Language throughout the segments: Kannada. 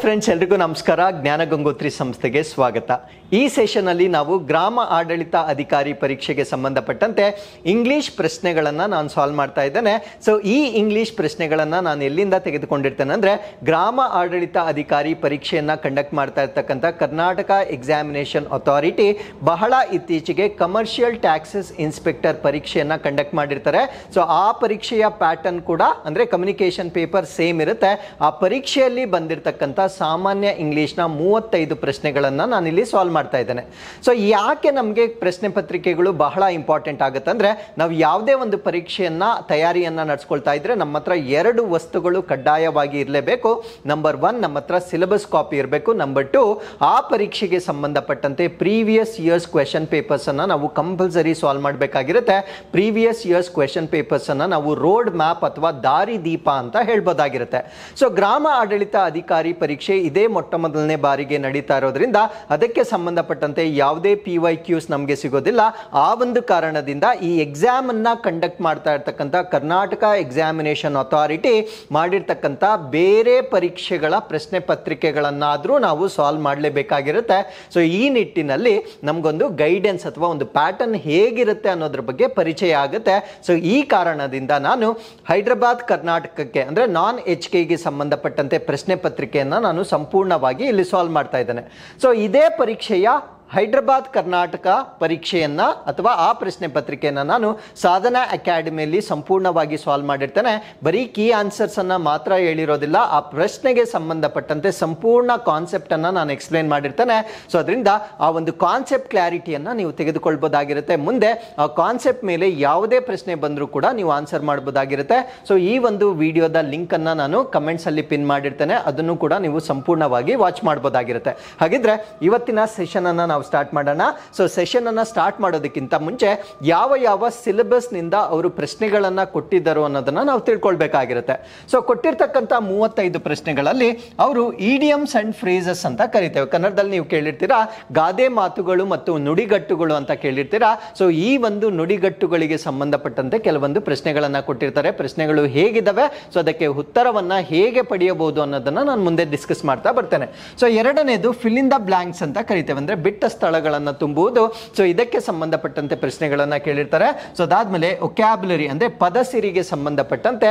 ಫ್ರೆಂಡ್ಸ್, ಎಲ್ರಿಗೂ ನಮಸ್ಕಾರ. ಜ್ಞಾನ ಗಂಗೋತ್ರಿ ಸಂಸ್ಥೆಗೆ ಸ್ವಾಗತ. ಈ ಸೆಷನ್ ಅಲ್ಲಿ ನಾವು ಗ್ರಾಮ ಆಡಳಿತ ಅಧಿಕಾರಿ ಪರೀಕ್ಷೆಗೆ ಸಂಬಂಧಪಟ್ಟಂತೆ ಇಂಗ್ಲಿಷ್ ಪ್ರಶ್ನೆಗಳನ್ನ ನಾನು ಸಾಲ್ವ್ ಮಾಡ್ತಾ ಇದ್ದೇನೆ. ಸೊ ಈ ಇಂಗ್ಲಿಷ್ ಪ್ರಶ್ನೆಗಳನ್ನ ನಾನು ಎಲ್ಲಿಂದ ತೆಗೆದುಕೊಂಡಿರ್ತೇನೆ ಅಂದ್ರೆ, ಗ್ರಾಮ ಆಡಳಿತ ಅಧಿಕಾರಿ ಪರೀಕ್ಷೆಯನ್ನ ಕಂಡಕ್ಟ್ ಮಾಡ್ತಾ ಇರ್ತಕ್ಕಂಥ ಕರ್ನಾಟಕ ಎಕ್ಸಾಮಿನೇಷನ್ ಅಥಾರಿಟಿ ಬಹಳ ಇತ್ತೀಚೆಗೆ ಕಮರ್ಷಿಯಲ್ ಟ್ಯಾಕ್ಸಸ್ ಇನ್ಸ್ಪೆಕ್ಟರ್ ಪರೀಕ್ಷೆಯನ್ನ ಕಂಡಕ್ಟ್ ಮಾಡಿರ್ತಾರೆ. ಸೊ ಆ ಪರೀಕ್ಷೆಯ ಪ್ಯಾಟರ್ನ್ ಕೂಡ ಅಂದ್ರೆ ಕಮ್ಯುನಿಕೇಶನ್ ಪೇಪರ್ ಸೇಮ್ ಇರುತ್ತೆ. ಆ ಪರೀಕ್ಷೆಯಲ್ಲಿ ಬಂದಿರತಕ್ಕಂಥ ಸಾಮಾನ್ಯ ಇಂಗ್ಲಿಷ್ನ 35 ಪ್ರಶ್ನೆಗಳನ್ನ ನಾನು ಇಲ್ಲಿ ಸಾಲ್ವ್ ಮಾಡ್ತಾ ಇದ್ದೇನೆ. ಸೊ ಯಾಕೆ ನಮಗೆ ಪ್ರಶ್ನೆ ಪತ್ರಿಕೆಗಳು ಬಹಳ ಇಂಪಾರ್ಟೆಂಟ್ ಆಗುತ್ತೆ ಅಂದ್ರೆ, ನಾವು ಯಾವುದೇ ಒಂದು ಪರೀಕ್ಷೆಯನ್ನ ತಯಾರಿಯನ್ನ ನಡೆಸ್ಕೊಳ್ತಾ ಇದ್ರೆ ನಮ್ಮ ಹತ್ರ 2 ವಸ್ತುಗಳು ಕಡ್ಡಾಯವಾಗಿ ಇರಲೇಬೇಕು. ನಂಬರ್ 1, ನಮ್ಮ ಹತ್ರ ಸಿಲೆಬಸ್ ಕಾಪಿ ಇರಬೇಕು. ನಂಬರ್ 2, ಆ ಪರೀಕ್ಷೆಗೆ ಸಂಬಂಧಪಟ್ಟಂತೆ ಪ್ರೀವಿಯಸ್ ಇಯರ್ಸ್ ಕ್ವೆಶನ್ ಪೇಪರ್ಸ್ ಅನ್ನ ನಾವು ಕಂಪಲ್ಸರಿ ಸಾಲ್ವ್ ಮಾಡಬೇಕಾಗಿರುತ್ತೆ. ಪ್ರೀವಿಯಸ್ ಇಯರ್ಸ್ ಕ್ವೆಶನ್ ಪೇಪರ್ಸ್ ಅನ್ನ ನಾವು ರೋಡ್ ಮ್ಯಾಪ್ ಅಥವಾ ದಾರಿ ದೀಪ ಅಂತ ಹೇಳ್ಬೋದಾಗಿರುತ್ತೆ. ಸೊ ಗ್ರಾಮ ಆಡಳಿತ ಅಧಿಕಾರಿ ಪರೀಕ್ಷೆ ಇದೇ ಮೊಟ್ಟ ಮೊದಲನೇ ಬಾರಿಗೆ ನಡೀತಾ ಇರೋದ್ರಿಂದ ಅದಕ್ಕೆ ಸಂಬಂಧಪಟ್ಟಂತೆ ಯಾವುದೇ PYQs ನಮಗೆ ಸಿಗೋದಿಲ್ಲ. ಆ ಒಂದು ಕಾರಣದಿಂದ ಈ ಎಕ್ಸಾಮ್ ಅನ್ನ ಕಂಡಕ್ಟ್ ಮಾಡ್ತಾ ಇರ್ತಕ್ಕಂಥ ಕರ್ನಾಟಕ ಎಕ್ಸಾಮಿನೇಷನ್ ಅಥಾರಿಟಿ ಮಾಡಿರ್ತಕ್ಕಂಥ ಬೇರೆ ಪರೀಕ್ಷೆಗಳ ಪ್ರಶ್ನೆ ಪತ್ರಿಕೆಗಳನ್ನಾದ್ರೂ ನಾವು ಸಾಲ್ವ್ ಮಾಡಲೇಬೇಕಾಗಿರುತ್ತೆ. ಸೊ ಈ ನಿಟ್ಟಿನಲ್ಲಿ ನಮಗೊಂದು ಗೈಡೆನ್ಸ್ ಅಥವಾ ಒಂದು ಪ್ಯಾಟರ್ನ್ ಹೇಗಿರುತ್ತೆ ಅನ್ನೋದ್ರ ಬಗ್ಗೆ ಪರಿಚಯ ಆಗುತ್ತೆ. ಸೊ ಈ ಕಾರಣದಿಂದ ನಾನು ಹೈದರಾಬಾದ್ ಕರ್ನಾಟಕಕ್ಕೆ ಅಂದ್ರೆ ನಾನ್ HKಗೆ ಸಂಬಂಧಪಟ್ಟಂತೆ ಪ್ರಶ್ನೆ ಪತ್ರಿಕೆಯನ್ನ ನಾನು ಸಂಪೂರ್ಣವಾಗಿ ಇಲ್ಲಿ ಸಾಲ್ವ್ ಮಾಡ್ತಾ ಇದ್ದೇನೆ. ಸೊ ಇದೇ ಪರೀಕ್ಷೆಯ ಹೈದರಾಬಾದ್ ಕರ್ನಾಟಕ ಪರೀಕ್ಷೆಯನ್ನ ಅಥವಾ ಆ ಪ್ರಶ್ನೆ ಪತ್ರಿಕೆಯನ್ನ ನಾನು ಸಾಧನಾ ಅಕಾಡೆಮಿಯಲ್ಲಿ ಸಂಪೂರ್ಣವಾಗಿ ಸಾಲ್ವ್ ಮಾಡಿರ್ತೇನೆ. ಬರೀ ಕೀ ಆನ್ಸರ್ಸ್ ಅನ್ನ ಮಾತ್ರ ಹೇಳಿರೋದಿಲ್ಲ, ಆ ಪ್ರಶ್ನೆಗೆ ಸಂಬಂಧಪಟ್ಟಂತೆ ಸಂಪೂರ್ಣ ಕಾನ್ಸೆಪ್ಟ್ ಅನ್ನ ನಾನು ಎಕ್ಸ್ಪ್ಲೇನ್ ಮಾಡಿರ್ತೇನೆ. ಸೊ ಅದರಿಂದ ಆ ಒಂದು ಕಾನ್ಸೆಪ್ಟ್ ಕ್ಲಾರಿಟಿಯನ್ನ ನೀವು ತೆಗೆದುಕೊಳ್ಬಹುದಾಗಿರುತ್ತೆ. ಮುಂದೆ ಆ ಕಾನ್ಸೆಪ್ಟ್ ಮೇಲೆ ಯಾವುದೇ ಪ್ರಶ್ನೆ ಬಂದರೂ ಕೂಡ ನೀವು ಆನ್ಸರ್ ಮಾಡಬಹುದಾಗಿರುತ್ತೆ. ಸೊ ಈ ಒಂದು ವಿಡಿಯೋದ ಲಿಂಕ್ ಅನ್ನ ನಾನು ಕಮೆಂಟ್ಸ್ ಅಲ್ಲಿ ಪಿನ್ ಮಾಡಿರ್ತೇನೆ, ಅದನ್ನು ಕೂಡ ನೀವು ಸಂಪೂರ್ಣವಾಗಿ ವಾಚ್ ಮಾಡಬಹುದಾಗಿರುತ್ತೆ. ಹಾಗಿದ್ರೆ ಇವತ್ತಿನ ಸೆಷನ್ ಅನ್ನ ನಾವು ಸ್ಟಾರ್ಟ್ ಮಾಡೋಣ. ಸೊ ಸೆಷನ್ ಅನ್ನ ಸ್ಟಾರ್ಟ್ ಮಾಡೋದಕ್ಕಿಂತ ಮುಂಚೆ ಯಾವ ಸಿಲೆಬಸ್ ನಿಂದ ಅವರು ಪ್ರಶ್ನೆಗಳನ್ನ ಕೊಟ್ಟಿದ್ದರು ಅನ್ನೋದನ್ನ ನಾವು ತಿಳ್ಕೊಳ್ಬೇಕಾಗಿರುತ್ತೆ. ಸೊ ಕೊಟ್ಟಿರ್ತಕ್ಕಂಥ 35 ಪ್ರಶ್ನೆಗಳಲ್ಲಿ ಅವರು ಇಡಿಯಮ್ಸ್ ಅಂಡ್ ಫ್ರೇಸಸ್ ಅಂತ ಕರಿತೇವೆ. ಕನ್ನಡದಲ್ಲಿ ನೀವು ಕೇಳಿರ್ತೀರಾ ಗಾದೆ ಮಾತುಗಳು ಮತ್ತು ನುಡಿಗಟ್ಟುಗಳು ಅಂತ ಕೇಳಿರ್ತೀರಾ. ಸೊ ಈ ಒಂದು ನುಡಿಗಟ್ಟುಗಳಿಗೆ ಸಂಬಂಧಪಟ್ಟಂತೆ ಕೆಲವೊಂದು ಪ್ರಶ್ನೆಗಳನ್ನ ಕೊಟ್ಟಿರ್ತಾರೆ. ಪ್ರಶ್ನೆಗಳು ಹೇಗಿದ್ದಾವೆ, ಸೊ ಅದಕ್ಕೆ ಉತ್ತರವನ್ನ ಹೇಗೆ ಪಡೆಯಬಹುದು ಅನ್ನೋದನ್ನ ನಾನು ಮುಂದೆ ಡಿಸ್ಕಸ್ ಮಾಡ್ತಾ ಬರ್ತೇನೆ. ಸೊ ಎರಡನೇದು ಫಿಲ್ ಇನ್ ದ ಬ್ಲಾಂಕ್ಸ್ ಅಂತ ಕರಿತೇವೆ, ಅಂದ್ರೆ ಬಿಟ್ಟ ಸ್ಥಳಗಳನ್ನು ತುಂಬುವುದು. ಸೊ ಇದಕ್ಕೆ ಸಂಬಂಧಪಟ್ಟಂತೆ ಪ್ರಶ್ನೆಗಳನ್ನ ಕೇಳಿರ್ತಾರೆ. ಸೊ ಅದಾದ್ಮೇಲೆ ವೊಕ್ಯಾಬ್ಯುಲರಿ ಅಂದ್ರೆ ಪದ ಸಿರಿಗೆ ಸಂಬಂಧಪಟ್ಟಂತೆ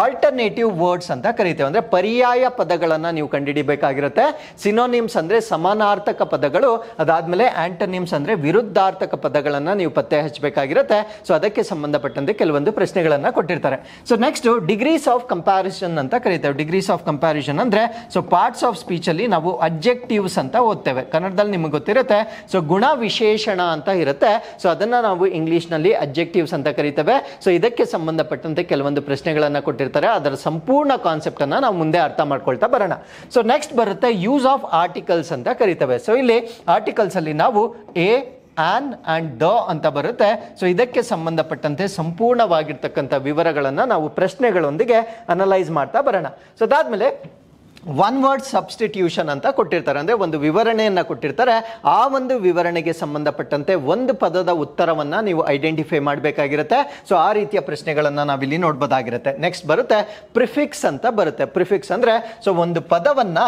ಆಲ್ಟರ್ನೇಟಿವ್ ವರ್ಡ್ಸ್ ಅಂತ ಕರಿತೇವೆ, ಅಂದ್ರೆ ಪರ್ಯಾಯ ಪದಗಳನ್ನ ನೀವು ಕಂಡುಹಿಡಿಬೇಕಾಗಿರುತ್ತೆ. ಸಿನೋನಿಮ್ಸ್ ಅಂದ್ರೆ ಸಮಾನಾರ್ಥಕ ಪದಗಳು, ಅದಾದ್ಮೇಲೆ ಆಂಟೋನಿಮ್ಸ್ ಅಂದ್ರೆ ವಿರುದ್ಧಾರ್ಥಕ ಪದಗಳನ್ನ ನೀವು ಪತ್ತೆ ಹಚ್ಚಬೇಕಾಗಿರುತ್ತೆ. ಸೊ ಅದಕ್ಕೆ ಸಂಬಂಧಪಟ್ಟಂತೆ ಕೆಲವೊಂದು ಪ್ರಶ್ನೆಗಳನ್ನ ಕೊಟ್ಟಿರ್ತಾರೆ. So next degrees of comparison ಅಂತ ಕರಿತೇವೆ. ಡಿಗ್ರೀಸ್ ಆಫ್ ಕಂಪ್ಯಾರಿಸನ್ ಅಂದ್ರೆ ಸೊ ಪಾರ್ಟ್ಸ್ ಆಫ್ ಸ್ಪೀಚ್ ಅಲ್ಲಿ ನಾವು ಅಬ್ಜೆಕ್ಟಿವ್ಸ್ ಅಂತ ಓದ್ತೇವೆ. ಕನ್ನಡದಲ್ಲಿ ನಿಮಗೆ ಗೊತ್ತಿರುತ್ತೆ ಸೊ ಗುಣ ವಿಶೇಷಣ ಅಂತ ಇರುತ್ತೆ. ಸೊ ಅದನ್ನ ನಾವು ಇಂಗ್ಲಿಷ್ ನಲ್ಲಿ ಅಬ್ಜೆಕ್ಟಿವ್ಸ್ ಅಂತ ಕರಿತೇವೆ. ಸೊ ಇದಕ್ಕೆ ಸಂಬಂಧಪಟ್ಟಂತೆ ಕೆಲವೊಂದು ಪ್ರಶ್ನೆಗಳನ್ನ ಕೊಟ್ಟಿರ್ತಾರೆ. ಅದರ ಸಂಪೂರ್ಣ ಕಾನ್ಸೆಪ್ಟ್ ಅನ್ನ ನಾವು ಮುಂದೆ ಅರ್ಥ ಮಾಡ್ಕೊಳ್ತಾ ಬರೋಣ. ಸೊ ನೆಕ್ಸ್ಟ್ ಬರುತ್ತೆ ಯೂಸ್ ಆಫ್ ಆರ್ಟಿಕಲ್ಸ್ ಅಂತ ಕರಿತೇವೆ. ಸೊ ಇಲ್ಲಿ ಆರ್ಟಿಕಲ್ಸ್ ಅಲ್ಲಿ ನಾವು ಎ, ಆನ್ ಅಂಡ್ ದ ಅಂತ ಬರುತ್ತೆ. ಸೊ ಇದಕ್ಕೆ ಸಂಬಂಧಪಟ್ಟಂತೆ ಸಂಪೂರ್ಣವಾಗಿರ್ತಕ್ಕಂಥ ವಿವರಗಳನ್ನ ನಾವು ಪ್ರಶ್ನೆಗಳೊಂದಿಗೆ ಅನಲೈಸ್ ಮಾಡ್ತಾ ಬರೋಣ. ಸೊ ಅದಾದ್ಮೇಲೆ ಒನ್ ವರ್ಡ್ ಸಬ್ಸ್ಟಿಟ್ಯೂಷನ್ ಅಂತ ಕೊಟ್ಟಿರ್ತಾರೆ, ಅಂದ್ರೆ ಒಂದು ವಿವರಣೆಯನ್ನ ಕೊಟ್ಟಿರ್ತಾರೆ. ಆ ಒಂದು ವಿವರಣೆಗೆ ಸಂಬಂಧಪಟ್ಟಂತೆ ಒಂದು ಪದದ ಉತ್ತರವನ್ನ ನೀವು ಐಡೆಂಟಿಫೈ ಮಾಡಬೇಕಾಗಿರುತ್ತೆ. ಸೊ ಆ ರೀತಿಯ ಪ್ರಶ್ನೆಗಳನ್ನ ನಾವಿಲ್ಲಿ ನೋಡ್ಬೋದಾಗಿರುತ್ತೆ. ನೆಕ್ಸ್ಟ್ ಬರುತ್ತೆ ಪ್ರಿಫಿಕ್ಸ್ ಅಂತ ಬರುತ್ತೆ. ಪ್ರಿಫಿಕ್ಸ್ ಅಂದ್ರೆ ಸೊ ಒಂದು ಪದವನ್ನ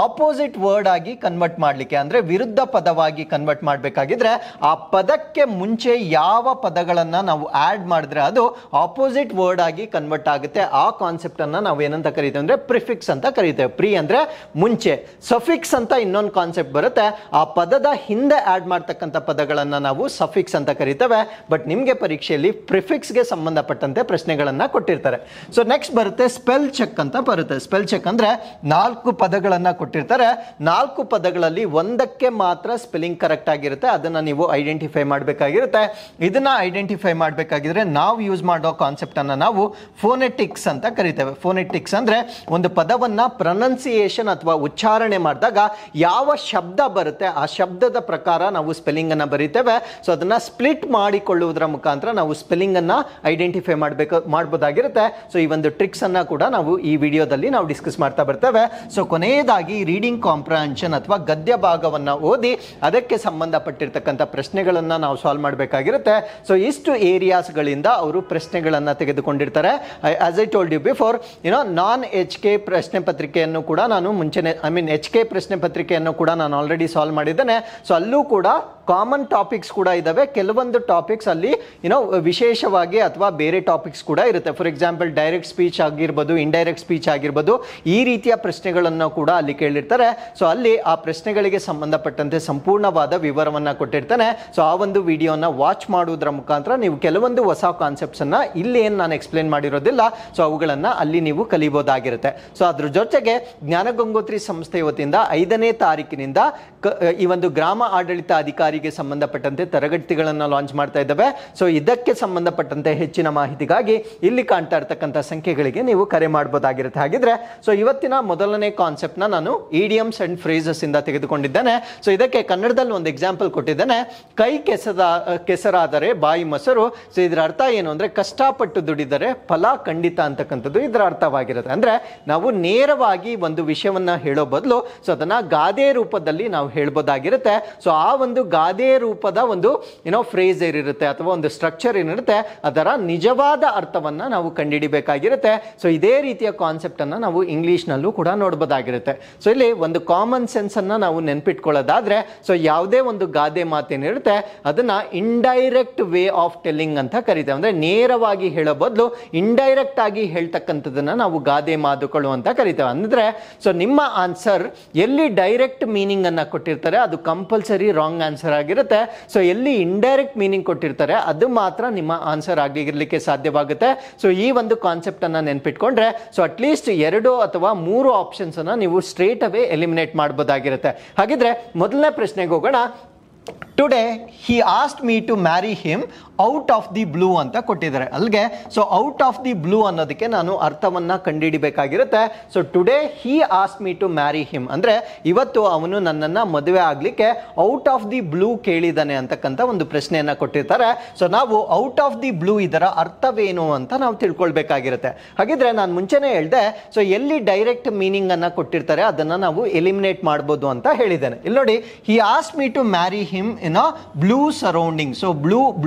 ಆಪೋಸಿಟ್ ವರ್ಡ್ ಆಗಿ ಕನ್ವರ್ಟ್ ಮಾಡ್ಲಿಕ್ಕೆ, ಅಂದ್ರೆ ವಿರುದ್ಧ ಪದವಾಗಿ ಕನ್ವರ್ಟ್ ಮಾಡಬೇಕಾಗಿದ್ರೆ ಆ ಪದಕ್ಕೆ ಮುಂಚೆ ಯಾವ ಪದಗಳನ್ನ ನಾವು ಆಡ್ ಮಾಡಿದ್ರೆ ಅದು ಆಪೋಸಿಟ್ ವರ್ಡ್ ಆಗಿ ಕನ್ವರ್ಟ್ ಆಗುತ್ತೆ. ಆ ಕಾನ್ಸೆಪ್ಟ್ ಅನ್ನ ನಾವು ಏನಂತ ಕರಿತೇವೆ ಅಂದ್ರೆ ಪ್ರಿಫಿಕ್ಸ್ ಅಂತ ಕರಿತೇವೆ. ಪ್ರಿ ಅಂದ್ರೆ ಮುಂಚೆ. ಸಫಿಕ್ಸ್ ಅಂತ ಇನ್ನೊಂದು ಕಾನ್ಸೆಪ್ಟ್ ಬರುತ್ತೆ. ಆ ಪದದ ಹಿಂದೆ ಆಡ್ ಮಾಡ್ತಕ್ಕಂಥ ಪದಗಳನ್ನ ನಾವು ಸಫಿಕ್ಸ್ ಅಂತ ಕರಿತೇವೆ. ಬಟ್ ನಿಮಗೆ ಪರೀಕ್ಷೆಯಲ್ಲಿ ಪ್ರಿಫಿಕ್ಸ್ ಗೆ ಸಂಬಂಧಪಟ್ಟಂತೆ ಪ್ರಶ್ನೆಗಳನ್ನ ಕೊಟ್ಟಿರ್ತಾರೆ. ಸೊ ನೆಕ್ಸ್ಟ್ ಬರುತ್ತೆ ಸ್ಪೆಲ್ ಚೆಕ್ ಅಂತ ಬರುತ್ತೆ. ಸ್ಪೆಲ್ ಚೆಕ್ ಅಂದ್ರೆ 4 ಪದಗಳನ್ನ ಕೊಟ್ಟಿರ್ತಾರೆ. 4 ಪದಗಳಲ್ಲಿ ಒಂದಕ್ಕೆ ಮಾತ್ರ ಸ್ಪೆಲ್ಲಿಂಗ್ ಕರೆಕ್ಟ್ ಆಗಿರುತ್ತೆ. ಅದನ್ನ ನೀವು ಐಡೆಂಟಿಫೈ ಮಾಡಬೇಕಾಗಿರುತ್ತೆ. ಇದನ್ನ ಐಡೆಂಟಿಫೈ ಮಾಡಬೇಕಾಗಿದ್ರೆ ನಾವು ಯೂಸ್ ಮಾಡೋ ಕಾನ್ಸೆಪ್ಟ್ ಅನ್ನ ನಾವು ಫೋನೆಟಿಕ್ಸ್ ಅಂತ ಕರಿತೇವೆ. ಫೋನೆಟಿಕ್ಸ್ ಅಂದ್ರೆ ಒಂದು ಪದವನ್ನ ಪ್ರೊನೌನ್ಸಿಯೇಷನ್ ಅಥವಾ ಉಚ್ಚಾರಣೆ ಮಾಡಿದಾಗ ಯಾವ ಶಬ್ದ ಬರುತ್ತೆ ಆ ಶಬ್ದದ ಪ್ರಕಾರ ನಾವು ಸ್ಪೆಲ್ಲಿಂಗ್ ಅನ್ನ ಬರೀತೇವೆ. ಸೊ ಅದನ್ನ ಸ್ಪ್ಲಿಟ್ ಮಾಡಿಕೊಳ್ಳುವುದರ ಮುಖಾಂತರ ನಾವು ಸ್ಪೆಲ್ಲಿಂಗ್ ಅನ್ನ ಐಡೆಂಟಿಫೈ ಮಾಡಬಹುದಾಗಿರುತ್ತೆ. ಸೊ ಈ ಒಂದು ಟ್ರಿಕ್ಸ್ ಅನ್ನ ಕೂಡ ನಾವು ಈ ವಿಡಿಯೋದಲ್ಲಿ ನಾವು ಡಿಸ್ಕಸ್ ಮಾಡ್ತಾ ಬರ್ತೇವೆ. ಸೊ ಕೊನೆಯದಾಗಿ ರೀಡಿಂಗ್ ಕಾಂಪ್ರಹೆನ್ಷನ್ ಅಥವಾ ಗದ್ಯ ಭಾಗವನ್ನ ಓದಿ ಅದಕ್ಕೆ ಸಂಬಂಧಪಟ್ಟಿರ್ತಕ್ಕಂಥ ಪ್ರಶ್ನೆಗಳನ್ನ ನಾವು ಸಾಲ್ವ್ ಮಾಡಬೇಕಾಗಿರುತ್ತೆ. ಸೊ ಇಷ್ಟು ಏರಿಯಾಸ್ ಗಳಿಂದ ಅವರು ಪ್ರಶ್ನೆಗಳನ್ನ ತೆಗೆದುಕೊಂಡಿರ್ತಾರೆ. As I told you before, non HK ಪ್ರಶ್ನೆ ಪತ್ರಿಕೆಯನ್ನು ಪತ್ರಿಕೆಯನ್ನು ಕೂಡ ನಾನು ಮುಂಚೆನೆ HK ಪ್ರಶ್ನೆ ಪತ್ರಿಕೆಯನ್ನು ಕೂಡ ನಾನು ಆಲ್ರೆಡಿ ಸಾಲ್ವ್ ಮಾಡಿದ್ದೇನೆ. ಸೊ ಅಲ್ಲೂ ಕೂಡ ಕಾಮನ್ ಟಾಪಿಕ್ಸ್ ಕೂಡ ಇದಾವೆ, ಕೆಲವೊಂದು ಟಾಪಿಕ್ಸ್ ಅಲ್ಲಿ ವಿಶೇಷವಾಗಿ ಅಥವಾ ಬೇರೆ ಟಾಪಿಕ್ಸ್ ಕೂಡ ಇರುತ್ತೆ. ಫಾರ್ ಎಕ್ಸಾಂಪಲ್ ಡೈರೆಕ್ಟ್ ಸ್ಪೀಚ್ ಆಗಿರ್ಬೋದು, ಇಂಡೈರೆಕ್ಟ್ ಸ್ಪೀಚ್ ಆಗಿರ್ಬೋದು, ಈ ರೀತಿಯ ಪ್ರಶ್ನೆಗಳನ್ನು ಕೂಡ ಅಲ್ಲಿ ಕೇಳಿರ್ತಾರೆ. ಸೊ ಅಲ್ಲಿ ಆ ಪ್ರಶ್ನೆಗಳಿಗೆ ಸಂಬಂಧಪಟ್ಟಂತೆ ಸಂಪೂರ್ಣವಾದ ವಿವರವನ್ನ ಕೊಟ್ಟಿರ್ತಾನೆ. ಸೊ ಆ ಒಂದು ವಿಡಿಯೋನ ವಾಚ್ ಮಾಡುವುದರ ಮುಖಾಂತರ ನೀವು ಕೆಲವೊಂದು ಹೊಸ ಕಾನ್ಸೆಪ್ಟ್ಸ್ ಅನ್ನ ಇಲ್ಲಿ ಏನು ನಾನು ಎಕ್ಸ್ಪ್ಲೇನ್ ಮಾಡಿರೋದಿಲ್ಲ, ಸೊ ಅವುಗಳನ್ನ ಅಲ್ಲಿ ನೀವು ಕಲಿಬಹುದಾಗಿರುತ್ತೆ. ಸೊ ಅದ್ರ ಜೊತೆಗೆ ಜ್ಞಾನಗಂಗೋತ್ರಿ ಸಂಸ್ಥೆ ವತಿಯಿಂದ 5ನೇ ತಾರೀಕಿನಿಂದ ಈ ಒಂದು ಗ್ರಾಮ ಆಡಳಿತ ಅಧಿಕಾರಿಗೆ ಸಂಬಂಧಪಟ್ಟಂತೆ ತರಗತಿಗಳನ್ನು ಲಾಂಚ್ ಮಾಡ್ತಾ ಇದ್ದಾವೆ. ಸೊ ಇದಕ್ಕೆ ಸಂಬಂಧಪಟ್ಟಂತೆ ಹೆಚ್ಚಿನ ಮಾಹಿತಿಗಾಗಿ ಇಲ್ಲಿ ಕಾಣ್ತಾ ಇರ್ತಕ್ಕಂಥ ಸಂಖ್ಯೆಗಳಿಗೆ ನೀವು ಕರೆ ಮಾಡಬಹುದಾಗಿರುತ್ತೆ. ಹಾಗಿದ್ರೆ ಸೊ ಇವತ್ತಿನ ಮೊದಲನೇ ಕಾನ್ಸೆಪ್ಟ್ ನಾನು ಇಡಿಯಮ್ಸ್ ಅಂಡ್ ಫ್ರೇಸಸ್ ಇಂದ ತೆಗೆದುಕೊಂಡಿದ್ದೇನೆ. ಸೊ ಇದಕ್ಕೆ ಕನ್ನಡದಲ್ಲಿ ಒಂದು ಎಕ್ಸಾಂಪಲ್ ಕೊಟ್ಟಿದ್ದೇನೆ, ಕೈ ಕೆಸರಾದರೆ ಬಾಯಿ ಮೊಸರು. ಸೊ ಇದರ ಅರ್ಥ ಏನು ಅಂದ್ರೆ ಕಷ್ಟಪಟ್ಟು ದುಡಿದರೆ ಫಲ ಖಂಡಿತ ಅಂತಕ್ಕಂಥದ್ದು ಇದರ ಅರ್ಥವಾಗಿರುತ್ತೆ. ಅಂದ್ರೆ ನಾವು ನೇರವಾಗಿ ಒಂದು ವಿಷಯವನ್ನ ಹೇಳೋ ಬದಲು ಸೊ ಅದನ್ನ ಗಾದೆ ರೂಪದಲ್ಲಿ ನಾವು ಹೇಳ್ಬೋದಾಗಿರುತ್ತೆ. ಸೊ ಆ ಒಂದು ಗಾದೆ ರೂಪದ ಒಂದು ಫ್ರೇಸ್ ಏನಿರುತ್ತೆ ಅಥವಾ ಒಂದು ಸ್ಟ್ರಕ್ಚರ್ ಏನಿರುತ್ತೆ ಅದರ ನಿಜವಾದ ಅರ್ಥವನ್ನ ನಾವು ಕಂಡುಹಿಡಿಬೇಕಾಗಿರುತ್ತೆ. ಸೊ ಇದೇ ರೀತಿಯ ಕಾನ್ಸೆಪ್ಟ್ ಅನ್ನ ನಾವು ಇಂಗ್ಲಿಷ್ ನಲ್ಲೂ ಕೂಡ ನೋಡಬಹುದಾಗಿರುತ್ತೆ. ಸೊ ಇಲ್ಲಿ ಒಂದು ಕಾಮನ್ ಸೆನ್ಸ್ ಅನ್ನ ನಾವು ನೆನ್ಪಿಟ್ಕೊಳ್ಳೋದಾದ್ರೆ ಸೊ ಯಾವುದೇ ಒಂದು ಗಾದೆ ಮಾತೇನಿರುತ್ತೆ ಅದನ್ನ ಇಂಡೈರೆಕ್ಟ್ ವೇ ಆಫ್ ಟೆಲ್ಲಿಂಗ್ ಅಂತ ಕರೀತೇವೆ. ಅಂದ್ರೆ ನೇರವಾಗಿ ಹೇಳೋ ಬದಲು ಇಂಡೈರೆಕ್ಟ್ ಆಗಿ ಹೇಳ್ತಕ್ಕಂಥದನ್ನ ನಾವು ಗಾದೆ ಮಾತುಗಳು ಅಂತ ಕರಿತೇವೆ. ಅಂದ್ರೆ ಸೊ ನಿಮ್ಮ ಆನ್ಸರ್ ಎಲ್ಲಿ ಡೈರೆಕ್ಟ್ ಮೀನಿಂಗ್ ಅನ್ನ ಕೊಟ್ಟಿರ್ತಾರೆ ಅದು ಕಂಪಲ್ಸರಿ ರಾಂಗ್ ಆನ್ಸರ್ ಆಗಿರುತ್ತೆ. ಸೊ ಎಲ್ಲಿ ಇಂಡೈರೆಕ್ಟ್ ಮೀನಿಂಗ್ ಕೊಟ್ಟಿರ್ತಾರೆ ಅದು ಮಾತ್ರ ನಿಮ್ಮ ಆನ್ಸರ್ ಆಗಿರ್ಲಿಕ್ಕೆ ಸಾಧ್ಯವಾಗುತ್ತೆ. ಸೊ ಈ ಒಂದು ಕಾನ್ಸೆಪ್ಟ್ ಅನ್ನ ನೆನ್ಪಿಟ್ಕೊಂಡ್ರೆ ಸೊ ಅಟ್ಲೀಸ್ಟ್ 2 ಅಥವಾ 3 ಆಪ್ಷನ್ಸ್ ಅನ್ನ ನೀವು ಸ್ಟ್ರೇಟ್ ಅವೇ ಎಲಿಮಿನೇಟ್ ಮಾಡಬಹುದಾಗಿರುತ್ತೆ. ಹಾಗಿದ್ರೆ ಮೊದಲನೇ ಪ್ರಶ್ನೆಗೆ ಹೋಗೋಣ. Today he asked me to marry him out of the blue ಅಂತ ಕೊಟ್ಟಿದ್ದಾರೆ. ಅಲ್ಲಿಗೆ so out of the blue ಅನ್ನೋದಕ್ಕೆ ನಾನು ಅರ್ಥವನ್ನ ಕಂಡುಹಿಡಿಬೇಕಾಗಿರುತ್ತೆ. So today he asked me to marry him ಅಂದ್ರೆ ಇವತ್ತು ಅವನು ನನ್ನನ್ನ ಮದುವೆ ಆಗ್ಲಿಕ್ಕೆ ಔಟ್ ಆಫ್ ದಿ ಬ್ಲೂ ಕೇಳಿದಾನೆ ಅಂತಕ್ಕಂಥ ಒಂದು ಪ್ರಶ್ನೆಯನ್ನ ಕೊಟ್ಟಿರ್ತಾರೆ. ಸೊ ನಾವು ಔಟ್ ಆಫ್ ದಿ ಬ್ಲೂ ಇದರ ಅರ್ಥವೇನು ಅಂತ ನಾವು ತಿಳ್ಕೊಳ್ಬೇಕಾಗಿರುತ್ತೆ. ಹಾಗಿದ್ರೆ ನಾನು ಮುಂಚೆನೆ ಹೇಳ್ದೆ ಸೊ ಎಲ್ಲಿ ಡೈರೆಕ್ಟ್ ಮೀನಿಂಗ್ ಅನ್ನ ಕೊಟ್ಟಿರ್ತಾರೆ ಅದನ್ನ ನಾವು ಎಲಿಮಿನೇಟ್ ಮಾಡಬಹುದು ಅಂತ ಹೇಳಿದ್ದೇನೆ. ಇಲ್ಲಿ ನೋಡಿ, he asked me to marry him in a blue surrounding. So blue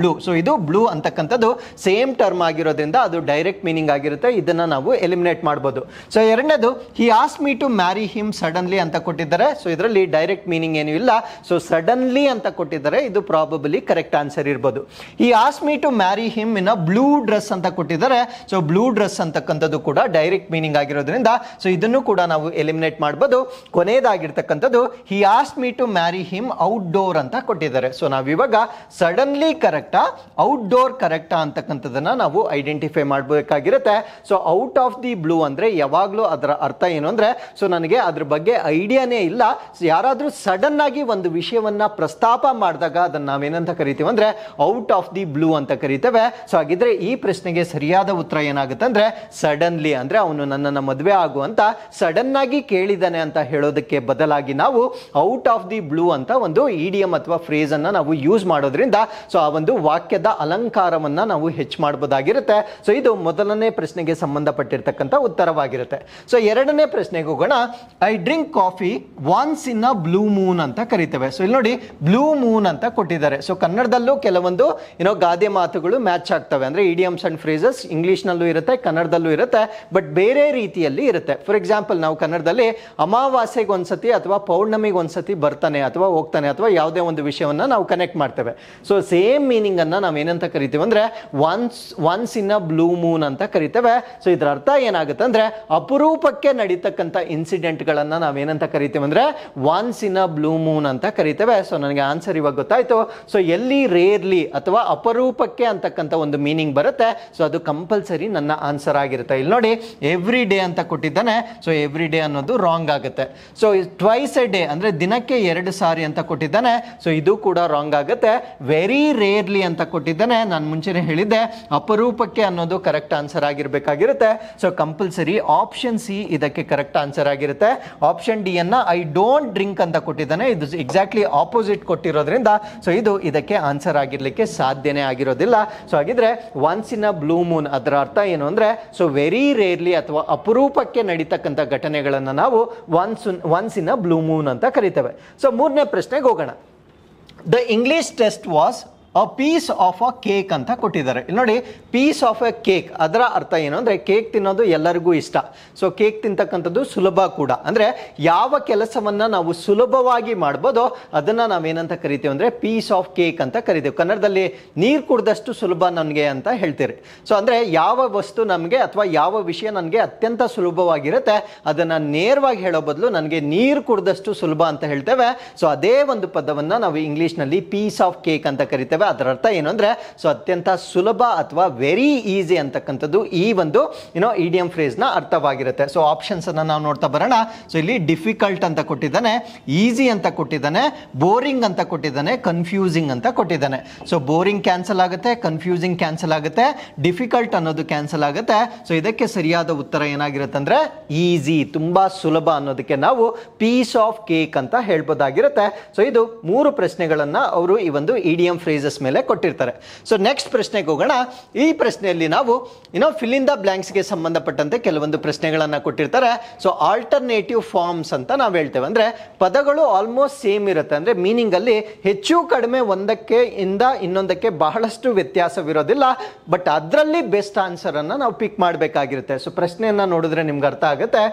so ಇದು ಬ್ಲೂ ಅಂತಕ್ಕಂಥದ್ದು ಸೇಮ್ ಟರ್ಮ್ ಆಗಿರೋದ್ರಿಂದ ಅದು ಡೈರೆಕ್ಟ್ ಮೀನಿಂಗ್ ಆಗಿರುತ್ತೆ, ಇದನ್ನ ನಾವು ಎಲಿಮಿನೇಟ್ ಮಾಡಬಹುದು. ಸೊ ಎರಡನೇದು he asked me to marry him suddenly ಅಂತ ಕೊಟ್ಟಿದ್ದಾರೆ. ಸೊ ಇದರಲ್ಲಿ ಡೈರೆಕ್ಟ್ ಮೀನಿಂಗ್ ಏನು ಇಲ್ಲ, ಸೊ ಸಡನ್ಲಿ ಅಂತ ಕೊಟ್ಟಿದ್ದಾರೆ, ಇದು ಪ್ರಾಬಬಲಿ ಕರೆಕ್ಟ್ ಆನ್ಸರ್ ಇರಬಹುದು. He asked me to marry him in a blue dress ಅಂತ ಕೊಟ್ಟಿದ್ದಾರೆ. ಸೊ ಬ್ಲೂ ಡ್ರೆಸ್ ಅಂತಕ್ಕಂಥದ್ದು ಕೂಡ ಡೈರೆಕ್ಟ್ ಮೀನಿಂಗ್ ಆಗಿರೋದ್ರಿಂದ ಸೊ ಇದನ್ನು ಕೂಡ ನಾವು ಎಲಿಮಿನೇಟ್ ಮಾಡಬಹುದು. ಕೊನೆಯದಾಗಿರ್ತಕ್ಕಂಥದ್ದು he asked me to marry him outdoor ಅಂತ ಕೊಟ್ಟಿದ್ದಾರೆ. ಸೊ ನಾವಿವಾಗ ಸಡನ್ಲಿ ಕರೆಕ್ಟಾ ಔಟ್ಡೋರ್ ಕರೆಕ್ಟಾ ಅಂತಕ್ಕಂಥದನ್ನ ನಾವು ಐಡೆಂಟಿಫೈ ಮಾಡಬೇಕಾಗಿರುತ್ತೆ. So out of the blue ಅಂದ್ರೆ ಯಾವಾಗಲೂ ಅದರ ಅರ್ಥ ಏನು ಅಂದ್ರೆ ಸೊ ನನಗೆ ಅದ್ರ ಬಗ್ಗೆ ಐಡಿಯಾನೇ ಇಲ್ಲ. ಯಾರಾದ್ರೂ ಸಡನ್ ಆಗಿ ಒಂದು ವಿಷಯವನ್ನ ಪ್ರಸ್ತಾಪ ಮಾಡಿದಾಗ ಅದನ್ನ ನಾವೇನಂತ ಕರಿತೀವಿ ಅಂದ್ರೆ ಔಟ್ ಆಫ್ ದಿ ಬ್ಲೂ ಅಂತ ಕರಿತೇವೆ. ಸೊ ಹಾಗಿದ್ರೆ ಈ ಪ್ರಶ್ನೆಗೆ ಸರಿಯಾದ ಉತ್ತರ ಏನಾಗುತ್ತೆ ಅಂದ್ರೆ ಸಡನ್ಲಿ ಅಂದ್ರೆ ಅವನು ನನ್ನನ್ನ ಮದುವೆ ಆಗುವಂತ ಸಡನ್ ಆಗಿ ಕೇಳಿದಾನೆ ಅಂತ ಹೇಳೋದಕ್ಕೆ ಬದಲಾಗಿ ನಾವು ಔಟ್ ಆಫ್ ದಿ ಬ್ಲೂ ಅಂತ ಒಂದು ಇಡಿಯಮ್ ಅಥವಾ ಫ್ರೇಸ್ ಅನ್ನ ನಾವು ಯೂಸ್ ಮಾಡೋದ್ರಿಂದ ಸೊ ಆ ಒಂದು ವಾಕ್ಯದ ಅಲಂಕಾರವನ್ನ ನಾವು ಹೆಚ್ಚು ಮಾಡಬಹುದಾಗಿರುತ್ತೆ. ಸೊ ಇದು ಮೊದಲನೇ ಪ್ರಶ್ನೆಗೆ ಸಂಬಂಧಪಟ್ಟಿರ್ತಕ್ಕಂಥ ಉತ್ತರವಾಗಿರುತ್ತೆ. ಸೊ ಎರಡನೇ ಪ್ರಶ್ನೆಗೆ ಹೋಗೋಣ. I drink coffee once in a blue Moon ಅಂತ ಕರಿತೇವೆ. ಸೊ ಇಲ್ಲಿ ನೋಡಿ, ಬ್ಲೂ ಮೂನ್ ಅಂತ ಕೊಟ್ಟಿದ್ದಾರೆ. ಸೊ ಕನ್ನಡದಲ್ಲೂ ಕೆಲವೊಂದು ಗಾದೆ ಮಾತುಗಳು ಮ್ಯಾಚ್ ಆಗ್ತವೆ. ಅಂದ್ರೆ ಇಡಿಯಮ್ಸ್ ಅಂಡ್ ಫ್ರೇಸಸ್ ಇಂಗ್ಲಿಷ್ ನಲ್ಲೂ ಇರುತ್ತೆ, ಕನ್ನಡದಲ್ಲೂ ಇರುತ್ತೆ, ಬಟ್ ಬೇರೆ ರೀತಿಯಲ್ಲಿ ಇರುತ್ತೆ. ಫಾರ್ ಎಕ್ಸಾಂಪಲ್ ನಾವು ಕನ್ನಡದಲ್ಲಿ ಅಮಾವಾಸ್ಯೆಗೆ ಒಂದ್ಸತಿ ಅಥವಾ ಪೌರ್ಣಮಿಗೆ ಒಂದ್ಸತಿ ಬರ್ತಾನೆ ಅಥವಾ ಹೋಗ್ತಾನೆ ಅಥವಾ ಯಾವುದೇ ಒಂದು ವಿಷಯವನ್ನ ನಾವು ಕನೆಕ್ಟ್ ಮಾಡ್ತೇವೆ. ಸೊ ಸೇಮ್ ಮೀನಿಂಗ್ ಅನ್ನ ನಾವೇನಂತ ಕರಿತೀವಿ ಅಂದ್ರೆ once in a blue Moon ಅಂತ ಕರಿತೇವೆ. ಸೊ ಇದರ ಅರ್ಥ ಏನಾಗುತ್ತೆ ಅಂದ್ರೆ ಅಪರೂಪಕ್ಕೆ ನಡೀತಕ್ಕಂಥ ಇನ್ಸಿಡೆಂಟ್ ಗಳನ್ನ ನಾವೇನಂತ ಕರಿತೇವೆ ಅಂದ್ರೆ once in a blue Moon ಅಂತ ಕರಿತೇವೆ. ಸೊ ನನಗೆ ಆನ್ಸರ್ ಇವಾಗ ಗೊತ್ತಾಯ್ತು. ಸೊ ಎಲ್ಲಿ ರೇರ್ಲಿ ಅಥವಾ ಅಪರೂಪಕ್ಕೆ ಅಂತಕ್ಕಂಥ ಒಂದು ಮೀನಿಂಗ್ ಬರುತ್ತೆ ಸೊ ಅದು ಕಂಪಲ್ಸರಿ ನನ್ನ ಆನ್ಸರ್ ಆಗಿರುತ್ತೆ. ಇಲ್ಲಿ ನೋಡಿ, ಎವ್ರಿ ಡೇ ಅಂತ ಕೊಟ್ಟಿದ್ದಾನೆ. ಸೊ ಎವ್ರಿ ಡೇ ಅನ್ನೋದು ರಾಂಗ್ ಆಗುತ್ತೆ. ಸೊ ಟ್ವೈಸ್ ಎ ಡೇ ಅಂದ್ರೆ ದಿನಕ್ಕೆ 2 ಸಾರಿ ಅಂತ ಕೊಟ್ಟಿದ್ದಾನೆ. ಸೊ ಇದು ಕೂಡ ರಾಂಗ್ ಆಗುತ್ತೆ. ವೆರಿ ರೇರ್ಲಿ ಅಂತ ಕೊಟ್ಟಿದ್ದಾನೆ. ನಾನು ಮುಂಚೆನೆ ಹೇಳಿದ್ದೆ ಅಪರೂಪಕ್ಕೆ ಅನ್ನೋದು ಕರೆಕ್ಟ್ ಆನ್ಸರ್ ಆಗಿರ್ಬೇಕಾಗಿರುತ್ತೆ. ಸೊ ಕಂಪಲ್ಸರಿ ಆಪ್ಷನ್ ಸಿ ಇದಕ್ಕೆ ಕರೆಕ್ಟ್ ಆನ್ಸರ್ ಆಗಿರುತ್ತೆ. ಆಪ್ಷನ್ ಡಿ ಅನ್ನ ಐ ಡೋಂಟ್ ಡ್ರಿಂಕ್ ಅಂತ ಕೊಟ್ಟಿದ್ದಾನೆ. ಇದು ಎಕ್ಸಾಕ್ಟ್ಲಿ ಆಪೋಸಿಟ್ ಕೊಟ್ಟಿರೋದ್ರಿಂದ ಸೊ ಇದು ಇದಕ್ಕೆ ಆನ್ಸರ್ ಆಗಿರ್ಲಿಕ್ಕೆ ಸಾಧ್ಯನೇ ಆಗಿರೋದಿಲ್ಲ. ಸೊ ಹಾಗಿದ್ರೆ once in a blue Moon ಅದರ ಅರ್ಥ ಏನು ಅಂದ್ರೆ ಸೊ ವೆರಿ ರೇರ್ಲಿ ಅಥವಾ ಅಪರೂಪಕ್ಕೆ ನಡೀತಕ್ಕಂಥ ಘಟನೆಗಳನ್ನ ನಾವು once in a blue Moon ಅಂತ ಕರಿತೇವೆ. ಸೊ ಮೂರನೇ ಪ್ರಶ್ನೆಗೆ ಹೋಗೋಣ. The English test was a piece of a cake ಅಂತ ಕೊಟ್ಟಿದ್ದಾರೆ. ಇಲ್ಲಿ ನೋಡಿ, ಪೀಸ್ ಆಫ್ ಎ ಕೇಕ್, ಅದರ ಅರ್ಥ ಏನು ಅಂದ್ರೆ ಕೇಕ್ ತಿನ್ನೋದು ಎಲ್ಲರಿಗೂ ಇಷ್ಟ. ಸೊ ಕೇಕ್ ತಿಂತಕ್ಕಂಥದ್ದು ಸುಲಭ ಕೂಡ. ಅಂದ್ರೆ ಯಾವ ಕೆಲಸವನ್ನ ನಾವು ಸುಲಭವಾಗಿ ಮಾಡ್ಬೋದೋ ಅದನ್ನ ನಾವೇನಂತ ಕರಿತೀವಿ ಅಂದ್ರೆ ಪೀಸ್ ಆಫ್ ಕೇಕ್ ಅಂತ ಕರಿತೀವಿ. ಕನ್ನಡದಲ್ಲಿ ನೀರು ಕುಡ್ದಷ್ಟು ಸುಲಭ ನನಗೆ ಅಂತ ಹೇಳ್ತೀರಿ. ಸೊ ಅಂದ್ರೆ ಯಾವ ವಸ್ತು ನಮಗೆ ಅಥವಾ ಯಾವ ವಿಷಯ ನನಗೆ ಅತ್ಯಂತ ಸುಲಭವಾಗಿರುತ್ತೆ ಅದನ್ನ ನೇರವಾಗಿ ಹೇಳೋ ಬದಲು ನನಗೆ ನೀರು ಕುಡ್ದಷ್ಟು ಸುಲಭ ಅಂತ ಹೇಳ್ತೇವೆ. ಸೊ ಅದೇ ಒಂದು ಪದವನ್ನ ನಾವು ಇಂಗ್ಲಿಷ್ ನಲ್ಲಿ ಪೀಸ್ ಆಫ್ ಕೇಕ್ ಅಂತ ಕರಿತೇವೆ. ಅದರ ಅರ್ಥ ಏನು ಅಂದ್ರೆ ಸೊ ಅತ್ಯಂತ ಸುಲಭ ಅಥವಾ ವೆರಿ ಈಸಿ ಅಂತಕ್ಕಂಥದ್ದು ಈ ಒಂದು ಇಡಿಯಂ ಫ್ರೇಸ್ ನ ಅರ್ಥವಾಗಿರುತ್ತೆ. ಸೊ ಆಪ್ಷನ್ಸ್ ಅನ್ನ ನಾವು ನೋಡ್ತಾ ಬರೋಣ. ಸೊ ಇಲ್ಲಿ ಡಿಫಿಕಲ್ಟ್ ಅಂತ ಕೊಟ್ಟಿದ್ದಾನೆ, ಈಸಿ ಅಂತ ಕೊಟ್ಟಿದ್ದಾನೆ, ಬೋರಿಂಗ್ ಅಂತ ಕೊಟ್ಟಿದ್ದಾನೆ, ಕನ್ಫ್ಯೂಸಿಂಗ್ ಅಂತ ಕೊಟ್ಟಿದ್ದಾನೆ. ಸೊ ಬೋರಿಂಗ್ ಕ್ಯಾನ್ಸಲ್ ಆಗುತ್ತೆ, ಕನ್ಫ್ಯೂಸಿಂಗ್ ಕ್ಯಾನ್ಸಲ್ ಆಗುತ್ತೆ, ಡಿಫಿಕಲ್ಟ್ ಅನ್ನೋದು ಕ್ಯಾನ್ಸಲ್ ಆಗುತ್ತೆ. ಸೊ ಇದಕ್ಕೆ ಸರಿಯಾದ ಉತ್ತರ ಏನಾಗಿರುತ್ತೆ ಅಂದ್ರೆ ಈಸಿ, ತುಂಬಾ ಸುಲಭ ಅನ್ನೋದಕ್ಕೆ ನಾವು ಪೀಸ್ ಆಫ್ ಕೇಕ್ ಅಂತ ಹೇಳ್ಬೋದಾಗಿರುತ್ತೆ. ಸೊ ಇದು 3 ಪ್ರಶ್ನೆಗಳನ್ನ ಅವರು ಈ ಒಂದು ಇಡಿಯಂ ಫ್ರೇಸಸ್ ಮೇಲೆ ಕೊಟ್ಟಿರ್ತಾರೆ. ಸೊ ನೆಕ್ಸ್ಟ್ ಪ್ರಶ್ನೆಗೆ ಹೋಗೋಣ. ಈ ಪ್ರಶ್ನೆಯಲ್ಲಿ ನಾವು ಫಿಲ್ ಇನ್ ದ ಬ್ಲಾಂಕ್ಸ್ ಗೆ ಸಂಬಂಧಪಟ್ಟಂತೆ ಕೆಲವೊಂದು ಪ್ರಶ್ನೆಗಳನ್ನ ಕೊಟ್ಟಿರ್ತಾರೆ. ಸೊ ಆಲ್ಟರ್ನೇಟಿವ್ ಫಾರ್ಮ್ಸ್ ಅಂತ ನಾವು ಹೇಳ್ತೇವೆ. ಅಂದ್ರೆ ಪದಗಳು ಆಲ್ಮೋಸ್ಟ್ ಸೇಮ್ ಇರುತ್ತೆ, ಅಂದ್ರೆ ಮೀನಿಂಗ್ ಅಲ್ಲಿ ಹೆಚ್ಚು ಕಡಿಮೆ ಒಂದಕ್ಕೆ ಇಂದ ಇನ್ನೊಂದಕ್ಕೆ ಬಹಳಷ್ಟು ವ್ಯತ್ಯಾಸವಿರೋದಿಲ್ಲ. ಬಟ್ ಅದರಲ್ಲಿ ಬೆಸ್ಟ್ ಆನ್ಸರ್ ಅನ್ನ ನಾವು ಪಿಕ್ ಮಾಡಬೇಕಾಗಿರುತ್ತೆ. ಸೊ ಪ್ರಶ್ನೆಯನ್ನ ನೋಡಿದ್ರೆ ನಿಮ್ಗೆ ಅರ್ಥ ಆಗುತ್ತೆ.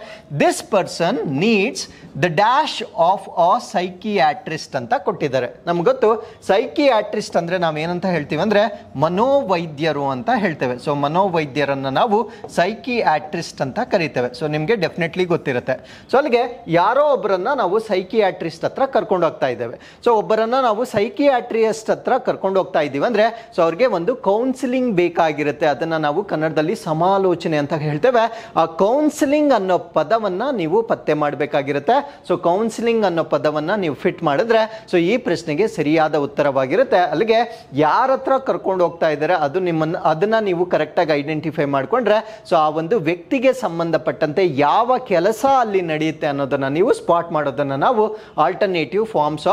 This person needs the dash of a psychiatrist ಅಂತ ಕೊಟ್ಟಿದ್ದಾರೆ. ನಮ್ಗೆ ಗೊತ್ತು ಸೈಕಿಯಾಟ್ರಿಸ್ಟ್ ಅಂದ್ರೆ ನಾವೇನಂತ ಹೇಳ್ತೀವಿ ಅಂದ್ರೆ ಮನೋವೈದ್ಯರು ಅಂತ ಹೇಳ್ತೇವೆ. ಸೊ ಮನೋವೈದ್ಯರನ್ನ ನಾವು ಸೈಕಿಯಾಟ್ರಿಸ್ಟ್ ಅಂತ ಕರಿತೇವೆ. ಸೊ ನಿಮ್ಗೆ ಡೆಫಿನೆಟ್ಲಿ ಗೊತ್ತಿರುತ್ತೆ. ಸೊ ಅಲ್ಲಿಗೆ ಯಾರೋ ಒಬ್ಬರನ್ನ ನಾವು ಸೈಕಿಯಾಟ್ರಿಸ್ಟ್ ಹತ್ರ ಕರ್ಕೊಂಡು ಹೋಗ್ತಾ ಇದ್ದೇವೆ. ಸೊ ಒಬ್ಬರನ್ನ ನಾವು ಸೈಕಿಯಾಟ್ರಿಸ್ಟ್ ಹತ್ರ ಕರ್ಕೊಂಡು ಹೋಗ್ತಾ ಇದ್ದೀವಿ ಅಂದ್ರೆ ಸೊ ಅವ್ರಿಗೆ ಒಂದು ಕೌನ್ಸಿಲಿಂಗ್ ಬೇಕಾಗಿರುತ್ತೆ. ಅದನ್ನ ನಾವು ಕನ್ನಡದಲ್ಲಿ ಸಮಾಲೋಚನೆ ಅಂತ ಹೇಳ್ತೇವೆ. ಆ ಕೌನ್ಸಿಲಿಂಗ್ ಅನ್ನೋ ಪದವನ್ನ ನೀವು ಪತ್ತೆ ಮಾಡಬೇಕಾಗಿರುತ್ತೆ. ಸೊ ಕೌನ್ಸಿಲಿಂಗ್ ಅನ್ನೋ ಪದವನ್ನ ನೀವು ಫಿಟ್ ಮಾಡಿದ್ರೆ ಸೊ ಈ ಪ್ರಶ್ನೆಗೆ ಸರಿಯಾದ ಉತ್ತರವಾಗಿರುತ್ತೆ. ಅಲ್ಲಿಗೆ ಯಾರ ಹತ್ರ ಕರ್ಕೊಂಡು ಹೋಗ್ತಾ ಇದ್ದಾರೆ ಅದನ್ನ ನೀವು ಕರೆಕ್ಟ್ ಆಗಿ ಐಡೆಂಟಿಫೈ ಮಾಡ್ಕೊಂಡ್ರೆ ಸೊ ಆ ಒಂದು ವ್ಯಕ್ತಿಗೆ ಸಂಬಂಧಪಟ್ಟಂತೆ ಯಾವ ಕೆಲಸ ಅಲ್ಲಿ ನಡೆಯುತ್ತೆ ಅನ್ನೋದನ್ನ ನೀವು ಸ್ಪಾಟ್ ಮಾಡೋದನ್ನ ನಾವು alternative forms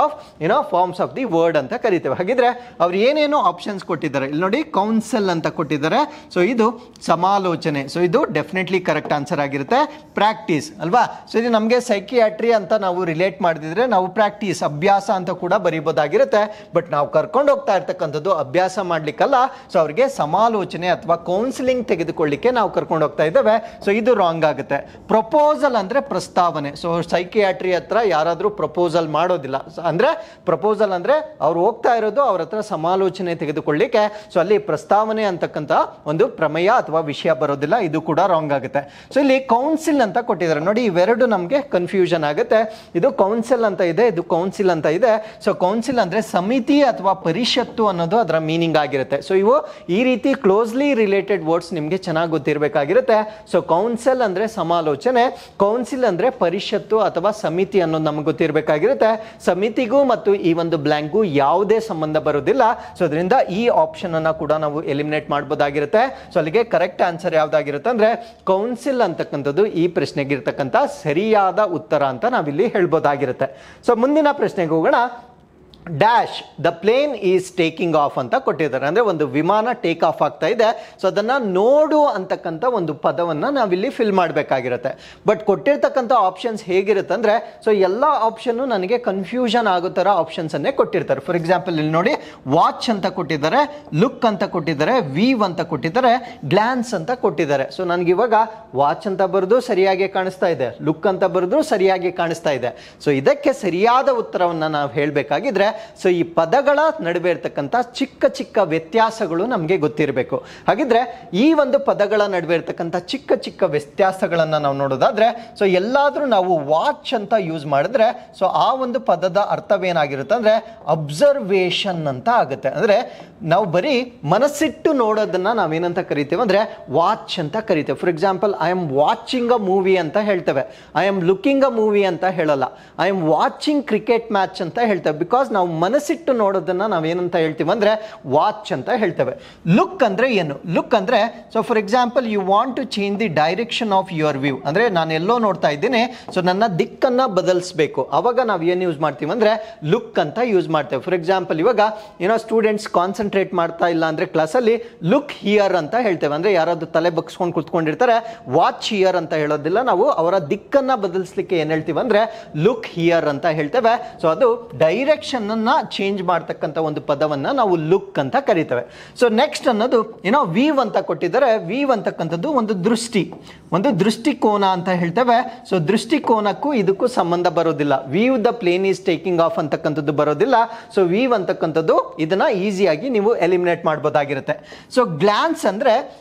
of the word ಅಂತ ಕರಿತೇವೆ. ಹಾಗಿದ್ರೆ ಅವ್ರು ಏನೇನೋ ಆಪ್ಷನ್ಸ್ ಕೊಟ್ಟಿದ್ದಾರೆ. ಇಲ್ಲಿ ನೋಡಿ, ಕೌನ್ಸಿಲ್ ಅಂತ ಕೊಟ್ಟಿದ್ದಾರೆ. ಸೊ ಇದು ಸಮಾಲೋಚನೆ. ಸೊ ಇದು ಡೆಫಿನೆಟ್ಲಿ ಕರೆಕ್ಟ್ ಆನ್ಸರ್ ಆಗಿರುತ್ತೆ. ಪ್ರಾಕ್ಟೀಸ್ ಅಲ್ವಾ? ಸೊ ಇದು ನಮಗೆ ಸೈಕಿಯಾಟ್ರಿ ಅಂತ ನಾವು ರಿಲೇಟ್ ಮಾಡಿದ್ರೆ ನಾವು ಪ್ರಾಕ್ಟೀಸ್, ಅಭ್ಯಾಸ ಅಂತ ಕೂಡ ಬರೀಬೋದಾಗಿರುತ್ತೆ. ಬಟ್ ನಾವು ಕರ್ಕೊಂಡು ಹೋಗ್ತಾ ಇರ್ತಕ್ಕಂಥದ್ದು ಅಭ್ಯಾಸ ಮಾಡ್ಲಿಕ್ಕಲ್ಲ. ಸೊ ಅವ್ರಿಗೆ ಸಮಾಲೋಚನೆ ಅಥವಾ ಕೌನ್ಸಿಲಿಂಗ್ ತೆಗೆದುಕೊಳ್ಳಿಕ್ಕೆ ನಾವು ಕರ್ಕೊಂಡು ಹೋಗ್ತಾ ಇದ್ದೇವೆ. ಸೊ ಇದು ರಾಂಗ್ ಆಗುತ್ತೆ. ಪ್ರಪೋಸಲ್ ಅಂದ್ರೆ ಪ್ರಸ್ತಾವನೆ. ಸೊ ಸೈಕಿಯಾಟ್ರಿ ಹತ್ರ ಯಾರಾದ್ರೂ ಪ್ರಪೋಸಲ್ ಮಾಡೋದಿಲ್ಲ. ಅಂದ್ರೆ ಪ್ರಪೋಸಲ್ ಅಂದ್ರೆ ಅವ್ರು ಹೋಗ್ತಾ ಇರೋದು ಅವ್ರ ಹತ್ರ ಸಮಾಲೋಚನೆ ತೆಗೆದುಕೊಳ್ಳಿಕ್ಕೆ. ಸೊ ಅಲ್ಲಿ ಪ್ರಸ್ತಾವನೆ ಅಂತಕ್ಕಂಥ ಒಂದು ಪ್ರಮೇಯ ಅಥವಾ ವಿಷಯ ಬರೋದಿಲ್ಲ. ಇದು ಕೂಡ ರಾಂಗ್ ಆಗುತ್ತೆ. ಸೊ ಇಲ್ಲಿ ಕೌನ್ಸಿಲ್ ಅಂತ ಕೊಟ್ಟಿದ್ದಾರೆ ನೋಡಿ, ಇವೆರಡು ನಮಗೆ ಕನ್ಫ್ಯೂಷನ್ ಆಗುತ್ತೆ. ಇದು ಕೌನ್ಸಿಲ್ ಅಂತ ಇದೆ, ಇದು ಕೌನ್ಸಿಲ್ ಅಂತ ಇದೆ. ಸೊ ಕೌನ್ಸಿಲ್ ಅಂದ್ರೆ ಸಮಿತಿ ಅಥವಾ ಪರಿಷತ್ತು ಅನ್ನೋದು ಅದರ ಮೀನಿಂಗ್ ಆಗಿರುತ್ತೆ. ಸೊ ಇವು ಈ ರೀತಿ ಕ್ಲೋಸ್ಲಿ ರಿಲೇಟೆಡ್ ವರ್ಡ್ಸ್ ನಿಮಗೆ ಚೆನ್ನಾಗಿ ಗೊತ್ತಿರಬೇಕಾಗಿರುತ್ತೆ. ಸೊ ಕೌನ್ಸಿಲ್ ಅಂದ್ರೆ ಸಮಾಲೋಚನೆ, ಕೌನ್ಸಿಲ್ ಅಂದ್ರೆ ಪರಿಷತ್ತು ಅಥವಾ ಸಮಿತಿ ಅನ್ನೋದು ನಮ್ಗೆ ಗೊತ್ತಿರಬೇಕಾಗಿರುತ್ತೆ. ಸಮಿತಿಗೂ ಮತ್ತು ಈ ಒಂದು ಬ್ಲಾಂಕ್ಗೂ ಯಾವುದೇ ಸಂಬಂಧ ಬರೋದಿಲ್ಲ. ಸೊ ಅದರಿಂದ ಈ ಆಪ್ಷನ್ ಅನ್ನ ಕೂಡ ನಾವು ಎಲಿಮಿನೇಟ್ ಮಾಡಬಹುದಾಗಿರುತ್ತೆ. ಸೊ ಅಲ್ಲಿಗೆ ಕರೆಕ್ಟ್ ಆನ್ಸರ್ ಯಾವ್ದಾಗಿರುತ್ತೆ ಅಂದ್ರೆ ಕೌನ್ಸಿಲ್ ಅಂತಕ್ಕಂಥದ್ದು ಈ ಪ್ರಶ್ನೆಗೆ ಇರ್ತಕ್ಕಂಥ ಸರಿಯಾದ ಉತ್ತರ ಅಂತ ನಾವಿಲ್ಲಿ ಹೇಳ್ಬೋದಾಗಿರುತ್ತೆ. ಸೊ ಮುಂದಿನ ಪ್ರಶ್ನೆಗೆ ಹೋಗೋಣ. Dash the plane is taking off ಅಂತ ಕೊಟ್ಟಿದ್ದಾರೆ. ಅಂದ್ರೆ ಒಂದು ವಿಮಾನ ಟೇಕ್ ಆಫ್ ಆಗ್ತಾ ಇದೆ. ಸೊ ಅದನ್ನ ನೋಡು ಅಂತಕ್ಕಂಥ ಒಂದು ಪದವನ್ನ ನಾವಿಲ್ಲಿ ಫಿಲ್ ಮಾಡಬೇಕಾಗಿರುತ್ತೆ. ಬಟ್ ಕೊಟ್ಟಿರ್ತಕ್ಕಂಥ ಆಪ್ಷನ್ಸ್ ಹೇಗಿರುತ್ತೆ ಅಂದ್ರೆ ಸೊ ಎಲ್ಲ ಆಪ್ಷನ್ ನನಗೆ ಕನ್ಫ್ಯೂಷನ್ ಆಗೋ ತರ ಆಪ್ಷನ್ಸ್ ಅನ್ನೇ ಕೊಟ್ಟಿರ್ತಾರೆ. ಫಾರ್ ಎಕ್ಸಾಂಪಲ್ ಇಲ್ಲಿ ನೋಡಿ, ವಾಚ್ ಅಂತ ಕೊಟ್ಟಿದ್ದಾರೆ, ಲುಕ್ ಅಂತ ಕೊಟ್ಟಿದ್ದಾರೆ, ವೀವ್ ಅಂತ ಕೊಟ್ಟಿದ್ದಾರೆ, ಗ್ಲಾನ್ಸ್ ಅಂತ ಕೊಟ್ಟಿದ್ದಾರೆ. ಸೊ ನನಗೆ ಇವಾಗ ವಾಚ್ ಅಂತ ಬರೆದು ಸರಿಯಾಗಿ ಕಾಣಿಸ್ತಾ ಇದೆ, ಲುಕ್ ಅಂತ ಬರೆದು ಸರಿಯಾಗಿ ಕಾಣಿಸ್ತಾ ಇದೆ. ಸೊ ಇದಕ್ಕೆ ಸರಿಯಾದ ಉತ್ತರವನ್ನ ನಾವು ಹೇಳಬೇಕಾಗಿದ್ರೆ ಸೊ ಈ ಪದಗಳ ನಡುವೆ ಇರತಕ್ಕಂತ ಚಿಕ್ಕ ಚಿಕ್ಕ ವ್ಯತ್ಯಾಸಗಳು ನಮಗೆ ಗೊತ್ತಿರಬೇಕು. ಹಾಗಿದ್ರೆ ಈ ಒಂದು ಪದಗಳ ನಡುವೆ ಇರತಕ್ಕಂತ ಚಿಕ್ಕ ಚಿಕ್ಕ ವ್ಯತ್ಯಾಸಗಳನ್ನ ನಾವು ನೋಡೋದಾದ್ರೆ ಸೊ ಎಲ್ಲಾದ್ರೂ ನಾವು ವಾಚ್ ಅಂತ ಯೂಸ್ ಮಾಡಿದ್ರೆ ಸೊ ಆ ಒಂದು ಪದದ ಅರ್ಥವೇನಾಗಿರುತ್ತೆ ಅಂದ್ರೆ ಅಬ್ಸರ್ವೇಷನ್ ಅಂತ ಆಗುತ್ತೆ. ಅಂದ್ರೆ ನಾವು ಬರೀ ಮನಸ್ಸಿಟ್ಟು ನೋಡೋದನ್ನ ನಾವೇನಂತ ಕರಿತೇವೆ ಅಂದ್ರೆ ವಾಚ್ ಅಂತ ಕರಿತೇವೆ. For example, I am watching a movie ಅಂತ ಹೇಳ್ತೇವೆ, I am looking a movie ಅಂತ ಹೇಳಲ್ಲ. I am watching cricket match ಅಂತ ಹೇಳ್ತೇವೆ. ಬಿಕಾಸ್ ನಾವು ಮನಸ್ಸಿಟ್ಟು ನೋಡೋದನ್ನ ನಾವೇನಂತ ಹೇಳ್ತೀವಿ ಅಂದ್ರೆ ವಾಚ್ ಅಂತ ಹೇಳ್ತೇವೆ. ಲುಕ್ ಅಂದ್ರೆ ಏನು? ಲುಕ್ ಅಂದ್ರೆ so for example, you want to change the direction of your view. ಅಂದ್ರೆ ನಾನು ಎಲ್ಲೋ ನೋಡ್ತಾ ಇದ್ದೀನಿ, ಸೊ ನನ್ನ ದಿಕ್ಕನ್ನ ಬದಲಿಸಬೇಕು. ಅವಾಗ ನಾವು ಏನು ಯೂಸ್ ಮಾಡ್ತೀವಿ ಅಂದ್ರೆ ಲುಕ್ ಅಂತ ಯೂಸ್ ಮಾಡ್ತೇವೆ. ಫಾರ್ ಎಕ್ಸಾಂಪಲ್, ಇವಾಗ ಸ್ಟೂಡೆಂಟ್ಸ್ ಕಾನ್ಸಂಟ್ರೇಟ್ ಮಾಡ್ತಾ ಇಲ್ಲ ಅಂದ್ರೆ ಕ್ಲಾಸಲ್ಲಿ ಲುಕ್ ಹಿಯರ್ ಅಂತ ಹೇಳ್ತೇವೆ. ಅಂದ್ರೆ ಯಾರಾದ್ರೂ ತಲೆ ಬಗ್ಸ್ಕೊಂಡು ಕುತ್ಕೊಂಡಿರ್ತಾರೆ, ವಾಚ್ ಹಿಯರ್ ಅಂತ ಹೇಳೋದಿಲ್ಲ ನಾವು. ಅವರ ದಿಕ್ಕನ್ನ ಬದಲಿಸಲಿಕ್ಕೆ ಏನ್ ಹೇಳ್ತೀವಿ ಅಂದ್ರೆ ಲುಕ್ ಹಿಯರ್ ಅಂತ ಹೇಳ್ತೇವೆ. ಸೊ ಅದು ಡೈರೆಕ್ಷನ್ ಅನ್ನ ಚೇಂಜ್ ಮಾಡ್ತಕ್ಕಂಥ ಒಂದು ಪದವನ್ನ ನಾವು ಲುಕ್ ಅಂತ ಕರಿತೇವೆ. ಸೊ ನೆಕ್ಸ್ಟ್ ಅನ್ನೋದು ಏನೋ ವೀವ್ ಅಂತ ಕೊಟ್ಟಿದ್ದಾರೆ. ವೀವ್ ಅಂತಕ್ಕಂಥದ್ದು ಒಂದು ದೃಷ್ಟಿಕೋನ ಅಂತ ಹೇಳ್ತೇವೆ. ಸೊ ದೃಷ್ಟಿಕೋನಕ್ಕೂ ಇದಕ್ಕೂ ಸಂಬಂಧ ಬರೋದಿಲ್ಲ. View the plane is taking off ಅಂತಕ್ಕಂಥದ್ದು ಬರೋದಿಲ್ಲ. ಸೊ ವೀವ್ ಅಂತಕ್ಕಂಥದ್ದು ಇದನ್ನ ಈಸಿಯಾಗಿ ನೀವು ಎಲಿಮಿನೇಟ್ ಮಾಡ್ಬೋದಾಗಿರುತ್ತೆ. ಸೊ ಗ್ಲಾನ್ಸ್ ಅಂದ್ರೆ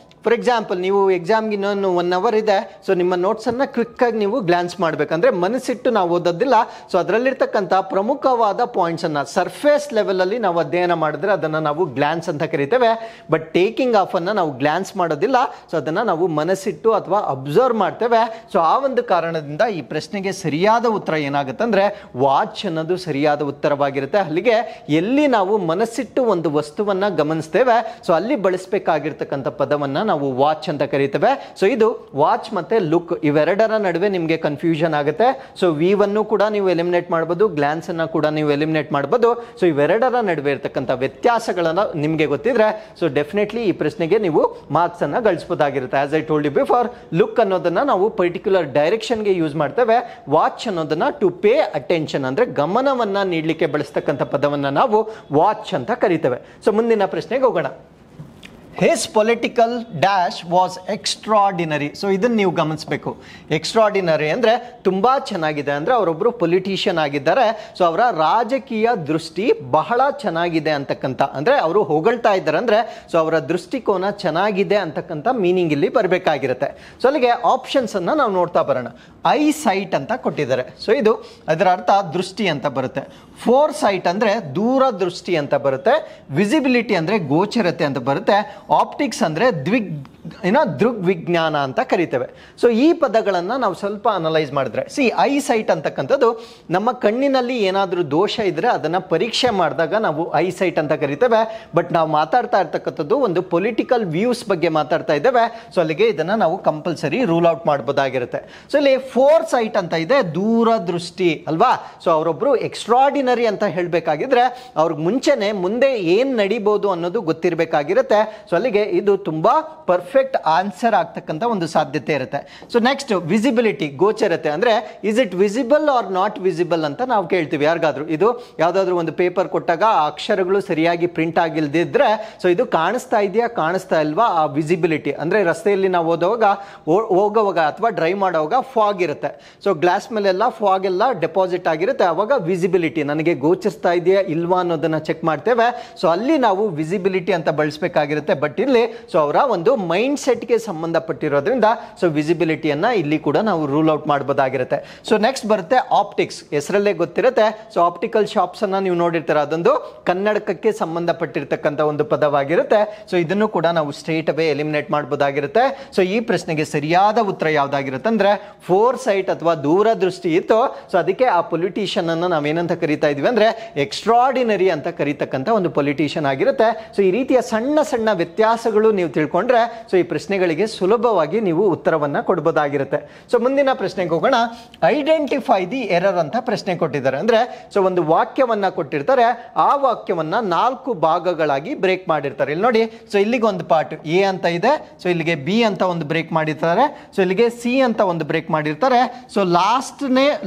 ಫಾರ್ ಎಕ್ಸಾಂಪಲ್ ನೀವು ಎಕ್ಸಾಮ್ಗೆ ಇನ್ನೊಂದು 1 hour ಇದೆ. ಸೊ ನಿಮ್ಮ ನೋಟ್ಸನ್ನು ಕ್ವಿಕ್ಕಾಗಿ ನೀವು ಗ್ಲಾನ್ಸ್ ಮಾಡಬೇಕಂದ್ರೆ ಮನಸ್ಸಿಟ್ಟು ನಾವು ಓದೋದಿಲ್ಲ. ಸೊ ಅದರಲ್ಲಿರ್ತಕ್ಕಂಥ ಪ್ರಮುಖವಾದ ಪಾಯಿಂಟ್ಸನ್ನು ಸರ್ಫೇಸ್ ಲೆವೆಲಲ್ಲಿ ನಾವು ಅಧ್ಯಯನ ಮಾಡಿದ್ರೆ ಅದನ್ನು ನಾವು ಗ್ಲಾನ್ಸ್ ಅಂತ ಕರಿತೇವೆ. ಬಟ್ ಟೇಕಿಂಗ್ ಆಫನ್ನು ನಾವು ಗ್ಲಾನ್ಸ್ ಮಾಡೋದಿಲ್ಲ. ಸೊ ಅದನ್ನು ನಾವು ಮನಸ್ಸಿಟ್ಟು ಅಥವಾ ಅಬ್ಸರ್ವ್ ಮಾಡ್ತೇವೆ. ಸೊ ಆ ಒಂದು ಕಾರಣದಿಂದ ಈ ಪ್ರಶ್ನೆಗೆ ಸರಿಯಾದ ಉತ್ತರ ಏನಾಗುತ್ತೆ ಅಂದರೆ ವಾಚ್ ಅನ್ನೋದು ಸರಿಯಾದ ಉತ್ತರವಾಗಿರುತ್ತೆ. ಅಲ್ಲಿಗೆ ಎಲ್ಲಿ ನಾವು ಮನಸ್ಸಿಟ್ಟು ಒಂದು ವಸ್ತುವನ್ನು ಗಮನಿಸ್ತೇವೆ ಸೊ ಅಲ್ಲಿ ಬಳಸಬೇಕಾಗಿರ್ತಕ್ಕಂಥ ಪದವನ್ನು ನಾವು ವಾಚ್ ಅಂತ ಕರೀತೇವೆ. ಸೊ ಇದು ವಾಚ್ ಮತ್ತೆ ಲುಕ್ ಇವೆರಡರ ನಡುವೆ ನಿಮಗೆ ಕನ್ಫ್ಯೂಷನ್ ಆಗುತ್ತೆ. ಸೊ ವೀವ್ ಅನ್ನು ಕೂಡ ನೀವು ಎಲಿಮಿನೇಟ್ ಮಾಡಬಹುದು, ಗ್ಲಾನ್ಸ್ ಅನ್ನ ಕೂಡ ನೀವು ಎಲಿಮಿನೇಟ್ ಮಾಡಬಹುದು. ಸೊ ಇವೆರಡರ ನಡುವೆ ಇರತಕ್ಕಂಥ ವ್ಯತ್ಯಾಸಗಳನ್ನ ನಿಮಗೆ ಗೊತ್ತಿದ್ರೆ ಸೊ ಡೆಫಿನೆಟ್ಲಿ ಈ ಪ್ರಶ್ನೆಗೆ ನೀವು ಮಾರ್ಕ್ಸ್ ಅನ್ನ ಗಳಿಸಬಹುದಾಗಿರುತ್ತೆ. As I told you before, look ಅನ್ನೋದನ್ನ ನಾವು ಪರ್ಟಿಕ್ಯುಲರ್ ಡೈರೆಕ್ಷನ್ಗೆ ಯೂಸ್ ಮಾಡ್ತೇವೆ. ವಾಚ್ ಅನ್ನೋದನ್ನ ಟು ಪೇ ಅಟೆನ್ಷನ್ ಅಂದ್ರೆ ಗಮನವನ್ನ ನೀಡಲಿಕ್ಕೆ ಬಳಸ್ತಕ್ಕಂಥ ಪದವನ್ನ ನಾವು ವಾಚ್ ಅಂತ ಕರಿತೇವೆ. ಸೊ ಮುಂದಿನ ಪ್ರಶ್ನೆಗೆ ಹೋಗೋಣ. His political dash was extraordinary. So ಇದನ್ನು ನೀವು ಗಮನಿಸಬೇಕು. ಎಕ್ಸ್ಟ್ರಾರ್ಡಿನರಿ ಅಂದರೆ ತುಂಬ ಚೆನ್ನಾಗಿದೆ ಅಂದರೆ ಅವರೊಬ್ಬರು ಪೊಲಿಟಿಷಿಯನ್ ಆಗಿದ್ದಾರೆ. ಸೊ ಅವರ ರಾಜಕೀಯ ದೃಷ್ಟಿ ಬಹಳ ಚೆನ್ನಾಗಿದೆ ಅಂತಕ್ಕಂಥ ಅಂದರೆ ಅವರು ಹೊಗಳ್ತಾ ಇದ್ದಾರೆ ಅಂದರೆ ಸೊ ಅವರ ದೃಷ್ಟಿಕೋನ ಚೆನ್ನಾಗಿದೆ ಅಂತಕ್ಕಂಥ ಮೀನಿಂಗ್ ಇಲ್ಲಿ ಬರಬೇಕಾಗಿರುತ್ತೆ. ಸೊ ಅಲ್ಲಿಗೆ ಆಪ್ಷನ್ಸನ್ನು ನಾವು ನೋಡ್ತಾ ಬರೋಣ. ಐ ಸೈಟ್ ಅಂತ ಕೊಟ್ಟಿದ್ದಾರೆ. ಸೊ ಇದು ಅದರ ಅರ್ಥ ದೃಷ್ಟಿ ಅಂತ ಬರುತ್ತೆ. ಫೋರ್ ಸೈಟ್ ಅಂದರೆ ದೂರದೃಷ್ಟಿ ಅಂತ ಬರುತ್ತೆ. ವಿಸಿಬಿಲಿಟಿ ಅಂದರೆ ಗೋಚರತೆ ಅಂತ ಬರುತ್ತೆ. ಆಪ್ಟಿಕ್ಸ್ ಅಂದರೆ ದೃಗ್ವಿಜ್ಞಾನ ಅಂತ ಕರಿತೇವೆ. ಸೊ ಈ ಪದಗಳನ್ನು ನಾವು ಸ್ವಲ್ಪ ಅನಲೈಸ್ ಮಾಡಿದ್ರೆ ಐ ಸೈಟ್ ಅಂತಕ್ಕಂಥದ್ದು ನಮ್ಮ ಕಣ್ಣಿನಲ್ಲಿ ಏನಾದರೂ ದೋಷ ಇದ್ರೆ ಅದನ್ನು ಪರೀಕ್ಷೆ ಮಾಡಿದಾಗ ನಾವು ಐ ಸೈಟ್ ಅಂತ ಕರಿತೇವೆ. ಬಟ್ ನಾವು ಮಾತಾಡ್ತಾ ಇರ್ತಕ್ಕಂಥದ್ದು ಒಂದು ಪೊಲಿಟಿಕಲ್ ವ್ಯೂಸ್ ಬಗ್ಗೆ ಮಾತಾಡ್ತಾ ಇದ್ದೇವೆ. ಸೊ ಅಲ್ಲಿಗೆ ಇದನ್ನು ನಾವು ಕಂಪಲ್ಸರಿ ರೂಲ್ ಔಟ್ ಮಾಡ್ಬೋದಾಗಿರುತ್ತೆ. ಸೊ ಇಲ್ಲಿ ಫೋರ್ ಸೈಟ್ ಅಂತ ಇದೆ, ದೂರದೃಷ್ಟಿ ಅಲ್ವಾ. ಸೊ ಅವರೊಬ್ಬರು ಎಕ್ಸ್ಟ್ರಾರ್ಡಿನರಿ ಅಂತ ಹೇಳಬೇಕಾಗಿದ್ರೆ ಅವ್ರಿಗೆ ಮುಂಚೆನೆ ಮುಂದೆ ಏನು ನಡಿಬೋದು ಅನ್ನೋದು ಗೊತ್ತಿರಬೇಕಾಗಿರುತ್ತೆ. ಸೊ ಅಲ್ಲಿಗೆ ಇದು ತುಂಬಾ ಪರ್ಫೆಕ್ಟ್ ಆನ್ಸರ್ ಆಗ್ತಕ್ಕಂಥ ಒಂದು ಸಾಧ್ಯತೆ ಇರುತ್ತೆ. ಸೊ ನೆಕ್ಸ್ಟ್ ವಿಸಿಬಿಲಿಟಿ, ಗೋಚರತೆ ಅಂದ್ರೆ is it visible or not visible ಅಂತ ನಾವು ಕೇಳ್ತೀವಿ ಯಾರಿಗಾದ್ರೂ. ಇದು ಯಾವುದಾದ್ರೂ ಒಂದು ಪೇಪರ್ ಕೊಟ್ಟಾಗ ಆ ಅಕ್ಷರಗಳು ಸರಿಯಾಗಿ ಪ್ರಿಂಟ್ ಆಗಿಲ್ದಿದ್ರೆ ಸೊ ಇದು ಕಾಣಿಸ್ತಾ ಇದೆಯಾ ಕಾಣಿಸ್ತಾ ಇಲ್ವಾ, ಆ ವಿಸಿಬಿಲಿಟಿ ಅಂದ್ರೆ ರಸ್ತೆಯಲ್ಲಿ ನಾವು ಹೋಗುವಾಗ ಅಥವಾ ಡ್ರೈವ್ ಮಾಡುವಾಗ ಫಾಗ್ ಇರುತ್ತೆ. ಸೊ ಗ್ಲಾಸ್ ಮೇಲೆಲ್ಲ ಫಾಗ್ ಎಲ್ಲ ಡೆಪಾಸಿಟ್ ಆಗಿರುತ್ತೆ. ಅವಾಗ ವಿಸಿಬಿಲಿಟಿ ನನಗೆ ಗೋಚರಿಸ್ತಾ ಇದೆಯಾ ಇಲ್ವಾ ಅನ್ನೋದನ್ನ ಚೆಕ್ ಮಾಡ್ತೇವೆ. ಸೊ ಅಲ್ಲಿ ನಾವು ವಿಸಿಬಿಲಿಟಿ ಅಂತ ಬಳಸಬೇಕಾಗಿರುತ್ತೆ. ಬಟ್ ಇಲ್ಲಿ ಸೊ ಅವರ ಒಂದು ಮೈಂಡ್ ಸೆಟ್ಗೆ ಸಂಬಂಧಪಟ್ಟಿರೋದ್ರಿಂದ ಸೊ ವಿಸಿಬಿಲಿಟಿಯನ್ನ ಇಲ್ಲಿ ಕೂಡ ನಾವು ರೂಲ್ ಔಟ್ ಮಾಡಬಹುದಾಗಿರುತ್ತೆ. ಸೊ ನೆಕ್ಸ್ಟ್ ಬರುತ್ತೆ ಆಪ್ಟಿಕ್ಸ್. ಹೆಸರಲ್ಲೇ ಗೊತ್ತಿರುತ್ತೆ. ಸೊ ಆಪ್ಟಿಕಲ್ ಶಾಪ್ಸ್ ಅನ್ನ ನೀವು ನೋಡಿರ್ತೀರ, ಅದೊಂದು ಕನ್ನಡಕಕ್ಕೆ ಸಂಬಂಧಪಟ್ಟಿರ್ತಕ್ಕಂಥ ಒಂದು ಪದವಾಗಿರುತ್ತೆ. ಸೊ ಇದನ್ನು ಕೂಡ ನಾವು ಸ್ಟ್ರೇಟ್ ಅವೇ ಎಲಿಮಿನೇಟ್ ಮಾಡಬಹುದಾಗಿರುತ್ತೆ. ಸೊ ಈ ಪ್ರಶ್ನೆಗೆ ಸರಿಯಾದ ಉತ್ತರ ಯಾವ್ದಾಗಿರುತ್ತೆ ಅಂದ್ರೆ ಫೋರ್ ಸೈಟ್ ಅಥವಾ ದೂರದೃಷ್ಟಿ ಇತ್ತು. ಸೊ ಅದಕ್ಕೆ ಆ ಪೊಲಿಟಿಷಿಯನ್ ಅನ್ನು ನಾವೇನಂತ ಕರಿತಾ ಇದೀವಿ ಅಂದ್ರೆ ಎಕ್ಸ್ಟ್ರಾರ್ಡಿನರಿ ಅಂತ ಕರೀತಕ್ಕಂಥ ಒಂದು ಪೊಲಿಟಿಷಿಯನ್ ಆಗಿರುತ್ತೆ. ಸೊ ಈ ರೀತಿಯ ಸಣ್ಣ ಸಣ್ಣ ವ್ಯತ್ಯಾಸಗಳು ನೀವು ತಿಳ್ಕೊಂಡ್ರೆ ಸೊ ಈ ಪ್ರಶ್ನೆಗಳಿಗೆ ಸುಲಭವಾಗಿ ನೀವು ಉತ್ತರವನ್ನ ಕೊಡಬಹುದಾಗಿರುತ್ತೆ. ಸೊ ಮುಂದಿನ ಪ್ರಶ್ನೆಗೆ ಹೋಗೋಣ. ಐಡೆಂಟಿಫೈ ದಿ ಎರರ್ ಅಂತ ಪ್ರಶ್ನೆ ಕೊಟ್ಟಿದ್ದಾರೆ. ಅಂದ್ರೆ ಸೊ ಒಂದು ವಾಕ್ಯವನ್ನ ಕೊಟ್ಟಿರ್ತಾರೆ, ಆ ವಾಕ್ಯವನ್ನ 4 ಭಾಗಗಳಾಗಿ ಬ್ರೇಕ್ ಮಾಡಿರ್ತಾರೆ. ಇಲ್ಲಿ ನೋಡಿ, ಸೊ ಇಲ್ಲಿಗೆ ಒಂದು ಪಾರ್ಟ್ ಎ ಅಂತ ಇದೆ. ಸೊ ಇಲ್ಲಿಗೆ ಬಿ ಅಂತ ಒಂದು ಬ್ರೇಕ್ ಮಾಡಿರ್ತಾರೆ. ಸೊ ಇಲ್ಲಿಗೆ ಸಿ ಅಂತ ಒಂದು ಬ್ರೇಕ್ ಮಾಡಿರ್ತಾರೆ. ಸೊ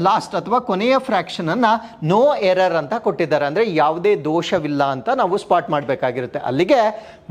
ಲಾಸ್ಟ್ ಅಥವಾ ಕೊನೆಯ ಫ್ರಾಕ್ಷನ್ ಅನ್ನ ನೋ ಎರರ್ ಅಂತ ಕೊಟ್ಟಿದ್ದಾರೆ. ಅಂದ್ರೆ ಯಾವುದೇ ದೋಷವಿಲ್ಲ ಅಂತ ನಾವು ಸ್ಪಾಟ್ ಮಾಡಬೇಕಾಗಿರುತ್ತೆ. ಅಲ್ಲಿಗೆ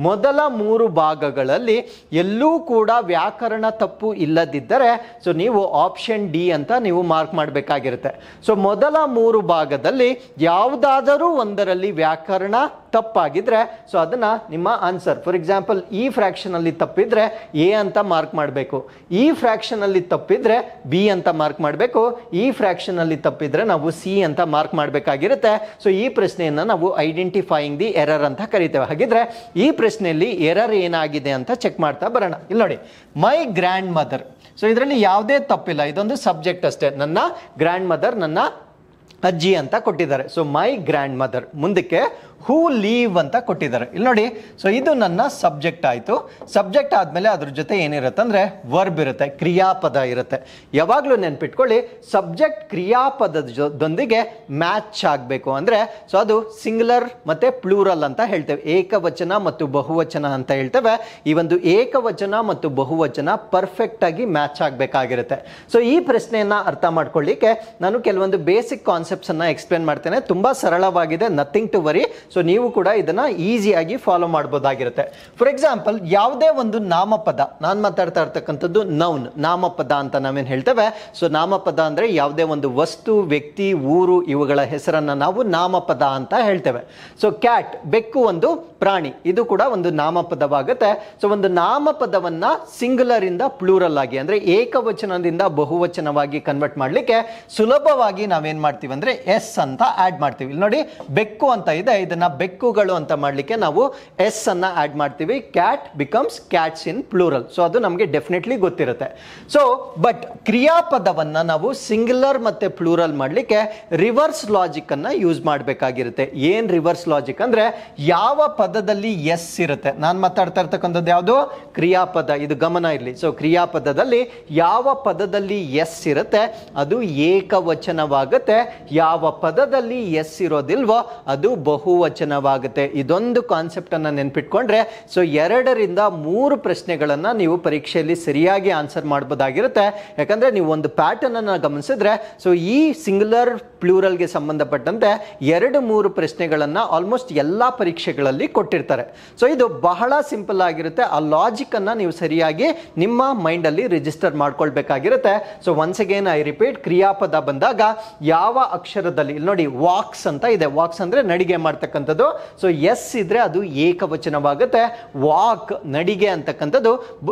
ಮೊದಲ 3 ಭಾಗಗಳಲ್ಲಿ ಎಲ್ಲೂ ಕೂಡ ವ್ಯಾಕರಣ ತಪ್ಪು ಇಲ್ಲದಿದ್ದರೆ ಸೊ ನೀವು ಆಪ್ಷನ್ ಡಿ ಅಂತ ನೀವು ಮಾರ್ಕ್ ಮಾಡಬೇಕಾಗಿರುತ್ತೆ. ಸೊ ಮೊದಲ 3 ಭಾಗದಲ್ಲಿ ಯಾವುದಾದರೂ ಒಂದರಲ್ಲಿ ವ್ಯಾಕರಣ ತಪ್ಪಾಗಿದ್ರೆ ಸೊ ಅದನ್ನ ನಿಮ್ಮ ಆನ್ಸರ್. ಫಾರ್ ಎಕ್ಸಾಂಪಲ್ ಈ ಫ್ರಾಕ್ಷನ್ ಅಲ್ಲಿ ತಪ್ಪಿದ್ರೆ ಎ ಅಂತ ಮಾರ್ಕ್ ಮಾಡಬೇಕು, ಈ ಫ್ರಾಕ್ಷನ್ ಅಲ್ಲಿ ತಪ್ಪಿದ್ರೆ ಬಿ ಅಂತ ಮಾರ್ಕ್ ಮಾಡಬೇಕು, ಈ ಫ್ರಾಕ್ಷನ್ ಅಲ್ಲಿ ತಪ್ಪಿದ್ರೆ ನಾವು ಸಿ ಅಂತ ಮಾರ್ಕ್ ಮಾಡಬೇಕಾಗಿರುತ್ತೆ. ಸೊ ಈ ಪ್ರಶ್ನೆಯನ್ನ ನಾವು ಐಡೆಂಟಿಫೈಯಿಂಗ್ ದಿ ಎರರ್ ಅಂತ ಕರಿತೇವೆ. ಹಾಗಿದ್ರೆ ಈ ಪ್ರಶ್ನೆಯಲ್ಲಿ ಎರರ್ ಏನಾಗಿದೆ ಅಂತ ಚೆಕ್ ಮಾಡ್ತಾ ಬರೋಣ. ಇಲ್ಲಿ ನೋಡಿ, ಮೈ ಗ್ರ್ಯಾಂಡ್ ಮದರ್. ಸೊ ಇದರಲ್ಲಿ ಯಾವುದೇ ತಪ್ಪಿಲ್ಲ, ಇದೊಂದು ಸಬ್ಜೆಕ್ಟ್ ಅಷ್ಟೇ. ನನ್ನ ಗ್ರ್ಯಾಂಡ್ ಮದರ್, ನನ್ನ ಅಜ್ಜಿ ಅಂತ ಕೊಟ್ಟಿದ್ದಾರೆ. So my grand mother. ಮುಂದಕ್ಕೆ ಹೂ ಲೀವ್ ಅಂತ ಕೊಟ್ಟಿದ್ದಾರೆ. ಇಲ್ಲಿ ನೋಡಿ, ಸೊ ಇದು ನನ್ನ ಸಬ್ಜೆಕ್ಟ್ ಆಯಿತು. ಸಬ್ಜೆಕ್ಟ್ ಆದಮೇಲೆ ಅದ್ರ ಜೊತೆ ಏನಿರುತ್ತೆ ಅಂದರೆ ವರ್ಬ್ ಇರುತ್ತೆ, ಕ್ರಿಯಾಪದ ಇರುತ್ತೆ. ಯಾವಾಗಲೂ ನೆನ್ಪಿಟ್ಕೊಳ್ಳಿ, ಸಬ್ಜೆಕ್ಟ್ ಕ್ರಿಯಾಪದದೊಂದಿಗೆ ಮ್ಯಾಚ್ ಆಗಬೇಕು. ಅಂದರೆ ಸೊ ಅದು ಸಿಂಗುಲರ್ ಮತ್ತು ಪ್ಲೂರಲ್ ಅಂತ ಹೇಳ್ತೇವೆ, ಏಕವಚನ ಮತ್ತು ಬಹುವಚನ ಅಂತ ಹೇಳ್ತೇವೆ. ಈ ಒಂದು ಏಕವಚನ ಮತ್ತು ಬಹುವಚನ ಪರ್ಫೆಕ್ಟ್ ಆಗಿ ಮ್ಯಾಚ್ ಆಗಬೇಕಾಗಿರುತ್ತೆ. ಸೊ ಈ ಪ್ರಶ್ನೆಯನ್ನು ಅರ್ಥ ಮಾಡ್ಕೊಳ್ಳಿಕ್ಕೆ ನಾನು ಕೆಲವೊಂದು ಬೇಸಿಕ್ ಕಾನ್ಸೆಪ್ಟ್ಸ್ ಅನ್ನ ಎಕ್ಸ್ಪ್ಲೇನ್ ಮಾಡ್ತೇನೆ. ತುಂಬಾ ಸರಳವಾಗಿದೆ, ನಥಿಂಗ್ ಟು ವರಿ. ಸೊ ನೀವು ಕೂಡ ಇದನ್ನ ಈಸಿಯಾಗಿ ಫಾಲೋ ಮಾಡಬಹುದಾಗಿರುತ್ತೆ. ಫಾರ್ ಎಕ್ಸಾಂಪಲ್, ಯಾವುದೇ ಒಂದು ನಾಮಪದ, ನಾನು ಮಾತಾಡ್ತಾ ಇರ್ತಕ್ಕಂಥದ್ದು ನೌನ್, ನಾಮಪದ ಅಂತ ನಾವೇನು ಹೇಳ್ತೇವೆ. ಸೊ ನಾಮಪದ ಅಂದ್ರೆ ಯಾವುದೇ ಒಂದು ವಸ್ತು, ವ್ಯಕ್ತಿ, ಊರು, ಇವುಗಳ ಹೆಸರನ್ನ ನಾವು ನಾಮಪದ ಅಂತ ಹೇಳ್ತೇವೆ. ಸೊ ಕ್ಯಾಟ್, ಬೆಕ್ಕು ಒಂದು ಪ್ರಾಣಿ, ಇದು ಕೂಡ ಒಂದು ನಾಮಪದವಾಗುತ್ತೆ. ಸೊ ಒಂದು ನಾಮಪದವನ್ನ ಸಿಂಗುಲರ್ ಇಂದ ಪ್ಲೂರಲ್ ಆಗಿ ಅಂದ್ರೆ ಏಕವಚನದಿಂದ ಬಹುವಚನವಾಗಿ ಕನ್ವರ್ಟ್ ಮಾಡ್ಲಿಕ್ಕೆ ಸುಲಭವಾಗಿ ನಾವೇನ್ ಮಾಡ್ತೀವಿ ಅಂದ್ರೆ ಎಸ್ ಅಂತ ಆಡ್ ಮಾಡ್ತೀವಿ. ಇಲ್ಲಿ ನೋಡಿ, ಬೆಕ್ಕು ಅಂತ ಇದೆ, ಇದನ್ನ ಬೆಕ್ಕುಗಳು ಅಂತ ಮಾಡ್ಲಿಕ್ಕೆ ನಾವು ಎಸ್ ಅನ್ನ ಆಡ್ ಮಾಡ್ತೀವಿ. ಕ್ಯಾಟ್ ಬಿಕಮ್ಸ್ ಕ್ಯಾಟ್ಸ್ ಇನ್ ಪ್ಲೂರಲ್. ಸೊ ಅದು ನಮಗೆ ಡೆಫಿನೆಟ್ಲಿ ಗೊತ್ತಿರುತ್ತೆ. ಸೊ ಬಟ್ ಕ್ರಿಯಾಪದವನ್ನ ನಾವು ಸಿಂಗುಲರ್ ಮತ್ತೆ ಪ್ಲೂರಲ್ ಮಾಡ್ಲಿಕ್ಕೆ ರಿವರ್ಸ್ ಲಾಜಿಕ್ ಅನ್ನ ಯೂಸ್ ಮಾಡಬೇಕಾಗಿರುತ್ತೆ. ಏನ್ ರಿವರ್ಸ್ ಲಾಜಿಕ್ ಅಂದ್ರೆ, ಯಾವ ಪದದಲ್ಲಿ ಎಸ್ ಇರುತ್ತೆ, ನಾನು ಮಾತಾಡ್ತಾ ಇರ್ತಕ್ಕಂಥದ್ದು ಯಾವುದು ಕ್ರಿಯಾಪದ, ಇದು ಗಮನ ಇರಲಿ. ಸೊ ಕ್ರಿಯಾಪದದಲ್ಲಿ ಯಾವ ಪದದಲ್ಲಿ ಎಸ್ ಇರುತ್ತೆ ಅದು ಏಕವಚನವಾಗುತ್ತೆ, ಯಾವ ಪದದಲ್ಲಿ ಎಸ್ ಇರೋದಿಲ್ವೋ ಅದು ಬಹುವಚನವಾಗುತ್ತೆ. ಇದೊಂದು ಕಾನ್ಸೆಪ್ಟ್ ಅನ್ನ ನೆನ್ಪಿಟ್ಕೊಂಡ್ರೆ ಸೊ 2-3 ಪ್ರಶ್ನೆಗಳನ್ನ ನೀವು ಪರೀಕ್ಷೆಯಲ್ಲಿ ಸರಿಯಾಗಿ ಆನ್ಸರ್ ಮಾಡಬಹುದಾಗಿರುತ್ತೆ. ಯಾಕಂದ್ರೆ ನೀವು ಒಂದು ಪ್ಯಾಟರ್ನ್ ಅನ್ನ ಗಮನಿಸಿದ್ರೆ, ಸೊ ಈ ಸಿಂಗುಲರ್ ಪ್ಲೂರಲ್ಗೆ ಸಂಬಂಧಪಟ್ಟಂತೆ 2-3 ಪ್ರಶ್ನೆಗಳನ್ನ ಆಲ್ಮೋಸ್ಟ್ ಎಲ್ಲಾ ಪರೀಕ್ಷೆಗಳಲ್ಲಿ ಕೊಟ್ಟಿರ್ತಾರೆ. ಸೊ ಇದು ಬಹಳ ಸಿಂಪಲ್ ಆಗಿರುತ್ತೆ. ಆ ಲಾಜಿಕ್ ಅನ್ನ ನೀವು ಸರಿಯಾಗಿ ನಿಮ್ಮ ಮೈಂಡ್ ಅಲ್ಲಿ ರಿಜಿಸ್ಟರ್ ಮಾಡ್ಕೊಳ್ಬೇಕಾಗಿರುತ್ತೆ. So once again I repeat, ಕ್ರಿಯಾಪದ ಬಂದಾಗ ಯಾವ ಅಕ್ಷರದಲ್ಲಿ, ಇಲ್ಲಿ ನೋಡಿ ವಾಕ್ಸ್ ಅಂತ ಇದೆ, ವಾಕ್ಸ್ ಅಂದ್ರೆ ನಡಿಗೆ ಮಾಡ್ತಕ್ಕಂಥದ್ದು. ಸೊ ಎಸ್ ಇದ್ರೆ ಅದು ಏಕವಚನವಾಗುತ್ತೆ. ವಾಕ್, ನಡಿಗೆ ಅಂತಕ್ಕಂಥದ್ದು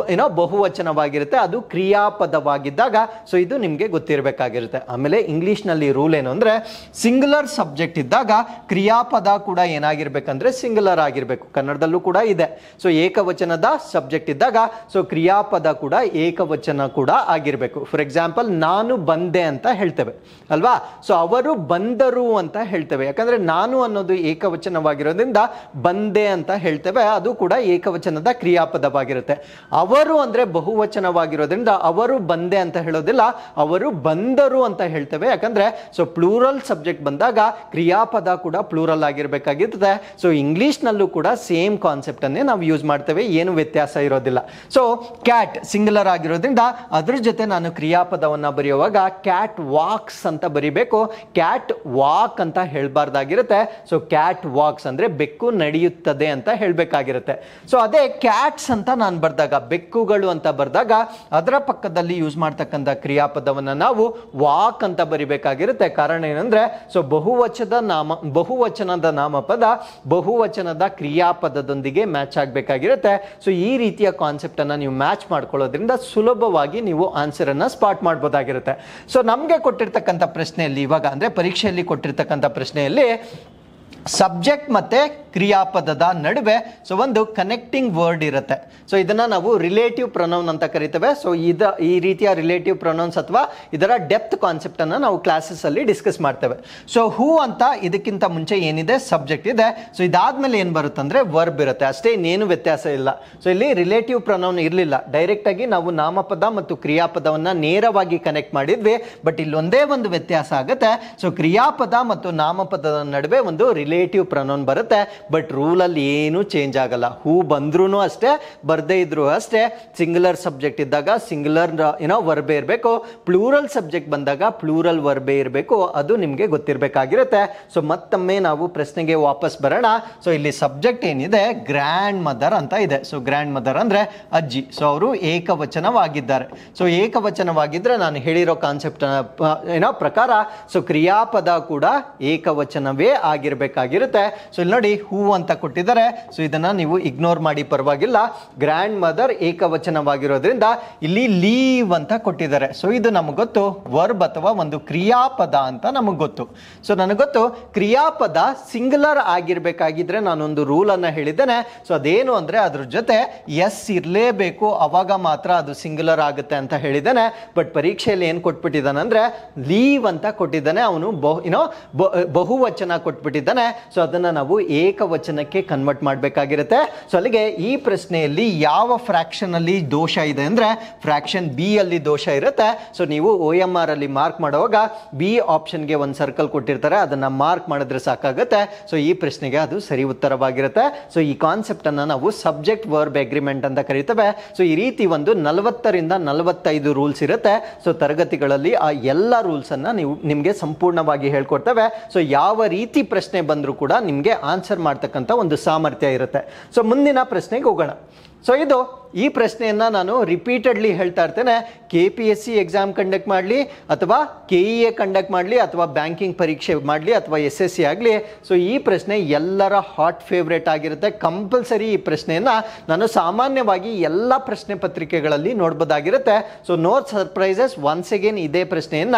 ಬಹುವಚನವಾಗಿರುತ್ತೆ, ಅದು ಕ್ರಿಯಾಪದವಾಗಿದ್ದಾಗ. ಸೊ ಇದು ನಿಮ್ಗೆ ಗೊತ್ತಿರಬೇಕಾಗಿರುತ್ತೆ. ಆಮೇಲೆ ಇಂಗ್ಲಿಷ್ ನಲ್ಲಿ ರೂಲ್ ಏನು ಅಂದ್ರೆ, ಸಿಂಗುಲರ್ ಸಬ್ಜೆಕ್ಟ್ ಇದ್ದಾಗ ಕ್ರಿಯಾಪದ ಕೂಡ ಏನಾಗಿರ್ಬೇಕಂದ್ರೆ ಸಿಂಗುಲರ್ ಆಗಿರ್ಬೇಕು. ಕನ್ನಡದಲ್ಲೂ ಕೂಡ ಇದೆ. ಸೊ ಏಕವಚನದ ಸಬ್ಜೆಕ್ಟ್ ಇದ್ದಾಗ ಸೊ ಕ್ರಿಯಾಪದ ಕೂಡ ಏಕವಚನ ಕೂಡ ಆಗಿರ್ಬೇಕು. ಫಾರ್ ಎಕ್ಸಾಂಪಲ್, ನಾನು ಬಂದೆ ಅಂತ ಹೇಳ್ತೇವೆ ಅಲ್ವಾ. ಸೊ ಅವರು ಬಂದರು ಅಂತ ಹೇಳ್ತೇವೆ, ಯಾಕಂದ್ರೆ ನಾನು ಅನ್ನೋದು ಏಕವಚನವಾಗಿರೋದ್ರಿಂದ ಬಂದೆ ಅಂತ ಹೇಳ್ತೇವೆ, ಅದು ಕೂಡ ಏಕವಚನದ ಕ್ರಿಯಾಪದವಾಗಿರುತ್ತೆ. ಅವರು ಅಂದ್ರೆ ಬಹುವಚನವಾಗಿರೋದ್ರಿಂದ ಅವರು ಬಂದೆ ಅಂತ ಹೇಳೋದಿಲ್ಲ, ಅವರು ಬಂದರು ಅಂತ ಹೇಳ್ತೇವೆ. ಯಾಕಂದ್ರೆ ಸೊ ಪ್ಲೂರಲ್ ಸಬ್ಜೆಕ್ಟ್ ಬಂದಾಗ ಕ್ರಿಯಾಪದ ಕೂಡ ಪ್ಲೂರಲ್ ಆಗಿರ್ಬೇಕಾಗಿರ್ತದೆ. ಸೊ ಇಂಗ್ಲಿಷ್ ನಲ್ಲೂ ಕೂಡ ಸೇಮ್ ಕಾನ್ಸೆಪ್ಟ್ ಅನ್ನೇ ನಾವು ಯೂಸ್ ಮಾಡ್ತೇವೆ, ಏನು ವ್ಯತ್ಯಾಸ ಇರೋದಿಲ್ಲ. ಸೊ ಕ್ಯಾಟ್ ಸಿಂಗುಲರ್ ಆಗಿರೋದ್ರಿಂದ ಅದ್ರ ಜೊತೆ ನಾನು ಕ್ರಿಯಾಪದವನ್ನ ಬರೆಯುವಾಗ ಕ್ಯಾಟ್ ವಾಕ್ಸ್ ಅಂತ ಬರಿಬೇಕು, ಕ್ಯಾಟ್ ವಾಕ್ ಅಂತ ಹೇಳ್ಬಾರ್ದಾಗಿರುತ್ತೆ. ಸೊ ಕ್ಯಾಟ್ ವಾಕ್ಸ್ ಅಂದ್ರೆ ಬೆಕ್ಕು ನಡೆಯುತ್ತದೆ ಅಂತ ಹೇಳ್ಬೇಕಾಗಿರುತ್ತೆ. ಸೊ ಅದೇ ಕ್ಯಾಟ್ಸ್ ಅಂತ ನಾನು ಬರ್ದಾಗ, ಬೆಕ್ಕುಗಳು ಅಂತ ಬರ್ದಾಗ ಅದರ ಪಕ್ಕದಲ್ಲಿ ಯೂಸ್ ಮಾಡ್ತಕ್ಕಂಥ ಕ್ರಿಯಾಪದವನ್ನ ನಾವು ವಾಕ್ ಅಂತ ಬರಿಬೇಕಾಗಿರುತ್ತೆ. ಕಾರಣ ಏನಂದ್ರೆ, ಸೊ ಬಹುವಚನದ ನಾಮಪದ ಬಹುವಚನದ ಕ್ರಿಯಾಪದದೊಂದಿಗೆ ಮ್ಯಾಚ್ ಆಗಬೇಕಾಗಿರುತ್ತೆ. ಸೊ ಈ ರೀತಿಯ ಕಾನ್ಸೆಪ್ಟ್ ಅನ್ನ ನೀವು ಮ್ಯಾಚ್ ಮಾಡ್ಕೊಳ್ಳೋದ್ರಿಂದ ಸುಲಭವಾಗಿ ನೀವು ಆನ್ಸರ್ ಅನ್ನ ಸ್ಪಾಟ್ ಮಾಡಬಹುದಾಗಿರುತ್ತೆ. ಸೊ ನಮ್ಗೆ ಕೊಟ್ಟಿರ್ತಕ್ಕಂಥ ಪ್ರಶ್ನೆಯಲ್ಲಿ ಇವಾಗ ಅಂದ್ರೆ ಪರೀಕ್ಷೆಯಲ್ಲಿ ಕೊಟ್ಟಿರ್ತಕ್ಕಂಥ ಪ್ರಶ್ನೆಯಲ್ಲಿ ಸಬ್ಜೆಕ್ಟ್ ಮತ್ತೆ ಕ್ರಿಯಾಪದದ ನಡುವೆ ಸೊ ಒಂದು ಕನೆಕ್ಟಿಂಗ್ ವರ್ಡ್ ಇರುತ್ತೆ. ಸೊ ಇದನ್ನ ನಾವು ರಿಲೇಟಿವ್ ಪ್ರೊನೌನ್ ಅಂತ ಕರಿತೇವೆ. ಸೊ ಈ ರೀತಿಯ ರಿಲೇಟಿವ್ ಪ್ರೊನೌನ್ಸ್ ಅಥವಾ ಇದರ ಡೆಪ್ತ್ ಕಾನ್ಸೆಪ್ಟ್ ಅನ್ನ ನಾವು ಕ್ಲಾಸಸ್ ಅಲ್ಲಿ ಡಿಸ್ಕಸ್ ಮಾಡ್ತೇವೆ. ಸೊ ಹೂ ಅಂತ ಇದಕ್ಕಿಂತ ಮುಂಚೆ ಏನಿದೆ ಸಬ್ಜೆಕ್ಟ್ ಇದೆ. ಸೊ ಇದಾದ್ಮೇಲೆ ಏನ್ ಬರುತ್ತಂದ್ರೆ ವರ್ಬ್ ಇರುತ್ತೆ, ಅಷ್ಟೇ, ಇನ್ನೇನು ವ್ಯತ್ಯಾಸ ಇಲ್ಲ. ಸೊ ಇಲ್ಲಿ ರಿಲೇಟಿವ್ ಪ್ರೊನೌನ್ ಇರಲಿಲ್ಲ, ಡೈರೆಕ್ಟ್ ಆಗಿ ನಾವು ನಾಮಪದ ಮತ್ತು ಕ್ರಿಯಾಪದವನ್ನ ನೇರವಾಗಿ ಕನೆಕ್ಟ್ ಮಾಡಿದ್ವಿ. ಬಟ್ ಇಲ್ಲೊಂದೇ ಒಂದು ವ್ಯತ್ಯಾಸ ಆಗುತ್ತೆ. ಸೊ ಕ್ರಿಯಾಪದ ಮತ್ತು ನಾಮಪದದ ನಡುವೆ ಒಂದು ರಿಲೇಟಿವ್ ಪ್ರೊನೌನ್ ಬರುತ್ತೆ. ಬಟ್ ರೂಲ್ ಅಲ್ಲಿ ಏನು ಚೇಂಜ್ ಆಗಲ್ಲ. ಹೂ ಬಂದ್ರೂ ಅಷ್ಟೇ, ಬರ್ದೇ ಇದ್ರು ಅಷ್ಟೇ. ಸಿಂಗುಲರ್ ಸಬ್ಜೆಕ್ಟ್ ಇದ್ದಾಗ ಸಿಂಗುಲರ್ ವರ್ಬೇ ಇರಬೇಕು, ಪ್ಲೂರಲ್ ಸಬ್ಜೆಕ್ಟ್ ಬಂದಾಗ ಪ್ಲೂರಲ್ ವರ್ಬೇ ಇರಬೇಕು. ಅದು ನಿಮ್ಗೆ ಗೊತ್ತಿರಬೇಕಾಗಿರುತ್ತೆ. ಸೊ ಮತ್ತೊಮ್ಮೆ ನಾವು ಪ್ರಶ್ನೆಗೆ ವಾಪಸ್ ಬರೋಣ. ಸೊ ಇಲ್ಲಿ ಸಬ್ಜೆಕ್ಟ್ ಏನಿದೆ ಗ್ರ್ಯಾಂಡ್ ಮದರ್ ಅಂತ ಇದೆ. ಸೊ ಗ್ರ್ಯಾಂಡ್ ಮದರ್ ಅಂದ್ರೆ ಅಜ್ಜಿ. ಸೊ ಅವರು ಏಕವಚನವಾಗಿದ್ದಾರೆ. ಸೊ ಏಕವಚನವಾಗಿದ್ರೆ ನಾನು ಹೇಳಿರೋ ಕಾನ್ಸೆಪ್ಟ್ ಪ್ರಕಾರ ಸೊ ಕ್ರಿಯಾಪದ ಕೂಡ ಏಕವಚನವೇ ಆಗಿರ್ಬೇಕಾಗಿರುತ್ತೆ. ಸೊ ಇಲ್ಲಿ ನೋಡಿ, ಹೂ ಹೂ ಅಂತ ಕೊಟ್ಟಿದ್ದಾರೆ. ಸೊ ಇದನ್ನ ನೀವು ಇಗ್ನೋರ್ ಮಾಡಿ ಪರವಾಗಿಲ್ಲ. ಗ್ರ್ಯಾಂಡ್ ಮದರ್ ಏಕವಚನವಾಗಿರೋದ್ರಿಂದ ಇಲ್ಲಿ ಲೀವ್ ಅಂತ ಕೊಟ್ಟಿದ್ದಾರೆ. ಸೊ ಇದು ನಮಗೆ ಗೊತ್ತು, ವರ್ಬ್ ಅಥವಾ ಒಂದು ಕ್ರಿಯಾಪದ ಅಂತ ನಮಗೆ ಗೊತ್ತು. ಸೊ ನನಗೆ ಗೊತ್ತು ಕ್ರಿಯಾಪದ ಸಿಂಗುಲರ್ ಆಗಿರ್ಬೇಕಾಗಿದ್ರೆ ನಾನೊಂದು ರೂಲ್ ಅನ್ನ ಹೇಳಿದ್ದೇನೆ. ಸೊ ಅದೇನು ಅಂದ್ರೆ ಅದ್ರ ಜೊತೆ ಎಸ್ ಇರಲೇಬೇಕು, ಅವಾಗ ಮಾತ್ರ ಅದು ಸಿಂಗುಲರ್ ಆಗುತ್ತೆ ಅಂತ ಹೇಳಿದ್ದೇನೆ. ಬಟ್ ಪರೀಕ್ಷೆಯಲ್ಲಿ ಏನ್ ಕೊಟ್ಬಿಟ್ಟಿದ್ದಾನೆ ಅಂದ್ರೆ ಲೀವ್ ಅಂತ ಕೊಟ್ಟಿದ್ದಾನೆ, ಅವನು ಬಹುವಚನ ಕೊಟ್ಬಿಟ್ಟಿದ್ದಾನೆ. ಸೊ ಅದನ್ನ ನಾವು ಏಕವಚನಕ್ಕೆ ಕನ್ವರ್ಟ್ ಮಾಡಬೇಕಾಗಿರುತ್ತೆ. ಸೊ ಅಲ್ಲಿಗೆ ಈ ಪ್ರಶ್ನೆಯಲ್ಲಿ ಯಾವ ಫ್ರಾಕ್ಷನ್ ಅಲ್ಲಿ ದೋಷ ಇದೆ ಅಂದ್ರೆ ಫ್ರಾಕ್ಷನ್ ಬಿ ಅಲ್ಲಿ ದೋಷ ಇರುತ್ತೆ. ಸೊ ನೀವು OMR ಅಲ್ಲಿ ಮಾರ್ಕ್ ಮಾಡುವಾಗ ಬಿ ಆಪ್ಷನ್ಗೆ ಒಂದು ಸರ್ಕಲ್ ಕೊಟ್ಟಿರ್ತಾರೆ, ಅದನ್ನ ಮಾರ್ಕ್ ಮಾಡಿದ್ರೆ ಸಾಕಾಗುತ್ತೆ. ಸೊ ಈ ಪ್ರಶ್ನೆಗೆ ಅದು ಸರಿ ಉತ್ತರವಾಗಿರುತ್ತೆ. ಸೊ ಈ ಕಾನ್ಸೆಪ್ಟ್ ಅನ್ನ ನಾವು ಸಬ್ಜೆಕ್ಟ್ ವರ್ಬ್ ಅಗ್ರಿಮೆಂಟ್ ಅಂತ ಕರೀತೇವೆ. ಸೊ ಈ ರೀತಿ ಒಂದು 40ರಿಂದ 45 ರೂಲ್ಸ್ ಇರುತ್ತೆ. ಸೊ ತರಗತಿಗಳಲ್ಲಿ ಆ ಎಲ್ಲ ರೂಲ್ಸ್ ಅನ್ನ ನಿಮ್ಗೆ ಸಂಪೂರ್ಣವಾಗಿ ಹೇಳ್ಕೊಡ್ತೇವೆ. ಸೊ ಯಾವ ರೀತಿ ಪ್ರಶ್ನೆ ಬಂದರೂ ಕೂಡ ನಿಮ್ಗೆ ಆನ್ಸರ್ ಮಾಡ್ತಕ್ಕಂಥ ಒಂದು ಸಾಮರ್ಥ್ಯ ಇರುತ್ತೆ. ಸೊ ಮುಂದಿನ ಪ್ರಶ್ನೆಗೆ ಹೋಗೋಣ. ಸೊ ಇದು ಈ ಪ್ರಶ್ನೆಯನ್ನ ನಾನು ರಿಪೀಟೆಡ್ಲಿ ಹೇಳ್ತಾ ಇರ್ತೇನೆ. KPSC ಎಕ್ಸಾಮ್ ಕಂಡಕ್ಟ್ ಮಾಡಲಿ ಅಥವಾ KEA ಕಂಡಕ್ಟ್ ಮಾಡಲಿ ಅಥವಾ ಬ್ಯಾಂಕಿಂಗ್ ಪರೀಕ್ಷೆ ಮಾಡಲಿ ಅಥವಾ SSC ಆಗಲಿ, ಸೊ ಈ ಪ್ರಶ್ನೆ ಎಲ್ಲರ ಹಾಟ್ ಫೇವ್ರೇಟ್ ಆಗಿರುತ್ತೆ. ಕಂಪಲ್ಸರಿ ಈ ಪ್ರಶ್ನೆಯನ್ನ ನಾನು ಸಾಮಾನ್ಯವಾಗಿ ಎಲ್ಲ ಪ್ರಶ್ನೆ ಪತ್ರಿಕೆಗಳಲ್ಲಿ ನೋಡ್ಬೋದಾಗಿರುತ್ತೆ. So no surprises, once again ಇದೇ ಪ್ರಶ್ನೆಯನ್ನ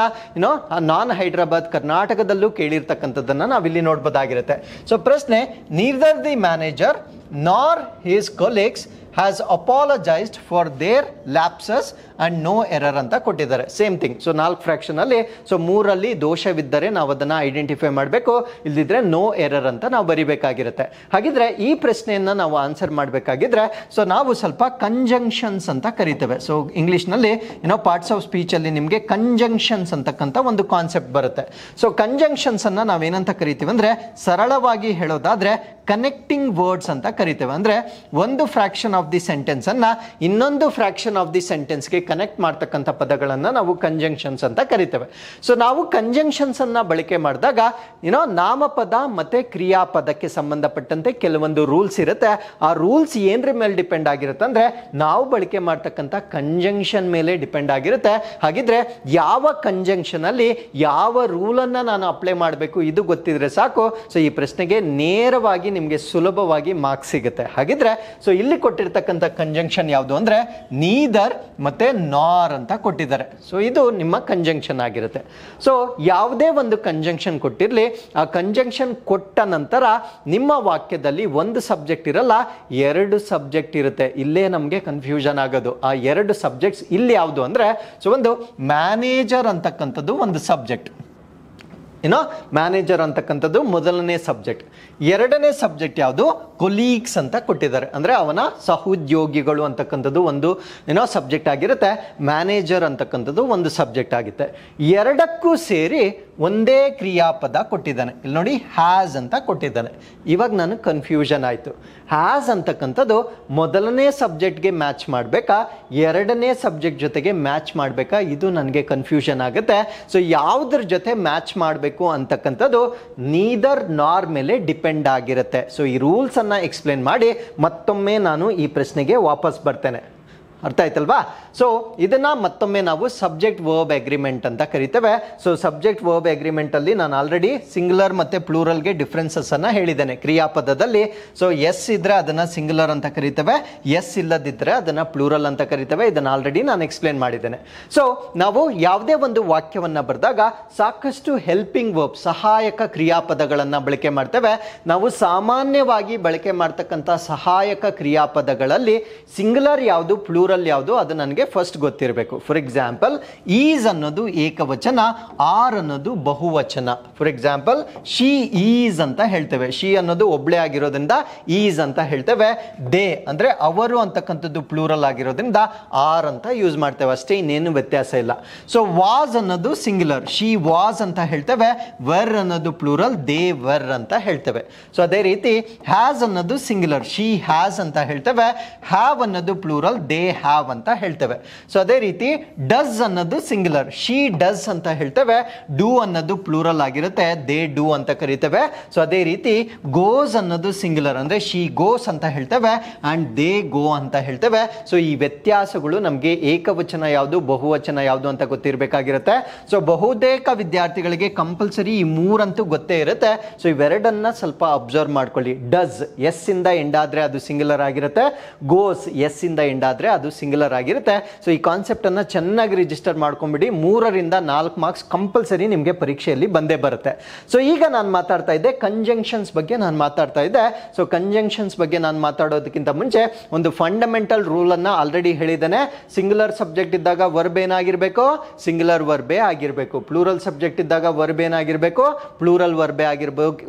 ನಾನ್ ಹೈದರಾಬಾದ್ ಕರ್ನಾಟಕದಲ್ಲೂ ಕೇಳಿರ್ತಕ್ಕಂಥದ್ದನ್ನ ನಾವಿಲ್ಲಿ ನೋಡ್ಬೋದಾಗಿರುತ್ತೆ. ಸೊ ಪ್ರಶ್ನೆ, neither the manager nor his colleagues has apologized for their lapses and no error ಅಂತ ಕೊಟ್ಟಿದ್ದಾರೆ. Same thing. ಸೊ 4 ಫ್ರಾಕ್ಷನ್ ಅಲ್ಲಿ ಸೊ 3ರಲ್ಲಿ ದೋಷವಿದ್ದರೆ ನಾವು ಅದನ್ನ ಐಡೆಂಟಿಫೈ ಮಾಡಬೇಕು, ಇಲ್ದಿದ್ರೆ ನೋ ಎರರ್ ಅಂತ ನಾವು ಬರಿಬೇಕಾಗಿರುತ್ತೆ. ಹಾಗಿದ್ರೆ ಈ ಪ್ರಶ್ನೆಯನ್ನ ನಾವು ಆನ್ಸರ್ ಮಾಡಬೇಕಾಗಿದ್ರೆ ಸೊ ನಾವು ಸ್ವಲ್ಪ ಕಂಜಂಕ್ಷನ್ಸ್ ಅಂತ ಕರಿತೇವೆ. ಸೊ ಇಂಗ್ಲಿಷ್ನಲ್ಲಿ ಪಾರ್ಟ್ಸ್ ಆಫ್ ಸ್ಪೀಚ್ ಅಲ್ಲಿ ನಿಮಗೆ ಕಂಜಂಕ್ಷನ್ಸ್ ಅಂತಕ್ಕಂಥ ಒಂದು ಕಾನ್ಸೆಪ್ಟ್ ಬರುತ್ತೆ. ಸೊ ಕಂಜಂಕ್ಷನ್ಸ್ ಅನ್ನ ನಾವೇನಂತ ಕರಿತೀವಿ ಅಂದ್ರೆ ಸರಳವಾಗಿ ಹೇಳೋದಾದ್ರೆ ಕನೆಕ್ಟಿಂಗ್ ವರ್ಡ್ಸ್ ಅಂತ ಕರಿತೇವೆ. ಅಂದ್ರೆ ಒಂದು ಫ್ರಾಕ್ಷನ್ ಆಫ್ ದಿ ಸೆಂಟೆನ್ಸ್ ಅನ್ನ ಇನ್ನೊಂದು ಫ್ರಾಕ್ಷನ್ ಆಫ್ ದಿ ಸೆಂಟೆನ್ಸ್ಗೆ ಕನೆಕ್ಟ್ ಮಾಡ್ತಕ್ಕಂಥ ಪದಗಳನ್ನ ನಾವು ಕಂಜಂಕ್ಷನ್ಸ್ ಅಂತ ಕರಿತೇವೆ. ಸೊ ನಾವು ಕಂಜಂಕ್ಷನ್ಸ್ ಅನ್ನ ಬಳಕೆ ಮಾಡಿದಾಗ ನಾಮಪದ ಮತ್ತೆ ಕ್ರಿಯಾಪದಕ್ಕೆ ಸಂಬಂಧಪಟ್ಟಂತೆ ಕೆಲವೊಂದು ರೂಲ್ಸ್ ಇರುತ್ತೆ. ಆ ರೂಲ್ಸ್ ಏನ್ರ ಮೇಲೆ ಡಿಪೆಂಡ್ ಆಗಿರುತ್ತೆ ಅಂದ್ರೆ ನಾವು ಬಳಕೆ ಮಾಡ್ತಕ್ಕಂಥ ಕಂಜಂಕ್ಷನ್ ಮೇಲೆ ಡಿಪೆಂಡ್ ಆಗಿರುತ್ತೆ. ಹಾಗಿದ್ರೆ ಯಾವ ಕಂಜಂಕ್ಷನ್ ಅಲ್ಲಿ ಯಾವ ರೂಲ್ ಅನ್ನ ನಾನು ಅಪ್ಲೈ ಮಾಡಬೇಕು ಇದು ಗೊತ್ತಿದ್ರೆ ಸಾಕು. ಸೊ ಈ ಪ್ರಶ್ನೆಗೆ ನೇರವಾಗಿ ನಿಮಗೆ ಸುಲಭವಾಗಿ ಮಾರ್ಕ್ಸ್ ಸಿಗುತ್ತೆ. ಹಾಗಿದ್ರೆ ಸೊ ಇಲ್ಲಿ ಕೊಟ್ಟಿರ್ತಕ್ಕಂಥ ಕಂಜಂಕ್ಷನ್ ಯಾವುದು ಅಂದ್ರೆ ನೀದರ್ ಮತ್ತೆ ನಾರ್ ಅಂತ ಕೊಟ್ಟಿದ್ದಾರೆ. ಸೊ ಇದು ನಿಮ್ಮ ಕಂಜಂಕ್ಷನ್ ಆಗಿರುತ್ತೆ. ಸೊ ಯಾವುದೇ ಒಂದು ಕಂಜಂಕ್ಷನ್ ಕೊಟ್ಟಿರಲಿ, ಆ ಕಂಜಂಕ್ಷನ್ ಕೊಟ್ಟ ನಂತರ ನಿಮ್ಮ ವಾಕ್ಯದಲ್ಲಿ ಒಂದು ಸಬ್ಜೆಕ್ಟ್ ಇರಲ್ಲ, 2 ಸಬ್ಜೆಕ್ಟ್ ಇರುತ್ತೆ. ಇಲ್ಲೇ ನಮಗೆ ಕನ್ಫ್ಯೂಷನ್ ಆಗೋದು. ಆ 2 ಸಬ್ಜೆಕ್ಟ್ಸ್ ಇಲ್ಲಿ ಯಾವುದು ಅಂದ್ರೆ ಸೊ ಒಂದು ಮ್ಯಾನೇಜರ್ ಅಂತಕ್ಕಂಥದ್ದು ಒಂದು ಸಬ್ಜೆಕ್ಟ್, ಮ್ಯಾನೇಜರ್ ಅಂತಕ್ಕಂಥದ್ದು ಮೊದಲನೇ ಸಬ್ಜೆಕ್ಟ್. 2ನೇ ಸಬ್ಜೆಕ್ಟ್ ಯಾವುದು? ಕೊಲೀಗ್ಸ್ ಅಂತ ಕೊಟ್ಟಿದ್ದಾರೆ. ಅಂದ್ರೆ ಅವನ ಸಹೋದ್ಯೋಗಿಗಳು ಅಂತಕ್ಕಂಥದ್ದು ಒಂದು ಸಬ್ಜೆಕ್ಟ್ ಆಗಿರುತ್ತೆ. ಮ್ಯಾನೇಜರ್ ಅಂತಕ್ಕಂಥದ್ದು ಒಂದು ಸಬ್ಜೆಕ್ಟ್ ಆಗುತ್ತೆ. 2ಕ್ಕೂ ಸೇರಿ ಒಂದೇ ಕ್ರಿಯಾಪದ ಕೊಟ್ಟಿದ್ದಾನೆ. ಇಲ್ಲಿ ನೋಡಿ ಹ್ಯಾಸ್ ಅಂತ ಕೊಟ್ಟಿದ್ದಾನೆ. ಇವಾಗ ನನಗೆ ಕನ್ಫ್ಯೂಷನ್ ಆಯಿತು. ಹ್ಯಾಸ್ ಅಂತಕ್ಕಂಥದ್ದು ಮೊದಲನೇ ಸಬ್ಜೆಕ್ಟ್ಗೆ ಮ್ಯಾಚ್ ಮಾಡಬೇಕಾ, 2ನೇ ಸಬ್ಜೆಕ್ಟ್ ಜೊತೆಗೆ ಮ್ಯಾಚ್ ಮಾಡಬೇಕಾ, ಇದು ನನಗೆ ಕನ್ಫ್ಯೂಷನ್ ಆಗುತ್ತೆ. ಸೊ ಯಾವುದ್ರ ಜೊತೆ ಮ್ಯಾಚ್ ಮಾಡಬೇಕು ಅಂತಕ್ಕಂಥದ್ದು ನೀದರ್ ನಾರ್ ಮೇಲೆ ಡಿಪೆಂಡ್ ಆಗಿರುತ್ತೆ. ಸೊ ಈ ರೂಲ್ಸ್ ಅನ್ನ ಎಕ್ಸ್ಪ್ಲೇನ್ ಮಾಡಿ ಮತ್ತೊಮ್ಮೆ ನಾನು ಈ ಪ್ರಶ್ನೆಗೆ ವಾಪಸ್ ಬರ್ತೇನೆ. ಅರ್ಥ ಆಯ್ತಲ್ವಾ? ಸೊ ಇದನ್ನ ಮತ್ತೊಮ್ಮೆ ನಾವು ಸಬ್ಜೆಕ್ಟ್ ವರ್ಬ್ ಅಗ್ರಿಮೆಂಟ್ ಅಂತ ಕರಿತೇವೆ. ಸೊ ಸಬ್ಜೆಕ್ಟ್ ವರ್ಬ್ ಅಗ್ರಿಮೆಂಟ್ ಅಲ್ಲಿ ನಾನು ಆಲ್ರೆಡಿ ಸಿಂಗುಲರ್ ಮತ್ತೆ ಪ್ಲೂರಲ್ಗೆ ಡಿಫ್ರೆನ್ಸಸ್ ಅನ್ನ ಹೇಳಿದ್ದೇನೆ. ಕ್ರಿಯಾಪದದಲ್ಲಿ ಸೊ ಎಸ್ ಇದ್ರೆ ಅದನ್ನ ಸಿಂಗುಲರ್ ಅಂತ ಕರಿತೇವೆ, ಎಸ್ ಇಲ್ಲದಿದ್ರೆ ಅದನ್ನ ಪ್ಲೂರಲ್ ಅಂತ ಕರಿತೇವೆ. ಇದನ್ನ ಆಲ್ರೆಡಿ ನಾನು ಎಕ್ಸ್ಪ್ಲೇನ್ ಮಾಡಿದ್ದೇನೆ. ಸೊ ನಾವು ಯಾವುದೇ ಒಂದು ವಾಕ್ಯವನ್ನ ಬರೆದಾಗ ಸಾಕಷ್ಟು ಹೆಲ್ಪಿಂಗ್ ವರ್ಬ್, ಸಹಾಯಕ ಕ್ರಿಯಾಪದಗಳನ್ನ ಬಳಕೆ ಮಾಡ್ತೇವೆ. ನಾವು ಸಾಮಾನ್ಯವಾಗಿ ಬಳಕೆ ಮಾಡ್ತಕ್ಕಂಥ ಸಹಾಯಕ ಕ್ರಿಯಾಪದಗಳಲ್ಲಿ ಸಿಂಗುಲರ್ ಯಾವುದು ಪ್ಲೂರಲ್ ಯಾವುದು ಅದು ನನಗೆ ಫಸ್ಟ್ ಗೊತ್ತಿರಬೇಕು. ಫಾರ್ ಎಕ್ಸಾಂಪಲ್ ಈಸ್ ಅನ್ನೋದು ಏಕವಚನ, ಆರ್ ಅನ್ನೋದು ಬಹುವಚನ. ಫಾರ್ ಎಕ್ಸಾಂಪಲ್ ಶಿ ಈಸ್ ಅಂತ ಹೇಳ್ತೇವೆ. ಶಿ ಅನ್ನೋದು ಒಬ್ಳೆ ಆಗಿರೋದ್ರಿಂದ ಈಸ್ ಅಂತ ಹೇಳ್ತೇವೆ. ದೇ ಅಂದ್ರೆ ಅವರು ಅಂತಕ್ಕಂಥದ್ದು ಪ್ಲೂರಲ್ ಆಗಿರೋದ್ರಿಂದ ಆರ್ ಅಂತ ಯೂಸ್ ಮಾಡ್ತೇವೆ. ಅಷ್ಟೇ, ಇನ್ನೇನು ವ್ಯತ್ಯಾಸ ಇಲ್ಲ. ಸೊ ವಾಸ್ ಅನ್ನೋದು ಸಿಂಗುಲರ್, ಶಿ ವಾಸ್ ಅಂತ ಹೇಳ್ತೇವೆ. ವರ್ ಅನ್ನೋದು ಪ್ಲೂರಲ್, ದೇ ವರ್ ಅಂತ ಹೇಳ್ತೇವೆ. ಸೊ ಅದೇ ರೀತಿ ಹ್ಯಾಸ್ ಅನ್ನೋದು ಸಿಂಗುಲರ್, ಶಿ ಹ್ಯಾಸ್ ಅಂತ ಹೇಳ್ತೇವೆ. ಹ್ಯಾವ್ ಅನ್ನೋದು ಪ್ಲೂರಲ್, ದೇ ಹ್ಯಾವ್ ಅಂತ ಹೇಳ್ತೇವೆ. ಸೊ ಅದೇ ರೀತಿ ಡಸ್ ಅನ್ನೋದು ಸಿಂಗ್ಯುಲರ್, ಶಿ ಡಸ್ ಅಂತ ಹೇಳ್ತೇವೆ. ಡೂ ಅನ್ನೋದು ಪ್ಲೂರಲ್ ಆಗಿರುತ್ತೆ, ದೇ ಡೂ ಅಂತ ಕರಿತೇವೆ. ಸೊ ಅದೇ ರೀತಿ ಗೋಸ್ ಅನ್ನೋದು ಸಿಂಗ್ಯುಲರ್ ಅಂದ್ರೆ ಶಿ ಗೋಸ್ ಅಂತ ಹೇಳ್ತೇವೆ ಅಂಡ್ ದೇ ಗೋ ಅಂತ ಹೇಳ್ತೇವೆ. ಸೊ ಈ ವ್ಯತ್ಯಾಸಗಳು ನಮಗೆ ಏಕವಚನ ಯಾವುದು ಬಹುವಚನ ಯಾವುದು ಅಂತ ಗೊತ್ತಿರಬೇಕಾಗಿರುತ್ತೆ. ಸೊ ಬಹುತೇಕ ವಿದ್ಯಾರ್ಥಿಗಳಿಗೆ ಕಂಪಲ್ಸರಿ ಈ ಮೂರಂತೂ ಗೊತ್ತೇ ಇರುತ್ತೆ. ಸೊ ಇವೆರಡನ್ನ ಸ್ವಲ್ಪ ಅಬ್ಸರ್ವ್ ಮಾಡ್ಕೊಳ್ಳಿ. ಡಸ್ ಎಸ್ ಇಂದ ಎಂಡ್ ಆದ್ರೆ ಅದು ಸಿಂಗ್ಯುಲರ್ ಆಗಿರುತ್ತೆ, ಗೋಸ್ ಎಸ್ ಇಂದ ಎಂಡ್ ಆದ್ರೆ ಅದು ಸಿಂಗ್ಯುಲರ್ ಆಗಿರುತ್ತೆ. ಸೊ ಈ ಕಾನ್ಸೆಪ್ಟ್ ಅನ್ನ ಚೆನ್ನಾಗಿ ರಿಜಿಸ್ಟರ್ ಮಾಡ್ಕೊಂಡ್ಬಿಡಿ. 3ರಿಂದ 4 ಮಾರ್ಕ್ಸ್ ಕಂಪಲ್ಸರಿ ನಿಮಗೆ ಪರೀಕ್ಷೆಯಲ್ಲಿ ಬಂದೇ ಬರುತ್ತೆ. ಸೊ ಈಗ ನಾನು ಮಾತಾಡ್ತಾ ಇದ್ದೆ ಕಂಜಂಕ್ಷನ್ಸ್ ಬಗ್ಗೆ ನಾನು ಮಾತಾಡ್ತಾ ಇದ್ದೆ. ಸೊ ಕಂಜಂಕ್ಷನ್ಸ್ ಬಗ್ಗೆ ನಾನು ಮಾತಾಡೋದಕ್ಕಿಂತ ಮುಂಚೆ ಒಂದು ಫಂಡಮೆಂಟಲ್ ರೂಲ್ ಅನ್ನ ಆಲ್ರೆಡಿ ಹೇಳಿದ್ದೇನೆ. ಸಿಂಗ್ಯುಲರ್ ಸಬ್ಜೆಕ್ಟ್ ಇದ್ದಾಗ ವರ್ಬ್ ಏನಾಗಿರ್ಬೇಕು, ಸಿಂಗ್ಯುಲರ್ ವರ್ಬೇ ಆಗಿರ್ಬೇಕು. ಪ್ಲೂರಲ್ ಸಬ್ಜೆಕ್ಟ್ ಇದ್ದಾಗ ವರ್ಬ್ ಏನಾಗಿರ್ಬೇಕು, ಪ್ಲೂರಲ್ ವರ್ಬೇ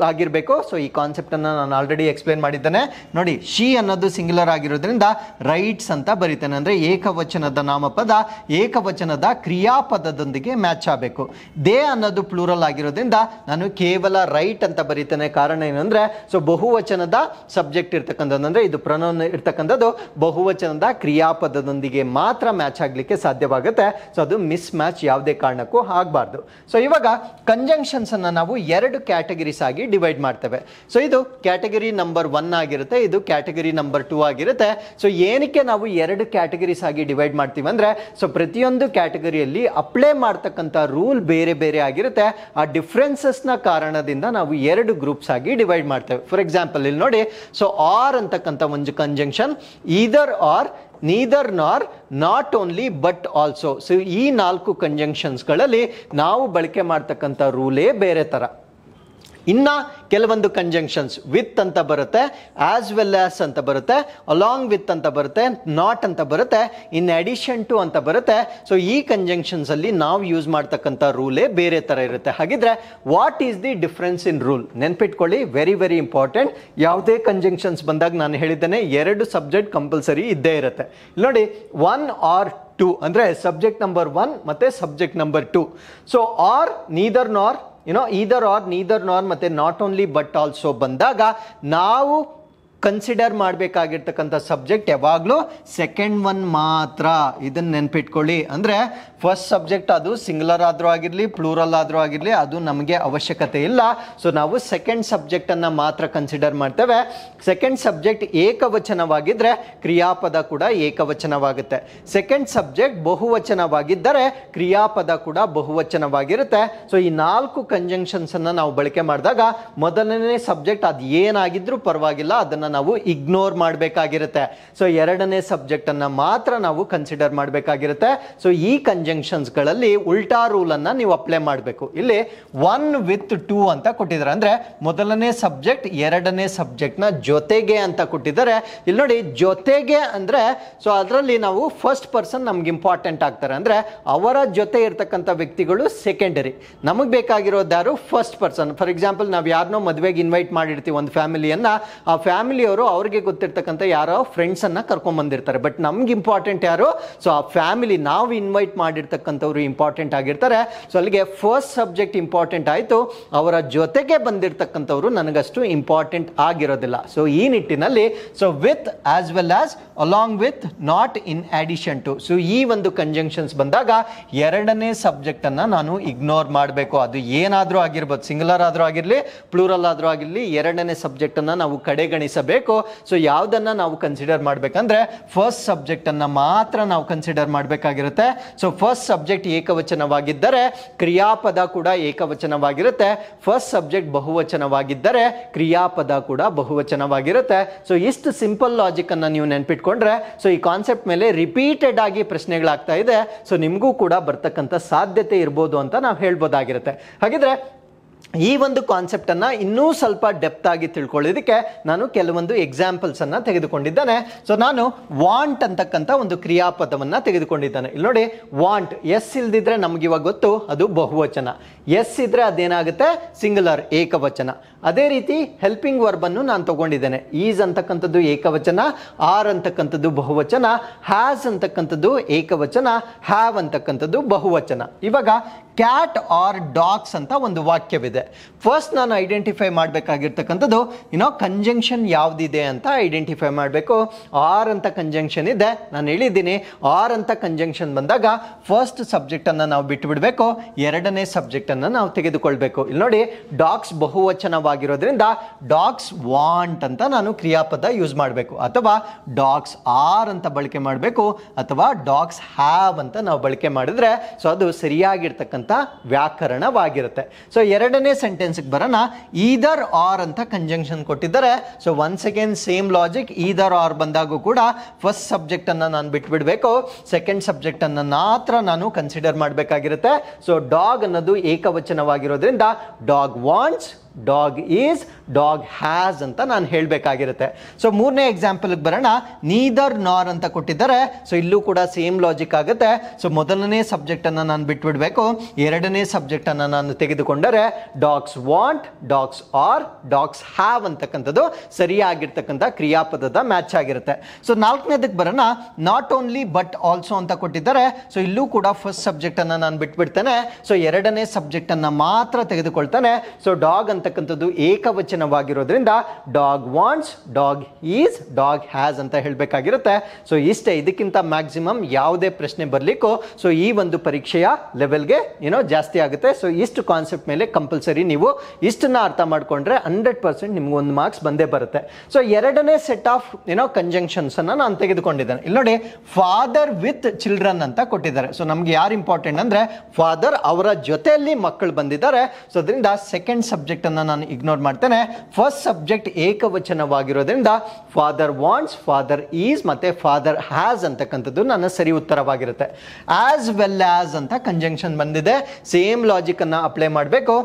ಆಗಿರ್ಬೇಕು. ಸೊ ಈ ಕಾನ್ಸೆಪ್ಟ್ ಅನ್ನ ನಾನು ಆಲ್ರೆಡಿ ಎಕ್ಸ್ಪ್ಲೇನ್ ಮಾಡಿದ್ದೇನೆ. ನೋಡಿ, ಶಿ ಅನ್ನೋದು ಸಿಂಗ್ಯುಲರ್ ಆಗಿರೋದ್ರಿಂದ ರೈಟ್ಸ್ ಅಂತ ಬರೀತೇನೆ. ಅಂದ್ರೆ ಏಕವಚನದ ನಾಮಪದ ಏಕವಚನದ ಕ್ರಿಯಾಪದದೊಂದಿಗೆ ಮ್ಯಾಚ್ ಆಗಬೇಕು. ದೇ ಅನ್ನೋದು ಪ್ಲೂರಲ್ ಆಗಿರೋದ್ರಿಂದ ನಾನು ಕೇವಲ ರೈಟ್ ಅಂತ ಬರೀತೇನೆ. ಕಾರಣ ಏನಂದ್ರೆ ಸೊ ಬಹುವಚನದ ಸಬ್ಜೆಕ್ಟ್ ಇರ್ತಕ್ಕಂಥದ್ದು ಅಂದ್ರೆ ಇದು ಪ್ರೊನೌನ್ ಇರ್ತಕ್ಕಂಥದ್ದು ಬಹುವಚನದ ಕ್ರಿಯಾಪದದೊಂದಿಗೆ ಮಾತ್ರ ಮ್ಯಾಚ್ ಆಗ್ಲಿಕ್ಕೆ ಸಾಧ್ಯವಾಗುತ್ತೆ. ಸೊ ಅದು ಮಿಸ್ ಮ್ಯಾಚ್ ಯಾವುದೇ ಕಾರಣಕ್ಕೂ ಆಗಬಾರ್ದು. ಸೊ ಇವಾಗ ಕಂಜಂಕ್ಷನ್ಸ್ ಅನ್ನ ನಾವು 2 ಕ್ಯಾಟಗರೀಸ್ ಆಗಿ ಡಿವೈಡ್ ಮಾಡ್ತೇವೆ. ಸೊ ಇದು ಕ್ಯಾಟಗರಿ ನಂಬರ್ 1 ಆಗಿರುತ್ತೆ, ಇದು ಕ್ಯಾಟಗರಿ ನಂಬರ್ 2 ಆಗಿರುತ್ತೆ. ಸೊ ಏನಕ್ಕೆ ನಾವು 2 ಕ್ಯಾಟಗರೀಸ್ ಆಗಿ ಡಿವೈಡ್ ಮಾಡ್ತೀವಿ ಅಂದ್ರೆ ಸೊ ಪ್ರತಿಯೊಂದು ಕ್ಯಾಟಗರಿಯಲ್ಲಿ ಅಪ್ಲೈ ಮಾಡ್ತಕ್ಕಂಥ ರೂಲ್ ಬೇರೆ ಬೇರೆ ಆಗಿರುತ್ತೆ. ಆ ಡಿಫ್ರೆನ್ಸಸ್ ನ ಕಾರಣದಿಂದ ನಾವು 2 ಗ್ರೂಪ್ಸ್ ಆಗಿ ಡಿವೈಡ್ ಮಾಡ್ತೇವೆ. ಫಾರ್ ಎಕ್ಸಾಂಪಲ್ ಇಲ್ಲಿ ನೋಡಿ, ಸೊ ಆರ್ ಅಂತಕ್ಕಂಥ ಒಂದು ಕಂಜಂಕ್ಷನ್ ಈದರ್ ಆರ್, ನೀದರ್ ನಾರ್, not only but also. So ಈ 4 ಕಂಜಂಕ್ಷನ್ಸ್ಗಳಲ್ಲಿ ನಾವು ಬಳಕೆ ಮಾಡ್ತಕ್ಕಂಥ ರೂಲೇ ಬೇರೆ ತರ. ಇನ್ನ ಕೆಲವೊಂದು ಕಂಜಂಕ್ಷನ್ಸ್ ವಿತ್ ಅಂತ ಬರುತ್ತೆ, ಆಸ್ ವೆಲ್ ಆಸ್ ಅಂತ ಬರುತ್ತೆ, ಅಲಾಂಗ್ ವಿತ್ ಅಂತ ಬರುತ್ತೆ, ನಾಟ್ ಅಂತ ಬರುತ್ತೆ, ಇನ್ ಅಡಿಷನ್ ಟು ಅಂತ ಬರುತ್ತೆ. ಸೊ ಈ ಕಂಜಂಕ್ಷನ್ಸ್ ಅಲ್ಲಿ ನಾವು ಯೂಸ್ ಮಾಡ್ತಕ್ಕಂಥ ರೂಲೇ ಬೇರೆ ತರ ಇರುತ್ತೆ. ಹಾಗಿದ್ರೆ what is the difference in rule? ನೆನ್ಪಿಟ್ಕೊಳ್ಳಿ, ವೆರಿ ವೆರಿ ಇಂಪಾರ್ಟೆಂಟ್. ಯಾವುದೇ ಕಂಜಂಕ್ಷನ್ಸ್ ಬಂದಾಗ ನಾನು ಹೇಳಿದ್ದೇನೆ 2 ಸಬ್ಜೆಕ್ಟ್ ಕಂಪಲ್ಸರಿ ಇದ್ದೇ ಇರುತ್ತೆ. ನೋಡಿ, 1 ಆರ್ 2 ಅಂದ್ರೆ ಸಬ್ಜೆಕ್ಟ್ ನಂಬರ್ 1 ಮತ್ತೆ subject number 2. So or, neither nor, either or, neither nor ಮತ್ತೆ ನಾಟ್ ಓನ್ಲಿ ಬಟ್ ಆಲ್ಸೋ ಬಂದಾಗ ನಾವು ಕನ್ಸಿಡರ್ ಮಾಡಬೇಕಾಗಿರ್ತಕ್ಕಂಥ ಸಬ್ಜೆಕ್ಟ್ ಯಾವಾಗಲೂ ಸೆಕೆಂಡ್ ಒನ್ ಮಾತ್ರ. ಇದನ್ನ ನೆನ್ಪಿಟ್ಕೊಳ್ಳಿ. ಅಂದ್ರೆ ಫಸ್ಟ್ ಸಬ್ಜೆಕ್ಟ್ ಅದು ಸಿಂಗ್ಯುಲರ್ ಆದ್ರೂ ಆಗಿರ್ಲಿ ಪ್ಲೂರಲ್ ಆದ್ರೂ ಆಗಿರ್ಲಿ ಅದು ನಮಗೆ ಅವಶ್ಯಕತೆ ಇಲ್ಲ. ಸೊ ನಾವು ಸೆಕೆಂಡ್ ಸಬ್ಜೆಕ್ಟ್ ಅನ್ನ ಮಾತ್ರ ಕನ್ಸಿಡರ್ ಮಾಡ್ತೇವೆ. ಸೆಕೆಂಡ್ ಸಬ್ಜೆಕ್ಟ್ ಏಕವಚನವಾಗಿದ್ರೆ ಕ್ರಿಯಾಪದ ಕೂಡ ಏಕವಚನವಾಗುತ್ತೆ. ಸೆಕೆಂಡ್ ಸಬ್ಜೆಕ್ಟ್ ಬಹುವಚನವಾಗಿದ್ದರೆ ಕ್ರಿಯಾಪದ ಕೂಡ ಬಹುವಚನವಾಗಿರುತ್ತೆ. ಸೊ ಈ 4 ಕಂಜಂಕ್ಷನ್ಸ್ ಅನ್ನ ನಾವು ಬಳಕೆ ಮಾಡಿದಾಗ ಮೊದಲನೇ ಸಬ್ಜೆಕ್ಟ್ ಅದು ಏನಾಗಿದ್ರೂ ಪರವಾಗಿಲ್ಲ, ಅದನ್ನ ನಾವು ಇಗ್ನೋರ್ ಮಾಡಬೇಕಾಗಿರುತ್ತೆ. ಸೊ ಎರಡನೇ ಸಬ್ಜೆಕ್ಟ್ ಅನ್ನ ಮಾತ್ರ ನಾವು ಕನ್ಸಿಡರ್ ಮಾಡಬೇಕಾಗಿರುತ್ತೆ. ಸೊ ಈ ಕಂಜಂಕ್ಷನ್ಸ್ ಗಳಲ್ಲಿ ಉಲ್ಟಾ ರೂಲ್ ಅನ್ನ ನೀವು ಅಪ್ಲೈ ಮಾಡಬೇಕು. ಇಲ್ಲಿ 1 ವಿತ್ 2 ಅಂತ ಕೊಟ್ಟಿದ್ದಾರೆ, ಅಂದ್ರೆ ಮೊದಲನೇ ಸಬ್ಜೆಕ್ಟ್ ಎರಡನೇ ಸಬ್ಜೆಕ್ಟ್ ನ ಜೊತೆಗೆ ಅಂತ ಕೊಟ್ಟಿದ್ದಾರೆ. ಇಲ್ಲಿ ನೋಡಿ, ಜೊತೆಗೆ ಅಂದ್ರೆ ಸೊ ಅದರಲ್ಲಿ ನಾವು ಫಸ್ಟ್ ಪರ್ಸನ್ ನಮ್ಗೆ ಇಂಪಾರ್ಟೆಂಟ್ ಆಗ್ತಾರೆ. ಅಂದ್ರೆ ಅವರ ಜೊತೆ ಇರ್ತಕ್ಕಂಥ ವ್ಯಕ್ತಿಗಳು ಸೆಕೆಂಡರಿ, ನಮಗ್ ಬೇಕಾಗಿರೋದು ಯಾರು? First person. ಫಾರ್ ಎಕ್ಸಾಂಪಲ್, ನಾವು ಯಾರನ್ನೋ ಮದುವೆಗೆ ಇನ್ವೈಟ್ ಮಾಡಿರ್ತೀವಿ ಒಂದು ಫ್ಯಾಮಿಲಿಯನ್ನ, ಆ ಫ್ಯಾಮಿಲಿಯವರು ಅವ್ರಿಗೆ ಗೊತ್ತಿರ್ತಕ್ಕಂಥ ಯಾರೋ ಫ್ರೆಂಡ್ಸ್ ಅನ್ನ ಕರ್ಕೊಂಡ್ ಬಂದಿರ್ತಾರೆ. ಬಟ್ ನಮ್ಗೆ ಇಂಪಾರ್ಟೆಂಟ್ ಯಾರು? ಸೊ ಆ ಫ್ಯಾಮಿಲಿ, ನಾವು ಇನ್ವೈಟ್ ಮಾಡಿರ್ತಕ್ಕಂಥವ್ರು ಇಂಪಾರ್ಟೆಂಟ್ ಆಗಿರ್ತಾರೆ. ಸೊ ಅಲ್ಲಿಗೆ ಫಸ್ಟ್ ಸಬ್ಜೆಕ್ಟ್ ಇಂಪಾರ್ಟೆಂಟ್ ಆಯ್ತು, ಅವರ ಜೊತೆಗೆ ಬಂದಿರತಕ್ಕಂಥವ್ರು ನನಗಷ್ಟು ಇಂಪಾರ್ಟೆಂಟ್ ಆಗಿರೋದಿಲ್ಲ. ಸೊ ಈ ನಿಟ್ಟಿನಲ್ಲಿ so with, as well as, along with, not, in addition to. So ಈ ಒಂದು ಕಂಜಂಕ್ಷನ್ಸ್ ಬಂದಾಗ ಎರಡನೇ ಸಬ್ಜೆಕ್ಟ್ ಅನ್ನ ನಾನು ಇಗ್ನೋರ್ ಮಾಡಬೇಕು. ಅದು ಏನಾದ್ರೂ ಆಗಿರ್ಬೋದು, ಸಿಂಗ್ಯುಲರ್ ಆದ್ರೂ ಆಗಿರ್ಲಿ ಪ್ಲೂರಲ್ ಆದ್ರೂ ಆಗಿರ್ಲಿ, ಎರಡನೇ ಸಬ್ಜೆಕ್ಟ್ ಅನ್ನ ನಾವು ಕಡೆಗಣಿಸಬೇಕು. ಸೊ ಯಾವ್ದನ್ನ ನಾವು ಕನ್ಸಿಡರ್ ಮಾಡ್ಬೇಕಂದ್ರೆ ಫಸ್ಟ್ ಸಬ್ಜೆಕ್ಟ್ ಅನ್ನ ಮಾತ್ರ ನಾವು ಕನ್ಸಿಡರ್ ಮಾಡಬೇಕಾಗಿರುತ್ತೆ. ಸೊ ಫಸ್ಟ್ ಸಬ್ಜೆಕ್ಟ್ ಏಕವಚನವಾಗಿದ್ದರೆ ಕ್ರಿಯಾಪದ ಕೂಡ ಏಕವಚನವಾಗಿರುತ್ತೆ. ಫಸ್ಟ್ ಸಬ್ಜೆಕ್ಟ್ ಬಹುವಚನವಾಗಿದ್ದರೆ ಕ್ರಿಯಾಪದ ಕೂಡ ಬಹುವಚನವಾಗಿರುತ್ತೆ. ಸೊ ಇಷ್ಟು ಸಿಂಪಲ್ ಲಾಜಿಕ್ ಅನ್ನ ನೀವು ನೆನ್ಪಿಟ್ಕೊಂಡ್ರೆ ಸೊ ಈ ಕಾನ್ಸೆಪ್ಟ್ ಮೇಲೆ ರಿಪೀಟೆಡ್ ಆಗಿ ಪ್ರಶ್ನೆಗಳಾಗ್ತಾ ಇದೆ. ಸೊ ನಿಮಗೂ ಕೂಡ ಬರ್ತಕ್ಕಂಥ ಸಾಧ್ಯತೆ ಇರ್ಬೋದು ಅಂತ ನಾವು ಹೇಳ್ಬೋದಾಗಿರುತ್ತೆ. ಹಾಗಿದ್ರೆ ಈ ಒಂದು ಕಾನ್ಸೆಪ್ಟ್ ಅನ್ನ ಇನ್ನೂ ಸ್ವಲ್ಪ ಡೆಪ್ತ್ ಆಗಿ ತಿಳ್ಕೊಳ್ಳೋದಕ್ಕೆ ನಾನು ಕೆಲವೊಂದು ಎಕ್ಸಾಂಪಲ್ಸ್ ಅನ್ನ ತೆಗೆದುಕೊಂಡಿದ್ದೇನೆ. ಸೊ ನಾನು ವಾಂಟ್ ಅಂತಕ್ಕಂಥ ಒಂದು ಕ್ರಿಯಾಪದವನ್ನ ತೆಗೆದುಕೊಂಡಿದ್ದಾನೆ. ಇಲ್ಲಿ ನೋಡಿ, ವಾಂಟ್ ಎಸ್ ಇಲ್ದಿದ್ರೆ ನಮ್ಗೆ ಇವಾಗ ಗೊತ್ತು ಅದು ಬಹುವಚನ, ಎಸ್ ಇದ್ರೆ ಅದೇನಾಗುತ್ತೆ ಸಿಂಗ್ಯುಲರ್ ಏಕವಚನ. ಅದೇ ರೀತಿ ಹೆಲ್ಪಿಂಗ್ ವರ್ಬ್ ಅನ್ನು ನಾನು ತಗೊಂಡಿದ್ದೇನೆ. ಈಸ್ ಅಂತಕ್ಕಂಥದ್ದು ಏಕವಚನ, ಆರ್ ಅಂತಕ್ಕಂಥದ್ದು ಬಹುವಚನ, ಹ್ಯಾಸ್ ಅಂತಕ್ಕಂಥದ್ದು ಏಕವಚನ, ಹ್ಯಾವ್ ಅಂತಕ್ಕಂಥದ್ದು ಬಹುವಚನ. ಇವಾಗ ಕ್ಯಾಟ್ ಆರ್ ಡಾಗ್ಸ್ ಅಂತ ಒಂದು ವಾಕ್ಯವಿದೆ. ಇದೆ. ಫಸ್ಟ್ ನಾನು ಐಡೆಂಟಿಫೈ ಮಾಡಬೇಕಾಗಿರ್ತಕ್ಕಂಥದ್ದು ಕಂಜಂಕ್ಷನ್ ಯಾವುದಿದೆ ಅಂತ ಐಡೆಂಟಿಫೈ ಮಾಡಬೇಕು. ಆರ್ ಅಂತ ಕಂಜಂಕ್ಷನ್ ಇದೆ, ನಾನು ಹೇಳಿದ್ದೀನಿ. ಆರ್ ಅಂತ ಕಂಜಂಕ್ಷನ್ ಬಂದಾಗ ಫಸ್ಟ್ ಸಬ್ಜೆಕ್ಟನ್ನು ನಾವು ಬಿಟ್ಟುಬಿಡಬೇಕು, ಎರಡನೇ ಸಬ್ಜೆಕ್ಟನ್ನು ನಾವು ತೆಗೆದುಕೊಳ್ಬೇಕು. ಇಲ್ಲಿ ನೋಡಿ, ಡಾಗ್ಸ್ ಬಹುವಚನವಾಗಿರೋದ್ರಿಂದ ಡಾಗ್ಸ್ ವಾಂಟ್ ಅಂತ ನಾನು ಕ್ರಿಯಾಪದ ಯೂಸ್ ಮಾಡಬೇಕು, ಅಥವಾ ಡಾಗ್ಸ್ ಆರ್ ಅಂತ ಬಳಕೆ ಮಾಡಬೇಕು, ಅಥವಾ ಡಾಗ್ಸ್ ಹ್ಯಾವ್ ಅಂತ ನಾವು ಬಳಕೆ ಮಾಡಿದ್ರೆ ಸೊ ಅದು ಸರಿಯಾಗಿರ್ತಕ್ಕಂಥ ವ್ಯಾಕರಣವಾಗಿರುತ್ತೆ. ಸೊ ಎರಡನೇ ಸೆಂಟೆನ್ಸ್ಗೆ ಬರೋಣ. ಈದರ್ ಆರ್ ಅಂತ ಕಂಜಂಕ್ಷನ್ ಕೊಟ್ಟಿದ್ದಾರೆ. So once again same logic, either or ಬಂದಾಗೂ ಕೂಡ ಫಸ್ಟ್ ಸಬ್ಜೆಕ್ಟ್ ಅನ್ನ ನಾನು ಬಿಟ್ಬಿಡ್ಬೇಕು, ಸೆಕೆಂಡ್ ಸಬ್ಜೆಕ್ಟ್ ಅನ್ನ ಮಾತ್ರ ನಾನು ಕನ್ಸಿಡರ್ ಮಾಡಬೇಕಾಗಿರುತ್ತೆ. ಸೊ ಡಾಗ್ ಅನ್ನೋದು ಏಕವಚನವಾಗಿರೋದ್ರಿಂದ dog wants, dog is, dog has ಅಂತ ನಾನು ಹೇಳಬೇಕಾಗಿರುತ್ತೆ. ಸೊ ಮೂರನೇ ಎಕ್ಸಾಂಪಲ್ಗೆ ಬರೋಣ. ನೀದರ್ ನಾರ್ ಅಂತ ಕೊಟ್ಟಿದ್ದಾರೆ. ಸೊ ಇಲ್ಲೂ ಕೂಡ ಸೇಮ್ ಲಾಜಿಕ್ ಆಗುತ್ತೆ. ಸೊ ಮೊದಲನೇ ಸಬ್ಜೆಕ್ಟ್ ಅನ್ನು ನಾನು ಬಿಟ್ಬಿಡ್ಬೇಕು, ಎರಡನೇ ಸಬ್ಜೆಕ್ಟ್ ಅನ್ನು ನಾನು ತೆಗೆದುಕೊಂಡರೆ dogs want, dogs are, dogs have ಅಂತಕ್ಕಂಥದ್ದು ಸರಿಯಾಗಿರ್ತಕ್ಕಂಥ ಕ್ರಿಯಾಪದದ ಮ್ಯಾಚ್ ಆಗಿರುತ್ತೆ. ಸೊ ನಾಲ್ಕನೇದಕ್ಕೆ ಬರೋಣ. ನಾಟ್ ಓನ್ಲಿ ಬಟ್ ಆಲ್ಸೋ ಅಂತ ಕೊಟ್ಟಿದ್ದಾರೆ. ಸೊ ಇಲ್ಲೂ ಕೂಡ ಫಸ್ಟ್ ಸಬ್ಜೆಕ್ಟ್ ಅನ್ನು ನಾನು ಬಿಟ್ಬಿಡ್ತೇನೆ, ಸೊ ಎರಡನೇ ಸಬ್ಜೆಕ್ಟ್ ಅನ್ನ ಮಾತ್ರ ತೆಗೆದುಕೊಳ್ತಾನೆ. ಸೊ ಡಾಗ್ ಅಂತಕ್ಕಂಥದ್ದು ಏಕವಚನವಾಗಿರೋದ್ರಿಂದ dog wants, dog is, dog has ಅಂತ ಹೇಳಬೇಕಾಗಿರುತ್ತೆ. ಸೊ ಇಷ್ಟೇ, ಇದಕ್ಕಿಂತ ಮ್ಯಾಕ್ಸಿಮಮ್ ಯಾವುದೇ ಪ್ರಶ್ನೆ ಬರಲಿಕ್ಕೂ ಸೊ ಈ ಒಂದು ಪರೀಕ್ಷೆಯ ಲೆವೆಲ್ಗೆ ಜಾಸ್ತಿ ಆಗುತ್ತೆ. ಸೊ ಇಷ್ಟು ಕಾನ್ಸೆಪ್ಟ್ ಮೇಲೆ ಕಂಪಲ್ಸರಿ ನೀವು ಇಷ್ಟನ್ನ ಅರ್ಥ ಮಾಡ್ಕೊಂಡ್ರೆ 100% ನಿಮ್ಗೆ ಒಂದು ಮಾರ್ಕ್ಸ್ ಬಂದೇ ಬರುತ್ತೆ. ಸೊ ಎರಡನೇ ಸೆಟ್ ಆಫ್ ಕಂಜಂಕ್ಷನ್ಸ್ ಅನ್ನ ನಾನು ತೆಗೆದುಕೊಂಡಿದ್ದೇನೆ. ಇಲ್ಲಿ ನೋಡಿ, ಫಾದರ್ ವಿತ್ ಚಿಲ್ಡ್ರನ್ ಅಂತ ಕೊಟ್ಟಿದ್ದಾರೆ. ಸೊ ನಮ್ಗೆ ಯಾರು ಇಂಪಾರ್ಟೆಂಟ್ ಅಂದ್ರೆ ಫಾದರ್, ಅವರ ಜೊತೆಯಲ್ಲಿ ಮಕ್ಕಳು ಬಂದಿದ್ದಾರೆ. ಸೊ ಅದರಿಂದ ಸೆಕೆಂಡ್ ಸಬ್ಜೆಕ್ಟ್ ಅನ್ನ ನಾನು ಇಗ್ನೋರ್ ಮಾಡ್ತೇನೆ. ಫಸ್ಟ್ ಸಬ್ಜೆಕ್ಟ್ ಏಕವಚನವಾಗಿರೋದ್ರಿಂದ ಫಾದರ್ ವಾಂಟ್ಸ್, ಫಾದರ್ ಈಸ್ ಮತ್ತೆ ಫಾದರ್ ಹ್ಯಾಸ್ ಅಂತಕ್ಕಂಥದ್ದು ನನ್ನ ಸರಿ ಉತ್ತರವಾಗಿರುತ್ತೆ. ಆಸ್ ವೆಲ್ ಆಸ್ ಅಂತ ಕಂಜಂಕ್ಷನ್ ಬಂದಿದೆ. ಸೇಮ್ ಲಾಜಿಕ್ ಅನ್ನ ಅಪ್ಲೈ ಮಾಡಬೇಕು.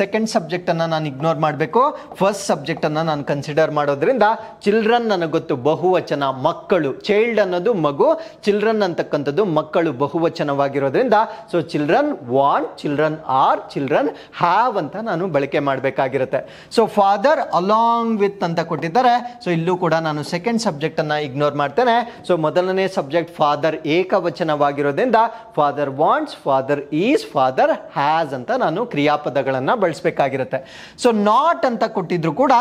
ಸೆಕೆಂಡ್ ಸಬ್ಜೆಕ್ಟ್ ಅನ್ನ ನಾನು ಇಗ್ನೋರ್ ಮಾಡಬೇಕು, ಫಸ್ಟ್ ಸಬ್ಜೆಕ್ಟ್ ಅನ್ನ ನಾನು ಕನ್ಸಿಡರ್ ಮಾಡೋದ್ರಿಂದ ಚಿಲ್ಡ್ರನ್ ನನಗೆ ಗೊತ್ತು ಬಹುವಚನ, ಮಕ್ಕಳು. ಚೈಲ್ಡ್ ಅನ್ನೋದು ಮಗು, ಚಿಲ್ಡ್ರನ್ ಅಂತಕ್ಕಂಥದ್ದು ಮಕ್ಕಳು ಬಹುವಚನವಾಗಿರೋದ್ರಿಂದ so children want, children are, children have ಅಂತ ನಾನು ಬಳಕೆ ಮಾಡಬೇಕಾಗಿರುತ್ತೆ. ಸೊ ಫಾದರ್ ಅಲಾಂಗ್ ವಿತ್ ಅಂತ ಕೊಟ್ಟಿದ್ದಾರೆ. ಸೊ ಇಲ್ಲೂ ಕೂಡ ನಾನು ಸೆಕೆಂಡ್ ಸಬ್ಜೆಕ್ಟ್ ಅನ್ನ ಇಗ್ನೋರ್ ಮಾಡ್ತೇನೆ. ಸೊ ಮೊದಲನೇ ಸಬ್ಜೆಕ್ಟ್ ಫಾದರ್ ಏಕವಚನವಾಗಿರೋದ್ರಿಂದ father wants, father is, father has ಅಂತ ನಾನು ಕ್ರಿಯಾಪದಗಳನ್ನ ಬಳಸಬೇಕಾಗಿರುತ್ತೆ. ಸೊ ನಾಟ್ ಅಂತ ಕೊಟ್ಟಿದ್ರು ಕೂಡ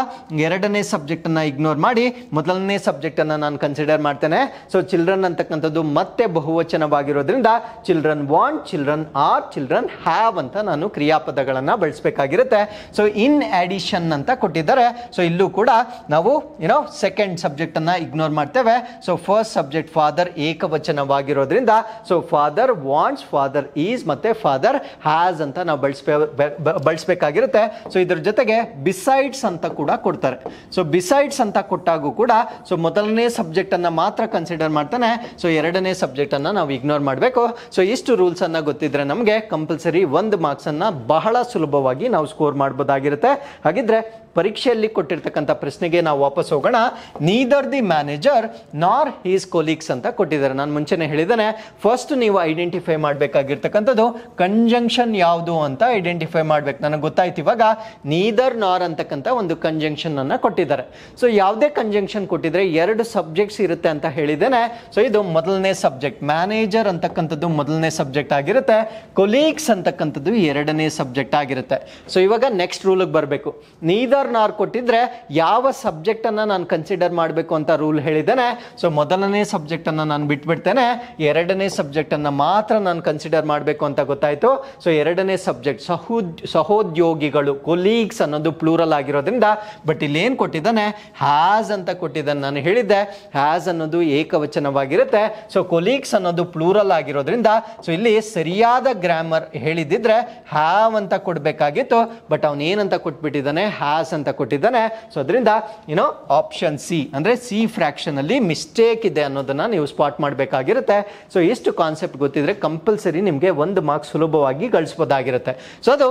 ಎರಡನೇ ಸಬ್ಜೆಕ್ಟ್ ಅನ್ನ ಇಗ್ನೋರ್ ಮಾಡಿ ಮೊದಲನೇ ಸಬ್ಜೆಕ್ಟ್ ಅನ್ನ ನಾನು ಕನ್ಸಿಡರ್ ಮಾಡ್ತೇನೆ. ಸೊ ಚಿಲ್ಡ್ರನ್ ಅಂತಕ್ಕಂಥದ್ದು ಮತ್ತೆ ಬಹುವಚನವಾಗಿರೋದ್ರಿಂದ children want, children are, children have ಅಂತ ನಾನು ಕ್ರಿಯಾಪದಗಳನ್ನ ಬಳಸಬೇಕಾಗಿರುತ್ತೆ. ಸೊ ಇನ್ ಅಡಿಷನ್ ಅಂತ ಕೊಟ್ಟಿದ್ದಾರೆ. ಸೊ ಇಲ್ಲೂ ಕೂಡ ನಾವು ಸೆಕೆಂಡ್ ಸಬ್ಜೆಕ್ಟ್ ಅನ್ನ ಇಗ್ನೋರ್ ಮಾಡ್ತೇವೆ. ಸೊ ಫಸ್ಟ್ ಸಬ್ಜೆಕ್ಟ್ ಫಾದರ್ ಏಕವಚನವಾಗಿರೋದ್ರಿಂದ so father wants, father is ಮತ್ತೆ ಫಾದರ್ ಹ್ಯಾಸ್ ಅಂತ ನಾವು ಬಳಸಬೇಕಾಗಿರುತ್ತೆ. ಸೊ ಇದ್ರ ಜೊತೆಗೆ ಬಿಸೈಡ್ಸ್ ಅಂತ ಕೂಡ ಕೊಡ್ತಾರೆ. ಸೊ ಬಿಸೈಡ್ಸ್ ಅಂತ ಕೊಟ್ಟಾಗೂ ಕೂಡ ಸೊ ಮೊದಲನೇ ಸಬ್ಜೆಕ್ಟ್ ಅನ್ನ ಮಾತ್ರ ಕನ್ಸಿಡರ್ ಮಾಡ್ತಾನೆ, ಸೊ ಎರಡನೇ ಸಬ್ಜೆಕ್ಟ್ ಅನ್ನ ನಾವು ಇಗ್ನೋರ್ ಮಾಡಬೇಕು. ಸೊ ಇಷ್ಟು ರೂಲ್ಸ್ ಅನ್ನ ಗೊತ್ತಿದ್ರೆ ನಮಗೆ ಕಂಪಲ್ಸರಿ ಒಂದು ಮಾರ್ಕ್ಸ್ ಅನ್ನ ಬಹಳ ಸುಲಭವಾಗಿ ನಾವು ಸ್ಕೋರ್ ಮಾಡಬಹುದಾಗಿರುತ್ತೆ. ಹಾಗಿದ್ರೆ ಪರೀಕ್ಷೆಯಲ್ಲಿ ಕೊಟ್ಟಿರ್ತಕ್ಕಂಥ ಪ್ರಶ್ನೆಗೆ ನಾವು ವಾಪಸ್ ಹೋಗೋಣ. ನೀದರ್ ದಿ ಮ್ಯಾನೇಜರ್ ನಾರ್ ಹೀಸ್ ಕೊಲೀಗ್ಸ್ ಅಂತ ಕೊಟ್ಟಿದ್ದಾರೆ. ನಾನು ಮುಂಚೆನೆ ಹೇಳಿದ್ದೇನೆ, ಫಸ್ಟ್ ನೀವು ಐಡೆಂಟಿಫೈ ಮಾಡಬೇಕಾಗಿರ್ತಕ್ಕಂಥದ್ದು ಕಂಜಂಕ್ಷನ್ ಯಾವುದು ಅಂತ ಐಡೆಂಟಿಫೈ ಮಾಡ್ಬೇಕು. ನನಗೆ ಗೊತ್ತಾಯ್ತು ಇವಾಗ. ನೀದರ್ ನಾರ್ ಅಂತಕ್ಕಂಥ ಒಂದು ಕಂಜಂಕ್ಷನ್ ಅನ್ನ ಕೊಟ್ಟಿದ್ದಾರೆ. ಸೊ ಯಾವುದೇ ಕಂಜಂಕ್ಷನ್ ಕೊಟ್ಟಿದ್ರೆ ಎರಡು ಸಬ್ಜೆಕ್ಟ್ಸ್ ಇರುತ್ತೆ ಅಂತ ಹೇಳಿದ್ದೇನೆ. ಸೊ ಇದು ಮೊದಲನೇ ಸಬ್ಜೆಕ್ಟ್, ಮ್ಯಾನೇಜರ್ ಅಂತಕ್ಕಂಥದ್ದು ಮೊದಲನೇ ಸಬ್ಜೆಕ್ಟ್ ಆಗಿರುತ್ತೆ, ಕೊಲೀಗ್ಸ್ ಅಂತಕ್ಕಂಥದ್ದು ಎರಡನೇ ಸಬ್ಜೆಕ್ಟ್ ಆಗಿರುತ್ತೆ. ಸೊ ಇವಾಗ ನೆಕ್ಸ್ಟ್ ರೂಲ್ಗೆ ಬರಬೇಕು. ನೀದರ್ ನಾರ್ ಕೊಟ್ಟಿದ್ರೆ ಯಾವ ಸಬ್ಜೆಕ್ಟ್ ಅನ್ನ ನಾನು ಕನ್ಸಿಡರ್ ಮಾಡಬೇಕು ಅಂತ ರೂಲ್ ಹೇಳಿದ್ದೇನೆ. ಸೊ ಮೊದಲನೇ ಸಬ್ಜೆಕ್ಟ್ ಅನ್ನ ನಾನು ಬಿಟ್ಬಿಡ್ತೇನೆ, ಎರಡನೇ ಸಬ್ಜೆಕ್ಟ್ ಅನ್ನ ಮಾತ್ರ ನಾನು ಕನ್ಸಿಡರ್ ಮಾಡಬೇಕು ಅಂತ ಗೊತ್ತಾಯ್ತು. ಸೊ ಎರಡನೇ ಸಬ್ಜೆಕ್ಟ್ ಸಹೋದ್ಯೋಗಿಗಳು, ಕೊಲೀಗ್ಸ್ ಅನ್ನೋದು ಪ್ಲೂರಲ್ ಆಗಿರೋದ್ರಿಂದ, ಬಟ್ ಇಲ್ಲಿ ಏನ್ ಕೊಟ್ಟಿದ್ದಾನೆ, ಹ್ಯಾಸ್ ಅಂತ ಕೊಟ್ಟಿದ್ದಾನೆ. ನಾನು ಹೇಳಿದ್ದೆ ಹ್ಯಾಸ್ ಅನ್ನೋದು ಏಕವಚನವಾಗಿರುತ್ತೆ. ಸೊ ಕೊಲೀಗ್ಸ್ ಅನ್ನೋದು ಪ್ಲೂರಲ್ ಆಗಿರೋದ್ರಿಂದ ಸೊ ಇಲ್ಲಿ ಸರಿಯಾದ ಗ್ರಾಮರ್ ಹೇಳಿದಿದ್ರೆ ಹ್ಯಾವ್ ಅಂತ ಕೊಡ್ಬೇಕಾಗಿತ್ತು, ಬಟ್ ಅವನು ಏನಂತ ಕೊಟ್ಬಿಟ್ಟಿದ್ದಾನೆ, ಹ್ಯಾಸ್ ಅಂತ ಕೊಟ್ಟಿದ್ದಾನೆ. ಸೊ ಅದರಿಂದ ಆಪ್ಷನ್ ಸಿ ಅಂದ್ರೆ ಸಿ ಫ್ರಾಕ್ಷನ್ ಅಲ್ಲಿ ಮಿಸ್ಟೇಕ್ ಇದೆ ಅನ್ನೋದನ್ನ ನೀವು ಸ್ಪಾಟ್ ಮಾಡಬೇಕಾಗಿರುತ್ತೆ. ಸೊ ಎಷ್ಟು ಕಾನ್ಸೆಪ್ಟ್ ಗೊತ್ತಿದ್ರೆ ಕಂಪಲ್ಸರಿ ನಿಮಗೆ ಒಂದು ಮಾರ್ಕ್ಸ್ ಸುಲಭವಾಗಿ ಗಳಿಸಬಹುದಾಗಿರುತ್ತೆ. ಸೊ ಅದು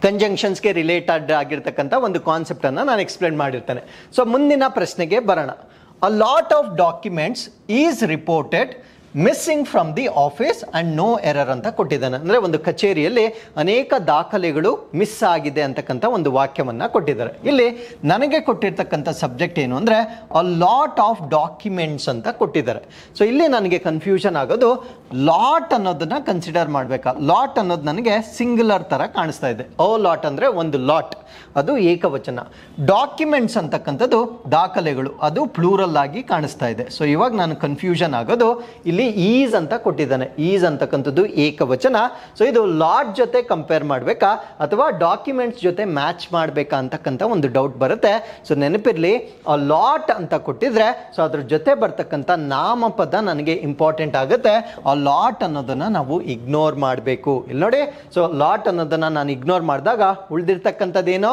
ಕಂಜಂಕ್ಷನ್ಸ್ಗೆ ರಿಲೇಟೆಡ್ ಆಗಿರ್ತಕ್ಕಂಥ ಒಂದು ಕಾನ್ಸೆಪ್ಟ್ ಅನ್ನ ನಾನು ಎಕ್ಸ್ಪ್ಲೇನ್ ಮಾಡಿರ್ತೇನೆ. ಸೊ ಮುಂದಿನ ಪ್ರಶ್ನೆಗೆ ಬರೋಣ. A lot of documents is reported missing from the office and no error ಅಂತ ಕೊಟ್ಟಿದ್ದಾನೆ. ಅಂದ್ರೆ ಒಂದು ಕಚೇರಿಯಲ್ಲಿ ಅನೇಕ ದಾಖಲೆಗಳು ಮಿಸ್ ಆಗಿದೆ ಅಂತಕ್ಕಂಥ ಒಂದು ವಾಕ್ಯವನ್ನ ಕೊಟ್ಟಿದ್ದಾರೆ. ಇಲ್ಲಿ ನನಗೆ ಕೊಟ್ಟಿರ್ತಕ್ಕಂಥ ಸಬ್ಜೆಕ್ಟ್ ಏನು ಅಂದ್ರೆ ಅ ಲಾಟ್ ಆಫ್ ಡಾಕ್ಯುಮೆಂಟ್ಸ್ ಅಂತ ಕೊಟ್ಟಿದ್ದಾರೆ. ಸೊ ಇಲ್ಲಿ ನನಗೆ ಕನ್ಫ್ಯೂಷನ್ ಆಗೋದು ಲಾಟ್ ಅನ್ನೋದನ್ನ ಕನ್ಸಿಡರ್ ಮಾಡ್ಬೇಕಾ. ಲಾಟ್ ಅನ್ನೋದು ನನಗೆ ಸಿಂಗುಲರ್ ತರ ಕಾಣಿಸ್ತಾ ಇದೆ. ಅ ಲಾಟ್ ಅಂದ್ರೆ ಒಂದು ಲಾಟ್, ಅದು ಏಕವಚನ. ಡಾಕ್ಯುಮೆಂಟ್ಸ್ ಅಂತಕ್ಕಂಥದ್ದು ದಾಖಲೆಗಳು, ಅದು ಪ್ಲೂರಲ್ ಆಗಿ ಕಾಣಿಸ್ತಾ ಇದೆ. ಸೊ ಇವಾಗ ನಾನು ಕನ್ಫ್ಯೂಷನ್ ಆಗೋದು ಇಲ್ಲಿ ಈಸ್ ಅಂತ ಕೊಟ್ಟಿದ್ದಾನೆ. ಈಸ್ ಅಂತಕ್ಕಂಥದ್ದು ಏಕವಚನ. ಸೊ ಇದು ಲಾಟ್ ಜೊತೆ ಕಂಪೇರ್ ಮಾಡಬೇಕಾ ಅಥವಾ ಡಾಕ್ಯುಮೆಂಟ್ಸ್ ಜೊತೆ ಮ್ಯಾಚ್ ಮಾಡಬೇಕಾ ಅಂತಕ್ಕಂಥ ಒಂದು ಡೌಟ್ ಬರುತ್ತೆ. ಸೊ ನೆನಪಿರ್ಲಿ, ಆ ಲಾಟ್ ಅಂತ ಕೊಟ್ಟಿದ್ರೆ ಸೊ ಅದ್ರ ಜೊತೆ ಬರ್ತಕ್ಕಂಥ ನಾಮಪದ ನನಗೆ ಇಂಪಾರ್ಟೆಂಟ್ ಆಗುತ್ತೆ. ಆ ಲಾಟ್ ಅನ್ನೋದನ್ನ ನಾವು ಇಗ್ನೋರ್ ಮಾಡಬೇಕು. ಇಲ್ಲಿ ನೋಡಿ, ಸೊ ಲಾಟ್ ಅನ್ನೋದನ್ನ ನಾನು ಇಗ್ನೋರ್ ಮಾಡಿದಾಗ ಉಳಿದಿರ್ತಕ್ಕಂಥದ್ದೇನೋ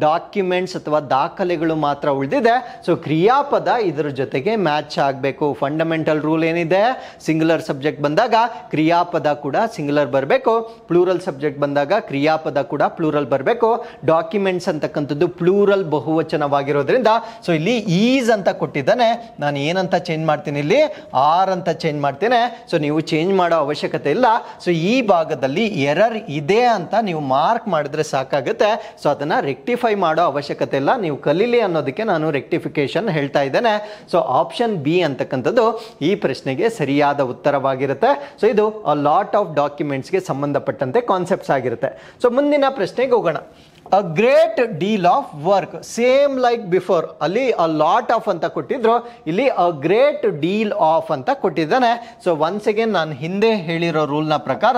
ಡಾಕ್ಯುಮೆಂಟ್ಸ್ ಅಥವಾ ದಾಖಲೆಗಳು ಮಾತ್ರ ಉಳಿದಿದೆ. ಸೊ ಕ್ರಿಯಾಪದ ಇದರ ಜೊತೆಗೆ ಮ್ಯಾಚ್ ಆಗಬೇಕು. ಫಂಡಮೆಂಟಲ್ ರೂಲ್ ಏನಿದೆ, ಸಿಂಗುಲರ್ ಸಬ್ಜೆಕ್ಟ್ ಬಂದಾಗ ಕ್ರಿಯಾಪದ ಕೂಡ ಸಿಂಗುಲರ್ ಬರಬೇಕು, ಪ್ಲೂರಲ್ ಸಬ್ಜೆಕ್ಟ್ ಬಂದಾಗ ಕ್ರಿಯಾಪದ ಕೂಡ ಪ್ಲೂರಲ್ ಬರಬೇಕು. ಡಾಕ್ಯುಮೆಂಟ್ಸ್ ಅಂತಕ್ಕಂಥದ್ದು ಪ್ಲೂರಲ್ ಬಹುವಚನವಾಗಿರೋದ್ರಿಂದ ಸೊ ಇಲ್ಲಿ ಈಸ್ ಅಂತ ಕೊಟ್ಟಿದ್ದಾನೆ, ನಾನು ಏನಂತ ಚೇಂಜ್ ಮಾಡ್ತೀನಿ, ಇಲ್ಲಿ ಆರ್ ಅಂತ ಚೇಂಜ್ ಮಾಡ್ತೇನೆ. ಸೊ ನೀವು ಚೇಂಜ್ ಮಾಡೋ ಅವಶ್ಯಕತೆ ಇಲ್ಲ. ಸೊ ಈ ಭಾಗದಲ್ಲಿ ಎರರ್ ಇದೆ ಅಂತ ನೀವು ಮಾರ್ಕ್ ಮಾಡಿದ್ರೆ ಸಾಕಾಗುತ್ತೆ. ಸೊ ಅದನ್ನ ರೆಕ್ಟಿಫೈ ಮಾಡೋ ಅವಶ್ಯಕತೆ ಇಲ್ಲ. ನೀವು ಕಲೀಲಿ ಅನ್ನೋದಕ್ಕೆ ನಾನು ರೆಕ್ಟಿಫಿಕೇಶನ್ ಹೇಳ್ತಾ ಇದ್ದೇನೆ. ಸೊ ಆಪ್ಷನ್ ಬಿ ಅಂತಕ್ಕಂಥದ್ದು ಈ ಪ್ರಶ್ನೆಗೆ ಸರಿಯಾದ ಉತ್ತರವಾಗಿರುತ್ತೆ. ಸೊ ಇದು ಅ ಲಾಟ್ ಆಫ್ ಡಾಕ್ಯುಮೆಂಟ್ಸ್ಗೆ ಸಂಬಂಧಪಟ್ಟಂತೆ ಕಾನ್ಸೆಪ್ಟ್ಸ್ ಆಗಿರುತ್ತೆ. ಸೊ ಮುಂದಿನ ಪ್ರಶ್ನೆಗೆ ಹೋಗೋಣ. A great deal of work, same like before. ಅಲ್ಲಿ ಅ ಲಾಟ್ ಆಫ್ ಅಂತ ಕೊಟ್ಟಿದ್ರು, ಇಲ್ಲಿ ಅ ಗ್ರೇಟ್ ಡೀಲ್ ಆಫ್ ಅಂತ ಕೊಟ್ಟಿದ್ದಾನೆ. ಸೊ ಒನ್ಸ್ ಅಗೇನ್ ನಾನು ಹಿಂದೆ ಹೇಳಿರೋ ರೂಲ್ನ ಪ್ರಕಾರ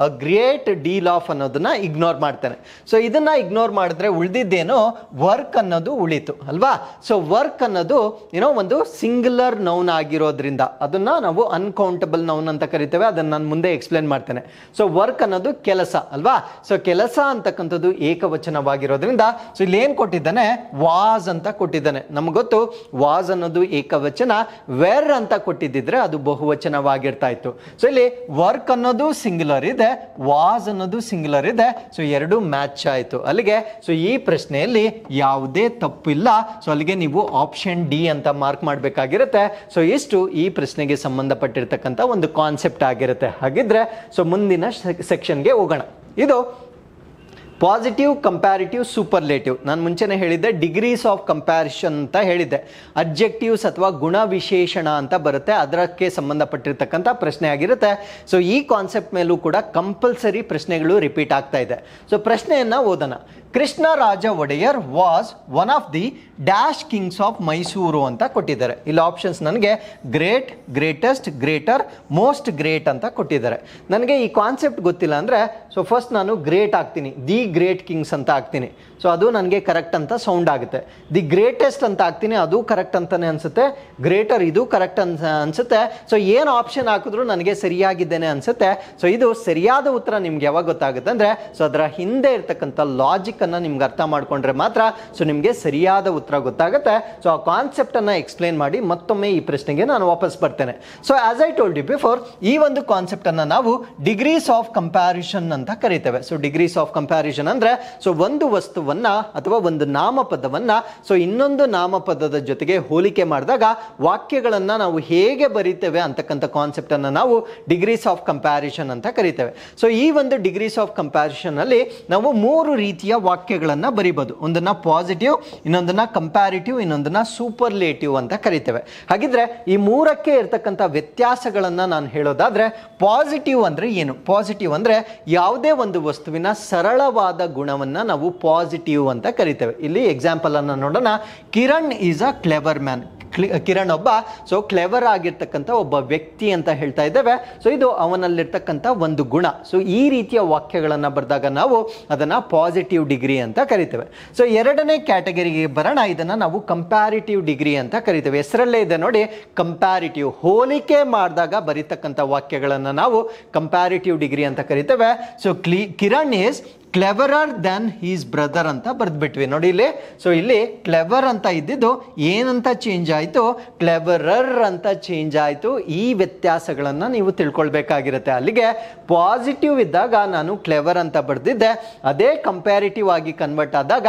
ಅ ಗ್ರೇಟ್ ಡೀಲ್ ಆಫ್ ಅನ್ನೋದನ್ನ ಇಗ್ನೋರ್ ಮಾಡ್ತೇನೆ. ಸೊ ಇದನ್ನ ಇಗ್ನೋರ್ ಮಾಡಿದ್ರೆ ಉಳಿದಿದ್ದೇನೋ ವರ್ಕ್ ಅನ್ನೋದು ಉಳಿತು ಅಲ್ವಾ. ಸೊ ವರ್ಕ್ ಅನ್ನೋದು ಏನೋ ಒಂದು ಸಿಂಗುಲರ್ ನೌನ್ ಆಗಿರೋದ್ರಿಂದ ಅದನ್ನ ನಾವು ಅನ್ಕೌಂಟಬಲ್ ನೌನ್ ಅಂತ ಕರಿತೇವೆ. ಅದನ್ನ ನಾನು ಮುಂದೆ ಎಕ್ಸ್ಪ್ಲೇನ್ ಮಾಡ್ತೇನೆ. ಸೊ ವರ್ಕ್ ಅನ್ನೋದು ಕೆಲಸ ಅಲ್ವಾ. ಸೊ ಕೆಲಸ ಅಂತಕ್ಕಂಥದ್ದು ಏಕವಚನ ವಾಗಿರೋದ್ರಿಂದ ಸೊ ಇಲ್ಲಿ ಏನ್ ಕೊಟ್ಟಿದ್ದಾನೆ, ವಾಸ್ ಅಂತ ಕೊಟ್ಟಿದ್ದಾನೆ. ನಮ್ಗೆ ಗೊತ್ತು ವಾಸ್ ಅನ್ನೋದು ಏಕವಚನ, ವೆರ್ ಅಂತ ಕೊಟ್ಟಿದ್ದಿದ್ರೆ ಅದು ಬಹುವಚನವಾಗಿರ್ತಾ ಇತ್ತು. ಸೊ ಇಲ್ಲಿ ವರ್ಕ್ ಅನ್ನೋದು ಸಿಂಗುಲರ್ ಇದೆ, ವಾಸ್ ಅನ್ನೋದು ಸಿಂಗುಲರ್ ಇದೆ. ಸೊ ಎರಡು ಮ್ಯಾಚ್ ಆಯ್ತು ಅಲ್ಲಿಗೆ. ಸೊ ಈ ಪ್ರಶ್ನೆಯಲ್ಲಿ ಯಾವುದೇ ತಪ್ಪಿಲ್ಲ. ಸೊ ಅಲ್ಲಿಗೆ ನೀವು ಆಪ್ಷನ್ ಡಿ ಅಂತ ಮಾರ್ಕ್ ಮಾಡಬೇಕಾಗಿರುತ್ತೆ. ಸೊ ಇಷ್ಟು ಈ ಪ್ರಶ್ನೆಗೆ ಸಂಬಂಧಪಟ್ಟಿರ್ತಕ್ಕಂಥ ಒಂದು ಕಾನ್ಸೆಪ್ಟ್ ಆಗಿರುತ್ತೆ. ಹಾಗಿದ್ರೆ ಸೊ ಮುಂದಿನ ಸೆಕ್ಷನ್ಗೆ ಹೋಗೋಣ. ಇದು ಪಾಸಿಟಿವ್, ಕಂಪ್ಯಾರಿಟಿವ್, ಸೂಪರ್ಲೇಟಿವ್. ನಾನು ಮುಂಚೆನೇ ಹೇಳಿದ್ದೆ ಡಿಗ್ರೀಸ್ ಆಫ್ ಕಂಪ್ಯಾರಿಷನ್ ಅಂತ ಹೇಳಿದ್ದೆ. ಅಬ್ಜೆಕ್ಟಿವ್ಸ್ ಅಥವಾ ಗುಣ ವಿಶೇಷಣ ಅಂತ ಬರುತ್ತೆ, ಅದಕ್ಕೆ ಸಂಬಂಧಪಟ್ಟಿರ್ತಕ್ಕಂಥ ಪ್ರಶ್ನೆ ಆಗಿರುತ್ತೆ. ಸೊ ಈ ಕಾನ್ಸೆಪ್ಟ್ ಮೇಲೂ ಕೂಡ ಕಂಪಲ್ಸರಿ ಪ್ರಶ್ನೆಗಳು ರಿಪೀಟ್ ಆಗ್ತಾ ಇದೆ. ಸೊ ಪ್ರಶ್ನೆಯನ್ನ ಓದೋಣ. Krishnaraja Wodeyar was one of the dash kings of Mysuru ಅಂತ ಕೊಟ್ಟಿದ್ದಾರೆ. ಇಲ್ಲಿ ಆಪ್ಷನ್ಸ್ ನನಗೆ great, greatest, greater, most great ಅಂತ ಕೊಟ್ಟಿದ್ದಾರೆ. ನನಗೆ ಈ ಕಾನ್ಸೆಪ್ಟ್ ಗೊತ್ತಿಲ್ಲ ಅಂದರೆ ಸೊ ಫಸ್ಟ್ ನಾನು ಗ್ರೇಟ್ ಆಗ್ತೀನಿ, ದಿ ಗ್ರೇಟ್ ಕಿಂಗ್ಸ್ ಅಂತ ಆಗ್ತೀನಿ. ಸೊ ಅದು ನನಗೆ ಕರೆಕ್ಟ್ ಅಂತ ಸೌಂಡ್ ಆಗುತ್ತೆ. ದಿ ಗ್ರೇಟೆಸ್ಟ್ ಅಂತ ಆಗ್ತೀನಿ, ಅದು ಕರೆಕ್ಟ್ ಅಂತಾನೆ ಅನ್ಸುತ್ತೆ. ಗ್ರೇಟರ್ ಇದು ಕರೆಕ್ಟ್ ಅನ್ಸುತ್ತೆ. ಸೊ ಏನು ಆಪ್ಷನ್ ಹಾಕಿದ್ರು ನನಗೆ ಸರಿಯಾಗಿದ್ದೇನೆ ಅನ್ಸುತ್ತೆ. ಸೊ ಇದು ಸರಿಯಾದ ಉತ್ತರ ನಿಮ್ಗೆ ಯಾವಾಗ ಗೊತ್ತಾಗುತ್ತೆ ಅಂದರೆ ಸೊ ಅದರ ಹಿಂದೆ ಇರ್ತಕ್ಕಂಥ ಲಾಜಿಕ್ ಅನ್ನ ನಿಮ್ಗೆ ಅರ್ಥ ಮಾಡ್ಕೊಂಡ್ರೆ ಮಾತ್ರ ಸೊ ನಿಮಗೆ ಸರಿಯಾದ ಉತ್ತರ ಗೊತ್ತಾಗುತ್ತೆ. ಸೊ ಆ ಕಾನ್ಸೆಪ್ಟ್ ಅನ್ನ ಎಕ್ಸ್ಪ್ಲೇನ್ ಮಾಡಿ ಮತ್ತೊಮ್ಮೆ ಈ ಪ್ರಶ್ನೆಗೆ ನಾನು ವಾಪಸ್ ಬರ್ತೇನೆ. So as I told you before, ಈ ಒಂದು ಕಾನ್ಸೆಪ್ಟ್ ಅನ್ನ ನಾವು ಡಿಗ್ರೀಸ್ ಆಫ್ ಕಂಪ್ಯಾರಿಷನ್ ಅಂತ ಕರಿತೇವೆ. ಸೊ ಡಿಗ್ರೀಸ್ ಆಫ್ ಕಂಪ್ಯಾರಿಷನ್ ಅಂದ್ರೆ ಸೊ ಒಂದು ವಸ್ತುವನ್ನ ಅಥವಾ ಒಂದು ನಾಮಪದವನ್ನ ಸೊ ಇನ್ನೊಂದು ನಾಮಪದದ ಜೊತೆಗೆ ಹೋಲಿಕೆ ಮಾಡಿದಾಗ ವಾಕ್ಯಗಳನ್ನ ನಾವು ಹೇಗೆ ಬರೀತೇವೆ ಅಂತಕ್ಕಂಥ ಕಾನ್ಸೆಪ್ಟ್ ಅನ್ನ ನಾವು ಡಿಗ್ರೀಸ್ ಆಫ್ ಕಂಪ್ಯಾರಿಷನ್ ಅಂತ ಕರಿತೇವೆ. ಸೊ ಈ ಒಂದು ಡಿಗ್ರೀಸ್ ಆಫ್ ಕಂಪ್ಯಾರಿಷನ್ ಅಲ್ಲಿ ನಾವು ಮೂರು ರೀತಿಯ ವಾಕ್ಯಗಳನ್ನ ಬರೀಬಹುದು. ಒಂದನ್ನ ಪಾಸಿಟಿವ್, ಇನ್ನೊಂದನ್ನ ಕಂಪ್ಯಾರಿಟಿವ್, ಇನ್ನೊಂದನ್ನ ಸೂಪರ್ಲೇಟಿವ್ ಅಂತ ಕರಿತೇವೆ. ಹಾಗಿದ್ರೆ ಈ ಮೂರಕ್ಕೆ ಇರ್ತಕ್ಕಂಥ ವ್ಯತ್ಯಾಸಗಳನ್ನ ನಾನು ಹೇಳೋದಾದ್ರೆ, ಪಾಸಿಟಿವ್ ಅಂದ್ರೆ ಏನು? ಪಾಸಿಟಿವ್ ಅಂದ್ರೆ ಯಾವುದೇ ಒಂದು ವಸ್ತುವಿನ ಸರಳವಾದ ಗುಣವನ್ನ ನಾವು ಪಾಸಿಟಿವ್ ಅಂತ ಕರಿತೇವೆ. ಇಲ್ಲಿ ಎಕ್ಸಾಂಪಲ್ ಅನ್ನ ನೋಡೋಣ. Kiran is a clever man. Kiran ಒಬ್ಬ ಸೊ ಕ್ಲೆವರ್ ಆಗಿರ್ತಕ್ಕಂಥ ಒಬ್ಬ ವ್ಯಕ್ತಿ ಅಂತ ಹೇಳ್ತಾ ಇದ್ದೇವೆ. ಸೊ ಇದು ಅವನಲ್ಲಿರ್ತಕ್ಕಂಥ ಒಂದು ಗುಣ. ಸೊ ಈ ರೀತಿಯ ವಾಕ್ಯಗಳನ್ನು ಬರೆದಾಗ ನಾವು ಅದನ್ನ ಪಾಸಿಟಿವ್ ಡಿಗ್ರಿ ಅಂತ ಕರಿತೇವೆ. ಸೊ ಎರಡನೇ ಕ್ಯಾಟಗರಿಗೆ ಬರೋಣ. ಇದನ್ನ ನಾವು ಕಂಪ್ಯಾರಿಟಿವ್ ಡಿಗ್ರಿ ಅಂತ ಕರಿತೇವೆ. ಹೆಸರಲ್ಲೇ ಇದೆ ನೋಡಿ, ಕಂಪ್ಯಾರಿಟಿವ್. ಹೋಲಿಕೆ ಮಾಡಿದಾಗ ಬರೀತಕ್ಕಂಥ ವಾಕ್ಯಗಳನ್ನು ನಾವು ಕಂಪ್ಯಾರಿಟಿವ್ ಡಿಗ್ರಿ ಅಂತ ಕರಿತೇವೆ. So Kiran is cleverer than his brother ಅಂತ ಬರೆದ್ಬಿಟ್ವಿ ನೋಡಿ ಇಲ್ಲಿ. ಸೊ ಇಲ್ಲಿ ಕ್ಲೆವರ್ ಅಂತ ಇದ್ದಿದ್ದು ಏನಂತ ಚೇಂಜ್ ಆಯಿತು, ಕ್ಲೆವರರ್ ಅಂತ ಚೇಂಜ್ ಆಯಿತು. ಈ ವ್ಯತ್ಯಾಸಗಳನ್ನು ನೀವು ತಿಳ್ಕೊಳ್ಬೇಕಾಗಿರುತ್ತೆ. ಅಲ್ಲಿಗೆ ಪಾಸಿಟಿವ್ ಇದ್ದಾಗ ನಾನು ಕ್ಲೆವರ್ ಅಂತ ಬರೆದಿದ್ದೆ, ಅದೇ ಕಂಪ್ಯಾರಿಟಿವ್ ಆಗಿ ಕನ್ವರ್ಟ್ ಆದಾಗ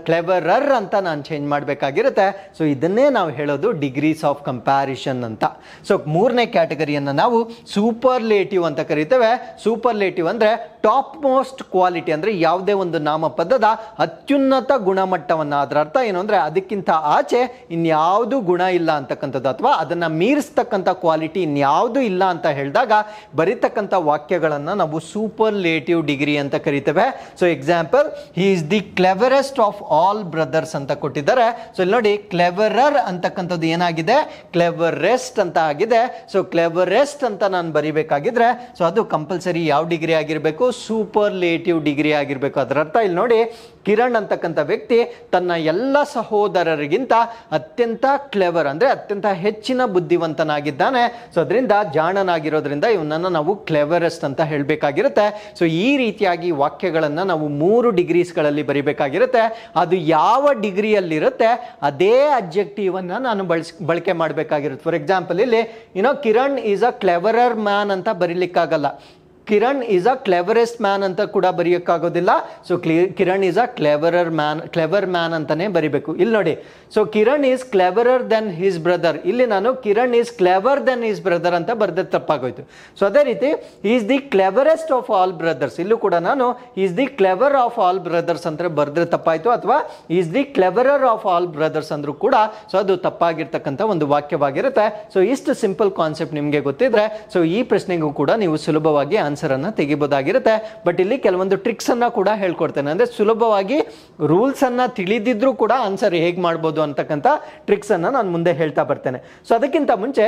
ಕ್ಲೆವರರ್ ಅಂತ ನಾನು ಚೇಂಜ್ ಮಾಡಬೇಕಾಗಿರುತ್ತೆ. ಸೊ ಇದನ್ನೇ ನಾವು ಹೇಳೋದು ಡಿಗ್ರೀಸ್ ಆಫ್ ಕಂಪ್ಯಾರಿಷನ್ ಅಂತ. ಸೊ ಮೂರನೇ ಕ್ಯಾಟಗರಿಯನ್ನು ನಾವು ಸೂಪರ್ಲೇಟಿವ್ ಅಂತ ಕರಿತೇವೆ. ಸೂಪರ್ಲೇಟಿವ್ ಅಂದರೆ ಟಾಪ್ ಮೋಸ್ಟ್ ಕ್ವಾಲಿಟಿ, ಅಂದರೆ ಯಾವುದೇ ಒಂದು ನಾಮಪದದ ಅತ್ಯುನ್ನತ ಗುಣಮಟ್ಟವನ್ನು, ಅದರ ಅರ್ಥ ಏನು ಅಂದರೆ ಅದಕ್ಕಿಂತ ಆಚೆ ಇನ್ಯಾವುದು ಗುಣ ಇಲ್ಲ ಅಂತಕ್ಕಂಥದ್ದು, ಅಥವಾ ಅದನ್ನು ಮೀರಿಸ್ತಕ್ಕಂಥ ಕ್ವಾಲಿಟಿ ಇನ್ಯಾವುದು ಇಲ್ಲ ಅಂತ ಹೇಳಿದಾಗ ಬರೀತಕ್ಕಂಥ ವಾಕ್ಯಗಳನ್ನು ನಾವು ಸೂಪರ್ಲೇಟಿವ್ ಡಿಗ್ರಿ ಅಂತ ಕರಿತೇವೆ. So example, he is the cleverest of all brothers ಅಂತ ಕೊಟ್ಟಿದ್ದಾರೆ. ಸೊ ಇಲ್ಲಿ ನೋಡಿ, ಕ್ಲೆವರರ್ ಅಂತಕ್ಕಂಥದ್ದು ಏನಾಗಿದೆ, ಕ್ಲೆವರೆಸ್ಟ್ ಅಂತ ಆಗಿದೆ. ಸೊ ಕ್ಲೆವರೆಸ್ಟ್ ಅಂತ ನಾನು ಬರಿಬೇಕಾಗಿದ್ರೆ ಸೊ ಅದು ಕಂಪಲ್ಸರಿ ಯಾವ ಡಿಗ್ರಿ ಆಗಿರಬೇಕು, ಸೂಪರ್ಲೇಟಿವ್ ಡಿಗ್ರಿ ಆಗಿರಬೇಕು. ಅದರ ಅರ್ಥ ಇಲ್ಲಿ ನೋಡಿ, ಕಿರಣ್ ಅಂತಕ್ಕಂಥ ವ್ಯಕ್ತಿ ತನ್ನ ಎಲ್ಲ ಸಹೋದರರಿಗಿಂತ ಅತ್ಯಂತ ಕ್ಲೆವರ್, ಅಂದರೆ ಅತ್ಯಂತ ಹೆಚ್ಚಿನ ಬುದ್ಧಿವಂತನಾಗಿದ್ದಾನೆ. ಸೊ ಅದರಿಂದ ಜಾಣನಾಗಿರೋದ್ರಿಂದ ಇವನನ್ನು ನಾವು ಕ್ಲೆವರೆಸ್ಟ್ ಅಂತ ಹೇಳಬೇಕಾಗಿರುತ್ತೆ. ಸೊ ಈ ರೀತಿಯಾಗಿ ವಾಕ್ಯಗಳನ್ನು ನಾವು 3 ಡಿಗ್ರೀಸ್ಗಳಲ್ಲಿ ಬರಿಬೇಕಾಗಿರುತ್ತೆ. ಅದು ಯಾವ ಡಿಗ್ರಿಯಲ್ಲಿರುತ್ತೆ ಅದೇ ಅಬ್ಜೆಕ್ಟಿವ್ ಅನ್ನು ನಾನು ಬಳಕೆ ಮಾಡಬೇಕಾಗಿರುತ್ತೆ. ಫಾರ್ ಎಕ್ಸಾಂಪಲ್ ಇಲ್ಲಿ Kiran is a cleverer man ಅಂತ ಬರೀಲಿಕ್ಕಾಗಲ್ಲ. Kiran is a cleverest man ಅಂತ ಕೂಡ ಬರೆಯೋಕ್ಕಾಗೋದಿಲ್ಲ. So Kiran is a clever man ಅಂತಾನೆ ಬರಿಬೇಕು. ಇಲ್ಲಿ ನೋಡಿ, so Kiran is cleverer than his brother, ಇಲ್ಲಿ ನಾನು Kiran is clever than his brother ಅಂತ ಬರೆದ ತಪ್ಪಾಗೋಯ್ತು. ಸೊ ಅದೇ ರೀತಿ is the cleverest of all brothers, ಇಲ್ಲೂ ಕೂಡ ನಾನು is the clever of all brothers ಅಂತ ಬರೆದ್ರೆ ತಪ್ಪಾಯ್ತು, ಅಥವಾ is the ಕ್ಲೆವರರ್ of all brothers ಅಂದ್ರೂ ಕೂಡ ಸೊ ಅದು ತಪ್ಪಾಗಿರ್ತಕ್ಕಂಥ ಒಂದು ವಾಕ್ಯವಾಗಿರುತ್ತೆ. ಸೊ ಇಷ್ಟು ಸಿಂಪಲ್ ಕಾನ್ಸೆಪ್ಟ್ ನಿಮಗೆ ಗೊತ್ತಿದ್ರೆ ಸೊ ಈ ಪ್ರಶ್ನೆಗೂ ಕೂಡ ನೀವು ಸುಲಭವಾಗಿ ಆನ್ಸರ್ ಅನ್ನ ತೆಗಿಬಹುದಾಗಿರುತ್ತೆ. ಬಟ್ ಇಲ್ಲಿ ಕೆಲವೊಂದು ಟ್ರಿಕ್ಸ್ ಅನ್ನ ಕೂಡ ಹೇಳ್ಕೊಡ್ತೇನೆ, ಅಂದ್ರೆ ಸುಲಭವಾಗಿ ರೂಲ್ಸ್ ಅನ್ನ ತಿಳಿದಿದ್ರೂ ಕೂಡ ಆನ್ಸರ್ ಹೇಗೆ ಮಾಡ್ಬೋದು ಅಂತಕ್ಕಂಥ ಟ್ರಿಕ್ಸ್ ಅನ್ನ ನಾನು ಮುಂದೆ ಹೇಳ್ತಾ ಬರ್ತೇನೆ. ಸೊ ಅದಕ್ಕಿಂತ ಮುಂಚೆ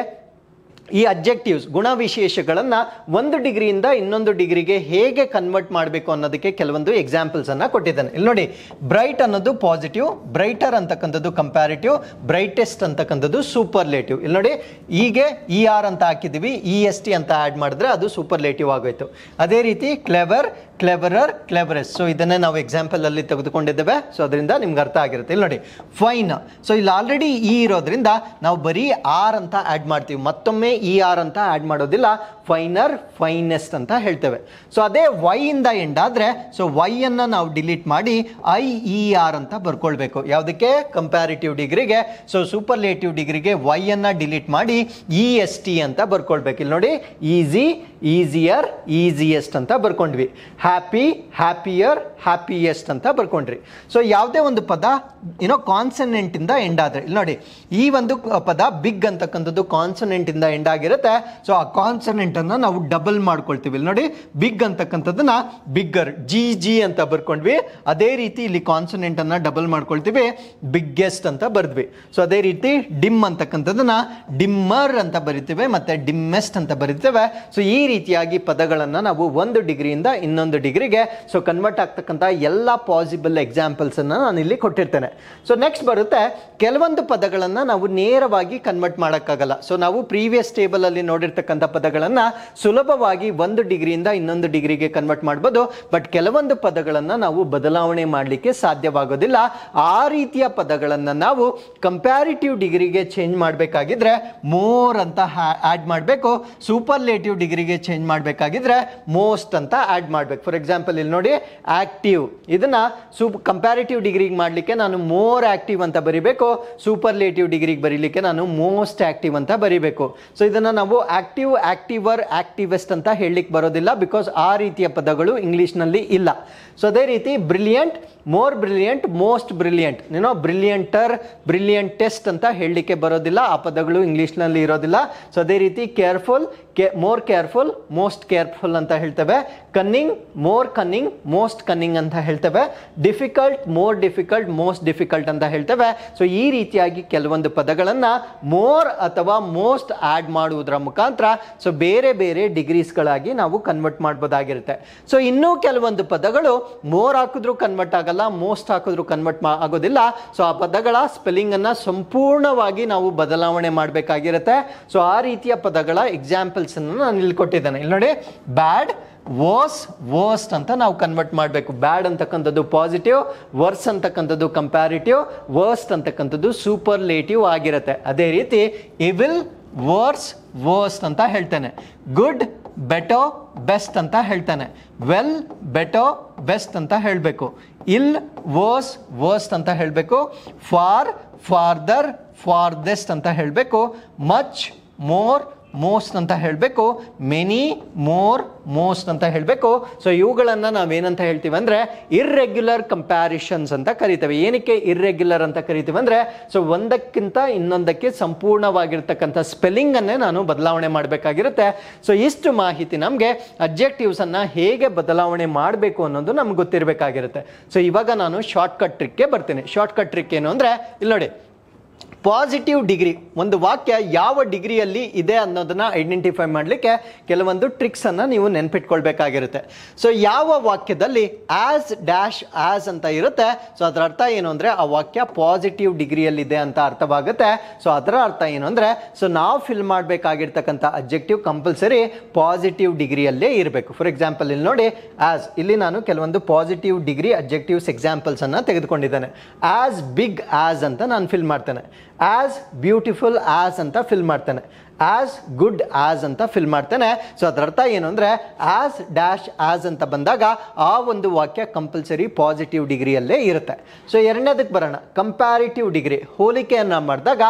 ಈ ಅಬ್ಜೆಕ್ಟಿವ್ಸ್ ಗುಣವಿಶೇಷಗಳನ್ನು ಒಂದು ಡಿಗ್ರಿಯಿಂದ ಇನ್ನೊಂದು ಡಿಗ್ರಿಗೆ ಹೇಗೆ ಕನ್ವರ್ಟ್ ಮಾಡಬೇಕು ಅನ್ನೋದಕ್ಕೆ ಕೆಲವೊಂದು ಎಕ್ಸಾಂಪಲ್ಸ್ ಅನ್ನ ಕೊಟ್ಟಿದ್ದಾನೆ. ಇಲ್ಲಿ ನೋಡಿ, ಬ್ರೈಟ್ ಅನ್ನೋದು ಪಾಸಿಟಿವ್, ಬ್ರೈಟರ್ ಅಂತಕ್ಕಂಥದ್ದು ಕಂಪ್ಯಾರಿಟಿವ್, ಬ್ರೈಟೆಸ್ಟ್ ಅಂತಕ್ಕಂಥದ್ದು ಸೂಪರ್ಲೇಟಿವ್. ಇಲ್ಲಿ ನೋಡಿ, ಹೀಗೆ ER ಅಂತ ಹಾಕಿದ್ದೀವಿ, EST ಅಂತ ಆ್ಯಡ್ ಮಾಡಿದ್ರೆ ಅದು ಸೂಪರ್ಲೇಟಿವ್ ಆಗೋಯ್ತು. ಅದೇ ರೀತಿ ಕ್ಲೆವರ್, ಕ್ಲೆವರರ್, ಕ್ಲೆವರೆಸ್ಟ್. ಸೊ ಇದನ್ನೇ ನಾವು ಎಕ್ಸಾಂಪಲ್ ಅಲ್ಲಿ ತೆಗೆದುಕೊಂಡಿದ್ದೇವೆ. ಸೊ ಅದರಿಂದ ನಿಮ್ಗೆ ಅರ್ಥ ಆಗಿರುತ್ತೆ. ಇಲ್ಲಿ ನೋಡಿ, ಫೈನ್. ಸೊ ಇಲ್ಲಿ ಆಲ್ರೆಡಿ ಇರೋದ್ರಿಂದ ನಾವು ಬರೀ R ಅಂತ ಆ್ಯಡ್ ಮಾಡ್ತೀವಿ, ಮತ್ತೊಮ್ಮೆ ER ಅಂತ ಆ್ಯಡ್ ಮಾಡೋದಿಲ್ಲ. ಫೈನರ್, ಫೈನೆಸ್ಟ್ ಅಂತ ಹೇಳ್ತೇವೆ. ಸೊ ಅದೇ Y ಇಂದ ಎಂಡ್ ಆದರೆ ಸೊ Y ಅನ್ನು ನಾವು ಡಿಲೀಟ್ ಮಾಡಿ IER ಅಂತ ಬರ್ಕೊಳ್ಬೇಕು. ಯಾವುದಕ್ಕೆ, ಕಂಪ್ಯಾರಿಟಿವ್ ಡಿಗ್ರಿಗೆ. ಸೊ ಸೂಪರ್ಲೇಟಿವ್ ಡಿಗ್ರಿಗೆ Y ಅನ್ನು ಡಿಲೀಟ್ ಮಾಡಿ EST ಅಂತ ಬರ್ಕೊಳ್ಬೇಕು. ಇಲ್ಲಿ ನೋಡಿ, ಈಸಿ, ಈಸಿಯರ್, ಈಸಿಯೆಸ್ಟ್ ಅಂತ ಬರ್ಕೊಂಡ್ವಿ. ಹ್ಯಾಪಿ, ಹ್ಯಾಪಿಯರ್, ಹ್ಯಾಪಿಯೆಸ್ಟ್ ಅಂತ ಬರ್ಕೊಂಡ್ರಿ. ಸೊ ಯಾವುದೇ ಒಂದು ಪದ ಕಾನ್ಸನೆಂಟ್ ಇಂದ ಎಂಡ್ ಆದ್ರೆ, ಇಲ್ಲಿ ನೋಡಿ, ಈ ಒಂದು ಪದ ಬಿಗ್ ಅಂತಕ್ಕಂಥದ್ದು ಕಾನ್ಸನೆಂಟ್ ಇಂದ ಎಂಡ್ ಆಗಿರುತ್ತೆ. ಸೊ ಆ ಕಾನ್ಸನೆಂಟ್ ಅನ್ನ ನಾವು ಡಬಲ್ ಮಾಡ್ಕೊಳ್ತೀವಿ. ಇಲ್ಲಿ ನೋಡಿ, ಬಿಗ್ ಅಂತಕ್ಕಂಥದ್ದನ್ನ ಬಿಗ್ಗರ್, ಜಿ ಅಂತ ಬರ್ಕೊಂಡ್ವಿ. ಅದೇ ರೀತಿ ಇಲ್ಲಿ ಕಾನ್ಸನೆಂಟ್ ಅನ್ನ ಡಬಲ್ ಮಾಡ್ಕೊಳ್ತೀವಿ, ಬಿಗ್ಗೆಸ್ಟ್ ಅಂತ ಬರ್ದ್ವಿ. ಸೊ ಅದೇ ರೀತಿ ಡಿಮ್ ಅಂತಕ್ಕಂಥದ್ದನ್ನ ಡಿಮ್ಮರ್ ಅಂತ ಬರಿತೇವೆ, ಮತ್ತೆ ಡಿಮ್ಮೆಸ್ಟ್ ಅಂತ ಬರಿತೇವೆ. ಸೊ ಈ ರೀತಿಯಾಗಿ ಪದಗಳನ್ನ ನಾವು ಒಂದು ಡಿಗ್ರಿಯಿಂದ ಇನ್ನೊಂದು ಡಿಗ್ರಿಗೆ ಸೊ ಕನ್ವರ್ಟ್ ಆಗ್ತಕ್ಕಂಥ ಎಲ್ಲ ಪಾಸಿಬಲ್ ಎಕ್ಸಾಂಪಲ್ಸ್ ಅನ್ನ ನಾನು ಇಲ್ಲಿ ಕೊಟ್ಟಿರ್ತೇನೆ. ಸೊ ನೆಕ್ಸ್ಟ್ ಬರುತ್ತೆ, ಕೆಲವೊಂದು ಪದಗಳನ್ನ ನಾವು ನೇರವಾಗಿ ಕನ್ವರ್ಟ್ ಮಾಡೋಕ್ಕಾಗಲ್ಲ. ಸೊ ನಾವು ಪ್ರೀವಿಯಸ್ ಟೇಬಲ್ ಅಲ್ಲಿ ನೋಡಿರ್ತಕ್ಕಂಥ ಪದಗಳನ್ನ ಸುಲಭವಾಗಿ ಒಂದು ಡಿಗ್ರಿಯಿಂದ ಇನ್ನೊಂದು ಡಿಗ್ರಿಗೆ ಕನ್ವರ್ಟ್ ಮಾಡ್ಬೋದು. ಬಟ್ ಕೆಲವೊಂದು ಪದಗಳನ್ನ ನಾವು ಬದಲಾವಣೆ ಮಾಡಲಿಕ್ಕೆ ಸಾಧ್ಯವಾಗೋದಿಲ್ಲ. ಆ ರೀತಿಯ ಪದಗಳನ್ನ ನಾವು ಕಂಪ್ಯಾರಿಟಿವ್ ಡಿಗ್ರಿಗೆ ಚೇಂಜ್ ಮಾಡಬೇಕಾಗಿದ್ರೆ ಮೋರ್ ಅಂತ ಆಡ್ ಮಾಡಬೇಕು. ಸೂಪರ್ಲೇಟಿವ್ ಡಿಗ್ರಿಗೆ ಚೇಂಜ್ ಮಾಡಬೇಕಾಗಿದ್ರೆ ಮೋಸ್ಟ್ ಅಂತ ಆಡ್ ಮಾಡಬೇಕು. ಫಾರ್ ಎಕ್ಸಾಂಪಲ್ ಇಲ್ಲಿ ನೋಡಿ, ಆಕ್ಟಿವ್, ಇದನ್ನ ಕಂಪ್ಯಾರಿಟಿವ್ ಡಿಗ್ರಿಗೆ ಮಾಡಲಿಕ್ಕೆ ನಾನು ಮೋರ್ ಆಕ್ಟಿವ್ ಅಂತ ಬರಿಬೇಕು. ಸೂಪರ್ಲೇಟಿವ್ ಡಿಗ್ರಿಗೆ ಬರೀಲಿಕ್ಕೆ ನಾನು ಮೋಸ್ಟ್ ಆಕ್ಟಿವ್ ಅಂತ ಬರಿಬೇಕು. ಸೊ ಇದನ್ನ ನಾವು ಆಕ್ಟಿವ್, ಆಕ್ಟಿವರ್, ಆಕ್ಟಿವೆಸ್ಟ್ ಅಂತ ಹೇಳಲಿಕ್ಕೆ ಬರೋದಿಲ್ಲ, ಬಿಕಾಸ್ ಆ ರೀತಿಯ ಪದಗಳು ಇಂಗ್ಲಿಷ್ನಲ್ಲಿ ಇಲ್ಲ. ಸೊ ಅದೇ ರೀತಿ brilliant, more brilliant, most brilliant, brillianter, brilliantest ಅಂತ ಹೇಳಲಿಕ್ಕೆ ಬರೋದಿಲ್ಲ, ಆ ಪದಗಳು ಇಂಗ್ಲಿಷ್ನಲ್ಲಿ ಇರೋದಿಲ್ಲ. ಸೊ ಅದೇ ರೀತಿ careful, more careful, most careful ಅಂತ ಹೇಳ್ತೇವೆ. ಕನ್ನಿಂಗ್, ಮೋರ್ ಕನ್ನಿಂಗ್, ಮೋಸ್ಟ್ ಕನ್ನಿಂಗ್ ಅಂತ ಹೇಳ್ತೇವೆ. Difficult, more difficult, most difficult ಅಂತ ಹೇಳ್ತೇವೆ. ಸೊ ಈ ರೀತಿಯಾಗಿ ಕೆಲವೊಂದು ಪದಗಳನ್ನು ಮೋರ್ ಅಥವಾ ಮೋಸ್ಟ್ ಆಡ್ ಮಾಡುವುದರ ಮುಖಾಂತರ ಸೊ ಬೇರೆ ಬೇರೆ ಡಿಗ್ರೀಸ್ಗಳಾಗಿ ನಾವು ಕನ್ವರ್ಟ್ ಮಾಡ್ಬೋದಾಗಿರುತ್ತೆ. ಸೊ ಇನ್ನೂ ಕೆಲವೊಂದು ಪದಗಳು ಮೋರ್ ಹಾಕಿದ್ರು ಕನ್ವರ್ಟ್ ಆಗಲ್ಲ, ಮೋಸ್ಟ್ ಹಾಕಿದ್ರು ಕನ್ವರ್ಟ್ ಆಗೋದಿಲ್ಲ. ಸೊ ಆ ಪದಗಳ ಸ್ಪೆಲ್ಲಿಂಗ್ ಅನ್ನ ಸಂಪೂರ್ಣವಾಗಿ ನಾವು ಬದಲಾವಣೆ ಮಾಡಬೇಕಾಗಿರುತ್ತೆ. ಸೊ ಆ ರೀತಿಯ ಪದಗಳ ಎಕ್ಸಾಂಪಲ್ಸ್ ಅನ್ನು ನಾನು ಇಲ್ಲಿ ಕೊಟ್ಟಿದ್ದೇನೆ. ಇಲ್ಲಿ ನೋಡಿ, ಬ್ಯಾಡ್, ವಾಸ್ ವರ್ಸ್ಟ್ ಅಂತ ನಾವು ಕನ್ವರ್ಟ್ ಮಾಡಬೇಕು. ಬ್ಯಾಡ್ ಅಂತಕ್ಕಂಥದ್ದು ಪಾಸಿಟಿವ್, ವರ್ಸ್ ಅಂತಕ್ಕಂಥದ್ದು ಕಂಪ್ಯಾರಿಟಿವ್, ವರ್ಸ್ಟ್ ಅಂತಕ್ಕಂಥದ್ದು ಸೂಪರ್ಲೇಟಿವ್ ಆಗಿರುತ್ತೆ. ಅದೇ ರೀತಿ ಇವಿಲ್ ವರ್ಸ್ ವರ್ಸ್ಟ್ ಅಂತ ಹೇಳ್ತೇನೆ, ಗುಡ್ ಬೆಟರ್ ಬೆಸ್ಟ್ ಅಂತ ಹೇಳ್ತಾನೆ, ವೆಲ್ ಬೆಟರ್ ಬೆಸ್ಟ್ ಅಂತ ಹೇಳಬೇಕು, ಇಲ್ ವರ್ಸ್ ವರ್ಸ್ಟ್ ಅಂತ ಹೇಳಬೇಕು, ಫಾರ್ ಫಾರ್ದರ್ ಫಾರ್ದೆಸ್ಟ್ ಅಂತ ಹೇಳಬೇಕು, ಮಚ್ ಮೋರ್ ಮೋಸ್ಟ್ ಅಂತ ಹೇಳಬೇಕು, ಮೆನಿ ಮೋರ್ ಮೋಸ್ಟ್ ಅಂತ ಹೇಳಬೇಕು. ಸೊ ಇವುಗಳನ್ನು ನಾವೇನಂತ ಹೇಳ್ತೀವಿ ಅಂದರೆ ಇರ್ರೆಗ್ಯುಲರ್ ಕಂಪ್ಯಾರಿಷನ್ಸ್ ಅಂತ ಕರಿತೇವೆ. ಏನಕ್ಕೆ ಇರ್ರೆಗ್ಯುಲರ್ ಅಂತ ಕರಿತೀವಿ ಅಂದರೆ ಸೊ ಒಂದಕ್ಕಿಂತ ಇನ್ನೊಂದಕ್ಕೆ ಸಂಪೂರ್ಣವಾಗಿರ್ತಕ್ಕಂಥ ಸ್ಪೆಲ್ಲಿಂಗನ್ನೇ ನಾನು ಬದಲಾವಣೆ ಮಾಡಬೇಕಾಗಿರುತ್ತೆ. ಸೊ ಇಷ್ಟು ಮಾಹಿತಿ ನಮಗೆ ಅಬ್ಜೆಕ್ಟಿವ್ಸನ್ನು ಹೇಗೆ ಬದಲಾವಣೆ ಮಾಡಬೇಕು ಅನ್ನೋದು ನಮ್ಗೆ ಗೊತ್ತಿರಬೇಕಾಗಿರುತ್ತೆ. ಸೊ ಇವಾಗ ನಾನು ಶಾರ್ಟ್ಕಟ್ ಟ್ರಿಕ್ಗೆ ಬರ್ತೀನಿ. ಶಾರ್ಟ್ಕಟ್ ಟ್ರಿಕ್ ಏನು ಅಂದರೆ ಇಲ್ಲಿ ನೋಡಿ, ಪಾಸಿಟಿವ್ ಡಿಗ್ರಿ, ಒಂದು ವಾಕ್ಯ ಯಾವ ಡಿಗ್ರಿಯಲ್ಲಿ ಇದೆ ಅನ್ನೋದನ್ನ ಐಡೆಂಟಿಫೈ ಮಾಡಲಿಕ್ಕೆ ಕೆಲವೊಂದು ಟ್ರಿಕ್ಸನ್ನು ನೀವು ನೆನ್ಪಿಟ್ಕೊಳ್ಬೇಕಾಗಿರುತ್ತೆ. ಸೊ ಯಾವ ವಾಕ್ಯದಲ್ಲಿ ಆಸ್ ಡ್ಯಾಶ್ ಆಸ್ ಅಂತ ಇರುತ್ತೆ, ಸೊ ಅದರ ಅರ್ಥ ಏನು ಅಂದರೆ ಆ ವಾಕ್ಯ ಪಾಸಿಟಿವ್ ಡಿಗ್ರಿಯಲ್ಲಿದೆ ಅಂತ ಅರ್ಥವಾಗುತ್ತೆ. ಸೊ ಅದರ ಅರ್ಥ ಏನು ಅಂದರೆ ಸೊ ನಾವು ಫಿಲ್ ಮಾಡಬೇಕಾಗಿರ್ತಕ್ಕಂಥ ಅಬ್ಜೆಕ್ಟಿವ್ ಕಂಪಲ್ಸರಿ ಪಾಸಿಟಿವ್ ಡಿಗ್ರಿಯಲ್ಲೇ ಇರಬೇಕು. ಫಾರ್ ಎಕ್ಸಾಂಪಲ್ ಇಲ್ಲಿ ನೋಡಿ, ಆಸ್, ಇಲ್ಲಿ ನಾನು ಕೆಲವೊಂದು ಪಾಸಿಟಿವ್ ಡಿಗ್ರಿ ಅಬ್ಜೆಕ್ಟಿವ್ಸ್ ಎಕ್ಸಾಂಪಲ್ಸನ್ನು ತೆಗೆದುಕೊಂಡಿದ್ದೇನೆ. ಆಸ್ ಬಿಗ್ ಆಸ್ ಅಂತ ನಾನು ಫಿಲ್ ಮಾಡ್ತೇನೆ, ಆಸ್ ಬ್ಯೂಟಿಫುಲ್ ಆಸ್ ಅಂತ ಫಿಲ್ ಮಾಡ್ತೇನೆ, ಆಸ್ ಗುಡ್ ಆಸ್ ಅಂತ ಫಿಲ್ ಮಾಡ್ತೇನೆ. ಸೊ ಅದರ ಅರ್ಥ ಏನು ಅಂದರೆ ಆಸ್ ಡ್ಯಾಶ್ ಆಸ್ ಅಂತ ಬಂದಾಗ ಆ ಒಂದು ವಾಕ್ಯ ಕಂಪಲ್ಸರಿ ಪಾಸಿಟಿವ್ ಡಿಗ್ರಿಯಲ್ಲೇ ಇರುತ್ತೆ. ಸೊ ಎರಡನೇದಕ್ಕೆ ಬರೋಣ, ಕಂಪ್ಯಾರಿಟಿವ್ ಡಿಗ್ರಿ. ಹೋಲಿಕೆಯನ್ನು ಮಾಡಿದಾಗ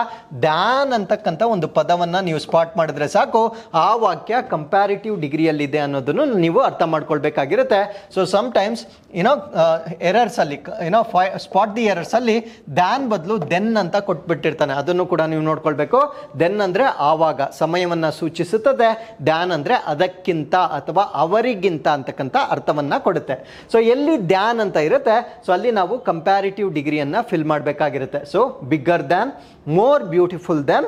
ದ್ಯಾನ್ ಅಂತಕ್ಕಂಥ ಒಂದು ಪದವನ್ನು ನೀವು ಸ್ಪಾಟ್ ಮಾಡಿದ್ರೆ ಸಾಕು, ಆ ವಾಕ್ಯ ಕಂಪ್ಯಾರಿಟಿವ್ ಡಿಗ್ರಿಯಲ್ಲಿದೆ ಅನ್ನೋದನ್ನು ನೀವು ಅರ್ಥ ಮಾಡ್ಕೊಳ್ಬೇಕಾಗಿರುತ್ತೆ. ಸೊ ಸಮ್ಟೈಮ್ಸ್ ಎರರ್ಸಲ್ಲಿ ಸ್ಪಾಟ್ ದಿ ಎರರ್ಸಲ್ಲಿ ದ್ಯಾನ್ ಬದಲು ದೆನ್ ಅಂತ ಕೊಟ್ಬಿಟ್ಟಿರ್ತಾನೆ, ಅದನ್ನು ಕೂಡ ನೀವು ನೋಡ್ಕೊಳ್ಬೇಕು. ದೆನ್ ಅಂದರೆ ಆವಾಗ ಸಮಯವನ್ನು ಸೂಚಿಸುತ್ತದೆ, ದ್ಯಾನ್ ಅಂದರೆ ಅದಕ್ಕಿಂತ ಅಥವಾ ಅವರಿಗಿಂತ ಅಂತಕ್ಕಂಥ ಅರ್ಥವನ್ನು ಕೊಡುತ್ತೆ. ಸೊ ಎಲ್ಲಿ ದ್ಯಾನ್ ಅಂತ ಇರುತ್ತೆ ಸೊ ಅಲ್ಲಿ ನಾವು ಕಂಪ್ಯಾರಿಟಿವ್ ಡಿಗ್ರಿಯನ್ನು ಫಿಲ್ ಮಾಡಬೇಕಾಗಿರುತ್ತೆ. So bigger than, more beautiful than,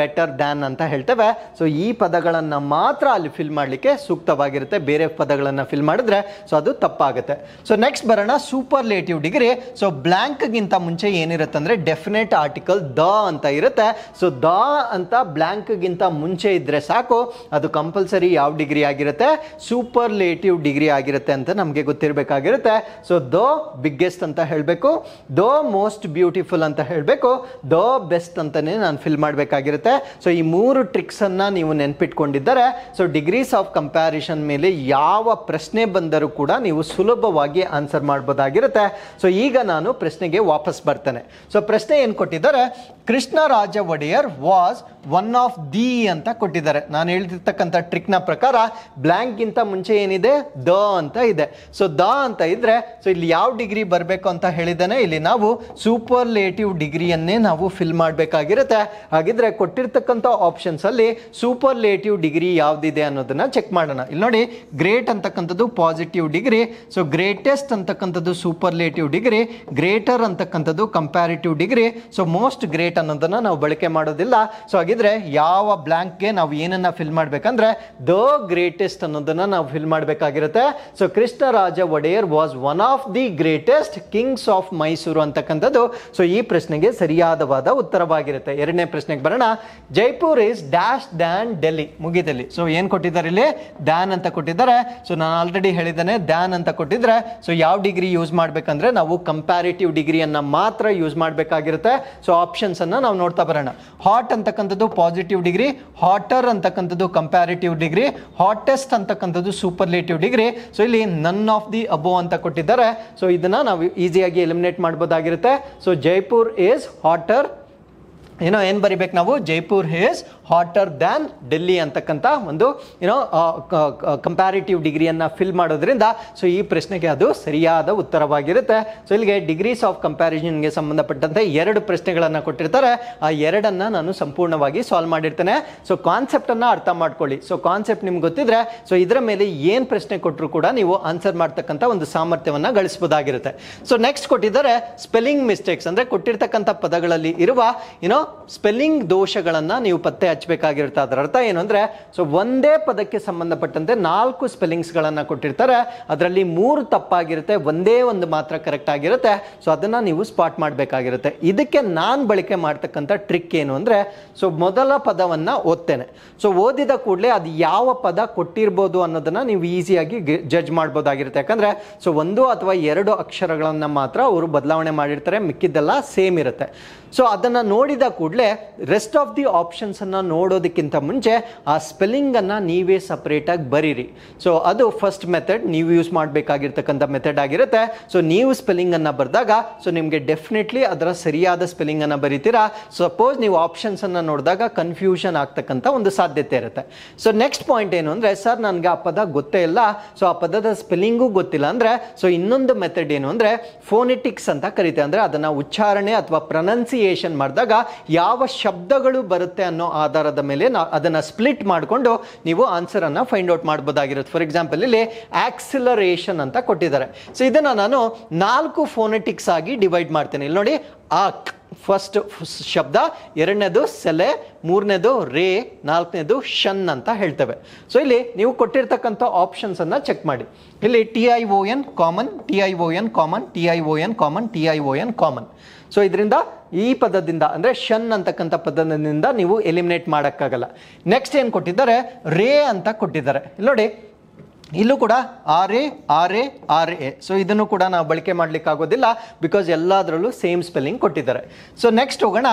better than ಅಂತ ಹೇಳ್ತೇವೆ. ಸೊ ಈ ಪದಗಳನ್ನು ಮಾತ್ರ ಅಲ್ಲಿ ಫಿಲ್ ಮಾಡಲಿಕ್ಕೆ ಸೂಕ್ತವಾಗಿರುತ್ತೆ, ಬೇರೆ ಪದಗಳನ್ನು ಫಿಲ್ ಮಾಡಿದ್ರೆ ಸೊ ಅದು ತಪ್ಪಾಗುತ್ತೆ. ಸೊ ನೆಕ್ಸ್ಟ್ ಬರೋಣ ಸೂಪರ್ಲೇಟಿವ್ ಡಿಗ್ರಿ. ಸೊ ಬ್ಲ್ಯಾಂಕ್ಗಿಂತ ಮುಂಚೆ ಏನಿರುತ್ತೆ ಅಂದರೆ ಡೆಫಿನೆಟ್ ಆರ್ಟಿಕಲ್ ದ ಅಂತ ಇರುತ್ತೆ. ಸೊ ದ ಅಂತ ಬ್ಲ್ಯಾಂಕ್ಗಿಂತ ಮುಂಚೆ ಇದ್ರೆ ಸಾಕು, ಅದು ಕಂಪಲ್ಸರಿ ಯಾವ ಡಿಗ್ರಿ ಆಗಿರುತ್ತೆ, ಸೂಪರ್ಲೇಟಿವ್ ಡಿಗ್ರಿ ಆಗಿರುತ್ತೆ ಅಂತ ನಮಗೆ ಗೊತ್ತಿರಬೇಕಾಗಿರುತ್ತೆ. ಸೊ ದ ಬಿಗ್ಗೆಸ್ಟ್ ಅಂತ ಹೇಳಬೇಕು, ದ ಮೋಸ್ಟ್ ಬ್ಯೂಟಿಫುಲ್ ಅಂತ ಹೇಳಬೇಕು, ದ ಬೆಸ್ಟ್ ಅಂತಾನೆ ನಾನು ಫಿಲ್ ಮಾಡಬೇಕಾಗಿರುತ್ತೆ. ಸೊ ಈ ಮೂರು ಟ್ರಿಕ್ಸ್ ಅನ್ನ ನೀವು ನೆನ್ಪಿಟ್ಕೊಂಡಿದ್ದರೆ ಸೊ ಡಿಗ್ರೀಸ್ ಆಫ್ ಕಂಪ್ಯಾರಿಷನ್ ಮೇಲೆ ಯಾವ ಪ್ರಶ್ನೆ ಬಂದರೂ ಕೂಡ ನೀವು ಸುಲಭವಾಗಿ ಆನ್ಸರ್ ಮಾಡಬಹುದಾಗಿರುತ್ತೆ. ಸೊ ಈಗ ನಾನು ಪ್ರಶ್ನೆಗೆ ವಾಪಸ್ ಬರ್ತೇನೆ. ಸೊ ಪ್ರಶ್ನೆ ಏನು ಕೊಟ್ಟಿದ್ದಾರೆ, Krishnaraja Wodeyar was one of the ಅಂತ ಕೊಟ್ಟಿದ್ದಾರೆ. ನಾನು ಹೇಳ್ತಿರ್ತಕ್ಕಂಥ ಟ್ರಿಕ್ನ ಪ್ರಕಾರ ಬ್ಲ್ಯಾಂಕ್ಗಿಂತ ಮುಂಚೆ ಏನಿದೆ, ದ ಅಂತ ಇದೆ. ಸೊ ದ ಅಂತ ಇದ್ರೆ ಸೊ ಇಲ್ಲಿ ಯಾವ ಡಿಗ್ರಿ ಬರಬೇಕು ಅಂತ ಹೇಳಿದ್ದಾನೆ, ಇಲ್ಲಿ ನಾವು ಸೂಪರ್ಲೇಟಿವ್ ಡಿಗ್ರಿಯನ್ನೇ ನಾವು ಫಿಲ್ ಮಾಡಬೇಕಾಗಿರುತ್ತೆ. ಹಾಗಿದ್ರೆ ಕೊಟ್ಟಿರ್ತಕ್ಕಂಥ ಆಪ್ಷನ್ಸ್ ಅಲ್ಲಿ ಸೂಪರ್ಲೇಟಿವ್ ಡಿಗ್ರಿ ಯಾವ್ದಿದೆ ಅನ್ನೋದನ್ನ ಚೆಕ್ ಮಾಡೋಣ. ಇಲ್ಲಿ ನೋಡಿ, ಗ್ರೇಟ್ ಅಂತಕ್ಕಂಥದ್ದು ಪಾಸಿಟಿವ್ ಡಿಗ್ರಿ, ಸೊ ಗ್ರೇಟೆಸ್ಟ್ ಅಂತಕ್ಕಂಥದ್ದು ಸೂಪರ್ಲೇಟಿವ್ ಡಿಗ್ರಿ, ಗ್ರೇಟರ್ ಅಂತಕ್ಕಂಥದ್ದು comparative degree, so most great ಅನ್ನೋದನ್ನ ನಾವು ಬಳಕೆ ಮಾಡೋದಿಲ್ಲ. ಸೊ ಹಾಗಿದ್ರೆ ಯಾವ ಬ್ಲ್ಯಾಂಕ್ಗೆ ನಾವು ಏನನ್ನ ಫಿಲ್ ಮಾಡ್ಬೇಕಂದ್ರೆ ದ ಗ್ರೇಟೆಸ್ಟ್ ಅನ್ನೋದನ್ನ ನಾವು ಫಿಲ್ ಮಾಡಬೇಕಾಗಿರುತ್ತೆ. So Krishnaraja Wodeyar was one of the greatest kings of Mysuru ಅಂತಕ್ಕಂಥದ್ದು ಸೊ ಈ ಪ್ರಶ್ನೆಗೆ ಸರಿಯಾದವಾದ ಉತ್ತರವಾಗಿರುತ್ತೆ. ಎರಡನೇ ಪ್ರಶ್ನೆಗೆ ಬರೋಣ, Jaipur is dash than Delhi. ಮುಗಿದಲ್ಲಿ ಸೊ ಏನ್ ಕೊಟ್ಟಿದ್ದಾರೆ, ಇಲ್ಲಿ ದ್ಯಾನ್ ಅಂತ ಕೊಟ್ಟಿದ್ದಾರೆ. ಸೊ ನಾನು ಆಲ್ರೆಡಿ ಹೇಳಿದ್ದೇನೆ, ದ್ಯಾನ್ ಅಂತ ಕೊಟ್ಟಿದ್ರೆ ಸೊ ಯಾವ ಡಿಗ್ರಿ ಯೂಸ್ ಮಾಡ್ಬೇಕಂದ್ರೆ ನಾವು ಕಂಪ್ಯಾರಿಟಿವ್ ಡಿಗ್ರಿಯನ್ನ ಮಾತ್ರ ಯೂಸ್ ಮಾಡಬೇಕಾಗಿರುತ್ತೆ. ಸೊ ಆಪ್ಷನ್ಸ್ ಅನ್ನ ನಾವು ನೋಡ್ತಾ ಬರೋಣ. ಹಾಟ್ ಅಂತಕ್ಕಂಥದ್ದು ಪಾಸಿಟಿವ್ ಡಿಗ್ರಿ, ಹಾಟರ್ ಅಂತಕ್ಕಂಥದ್ದು ಕಂಪ್ಯಾರಿಟಿವ್ ಡಿಗ್ರಿ, ಹಾಟೆಸ್ಟ್ ಅಂತಕ್ಕಂಥದ್ದು ಸೂಪರ್ಲೇಟಿವ್ ಡಿಗ್ರಿ. ಸೊ ಇಲ್ಲಿ ನನ್ ಆಫ್ ದಿ ಅಬೋ ಅಂತ ಕೊಟ್ಟಿದ್ದಾರೆ. ಸೊ ಇದನ್ನ ನಾವು ಈಸಿಯಾಗಿ ಎಲಿಮಿನೇಟ್ ಮಾಡಬಹುದಾಗಿರುತ್ತೆ. ಸೊ ಜೈಪುರ್ ಈಸ್ ಹಾಟರ್, ಏನು ಬರಿಬೇಕು ನಾವು, Jaipur is hotter than Delhi ಅಂತಕ್ಕಂಥ ಒಂದು ಕಂಪ್ಯಾರಿಟಿವ್ ಡಿಗ್ರಿಯನ್ನು ಫಿಲ್ ಮಾಡೋದ್ರಿಂದ ಸೊ ಈ ಪ್ರಶ್ನೆಗೆ ಅದು ಸರಿಯಾದ ಉತ್ತರವಾಗಿರುತ್ತೆ. ಸೊ ಇಲ್ಲಿಗೆ ಡಿಗ್ರೀಸ್ ಆಫ್ ಕಂಪ್ಯಾರಿಸನ್ಗೆ ಸಂಬಂಧಪಟ್ಟಂತೆ 2 ಪ್ರಶ್ನೆಗಳನ್ನು ಕೊಟ್ಟಿರ್ತಾರೆ, ಆ 2ಅನ್ನು ನಾನು ಸಂಪೂರ್ಣವಾಗಿ ಸಾಲ್ವ್ ಮಾಡಿರ್ತೇನೆ. ಸೊ ಕಾನ್ಸೆಪ್ಟನ್ನು ಅರ್ಥ ಮಾಡ್ಕೊಳ್ಳಿ. ಸೊ ಕಾನ್ಸೆಪ್ಟ್ ನಿಮ್ಗೆ ಗೊತ್ತಿದ್ರೆ ಸೊ ಇದರ ಮೇಲೆ ಏನು ಪ್ರಶ್ನೆ ಕೊಟ್ಟರು ಕೂಡ ನೀವು ಆನ್ಸರ್ ಮಾಡ್ತಕ್ಕಂಥ ಒಂದು ಸಾಮರ್ಥ್ಯವನ್ನು ಗಳಿಸಬಹುದಾಗಿರುತ್ತೆ. ಸೊ ನೆಕ್ಸ್ಟ್ ಕೊಟ್ಟಿದ್ದಾರೆ ಸ್ಪೆಲ್ಲಿಂಗ್ ಮಿಸ್ಟೇಕ್ಸ್, ಅಂದರೆ ಕೊಟ್ಟಿರ್ತಕ್ಕಂಥ ಪದಗಳಲ್ಲಿ ಇರುವ ಸ್ಪೆಲ್ಲಿಂಗ್ ದೋಷಗಳನ್ನು ನೀವು ಪತ್ತೆ ಹಚ್ಚಬೇಕಾಗಿರುತ್ತೆ. ಅದರ ಅರ್ಥ ಏನು ಅಂದರೆ, ಸೊ ಒಂದೇ ಪದಕ್ಕೆ ಸಂಬಂಧಪಟ್ಟಂತೆ 4 ಸ್ಪೆಲ್ಲಿಂಗ್ಸ್ಗಳನ್ನು ಕೊಟ್ಟಿರ್ತಾರೆ, ಅದರಲ್ಲಿ 3 ತಪ್ಪಾಗಿರುತ್ತೆ, ಒಂದೇ ಒಂದು ಮಾತ್ರ ಕರೆಕ್ಟ್ ಆಗಿರುತ್ತೆ. ಸೊ ಅದನ್ನು ನೀವು ಸ್ಪಾಟ್ ಮಾಡಬೇಕಾಗಿರುತ್ತೆ. ಇದಕ್ಕೆ ನಾನು ಬಳಕೆ ಮಾಡ್ತಕ್ಕಂಥ ಟ್ರಿಕ್ ಏನು ಅಂದರೆ, ಸೊ ಮೊದಲ ಪದವನ್ನು ಓದ್ತೇನೆ. ಸೊ ಓದಿದ ಕೂಡಲೇ ಅದು ಯಾವ ಪದ ಕೊಟ್ಟಿರ್ಬೋದು ಅನ್ನೋದನ್ನು ನೀವು ಈಸಿಯಾಗಿ ಜಡ್ಜ್ ಮಾಡ್ಬೋದಾಗಿರುತ್ತೆ. ಯಾಕಂದರೆ ಸೊ 1 ಅಥವಾ 2 ಅಕ್ಷರಗಳನ್ನು ಮಾತ್ರ ಅವರು ಬದಲಾವಣೆ ಮಾಡಿರ್ತಾರೆ, ಮಿಕ್ಕಿದ್ದೆಲ್ಲ ಸೇಮ್ ಇರುತ್ತೆ. ಸೊ ಅದನ್ನು ನೋಡಿದ ಕೂಡಲೇ ರೆಸ್ಟ್ ಆಫ್ ದಿ ಆಪ್ಷನ್ಸನ್ನು ನೋಡೋದಕ್ಕಿಂತ ಮುಂಚೆ ಆ ಸ್ಪೆಲ್ಲಿಂಗನ್ನು ನೀವೇ ಸಪ್ರೇಟಾಗಿ ಬರೀರಿ. ಸೊ ಅದು ಫಸ್ಟ್ ಮೆಥಡ್, ನೀವು ಯೂಸ್ ಮಾಡಬೇಕಾಗಿರ್ತಕ್ಕಂಥ ಮೆಥಡ್ ಆಗಿರುತ್ತೆ. ಸೊ ನೀವು ಸ್ಪೆಲ್ಲಿಂಗನ್ನು ಬರೆದಾಗ ಸೊ ನಿಮಗೆ ಡೆಫಿನೆಟ್ಲಿ ಅದರ ಸರಿಯಾದ ಸ್ಪೆಲ್ಲಿಂಗನ್ನು ಬರೀತೀರಾ. ಸಪೋಸ್ ನೀವು ಆಪ್ಷನ್ಸನ್ನು ನೋಡಿದಾಗ ಕನ್ಫ್ಯೂಷನ್ ಆಗ್ತಕ್ಕಂಥ ಒಂದು ಸಾಧ್ಯತೆ ಇರುತ್ತೆ. ಸೊ ನೆಕ್ಸ್ಟ್ ಪಾಯಿಂಟ್ ಏನು ಅಂದರೆ, ಸರ್ ನನಗೆ ಆ ಪದ ಗೊತ್ತೇ ಇಲ್ಲ, ಸೊ ಆ ಪದದ ಸ್ಪೆಲ್ಲಿಂಗೂ ಗೊತ್ತಿಲ್ಲ ಅಂದರೆ, ಸೊ ಇನ್ನೊಂದು ಮೆಥಡ್ ಏನು ಅಂದರೆ ಫೋನೆಟಿಕ್ಸ್ ಅಂತ ಕರೀತೇವೆ. ಅಂದರೆ ಅದನ್ನು ಉಚ್ಚಾರಣೆ ಅಥವಾ ಪ್ರೊನೌನ್ಸಿಯೇಷನ್ ಮಾಡಿದಾಗ ಯಾವ ಶಬ್ದಗಳು ಬರುತ್ತೆ ಅನ್ನೋ ಆಧಾರದ ಮೇಲೆ ಅದನ್ನು ಸ್ಪ್ಲಿಟ್ ಮಾಡಿಕೊಂಡು ನೀವು ಆನ್ಸರನ್ನು ಫೈಂಡ್ ಔಟ್ ಮಾಡ್ಬೋದಾಗಿರುತ್ತೆ. ಫಾರ್ ಎಕ್ಸಾಂಪಲ್ ಇಲ್ಲಿ ಆಕ್ಸಿಲರೇಷನ್ ಅಂತ ಕೊಟ್ಟಿದ್ದಾರೆ. ಸೊ ಇದನ್ನು ನಾನು 4 ಫೋನೆಟಿಕ್ಸ್ ಆಗಿ ಡಿವೈಡ್ ಮಾಡ್ತೇನೆ. ಇಲ್ಲಿ ನೋಡಿ, ಆಕ್ ಫಸ್ಟ್ ಶಬ್ದ, ಎರಡನೇದು ಸೆಲೆ, ಮೂರನೇದು ರೇ, ನಾಲ್ಕನೇದು ಶನ್ ಅಂತ ಹೇಳ್ತೇವೆ. ಸೊ ಇಲ್ಲಿ ನೀವು ಕೊಟ್ಟಿರ್ತಕ್ಕಂಥ ಆಪ್ಷನ್ಸನ್ನು ಚೆಕ್ ಮಾಡಿ. ಇಲ್ಲಿ TION common, TION common, TION common, TION common. So ಇದರಿಂದ ಈ ಪದದಿಂದ ಅಂದರೆ ಶನ್ ಅಂತಕ್ಕಂಥ ಪದದಿಂದ ನೀವು ಎಲಿಮಿನೇಟ್ ಮಾಡೋಕ್ಕಾಗಲ್ಲ. ನೆಕ್ಸ್ಟ್ ಏನು ಕೊಟ್ಟಿದ್ದಾರೆ, ರೇ ಅಂತ ಕೊಟ್ಟಿದ್ದಾರೆ. ಇಲ್ಲಿ ನೋಡಿ, ಇಲ್ಲೂ ಕೂಡ RA. ಸೊ ಇದನ್ನು ಕೂಡ ನಾವು ಬಳಕೆ ಮಾಡ್ಲಿಕ್ಕೆ ಆಗೋದಿಲ್ಲ, ಬಿಕಾಸ್ ಎಲ್ಲದರಲ್ಲೂ ಸೇಮ್ ಸ್ಪೆಲ್ಲಿಂಗ್ ಕೊಟ್ಟಿದ್ದಾರೆ. ಸೊ ನೆಕ್ಸ್ಟ್ ಹೋಗೋಣ,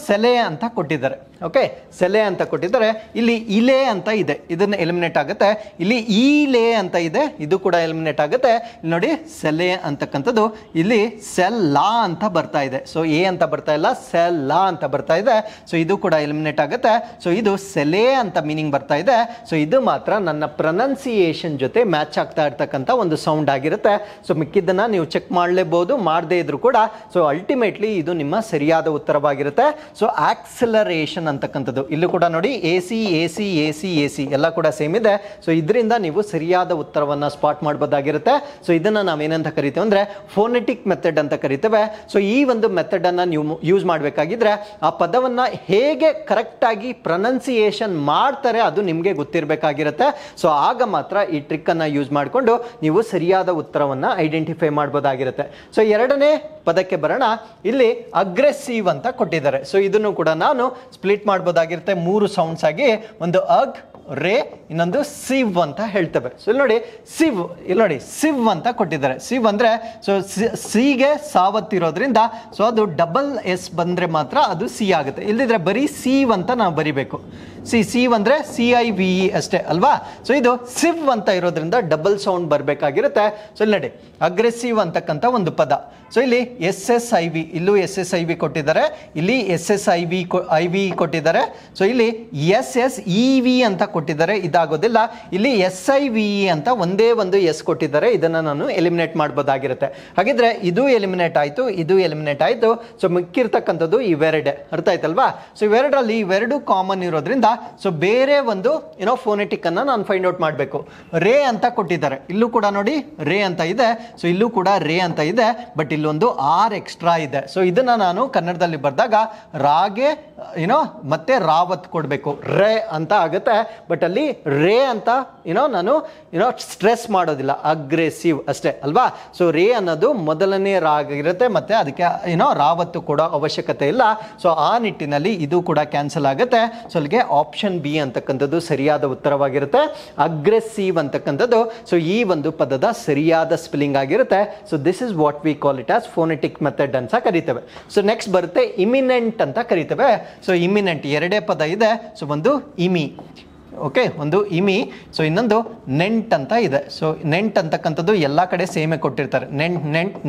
ಸೆಲೆ ಅಂತ ಕೊಟ್ಟಿದ್ದಾರೆ. ಓಕೆ, ಸೆಲೆ ಅಂತ ಕೊಟ್ಟಿದ್ದಾರೆ. ಇಲ್ಲಿ ಇಲೆ ಅಂತ ಇದೆ, ಇದನ್ನು ಎಲಿಮಿನೇಟ್ ಆಗುತ್ತೆ. ಇಲ್ಲಿ ಈಲೆ ಅಂತ ಇದೆ, ಇದು ಕೂಡ ಎಲಿಮಿನೇಟ್ ಆಗುತ್ತೆ. ಇಲ್ಲಿ ನೋಡಿ, ಸೆಲೆ ಅಂತಕ್ಕಂಥದ್ದು ಇಲ್ಲಿ ಸೆಲ್ಲಾ ಅಂತ ಬರ್ತಾ ಇದೆ. ಸೊ ಎ ಅಂತ ಬರ್ತಾ ಇಲ್ಲ, ಸೆಲ್ಲಾ ಅಂತ ಬರ್ತಾ ಇದೆ. ಸೊ ಇದು ಕೂಡ ಎಲಿಮಿನೇಟ್ ಆಗುತ್ತೆ. ಸೊ ಇದು ಸೆಲೆ ಅಂತ ಮೀನಿಂಗ್ ಬರ್ತಾ ಇದೆ. ಸೊ ಇದು ಮಾತ್ರ ನನ್ನ ಪ್ರೊನೌನ್ಸಿಯೇಷನ್ ಜೊತೆ ಮ್ಯಾಚ್ ಆಗ್ತಾ ಇರ್ತಕ್ಕಂಥ ಒಂದು ಸೌಂಡ್ ಆಗಿರುತ್ತೆ. ಸೊ ಮಿಕ್ಕಿದ್ದನ್ನ ನೀವು ಚೆಕ್ ಮಾಡಲೇಬಹುದು, ಮಾಡದೇ ಇದ್ರು ಕೂಡ. ಸೊ ಅಲ್ಟಿಮೇಟ್ಲಿ ಇದು ನಿಮ್ಮ ಸರಿಯಾದ ಉತ್ತರವಾಗಿರುತ್ತೆ. ಸೊ ಆಕ್ಸಿಲರೇಷನ್ ಅಂತಕ್ಕಂಥದ್ದು ಇಲ್ಲೂ ಕೂಡ ನೋಡಿ, AC ಎಲ್ಲ ಕೂಡ ಸೇಮ್ ಇದೆ. ಸೊ ಇದರಿಂದ ನೀವು ಸರಿಯಾದ ಉತ್ತರವನ್ನು ಸ್ಪಾಟ್ ಮಾಡಬಹುದಾಗಿರುತ್ತೆ. ಸೊ ಇದನ್ನ ನಾವೇನಂತ ಕರಿತೇವೆ ಅಂದ್ರೆ ಫೋನೆಟಿಕ್ ಮೆಥಡ್ ಅಂತ ಕರಿತೇವೆ. ಸೊ ಈ ಒಂದು ಮೆಥಡ್ ಅನ್ನ ನೀವು ಯೂಸ್ ಮಾಡಬೇಕಾಗಿದ್ರೆ ಆ ಪದವನ್ನ ಹೇಗೆ ಕರೆಕ್ಟ್ ಆಗಿ ಪ್ರೊನೌನ್ಸಿಯೇಷನ್ ಮಾಡ್ತಾರೆ ಅದು ನಿಮಗೆ ಗೊತ್ತಿರಬೇಕಾಗಿರುತ್ತೆ. ಸೊ ಆಗ ಮಾತ್ರ ಈ ಟ್ರಿಕ್ ಅನ್ನ ಯೂಸ್ ಮಾಡಿಕೊಂಡು ನೀವು ಸರಿಯಾದ ಉತ್ತರವನ್ನ ಐಡೆಂಟಿಫೈ ಮಾಡಬಹುದಾಗಿರುತ್ತೆ. ಸೊ ಎರಡನೇ ಪದಕ್ಕೆ ಬರೋಣ. ಇಲ್ಲಿ ಅಗ್ರೆಸಿವ್ ಅಂತ ಕೊಟ್ಟಿದ್ದಾರೆ. ಸೊ ಇದನ್ನು ಕೂಡ ನಾನು ಸ್ಪ್ಲಿಟ್ ಮಾಡಬಹುದಾಗಿರುತ್ತೆ 3 ಸೌಂಡ್ಸ್ ಆಗಿ. ಒಂದು ಅಗ್, ರೇ, ಇನ್ನೊಂದು ಸಿವ್ ಅಂತ ಹೇಳ್ತೇವೆ. ಸೊ ಇಲ್ಲಿ ನೋಡಿ, ಸಿವ್, ಇಲ್ಲಿ ನೋಡಿ ಸಿವ್ ಅಂತ ಕೊಟ್ಟಿದ್ದಾರೆ. ಸಿವ್ ಅಂದ್ರೆ ಸೊ ಸಿಗೆ ಸಾವತ್ತಿರೋದ್ರಿಂದ ಸೊ ಅದು ಡಬಲ್ ಎಸ್ ಬಂದ್ರೆ ಮಾತ್ರ ಅದು ಸಿ ಆಗುತ್ತೆ. ಇಲ್ಲದಿದ್ರೆ ಬರೀ ಸಿವ್ ಅಂತ ನಾವು ಬರಿಬೇಕು. ಸಿವ್ ಅಂದ್ರೆ CIVE ಅಷ್ಟೇ ಅಲ್ವಾ. ಸೊ ಇದು ಸಿವ್ ಅಂತ ಇರೋದ್ರಿಂದ ಡಬಲ್ ಸೌಂಡ್ ಬರಬೇಕಾಗಿರುತ್ತೆ. ಸೊ ಇಲ್ಲಿ ನೋಡಿ, ಅಗ್ರೆಸಿವ್ ಅಂತಕ್ಕಂಥ ಒಂದು ಪದ. ಸೊ ಇಲ್ಲಿ SSIV, ಇಲ್ಲೂ SSIV ಕೊಟ್ಟಿದ್ದಾರೆ, ಇಲ್ಲಿ SSIV ಕೊಟ್ಟಿದ್ದಾರೆ. ಸೊ ಇಲ್ಲಿ SSEV ಅಂತ ಕೊಟ್ಟಿದ್ದಾರೆ, ಇದಾಗೋದಿಲ್ಲ. ಇಲ್ಲಿ SIVE ಅಂತ ಒಂದೇ ಒಂದು ಎಸ್ ಕೊಟ್ಟಿದ್ದಾರೆ, ಇದನ್ನ ನಾನು ಎಲಿಮಿನೇಟ್ ಮಾಡಬಹುದಾಗಿರುತ್ತೆ. ಹಾಗಿದ್ರೆ ಇದು ಎಲಿಮಿನೇಟ್ ಆಯ್ತು, ಇದು ಎಲಿಮಿನೇಟ್ ಆಯ್ತು. ಸೊ ಮಿಕ್ಕಿರ್ತಕ್ಕಂಥದ್ದು ಇವೆರಡೆ, ಅರ್ಥ ಆಯ್ತಲ್ವಾ. ಸೊ ಇವೆರಡರಲ್ಲಿ ಇವೆರಡು ಕಾಮನ್ ಇರೋದ್ರಿಂದ ಸೊ ಬೇರೆ ಒಂದು ಫೋನೆಟಿಕ್ ಅನ್ನ ನಾನು ಫೈಂಡ್ ಔಟ್ ಮಾಡಬೇಕು. ರೇ ಅಂತ ಕೊಟ್ಟಿದ್ದಾರೆ, ಇಲ್ಲೂ ಕೂಡ ನೋಡಿ ರೇ ಅಂತ ಇದೆ. ಸೊ ಇಲ್ಲೂ ಕೂಡ ರೇ ಅಂತ ಇದೆ, ಬಟ್ ಇಲ್ಲೊಂದು ಆರ್ ಎಕ್ಸ್ಟ್ರಾ ಇದೆ. ಸೊ ಇದನ್ನ ನಾನು ಕನ್ನಡದಲ್ಲಿ ಬರೆದಾಗ ರಾಗೆ ಮತ್ತೆ ರಾವತ್ ಕೊಡಬೇಕು, ರೇ ಅಂತ ಆಗುತ್ತೆ. ಬಟ್ ಅಲ್ಲಿ ರೇ ಅಂತ ನಾನು ಸ್ಟ್ರೆಸ್ ಮಾಡೋದಿಲ್ಲ, ಅಗ್ರೆಸಿವ್ ಅಷ್ಟೇ ಅಲ್ವಾ. ಸೊ ರೇ ಅನ್ನೋದು ಮೊದಲನೇ ರಾಗ ಇರುತ್ತೆ, ಮತ್ತೆ ಅದಕ್ಕೆ ರಾವತ್ತು ಕೊಡೋ ಅವಶ್ಯಕತೆ ಇಲ್ಲ. ಸೊ ಆ ನಿಟ್ಟಿನಲ್ಲಿ ಇದು ಕೂಡ ಕ್ಯಾನ್ಸಲ್ ಆಗುತ್ತೆ. ಸೊ ಅಲ್ಲಿಗೆ ಆಪ್ಷನ್ ಬಿ ಅಂತಕ್ಕಂಥದ್ದು ಸರಿಯಾದ ಉತ್ತರವಾಗಿರುತ್ತೆ. ಅಗ್ರೆಸಿವ್ ಅಂತಕ್ಕಂಥದ್ದು ಸೊ ಈ ಒಂದು ಪದದ ಸರಿಯಾದ ಸ್ಪೆಲ್ಲಿಂಗ್ ಆಗಿರುತ್ತೆ. So this is what we call it as phonetic method ಅಂತ ಕರಿತೇವೆ. ಸೊ ನೆಕ್ಸ್ಟ್ ಬರುತ್ತೆ ಇಮಿನೆಂಟ್ ಅಂತ ಕರಿತೇವೆ. ಸೊ ಇಮಿನೆಂಟ್ ಎರಡೇ ಪದ ಇದೆ. ಸೊ ಒಂದು ಇಮಿ, ಓಕೆ, ಒಂದು ಇಮಿ. ಸೊ ಇನ್ನೊಂದು ನೆಂಟ್ ಅಂತ ಇದೆ. ಸೊ ನೆಂಟ್ ಅಂತಕ್ಕಂಥದ್ದು ಎಲ್ಲ ಕಡೆ ಸೇಮೇ ಕೊಟ್ಟಿರ್ತಾರೆ,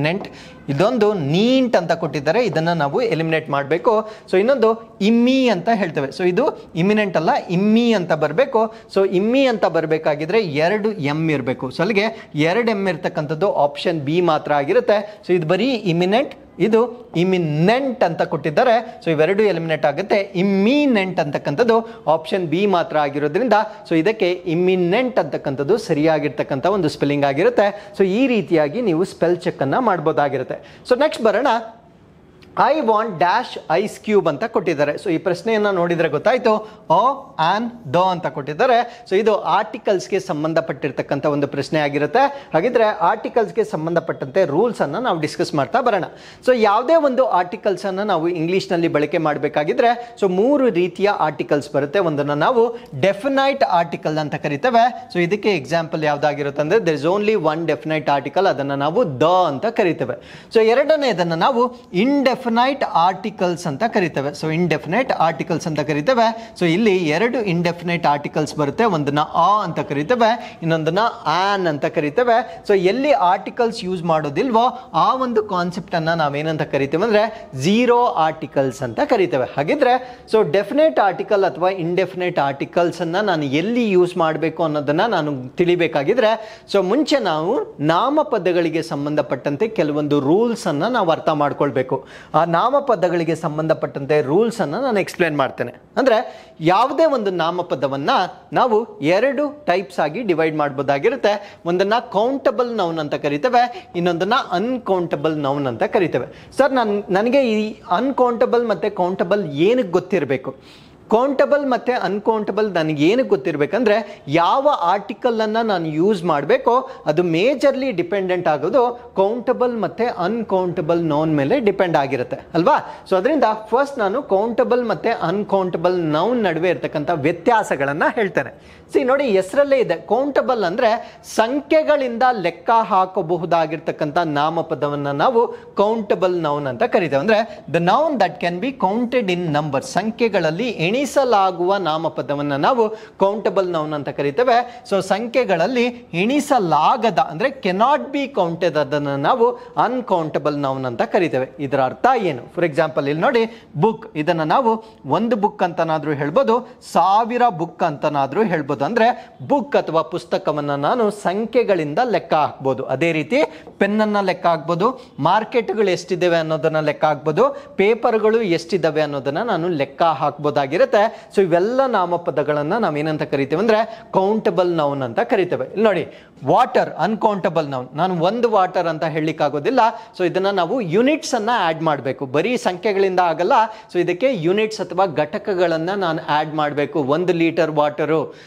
ನೆಂಟ್. ಇದೊಂದು ನೀಂಟ್ ಅಂತ ಕೊಟ್ಟಿದ್ದಾರೆ, ಇದನ್ನ ನಾವು ಎಲಿಮಿನೇಟ್ ಮಾಡಬೇಕು. ಸೊ ಇನ್ನೊಂದು ಇಮ್ಮಿ ಅಂತ ಹೇಳ್ತೇವೆ. ಸೊ ಇದು ಇಮಿನೆಂಟ್ ಅಲ್ಲ, ಇಮ್ಮಿ ಅಂತ ಬರಬೇಕು. ಸೊ ಇಮ್ಮಿ ಅಂತ ಬರಬೇಕಾಗಿದ್ರೆ 2 ಎಂ ಇರಬೇಕು. ಸೊ ಅಲ್ಲಿಗೆ 2 ಎಂ ಇರ್ತಕ್ಕಂಥದ್ದು ಆಪ್ಷನ್ ಬಿ ಮಾತ್ರ ಆಗಿರುತ್ತೆ. ಸೊ ಇದು ಬರೀ ಇಮಿನೆಂಟ್, ಇದು ಇಮಿನೆಂಟ್ ಅಂತ ಕೊಟ್ಟಿದ್ದಾರೆ. ಸೊ ಇವೆರಡು ಎಲಿಮಿನೇಟ್ ಆಗುತ್ತೆ. ಇಮ್ಮಿನೆಂಟ್ ಅಂತಕ್ಕಂಥದ್ದು ಆಪ್ಷನ್ ಬಿ ಮಾತ್ರ ಆಗಿರೋದ್ರಿಂದ ಸೊ ಇದಕ್ಕೆ ಇಮ್ಮಿನೆಂಟ್ ಅಂತಕ್ಕಂಥದ್ದು ಸರಿಯಾಗಿರ್ತಕ್ಕಂಥ ಒಂದು ಸ್ಪೆಲ್ಲಿಂಗ್ ಆಗಿರುತ್ತೆ. ಸೊ ಈ ರೀತಿಯಾಗಿ ನೀವು ಸ್ಪೆಲ್ ಚೆಕ್ ಅನ್ನ ಮಾಡಬಹುದಾಗಿರುತ್ತೆ. ಸೊ ನೆಕ್ಸ್ಟ್ ಬರೋಣ I want dash ice cube ಅಂತ ಕೊಟ್ಟಿದ್ದಾರೆ. ಸೊ ಈ ಪ್ರಶ್ನೆಯನ್ನು ನೋಡಿದರೆ ಗೊತ್ತಾಯಿತು, ಓ ಆ್ಯನ್ ದ ಅಂತ ಕೊಟ್ಟಿದ್ದಾರೆ. ಸೊ ಇದು ಆರ್ಟಿಕಲ್ಸ್ಗೆ ಸಂಬಂಧಪಟ್ಟಿರ್ತಕ್ಕಂಥ ಒಂದು ಪ್ರಶ್ನೆ ಆಗಿರುತ್ತೆ. ಹಾಗಿದ್ರೆ ಆರ್ಟಿಕಲ್ಸ್ಗೆ ಸಂಬಂಧಪಟ್ಟಂತೆ ರೂಲ್ಸನ್ನು ನಾವು ಡಿಸ್ಕಸ್ ಮಾಡ್ತಾ ಬರೋಣ. ಸೊ ಯಾವುದೇ ಒಂದು ಆರ್ಟಿಕಲ್ಸನ್ನು ನಾವು ಇಂಗ್ಲೀಷ್ನಲ್ಲಿ ಬಳಕೆ ಮಾಡಬೇಕಾಗಿದ್ರೆ ಸೊ 3 ರೀತಿಯ ಆರ್ಟಿಕಲ್ಸ್ ಬರುತ್ತೆ. ಒಂದನ್ನು ನಾವು ಡೆಫಿನೈಟ್ ಆರ್ಟಿಕಲ್ ಅಂತ ಕರಿತೇವೆ. ಸೊ ಇದಕ್ಕೆ ಎಕ್ಸಾಂಪಲ್ ಯಾವುದಾಗಿರುತ್ತೆ ಅಂದರೆ there is only one definite article, ಅದನ್ನು ನಾವು ದ ಅಂತ ಕರಿತೇವೆ. ಸೊ ಎರಡನೇದನ್ನು ನಾವು ಇಂಡೆಫಿನೈಟ್ ಆರ್ಟಿಕಲ್ಸ್ ಅಂತ ಕರಿತೇವೆ. ಸೊ ಇಂಡೆಫಿನೈಟ್ ಆರ್ಟಿಕಲ್ಸ್ ಅಂತ ಕರಿತೇವೆ. ಸೊ ಇಲ್ಲಿ 2 ಇಂಡೆಫಿನೈಟ್ ಆರ್ಟಿಕಲ್ಸ್ ಬರುತ್ತೆ. ಒಂದನ್ನ ಆ ಅಂತ ಕರಿತೇವೆ, ಇನ್ನೊಂದನ್ನ ಆನ್ ಅಂತ ಕರಿತೇವೆ. ಸೊ ಎಲ್ಲಿ ಆರ್ಟಿಕಲ್ಸ್ ಯೂಸ್ ಮಾಡೋದಿಲ್ವೋ ಆ ಒಂದು ಕಾನ್ಸೆಪ್ಟ್ ಅನ್ನ ನಾವೇನಂತ ಕರಿತೇವೆ ಅಂದ್ರೆ ಝೀರೋ ಆರ್ಟಿಕಲ್ಸ್ ಅಂತ ಕರಿತೇವೆ. ಹಾಗಿದ್ರೆ ಸೊ ಡೆಫಿನೈಟ್ ಆರ್ಟಿಕಲ್ ಅಥವಾ ಇಂಡೆಫಿನೈಟ್ ಆರ್ಟಿಕಲ್ಸ್ ಅನ್ನ ನಾನು ಎಲ್ಲಿ ಯೂಸ್ ಮಾಡಬೇಕು ಅನ್ನೋದನ್ನ ನಾನು ತಿಳಿಬೇಕಾಗಿದ್ರೆ ಸೊ ಮುಂಚೆ ನಾವು ನಾಮಪದಗಳಿಗೆ ಸಂಬಂಧಪಟ್ಟಂತೆ ಕೆಲವೊಂದು ರೂಲ್ಸ್ ಅನ್ನ ನಾವು ಅರ್ಥ ಮಾಡ್ಕೊಳ್ಬೇಕು. ಆ ನಾಮಪದಗಳಿಗೆ ಸಂಬಂಧಪಟ್ಟಂತೆ ರೂಲ್ಸ್ ಅನ್ನು ನಾನು ಎಕ್ಸ್ಪ್ಲೇನ್ ಮಾಡ್ತೇನೆ. ಅಂದರೆ ಯಾವುದೇ ಒಂದು ನಾಮಪದವನ್ನ ನಾವು 2 ಟೈಪ್ಸ್ ಆಗಿ ಡಿವೈಡ್ ಮಾಡ್ಬೋದಾಗಿರುತ್ತೆ. ಒಂದನ್ನ ಕೌಂಟಬಲ್ ನೌನ್ ಅಂತ ಕರಿತೇವೆ, ಇನ್ನೊಂದನ್ನ ಅನ್ಕೌಂಟಬಲ್ ನೌನ್ ಅಂತ ಕರಿತೇವೆ. ಸರ್ ನನಗೆ ಈ ಅನ್ಕೌಂಟಬಲ್ ಮತ್ತೆ ಕೌಂಟಬಲ್ ಏನಕ್ಕೆ ಗೊತ್ತಿರಬೇಕು? ಕೌಂಟಬಲ್ ಮತ್ತು ಅನ್ಕೌಂಟಬಲ್ ನನಗೆ ಏನಕ್ಕೆ ಗೊತ್ತಿರಬೇಕಂದ್ರೆ ಯಾವ ಆರ್ಟಿಕಲನ್ನು ನಾನು ಯೂಸ್ ಮಾಡಬೇಕೋ ಅದು ಮೇಜರ್ಲಿ ಡಿಪೆಂಡೆಂಟ್ ಆಗೋದು ಕೌಂಟಬಲ್ ಮತ್ತು ಅನ್ಕೌಂಟಬಲ್ ನೌನ್ ಮೇಲೆ ಡಿಪೆಂಡ್ ಆಗಿರುತ್ತೆ ಅಲ್ವಾ. ಸೊ ಅದರಿಂದ ಫಸ್ಟ್ ನಾನು ಕೌಂಟಬಲ್ ಮತ್ತು ಅನ್ಕೌಂಟಬಲ್ ನೌನ್ ನಡುವೆ ಇರ್ತಕ್ಕಂಥ ವ್ಯತ್ಯಾಸಗಳನ್ನು ಹೇಳ್ತೇನೆ. ನೋಡಿ, ಹೆಸರಲ್ಲೇ ಇದೆ. ಕೌಂಟಬಲ್ ಅಂದರೆ ಸಂಖ್ಯೆಗಳಿಂದ ಲೆಕ್ಕ ಹಾಕಬಹುದಾಗಿರ್ತಕ್ಕಂಥ ನಾಮಪದವನ್ನು ನಾವು ಕೌಂಟಬಲ್ ನೌನ್ ಅಂತ ಕರಿತೇವೆ. ಅಂದರೆ the noun that can be counted in number, ಸಂಖ್ಯೆಗಳಲ್ಲಿ ಎಣಿಸಲಾಗುವ ನಾಮಪದವನ್ನು ನಾವು ಕೌಂಟಬಲ್ ನೌನ್ ಅಂತ ಕರಿತೇವೆ. ಸೊ ಸಂಖ್ಯೆಗಳಲ್ಲಿ ಎಣಿಸಲಾಗದ ಅಂದರೆ ಕೆನಾಟ್ ಬಿ ಕೌಂಟೆಡ್ ಅದನ್ನು ನಾವು ಅನ್ಕೌಂಟಬಲ್ ನೌನ್ ಅಂತ ಕರಿತೇವೆ. ಇದರ ಅರ್ಥ ಏನು? ಫಾರ್ ಎಕ್ಸಾಂಪಲ್ ಇಲ್ಲಿ ನೋಡಿ, ಬುಕ್, ಇದನ್ನು ನಾವು 1 ಬುಕ್ ಅಂತನಾದ್ರೂ ಹೇಳ್ಬೋದು, 1000 ಬುಕ್ ಅಂತನಾದ್ರೂ ಹೇಳ್ಬೋದು. ಅಂದ್ರೆ ಬುಕ್ ಅಥವಾ ಪುಸ್ತಕವನ್ನು ನಾನು ಸಂಖ್ಯೆಗಳಿಂದ ಲೆಕ್ಕ ಹಾಕ್ಬೋದು. ಅದೇ ರೀತಿ ಪೆನ್ನನ್ನು ಲೆಕ್ಕ ಹಾಕ್ಬೋದು, ಮಾರ್ಕೆಟ್ಗಳು ಎಷ್ಟಿದ್ದಾವೆ ಅನ್ನೋದನ್ನ ಲೆಕ್ಕ ಹಾಕ್ಬೋದು, ಪೇಪರ್ಗಳು ಎಷ್ಟಿದ್ದಾವೆ ಅನ್ನೋದನ್ನ ನಾನು ಲೆಕ್ಕ ಹಾಕ್ಬೋದಾಗಿರುತ್ತೆ. ಸೊ ಇವೆಲ್ಲ ನಾಮಪದಗಳನ್ನು ನಾವೇನಂತ ಕರಿತೇವೆ ಅಂದ್ರೆ ಕೌಂಟಬಲ್ ನೌನ್ ಅಂತ ಕರಿತೇವೆ. ಇಲ್ಲಿ ನೋಡಿ, ವಾಟರ್ ಅನ್ಕೌಂಟಬಲ್ ನೌನ್, ನಾನು 1 ವಾಟರ್ ಅಂತ ಹೇಳಲಿಕ್ಕಾಗೋದಿಲ್ಲ. ಸೊ ಇದನ್ನ ನಾವು ಯೂನಿಟ್ಸ್ ಅನ್ನ ಆಡ್ ಮಾಡಬೇಕು, ಬರೀ ಸಂಖ್ಯೆಗಳಿಂದ ಆಗಲ್ಲ. ಸೊ ಇದಕ್ಕೆ ಯೂನಿಟ್ಸ್ ಅಥವಾ ಘಟಕಗಳನ್ನ ನಾನು ಆಡ್ ಮಾಡಬೇಕು. 1 litre water,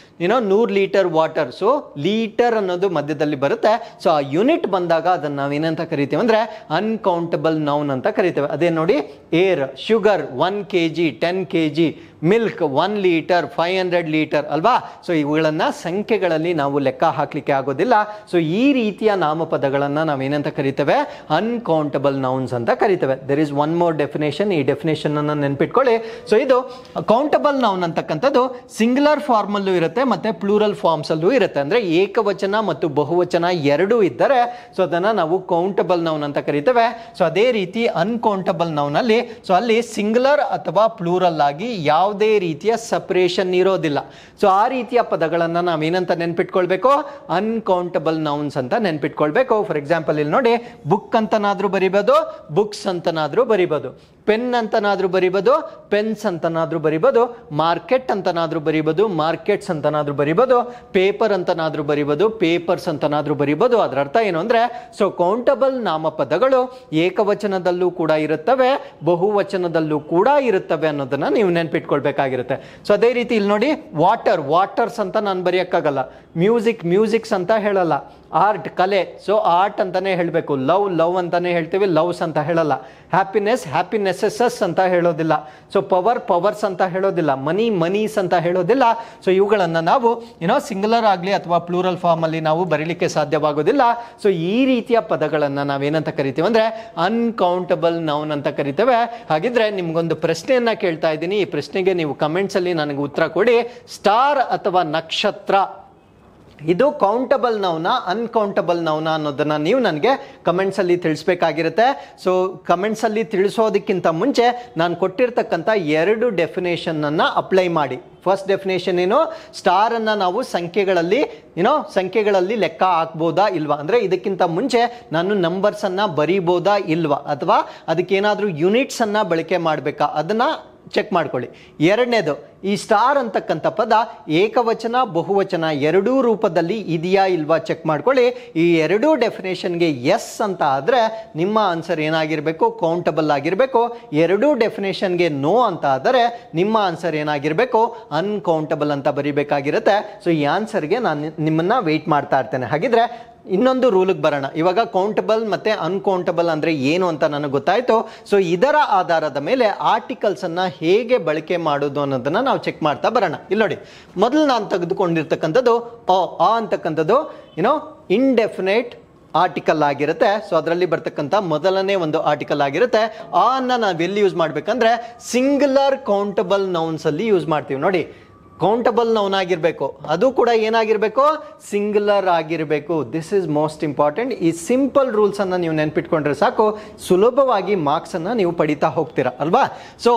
100 litre water. So litre ಅನ್ನೋದು ಮಧ್ಯದಲ್ಲಿ ಬರುತ್ತೆ. ಸೊ ಆ ಯೂನಿಟ್ ಬಂದಾಗ ಅದನ್ನ ನಾವೇನಂತ ಕರಿತೇವೆ ಅಂದ್ರೆ ಅನ್ಕೌಂಟಬಲ್ ನೌನ್ ಅಂತ ಕರಿತೇವೆ. ಅದೇ ನೋಡಿ, air, sugar 1 kg, 10 kg, milk 1 litre, 500 litre ಅಲ್ವಾ. ಸೊ ಇವುಗಳನ್ನ ಸಂಖ್ಯೆಗಳಲ್ಲಿ ನಾವು ಲೆಕ್ಕ ಹಾಕ್ಲಿಕ್ಕೆ ಆಗೋದಿಲ್ಲ. ಸೊ ಈ ರೀತಿಯ ನಾಮಪದಗಳನ್ನ ನಾವೇನಂತ ಕರಿತೇವೆ? ಅನ್ಕೌಂಟಬಲ್ ನೌನ್ಸ್ ಅಂತ ಕರಿತೇವೆ. There is one more definition, ಈ ಡೆಫಿನೇಷನ್ ಅನ್ನು ನೆನ್ಪಿಟ್ಕೊಳ್ಳಿ. ಸೊ ಇದು ಕೌಂಟಬಲ್ ನೌನ್ ಅಂತಕ್ಕಂಥದ್ದು ಸಿಂಗ್ಯುಲರ್ ಫಾರ್ಮ್ ಅಲ್ಲೂ ಇರುತ್ತೆ ಮತ್ತೆ ಪ್ಲೂರಲ್ ಫಾರ್ಮ್ಸ್ ಅಲ್ಲೂ ಇರುತ್ತೆ. ಅಂದ್ರೆ ಏಕವಚನ ಮತ್ತು ಬಹುವಚನ ಎರಡೂ ಇದ್ದರೆ ಸೊ ಅದನ್ನ ನಾವು ಕೌಂಟಬಲ್ ನೌನ್ ಅಂತ ಕರಿತೇವೆ. ಸೊ ಅದೇ ರೀತಿ ಅನ್ಕೌಂಟಬಲ್ ನೌನ್ ಅಲ್ಲಿ ಸೊ ಅಲ್ಲಿ ಸಿಂಗ್ಯುಲರ್ ಅಥವಾ ಪ್ಲೂರಲ್ ಆಗಿ ಯಾವುದೇ ರೀತಿಯ ಸಪರೇಷನ್ ಇರೋದಿಲ್ಲ. ಸೊ ಆ ರೀತಿಯ ಪದಗಳನ್ನು ನಾವೇನಂತ ನೆನ್ಪಿಟ್ಕೊಳ್ಬೇಕು? ಅನ್ಕೌಂಟಬಲ್ ನೌನ್ಸ್ ಅಂತ ನೆನ್ಪಿಟ್ಕೊಳ್ಬೇಕು. ಫಾರ್ ಎಕ್ಸಾಂಪಲ್ ಇಲ್ಲಿ ನೋಡಿ, ಬುಕ್ ಅಂತನಾದ್ರೂ ಬರಿಬೋದು, ಬುಕ್ಸ್ ಅಂತನಾದ್ರೂ ಬರಿಬೋದು, ಪೆನ್ ಅಂತನಾದ್ರೂ ಬರಿಬೋದು, ಪೆನ್ಸ್ ಅಂತನಾದ್ರೂ ಬರಿಬೋದು, ಮಾರ್ಕೆಟ್ ಅಂತನಾದ್ರೂ ಬರಿಬೋದು, ಮಾರ್ಕೆಟ್ಸ್ ಅಂತನಾದ್ರೂ ಬರಿಬೋದು, ಪೇಪರ್ ಅಂತನಾದ್ರೂ ಬರಿಬೋದು, ಪೇಪರ್ಸ್ ಅಂತನಾದ್ರೂ ಬರಿಬೋದು. ಅದರ ಅರ್ಥ ಏನು ಅಂದ್ರೆ ಸೊ ಕೌಂಟಬಲ್ ನಾಮಪದಗಳು ಏಕವಚನದಲ್ಲೂ ಕೂಡ ಇರುತ್ತವೆ, ಬಹುವಚನದಲ್ಲೂ ಕೂಡ ಇರುತ್ತವೆ ಅನ್ನೋದನ್ನ ನೀವು ನೆನ್ಪಿಟ್ಕೊಳ್ಬೇಕಾಗಿರುತ್ತೆ. ಸೊ ಅದೇ ರೀತಿ ಇಲ್ಲಿ ನೋಡಿ, ವಾಟರ್, ವಾಟರ್ಸ್ ಅಂತ ನಾನು ಬರೆಯಕ್ಕಾಗಲ್ಲ. ಮ್ಯೂಸಿಕ್, ಮ್ಯೂಸಿಕ್ಸ್ ಅಂತ ಹೇಳಲ್ಲ. ಆರ್ಟ್, ಕಲೆ, ಸೊ ಆರ್ಟ್ ಅಂತಾನೆ ಹೇಳಬೇಕು. ಲವ್, ಲವ್ ಅಂತಾನೆ ಹೇಳ್ತೀವಿ, ಲವ್ಸ್ ಅಂತ ಹೇಳಲ್ಲ. ಹ್ಯಾಪಿನೆಸ್, ಹ್ಯಾಪಿನೆಸ್ಸಸ್ ಅಂತ ಹೇಳೋದಿಲ್ಲ. ಸೊ ಪವರ್, ಪವರ್ಸ್ ಅಂತ ಹೇಳೋದಿಲ್ಲ. ಮನಿ, ಮನೀಸ್ ಅಂತ ಹೇಳೋದಿಲ್ಲ. ಸೊ ಇವುಗಳನ್ನು ನಾವು ಸಿಂಗುಲರ್ ಆಗಲಿ ಅಥವಾ ಪ್ಲೂರಲ್ ಫಾರ್ಮ್ ಅಲ್ಲಿ ನಾವು ಬರೀಲಿಕ್ಕೆ ಸಾಧ್ಯವಾಗೋದಿಲ್ಲ. ಸೊ ಈ ರೀತಿಯ ಪದಗಳನ್ನು ನಾವೇನಂತ ಕರಿತೀವಿ ಅಂದ್ರೆ ಅನ್ಕೌಂಟಬಲ್ ನೌನ್ ಅಂತ ಕರಿತೇವೆ. ಹಾಗಿದ್ರೆ ನಿಮ್ಗೊಂದು ಪ್ರಶ್ನೆಯನ್ನ ಕೇಳ್ತಾ ಇದ್ದೀನಿ. ಈ ಪ್ರಶ್ನೆಗೆ ನೀವು ಕಮೆಂಟ್ಸ್ ಅಲ್ಲಿ ನನಗೆ ಉತ್ತರ ಕೊಡಿ. ಸ್ಟಾರ್ ಅಥವಾ ನಕ್ಷತ್ರ ಇದು ಕೌಂಟಬಲ್ ನೌನಾ ಅನ್ಕೌಂಟಬಲ್ ನೌನಾ ಅನ್ನೋದನ್ನ ನೀವು ನನಗೆ ಕಮೆಂಟ್ಸ್ ಅಲ್ಲಿ ತಿಳಿಸ್ಬೇಕಾಗಿರುತ್ತೆ. ಸೊ ಕಮೆಂಟ್ಸ್ ಅಲ್ಲಿ ತಿಳಿಸೋದಕ್ಕಿಂತ ಮುಂಚೆ ನಾನು ಕೊಟ್ಟಿರ್ತಕ್ಕಂಥ 2 ಡೆಫಿನೇಷನ್ ಅನ್ನ ಅಪ್ಲೈ ಮಾಡಿ. ಫಸ್ಟ್ ಡೆಫಿನೇಷನ್ ಏನು? ಸ್ಟಾರ್ ಅನ್ನ ನಾವು ಸಂಖ್ಯೆಗಳಲ್ಲಿ ಲೆಕ್ಕ ಹಾಕ್ಬೋದಾ ಇಲ್ವಾ, ಅಂದ್ರೆ ಇದಕ್ಕಿಂತ ಮುಂಚೆ ನಾನು ನಂಬರ್ಸ್ ಅನ್ನ ಬರೀಬೋದಾ ಇಲ್ವಾ, ಅಥವಾ ಅದಕ್ಕೇನಾದ್ರೂ ಯೂನಿಟ್ಸ್ ಅನ್ನ ಬಳಕೆ ಮಾಡಬೇಕಾ, ಅದನ್ನ ಚೆಕ್ ಮಾಡ್ಕೊಳ್ಳಿ. ಎರಡನೇದು, ಈ ಸ್ಟಾರ್ ಅಂತಕ್ಕಂಥ ಪದ ಏಕವಚನ ಬಹುವಚನ ಎರಡೂ ರೂಪದಲ್ಲಿ ಇದೆಯಾ ಇಲ್ವಾ ಚೆಕ್ ಮಾಡ್ಕೊಳ್ಳಿ. ಈ ಎರಡೂ ಡೆಫಿನೇಷನ್ಗೆ ಎಸ್ ಅಂತ ಆದರೆ ನಿಮ್ಮ ಆನ್ಸರ್ ಏನಾಗಿರಬೇಕು, ಕೌಂಟಬಲ್ ಆಗಿರಬೇಕು. ಎರಡೂ ಡೆಫಿನೇಷನ್ಗೆ ನೋ ಅಂತ ಆದರೆ ನಿಮ್ಮ ಆನ್ಸರ್ ಏನಾಗಿರಬೇಕು, ಅನ್ಕೌಂಟಬಲ್ ಅಂತ ಬರೀಬೇಕಾಗಿರುತ್ತೆ. ಸೊ ಈ ಆನ್ಸರ್ಗೆ ನಾನು ನಿಮ್ಮನ್ನ ವೆಯ್ಟ್ ಮಾಡ್ತಾ ಇರ್ತೇನೆ. ಹಾಗಿದ್ರೆ ಇನ್ನೊಂದು ರೂಲ್ಗೆ ಬರೋಣ. ಇವಾಗ ಕೌಂಟಬಲ್ ಮತ್ತೆ ಅನ್ಕೌಂಟಬಲ್ ಅಂದ್ರೆ ಏನು ಅಂತ ನನಗೆ ಗೊತ್ತಾಯ್ತು. ಸೊ ಇದರ ಆಧಾರದ ಮೇಲೆ ಆರ್ಟಿಕಲ್ಸ್ ಅನ್ನ ಹೇಗೆ ಬಳಕೆ ಮಾಡೋದು ಅನ್ನೋದನ್ನ ನಾವು ಚೆಕ್ ಮಾಡ್ತಾ ಬರೋಣ. ಇಲ್ಲಿ ನೋಡಿ, ಮೊದಲು ನಾನು ತೆಗೆದುಕೊಂಡಿರ್ತಕ್ಕಂಥದ್ದು ಆ ಅಂತಕ್ಕಂಥದ್ದು ಇಂಡೆಫಿನೈಟ್ ಆರ್ಟಿಕಲ್ ಆಗಿರುತ್ತೆ. ಸೊ ಅದರಲ್ಲಿ ಬರ್ತಕ್ಕಂಥ ಮೊದಲನೇ ಒಂದು ಆರ್ಟಿಕಲ್ ಆಗಿರುತ್ತೆ. ಆ ಅನ್ನ ನಾವು ಎಲ್ಲಿ ಯೂಸ್ ಮಾಡ್ಬೇಕಂದ್ರೆ ಸಿಂಗುಲರ್ ಕೌಂಟಬಲ್ ನೌನ್ಸ್ ಅಲ್ಲಿ ಯೂಸ್ ಮಾಡ್ತೀವಿ. ನೋಡಿ, ಕೌಂಟಬಲ್ ನೌನ್ ಆಗಿರಬೇಕು, ಅದು ಕೂಡ ಏನಾಗಿರಬೇಕು, ಸಿಂಗುಲರ್ ಆಗಿರಬೇಕು. This is most important. ಈ ಸಿಂಪಲ್ ರೂಲ್ಸ್ ಅನ್ನ ನೀವು ನೆನ್ಪಿಟ್ಕೊಂಡ್ರೆ ಸಾಕು, ಸುಲಭವಾಗಿ ಮಾರ್ಕ್ಸ್ ಅನ್ನ ನೀವು ಪಡಿತಾ ಹೋಗ್ತೀರಾ ಅಲ್ವಾ. ಸೊ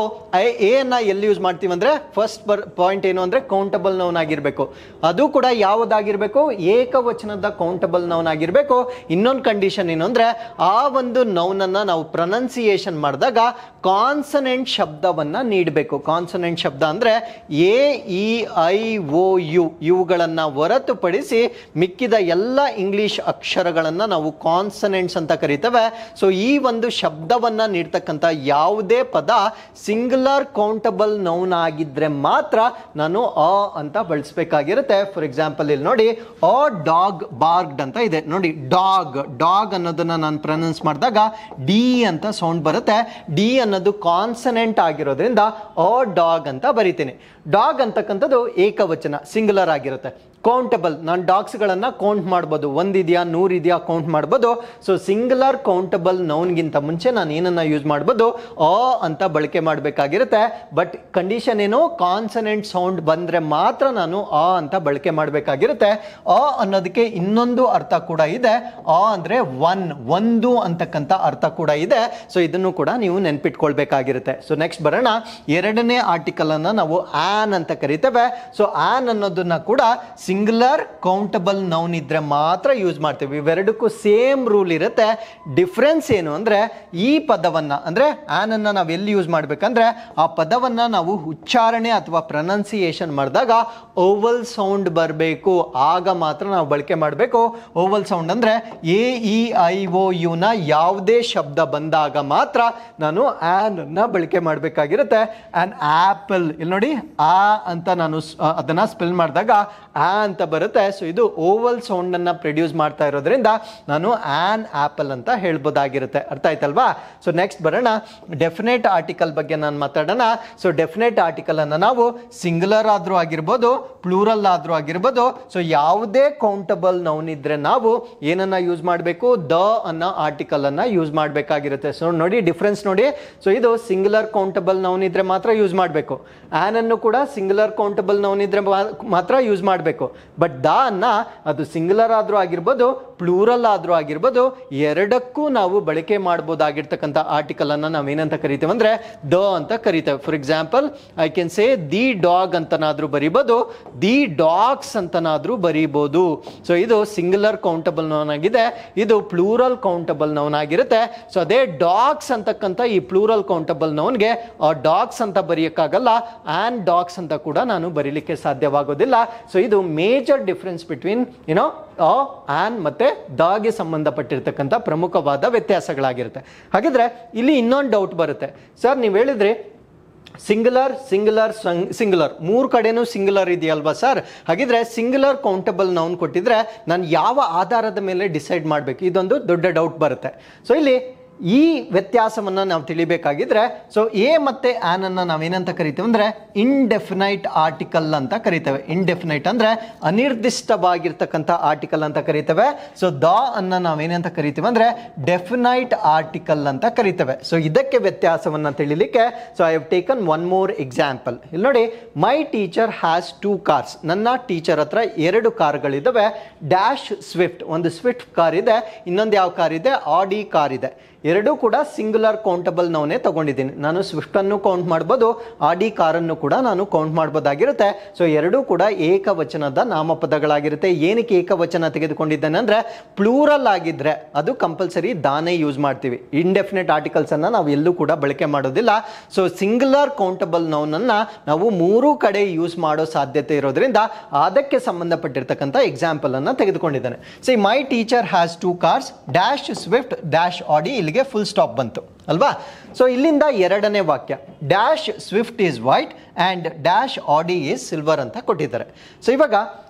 ಎ ಅನ್ನ ಎಲ್ಲಿ ಯೂಸ್ ಮಾಡ್ತೀವಿ ಅಂದ್ರೆ ಫಸ್ಟ್ ಪಾಯಿಂಟ್ ಏನು ಅಂದ್ರೆ ಕೌಂಟಬಲ್ ನೌನ್ ಆಗಿರಬೇಕು. ಅದು ಕೂಡ ಯಾವುದಾಗಿರ್ಬೇಕು, ಏಕವಚನದ ಕೌಂಟಬಲ್ ನೌನ್ ಆಗಿರಬೇಕು. ಇನ್ನೊಂದು ಕಂಡೀಷನ್ ಏನು ಅಂದ್ರೆ ಆ ಒಂದು ನೌನ್ ಅನ್ನ ನಾವು ಪ್ರೊನೌನ್ಸಿಯೇಷನ್ ಮಾಡಿದಾಗ ಕಾನ್ಸನೆಂಟ್ ಶಬ್ದವನ್ನ ನೀಡಬೇಕು. ಕಾನ್ಸನೆಂಟ್ ಶಬ್ದ ಅಂದ್ರೆ A E I O U ಇವುಗಳನ್ನ ಹೊರತುಪಡಿಸಿ ಮಿಕ್ಕಿದ ಎಲ್ಲ ಇಂಗ್ಲಿಷ್ ಅಕ್ಷರಗಳನ್ನ ನಾವು ಕಾನ್ಸನೆಂಟ್ಸ್ ಅಂತ ಕರಿತೇವೆ. ಸೊ ಈ ಒಂದು ಶಬ್ದವನ್ನ ನೀಡ್ತಕ್ಕಂಥ ಯಾವುದೇ ಪದ ಸಿಂಗುಲರ್ ಕೌಂಟಬಲ್ ನೌನ್ ಆಗಿದ್ರೆ ಮಾತ್ರ ನಾನು ಅ ಅಂತ ಬಳಸಬೇಕಾಗಿರುತ್ತೆ. ಫಾರ್ ಎಕ್ಸಾಂಪಲ್ ಇಲ್ಲಿ ನೋಡಿ, ಅ ಡಾಗ್ ಬಾರ್ಗ್ಡ್ ಅಂತ ಇದೆ. ನೋಡಿ, ಡಾಗ್ ಅನ್ನೋದನ್ನ ನಾನು ಪ್ರೊನೌನ್ಸ್ ಮಾಡಿದಾಗ ಡಿ ಅಂತ ಸೌಂಡ್ ಬರುತ್ತೆ. ಡಿ ಅನ್ನೋದು ಕಾನ್ಸನೆಂಟ್ ಆಗಿರೋದ್ರಿಂದ ಅ ಡಾಗ್ ಅಂತ ಬರಿತೀನಿ. ಡಾಗ್ ಅಂತಕ್ಕಂಥದ್ದು ಏಕವಚನ, ಸಿಂಗುಲರ್ ಆಗಿರುತ್ತೆ. ಕೌಂಟಬಲ್, ನಾನು ಡಾಗ್ಸ್ಗಳನ್ನು ಕೌಂಟ್ ಮಾಡ್ಬೋದು, ಒಂದಿದೆಯಾ 100 ಇದೆಯಾ ಕೌಂಟ್ ಮಾಡ್ಬೋದು. ಸೊ ಸಿಂಗುಲರ್ ಕೌಂಟಬಲ್ ನೌನ್ಗಿಂತ ಮುಂಚೆ ನಾನು ಏನನ್ನ ಯೂಸ್ ಮಾಡ್ಬೋದು, ಅ ಅಂತ ಬಳಕೆ ಮಾಡಬೇಕಾಗಿರುತ್ತೆ. ಬಟ್ ಕಂಡೀಷನ್ ಏನು, ಕಾನ್ಸನೆಂಟ್ ಸೌಂಡ್ ಬಂದರೆ ಮಾತ್ರ ನಾನು ಅ ಅಂತ ಬಳಕೆ ಮಾಡಬೇಕಾಗಿರುತ್ತೆ. ಅ ಅನ್ನೋದಕ್ಕೆ ಇನ್ನೊಂದು ಅರ್ಥ ಕೂಡ ಇದೆ. ಅ ಅಂದರೆ ಒಂದು ಅಂತಕ್ಕಂಥ ಅರ್ಥ ಕೂಡ ಇದೆ. ಸೊ ಇದನ್ನು ಕೂಡ ನೀವು ನೆನ್ಪಿಟ್ಕೊಳ್ಬೇಕಾಗಿರುತ್ತೆ. ಸೊ ನೆಕ್ಸ್ಟ್ ಬರೋಣ, ಎರಡನೇ ಆರ್ಟಿಕಲ್ ಅನ್ನ ನಾವು ಆನ್ ಅಂತ ಕರಿತೇವೆ. ಸೊ ಆನ್ ಅನ್ನೋದನ್ನ ಕೂಡ ಸಿಂಗುಲರ್ ಕೌಂಟಬಲ್ ನೌನ್ ಇದ್ರೆ ಮಾತ್ರ ಯೂಸ್ ಮಾಡ್ತೀವಿ. ಇವೆರಡಕ್ಕೂ ಸೇಮ್ ರೂಲ್ ಇರುತ್ತೆ. ಡಿಫ್ರೆನ್ಸ್ ಏನು ಅಂದ್ರೆ ಈ ಪದವನ್ನ ಅಂದ್ರೆ ಆನ್ ಅನ್ನ ನಾವು ಎಲ್ಲಿ ಯೂಸ್ ಮಾಡ್ಬೇಕಂದ್ರೆ ಆ ಪದವನ್ನ ನಾವು ಉಚ್ಚಾರಣೆ ಅಥವಾ ಪ್ರೊನೌನ್ಸಿಯೇಷನ್ ಮಾಡಿದಾಗ ಓವಲ್ ಸೌಂಡ್ ಬರಬೇಕು, ಆಗ ಮಾತ್ರ ನಾವು ಬಳಕೆ ಮಾಡಬೇಕು. ಓವಲ್ ಸೌಂಡ್ ಅಂದ್ರೆ A E I O U ನ ಯಾವುದೇ ಶಬ್ದ ಬಂದಾಗ ಮಾತ್ರ ನಾನು ಆನ್ ಅನ್ನ ಬಳಕೆ ಮಾಡಬೇಕಾಗಿರುತ್ತೆ. ಆನ್ ಆಪಲ್, ಇಲ್ಲಿ ನೋಡಿ, ಆ ಅಂತ ನಾನು ಅದನ್ನ ಸ್ಪೆಲ್ ಮಾಡಿದಾಗ ಆ ಅಂತ ಬರುತ್ತೆ. ಸೊ ಇದು ಓವಲ್ ಸೌಂಡ್ ಅನ್ನ ಪ್ರೊಡ್ಯೂಸ್ ಮಾಡ್ತಾ ಇರೋದ್ರಿಂದ ನಾನು ಆನ್ ಆಪಲ್ ಅಂತ ಹೇಳ್ಬೋದಾಗಿರುತ್ತೆ. ಅರ್ಥ ಆಯ್ತಲ್ವಾ. ಸೊ ನೆಕ್ಸ್ಟ್ ಬರೋಣ, ಡೆಫಿನೆಟ್ ಆರ್ಟಿಕಲ್ ಬಗ್ಗೆ ನಾನು ಮಾತಾಡೋಣ. ಸೊ ಡೆಫಿನೆಟ್ ಆರ್ಟಿಕಲ್ ಅನ್ನ ನಾವು ಸಿಂಗುಲರ್ ಆದ್ರೂ ಆಗಿರ್ಬೋದು, ಪ್ಲೂರಲ್ ಆದ್ರೂ ಆಗಿರ್ಬೋದು. ಸೊ ಯಾವುದೇ ಕೌಂಟಬಲ್ ನೌನ್ ಇದ್ರೆ ನಾವು ಏನನ್ನ ಯೂಸ್ ಮಾಡಬೇಕು, ದ ಅನ್ನೋ ಆರ್ಟಿಕಲ್ ಅನ್ನ ಯೂಸ್ ಮಾಡಬೇಕಾಗಿರುತ್ತೆ. ಸೊ ನೋಡಿ ಡಿಫ್ರೆನ್ಸ್ ನೋಡಿ. ಸೊ ಇದು ಸಿಂಗುಲರ್ ಕೌಂಟಬಲ್ ನೌನ್ ಇದ್ರೆ ಮಾತ್ರ ಯೂಸ್ ಮಾಡಬೇಕು. ಆನ್ ಅನ್ನು ಕೂಡ ಸಿಂಗುಲರ್ ಕೌಂಟಬಲ್ ನೌನ್ ಇದ್ರೆ ಮಾತ್ರ ಯೂಸ್ ಮಾಡಬೇಕು. ಬಟ್ ದ ಅನ್ನ ಅದು ಸಿಂಗುಲರ್ ಆದ್ರೂ ಆಗಿರ್ಬೋದು, ಪ್ಲೂರಲ್ ಆದ್ರೂ ಆಗಿರ್ಬೋದು, ಎರಡಕ್ಕೂ ನಾವು ಬಳಕೆ ಮಾಡಬಹುದಾಗಿರ್ತಕ್ಕಂಥ ಆರ್ಟಿಕಲ್ ಅನ್ನ ನಾವೇನಂತ ಕರಿತೇವೆ ಅಂದ್ರೆ ದ ಅಂತ ಕರಿತೇವೆ. For example I can say the dog ಅಂತನಾದ್ರೂ ಬರೀಬಹುದು, ದಿ ಡಾಗ್ಸ್ ಅಂತನಾದ್ರೂ ಬರೀಬಹುದು. ಸೊ ಇದು ಸಿಂಗುಲರ್ ಕೌಂಟಬಲ್ ನೌನ್ ಆಗಿದೆ, ಇದು ಪ್ಲೂರಲ್ ಕೌಂಟಬಲ್ ನೌನ್ ಆಗಿರುತ್ತೆ. ಸೊ ಅದೇ ಡಾಗ್ಸ್ ಅಂತಕ್ಕಂಥ ಈ ಪ್ಲೂರಲ್ ಕೌಂಟಬಲ್ ನೌನ್ಗೆ ಡಾಗ್ಸ್ ಅಂತ ಬರೆಯಕ್ಕಾಗಲ್ಲ, ಆನ್ ಡಾಗ್ಸ್ ಅಂತ ಕೂಡ ನಾನು ಬರೀಲಿಕ್ಕೆ ಸಾಧ್ಯವಾಗೋದಿಲ್ಲ. ಸೊ ಇದು ಮೇಜರ್ ಡಿಫರೆನ್ಸ್ ಬಿಟ್ವೀನ್ ಆನ್ ಮತ್ತೆ ದಾಗೆ ಸಂಬಂಧಪಟ್ಟಿರ್ತಕ್ಕಂಥ ಪ್ರಮುಖವಾದ ವ್ಯತ್ಯಾಸಗಳಾಗಿರುತ್ತೆ. ಹಾಗಿದ್ರೆ ಇಲ್ಲಿ ಇನ್ನೊಂದು ಡೌಟ್ ಬರುತ್ತೆ, ಸರ್ ನೀವು ಹೇಳಿದ್ರಿ ಸಿಂಗುಲರ್ ಸಿಂಗುಲರ್ ಸಿಂಗುಲರ್ ಮೂರು ಕಡೆನೂ ಸಿಂಗುಲರ್ ಇದೆಯಲ್ವಾ ಸರ್, ಹಾಗಿದ್ರೆ ಸಿಂಗುಲರ್ ಕೌಂಟಬಲ್ ನೌನ್ ಕೊಟ್ಟಿದ್ರೆ ನಾನು ಯಾವ ಆಧಾರದ ಮೇಲೆ ಡಿಸೈಡ್ ಮಾಡಬೇಕು, ಇದೊಂದು ದೊಡ್ಡ ಡೌಟ್ ಬರುತ್ತೆ. ಸೊ ಇಲ್ಲಿ ಈ ವ್ಯತ್ಯಾಸವನ್ನು ನಾವು ತಿಳಿಬೇಕಾಗಿದ್ರೆ ಸೊ ಎ ಮತ್ತೆ ಆನ್ ಅನ್ನ ನಾವೇನಂತ ಕರಿತೇವೆ ಅಂದ್ರೆ ಇಂಡೆಫಿನೈಟ್ ಆರ್ಟಿಕಲ್ ಅಂತ ಕರಿತೇವೆ. ಇಂಡೆಫಿನೈಟ್ ಅಂದ್ರೆ ಅನಿರ್ದಿಷ್ಟವಾಗಿರ್ತಕ್ಕಂಥ ಆರ್ಟಿಕಲ್ ಅಂತ ಕರಿತೇವೆ. ಸೊ ದ ಅನ್ನ ನಾವೇನಂತ ಕರಿತೇವೆ ಅಂದ್ರೆ ಡೆಫಿನೈಟ್ ಆರ್ಟಿಕಲ್ ಅಂತ ಕರಿತೇವೆ. ಸೊ ಇದಕ್ಕೆ ವ್ಯತ್ಯಾಸವನ್ನ ತಿಳಿಲಿಕ್ಕೆ so I have taken one more example. ಇಲ್ಲಿ ನೋಡಿ, ಮೈ ಟೀಚರ್ ಹ್ಯಾಸ್ 2 ಕಾರ್ಸ್. ನನ್ನ ಟೀಚರ್ ಹತ್ರ 2 ಕಾರ್ಗಳಿದ್ದಾವೆ. ಡ್ಯಾಶ್ ಸ್ವಿಫ್ಟ್, ಒಂದು ಸ್ವಿಫ್ಟ್ ಕಾರ್ ಇದೆ, ಇನ್ನೊಂದು ಯಾವ ಕಾರ್ ಇದೆ, ಆಡಿ ಕಾರ್ ಇದೆ. ಎರಡೂ ಕೂಡ ಸಿಂಗುಲರ್ ಕೌಂಟಬಲ್ ನೌನೇ ತಗೊಂಡಿದ್ದೀನಿ. ನಾನು ಸ್ವಿಫ್ಟನ್ನು ಕೌಂಟ್ ಮಾಡ್ಬೋದು, ಆಡಿ ಕಾರನ್ನು ಕೂಡ ನಾನು ಕೌಂಟ್ ಮಾಡ್ಬೋದಾಗಿರುತ್ತೆ. ಸೊ ಎರಡೂ ಕೂಡ ಏಕವಚನದ ನಾಮಪದಗಳಾಗಿರುತ್ತೆ. ಏನಕ್ಕೆ ಏಕವಚನ ತೆಗೆದುಕೊಂಡಿದ್ದೇನೆ ಅಂದರೆ ಪ್ಲೂರಲ್ ಆಗಿದ್ರೆ ಅದು ಕಂಪಲ್ಸರಿ ದಾನೇ ಯೂಸ್ ಮಾಡ್ತೀವಿ. ಇಂಡೆಫಿನೆಟ್ ಆರ್ಟಿಕಲ್ಸ್ ಅನ್ನ ನಾವು ಎಲ್ಲೂ ಕೂಡ ಬಳಕೆ ಮಾಡೋದಿಲ್ಲ. ಸೊ ಸಿಂಗುಲರ್ ಕೌಂಟಬಲ್ ನೌನ್ ಅನ್ನ ನಾವು ಮೂರೂ ಕಡೆ ಯೂಸ್ ಮಾಡೋ ಸಾಧ್ಯತೆ ಇರೋದ್ರಿಂದ ಅದಕ್ಕೆ ಸಂಬಂಧಪಟ್ಟಿರ್ತಕ್ಕಂಥ ಎಕ್ಸಾಂಪಲ್ ಅನ್ನ ತೆಗೆದುಕೊಂಡಿದ್ದೇನೆ. See my teacher has 2 cars dash Swift dash ಆಡಿ, ಇಲ್ಲಿಗೆ ಫುಲ್ ಸ್ಟಾಪ್ ಬಂತು ಅಲ್ವಾ. ಸೊ ಇಲ್ಲಿಂದ ಎರಡನೇ ವಾಕ್ಯ dash Swift is white and dash ಆಡಿ ಈಸ್ ಸಿಲ್ವರ್ ಅಂತ ಕೊಟ್ಟಿದ್ದಾರೆ. ಸೊ ಇವಾಗ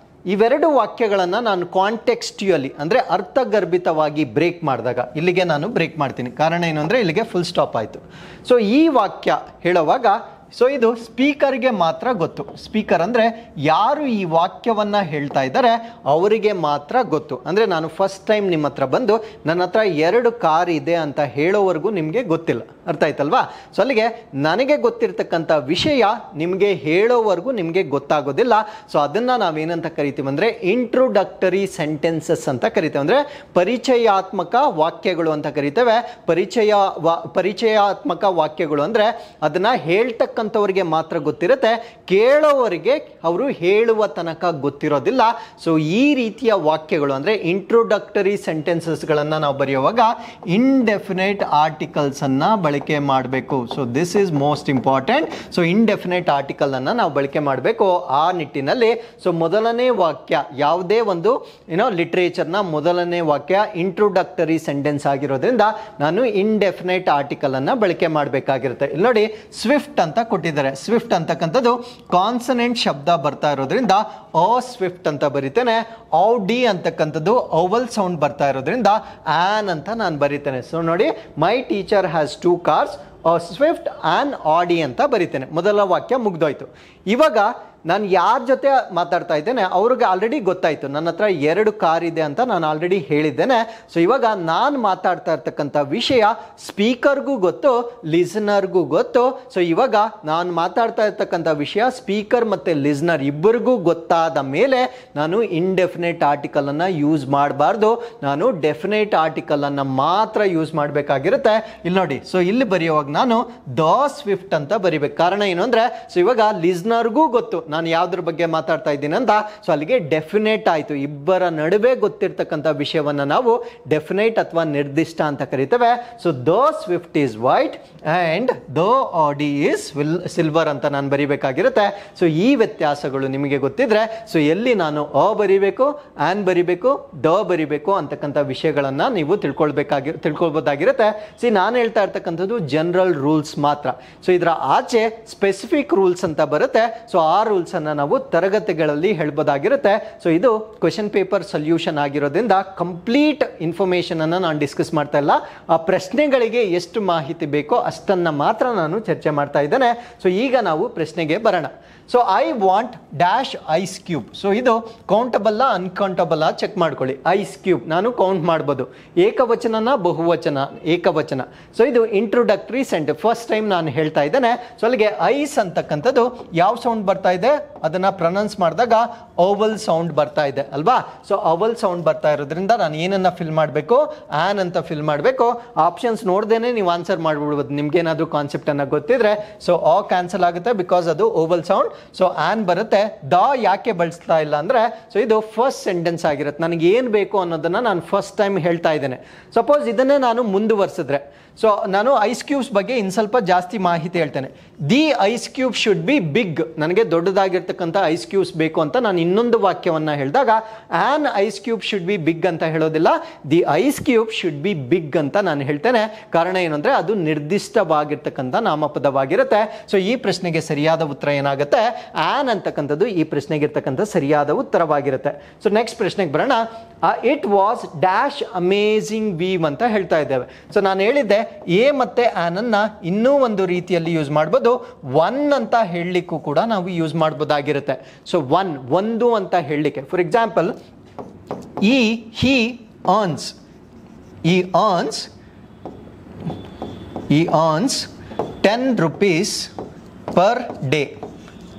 ಇವೆರಡು ವಾಕ್ಯಗಳನ್ನು ನಾನು ಕಾಂಟೆಕ್ಸ್ಟ್ಯುಯಲಿ ಅಂದರೆ ಅರ್ಥಗರ್ಭಿತವಾಗಿ ಬ್ರೇಕ್ ಮಾಡಿದಾಗ ಇಲ್ಲಿಗೆ ನಾನು ಬ್ರೇಕ್ ಮಾಡ್ತೀನಿ. ಕಾರಣ ಏನು ಅಂದರೆ ಇಲ್ಲಿಗೆ ಫುಲ್ ಸ್ಟಾಪ್ ಆಯಿತು. ಸೊ ಈ ವಾಕ್ಯ ಹೇಳುವಾಗ ಸೊ ಇದು ಸ್ಪೀಕರ್ಗೆ ಮಾತ್ರ ಗೊತ್ತು. ಸ್ಪೀಕರ್ ಅಂದರೆ ಯಾರು ಈ ವಾಕ್ಯವನ್ನು ಹೇಳ್ತಾ ಇದ್ದಾರೆ ಅವರಿಗೆ ಮಾತ್ರ ಗೊತ್ತು. ಅಂದರೆ ನಾನು ಫಸ್ಟ್ ಟೈಮ್ ನಿಮ್ಮ ಹತ್ರ ಬಂದು ನನ್ನ ಹತ್ರ 2 ಕಾರ್ ಇದೆ ಅಂತ ಹೇಳೋವರೆಗೂ ನಿಮಗೆ ಗೊತ್ತಿಲ್ಲ. ಅರ್ಥ ಆಯ್ತಲ್ವಾ? ಸೊ ಅಲ್ಲಿಗೆ ನನಗೆ ಗೊತ್ತಿರ್ತಕ್ಕಂಥ ವಿಷಯ ನಿಮಗೆ ಹೇಳೋವರೆಗೂ ನಿಮಗೆ ಗೊತ್ತಾಗೋದಿಲ್ಲ. ಸೊ ಅದನ್ನು ನಾವೇನಂತ ಕರಿತೀವಿ ಅಂದರೆ ಇಂಟ್ರೊಡಕ್ಟರಿ ಸೆಂಟೆನ್ಸಸ್ ಅಂತ ಕರಿತೇವೆ. ಅಂದರೆ ಪರಿಚಯಾತ್ಮಕ ವಾಕ್ಯಗಳು ಅಂತ ಕರಿತೇವೆ. ಪರಿಚಯಾತ್ಮಕ ವಾಕ್ಯಗಳು ಅಂದರೆ ಅದನ್ನು ಹೇಳ್ತಕ್ಕಂಥವ್ರಿಗೆ ಮಾತ್ರ ಗೊತ್ತಿರುತ್ತೆ, ಕೇಳೋವರಿಗೆ ಅವರು ಹೇಳುವ ತನಕ ಗೊತ್ತಿರೋದಿಲ್ಲ. ಸೊ ಈ ರೀತಿಯ ವಾಕ್ಯಗಳು ಅಂದರೆ ಇಂಟ್ರೊಡಕ್ಟರಿ ಸೆಂಟೆನ್ಸಸ್ಗಳನ್ನು ನಾವು ಬರೆಯುವಾಗ ಇಂಡೆಫಿನೆಟ್ ಆರ್ಟಿಕಲ್ಸನ್ನು ಬಳಕೆ ಮಾಡಬೇಕು. So this is most important. So indefinite article ಅನ್ನು ನಾವು ಬಳಕೆ ಮಾಡಬೇಕು ಆ ನಿಟ್ಟಿನಲ್ಲಿ. ಸೊ ಮೊದಲನೇ ವಾಕ್ಯ ಯಾವುದೇ ಒಂದು ಲಿಟ್ರೇಚರ್ನ ಮೊದಲನೇ ವಾಕ್ಯ ಇಂಟ್ರೊಡಕ್ಟರಿ ಸೆಂಟೆನ್ಸ್ ಆಗಿರೋದ್ರಿಂದ ನಾನು ಇಂಡೆಫಿನೆಟ್ ಆರ್ಟಿಕಲ್ ಅನ್ನು ಬಳಕೆ ಮಾಡಬೇಕಾಗಿರುತ್ತೆ. ಇಲ್ಲಿ ನೋಡಿ ಸ್ವಿಫ್ಟ್ ಅಂತ ಕೊಟ್ಟಿದ್ದಾರೆ. ಸ್ವಿಫ್ಟ್ ಅಂತಕ್ಕಂಥದ್ದು ಕಾನ್ಸನೆಂಟ್ ಶಬ್ದ ಬರ್ತಾ ಇರೋದ್ರಿಂದ ಸ್ವಿಫ್ಟ್ ಅಂತ ಬರೀತೇನೆ. ಡಿ ಅಂತಕ್ಕಂಥದ್ದು ಓವಲ್ ಸೌಂಡ್ ಬರ್ತಾ ಇರೋದ್ರಿಂದ ಆನ್ ಅಂತ ನಾನು ಬರೀತೇನೆ. ಸೊ ನೋಡಿ my teacher has 2 cars Swift on ಆಡಿ ಅಂತ ಬರೀತೇನೆ. ಮೊದಲ ವಾಕ್ಯ ಮುಗ್ದೋಯ್ತು. ಇವಾಗ ನಾನು ಯಾರ ಜೊತೆ ಮಾತಾಡ್ತಾ ಇದ್ದೇನೆ ಅವ್ರಿಗೆ ಆಲ್ರೆಡಿ ಗೊತ್ತಾಯಿತು ನನ್ನ ಹತ್ರ 2 ಕಾರ್ ಇದೆ ಅಂತ ನಾನು ಆಲ್ರೆಡಿ ಹೇಳಿದ್ದೇನೆ. ಸೊ ಇವಾಗ ನಾನು ಮಾತಾಡ್ತಾ ಇರ್ತಕ್ಕಂಥ ವಿಷಯ ಸ್ಪೀಕರ್ಗೂ ಗೊತ್ತು, ಲಿಸನರ್ಗೂ ಗೊತ್ತು. ಸೊ ಇವಾಗ ನಾನು ಮಾತಾಡ್ತಾ ಇರ್ತಕ್ಕಂಥ ವಿಷಯ ಸ್ಪೀಕರ್ ಮತ್ತು ಲಿಸನರ್ ಇಬ್ಬರಿಗೂ ಗೊತ್ತಾದ ಮೇಲೆ ನಾನು ಇಂಡೆಫಿನೆಟ್ ಆರ್ಟಿಕಲನ್ನು ಯೂಸ್ ಮಾಡಬಾರ್ದು, ನಾನು ಡೆಫಿನೆಟ್ ಆರ್ಟಿಕಲನ್ನು ಮಾತ್ರ ಯೂಸ್ ಮಾಡಬೇಕಾಗಿರುತ್ತೆ. ಇಲ್ಲಿ ನೋಡಿ, ಸೊ ಇಲ್ಲಿ ಬರೆಯುವಾಗ ನಾನು ದ ಸ್ವಿಫ್ಟ್ ಅಂತ ಬರಿಬೇಕು. ಕಾರಣ ಏನು ಅಂದರೆ ಸೊ ಇವಾಗ ಲಿಸನರ್ಗೂ ಗೊತ್ತು ನಾನು ಯಾವುದ್ರ ಬಗ್ಗೆ ಮಾತಾಡ್ತಾ ಇದ್ದೀನಿ ಅಂತ. ಸೊ ಅಲ್ಲಿಗೆ ಡೆಫಿನೆಟ್ ಆಯಿತು. ಇಬ್ಬರ ನಡುವೆ ಗೊತ್ತಿರ್ತಕ್ಕಂಥ ವಿಷಯವನ್ನು ನಾವು ಡೆಫಿನೆಟ್ ಅಥವಾ ನಿರ್ದಿಷ್ಟ ಅಂತ ಕರಿತೇವೆ. So the Swift is white and the ಆಡಿ ಈಸ್ ಸಿಲ್ವರ್ ಅಂತ ನಾನು ಬರಿಬೇಕಾಗಿರುತ್ತೆ. ಸೊ ಈ ವ್ಯತ್ಯಾಸಗಳು ನಿಮಗೆ ಗೊತ್ತಿದ್ರೆ ಸೊ ಎಲ್ಲಿ ನಾನು ಬರಿಬೇಕು, ಆನ್ ಬರಿಬೇಕು, ದ ಬರಿಬೇಕು ಅಂತಕ್ಕಂಥ ವಿಷಯಗಳನ್ನು ನೀವು ತಿಳ್ಕೊಳ್ಬೋದಾಗಿರುತ್ತೆ. ನಾನು ಹೇಳ್ತಾ ಇರ್ತಕ್ಕಂಥದ್ದು ಜನರಲ್ ರೂಲ್ಸ್ ಮಾತ್ರ. ಸೊ ಇದರ ಆಚೆ ಸ್ಪೆಸಿಫಿಕ್ ರೂಲ್ಸ್ ಅಂತ ಬರುತ್ತೆ. ಸೊ ಆ ರೂಲ್ಸ್ ಅನ್ನ ನಾವು ತರಗತಿಗಳಲ್ಲಿ ಹೇಳ್ಬೋದಾಗಿರುತ್ತೆ. ಸೊ ಇದು ಕ್ವೆಶ್ಚನ್ ಪೇಪರ್ ಸೊಲ್ಯೂಷನ್ ಆಗಿರೋದ್ರಿಂದ ಕಂಪ್ಲೀಟ್ ಇನ್ಫಾರ್ಮೇಶನ್ ಅನ್ನು ನಾನು ಡಿಸ್ಕಸ್ ಮಾಡ್ತಾ ಇಲ್ಲ. ಆ ಪ್ರಶ್ನೆಗಳಿಗೆ ಎಷ್ಟು ಮಾಹಿತಿ ಬೇಕೋ ಅಷ್ಟನ್ನ ಮಾತ್ರ ನಾನು ಚರ್ಚೆ ಮಾಡ್ತಾ ಇದ್ದೇನೆ. ಸೊ ಈಗ ನಾವು ಪ್ರಶ್ನೆಗೆ ಬರೋಣ. So I want dash ice cube. So ಇದು ಕೌಂಟಬಲ್ ಅನ್ಕೌಂಟಬಲ್ ಚೆಕ್ ಮಾಡ್ಕೊಳ್ಳಿ. ಐಸ್ ಕ್ಯೂಬ್ ನಾನು ಕೌಂಟ್ ಮಾಡ್ಬೋದು. ಏಕವಚನನ ಬಹುವಚನ? ಏಕವಚನ. ಸೊ ಇದು ಇಂಟ್ರೊಡಕ್ಟರಿ ಸೆಂಟೆನ್ಸ್. ಫಸ್ಟ್ ಟೈಮ್ ನಾನು ಹೇಳ್ತಾ ಇದ್ದೇನೆ. ಸೊ ಅಲ್ಲಿಗೆ ಐಸ್ ಅಂತಕ್ಕಂಥದ್ದು ಯಾವ ಸೌಂಡ್ ಬರ್ತಾ ಇದೆ ಅದನ್ನ ಪ್ರೊನೌನ್ಸ್ ಮಾಡಿದಾಗ ಓವಲ್ ಸೌಂಡ್ ಬರ್ತಾ ಇದೆ ಅಲ್ವಾ. ಸೊ ಓವಲ್ ಸೌಂಡ್ ಬರ್ತಾ ಇರೋದ್ರಿಂದ ನಾನು ಏನನ್ನ ಫಿಲ್ ಮಾಡಬೇಕು, ಆನ್ ಅಂತ ಫಿಲ್ ಮಾಡಬೇಕು. ಆಪ್ಷನ್ಸ್ ನೋಡ್ದೇನೆ ನೀವು ಆನ್ಸರ್ ಮಾಡ್ಬಿಡ್ಬೋದು. ನಿಮ್ಗೇನಾದ್ರೂ ಕಾನ್ಸೆಪ್ಟ್ ಅನ್ನ ಗೊತ್ತಿದ್ರೆ. ಸೊ ಕ್ಯಾನ್ಸಲ್ ಆಗುತ್ತೆ ಬಿಕಾಸ್ ಅದು ಓವಲ್ ಸೌಂಡ್. ಸೊ ಆನ್ ಬರುತ್ತೆ. ದ ಯಾಕೆ ಬಳಸ್ತಾ ಇಲ್ಲ ಅಂದ್ರೆ ಸೊ ಇದು ಫಸ್ಟ್ ಸೆಂಟೆನ್ಸ್ ಆಗಿರುತ್ತೆ. ನನಗೆ ಏನು ಬೇಕು ಅನ್ನೋದನ್ನ ನಾನು ಫಸ್ಟ್ ಟೈಮ್ ಹೇಳ್ತಾ ಇದ್ದೇನೆ. ಸಪೋಸ್ ಇದನ್ನೇ ನಾನು ಮುಂದುವರಿಸಿದ್ರೆ ಸೊ ನಾನು ಐಸ್ ಕ್ಯೂಬ್ಸ್ ಬಗ್ಗೆ ಇನ್ನು ಸ್ವಲ್ಪ ಜಾಸ್ತಿ ಮಾಹಿತಿ ಹೇಳ್ತೇನೆ. The ice cube should be big. ನನಗೆ ದೊಡ್ಡದಾಗಿರ್ತಕ್ಕಂಥ ಐಸ್ ಕ್ಯೂಬ್ಸ್ ಬೇಕು ಅಂತ ನಾನು ಇನ್ನೊಂದು ವಾಕ್ಯವನ್ನು ಹೇಳಿದಾಗ an ice cube should be big ಅಂತ ಹೇಳೋದಿಲ್ಲ, the ice cube should be big ಅಂತ ನಾನು ಹೇಳ್ತೇನೆ. ಕಾರಣ ಏನಂದ್ರೆ ಅದು ನಿರ್ದಿಷ್ಟವಾಗಿರ್ತಕ್ಕಂಥ ನಾಮಪದವಾಗಿರುತ್ತೆ. ಸೊ ಈ ಪ್ರಶ್ನೆಗೆ ಸರಿಯಾದ ಉತ್ತರ ಏನಾಗುತ್ತೆ, ಆನ್ ಅಂತಕ್ಕಂಥದ್ದು ಈ ಪ್ರಶ್ನೆಗೆ ಇರ್ತಕ್ಕಂಥ ಸರಿಯಾದ ಉತ್ತರವಾಗಿರುತ್ತೆ. ಸೊ ನೆಕ್ಸ್ಟ್ ಪ್ರಶ್ನೆಗೆ ಬರೋಣ. It was dash amazing view ಅಂತ ಹೇಳ್ತಾ ಇದ್ದೇವೆ. ಸೊ ನಾನು ಹೇಳಿದ್ದೆ ಎ ಮತ್ತೆ ಆನ್ ಅನ್ನ ಇನ್ನೂ ಒಂದು ರೀತಿಯಲ್ಲಿ ಯೂಸ್ ಮಾಡ್ಬೋದು. ಒನ್ ಅಂತ ಹೇಳಲಿಕ್ಕೂ ಕೂಡ ನಾವು ಯೂಸ್ ಮಾಡ್ಬೋದಾಗಿರುತ್ತೆ. ಸೊ ಒಂದು ಅಂತ ಹೇಳಲಿಕ್ಕೆ for example he earns 10 rupees per day.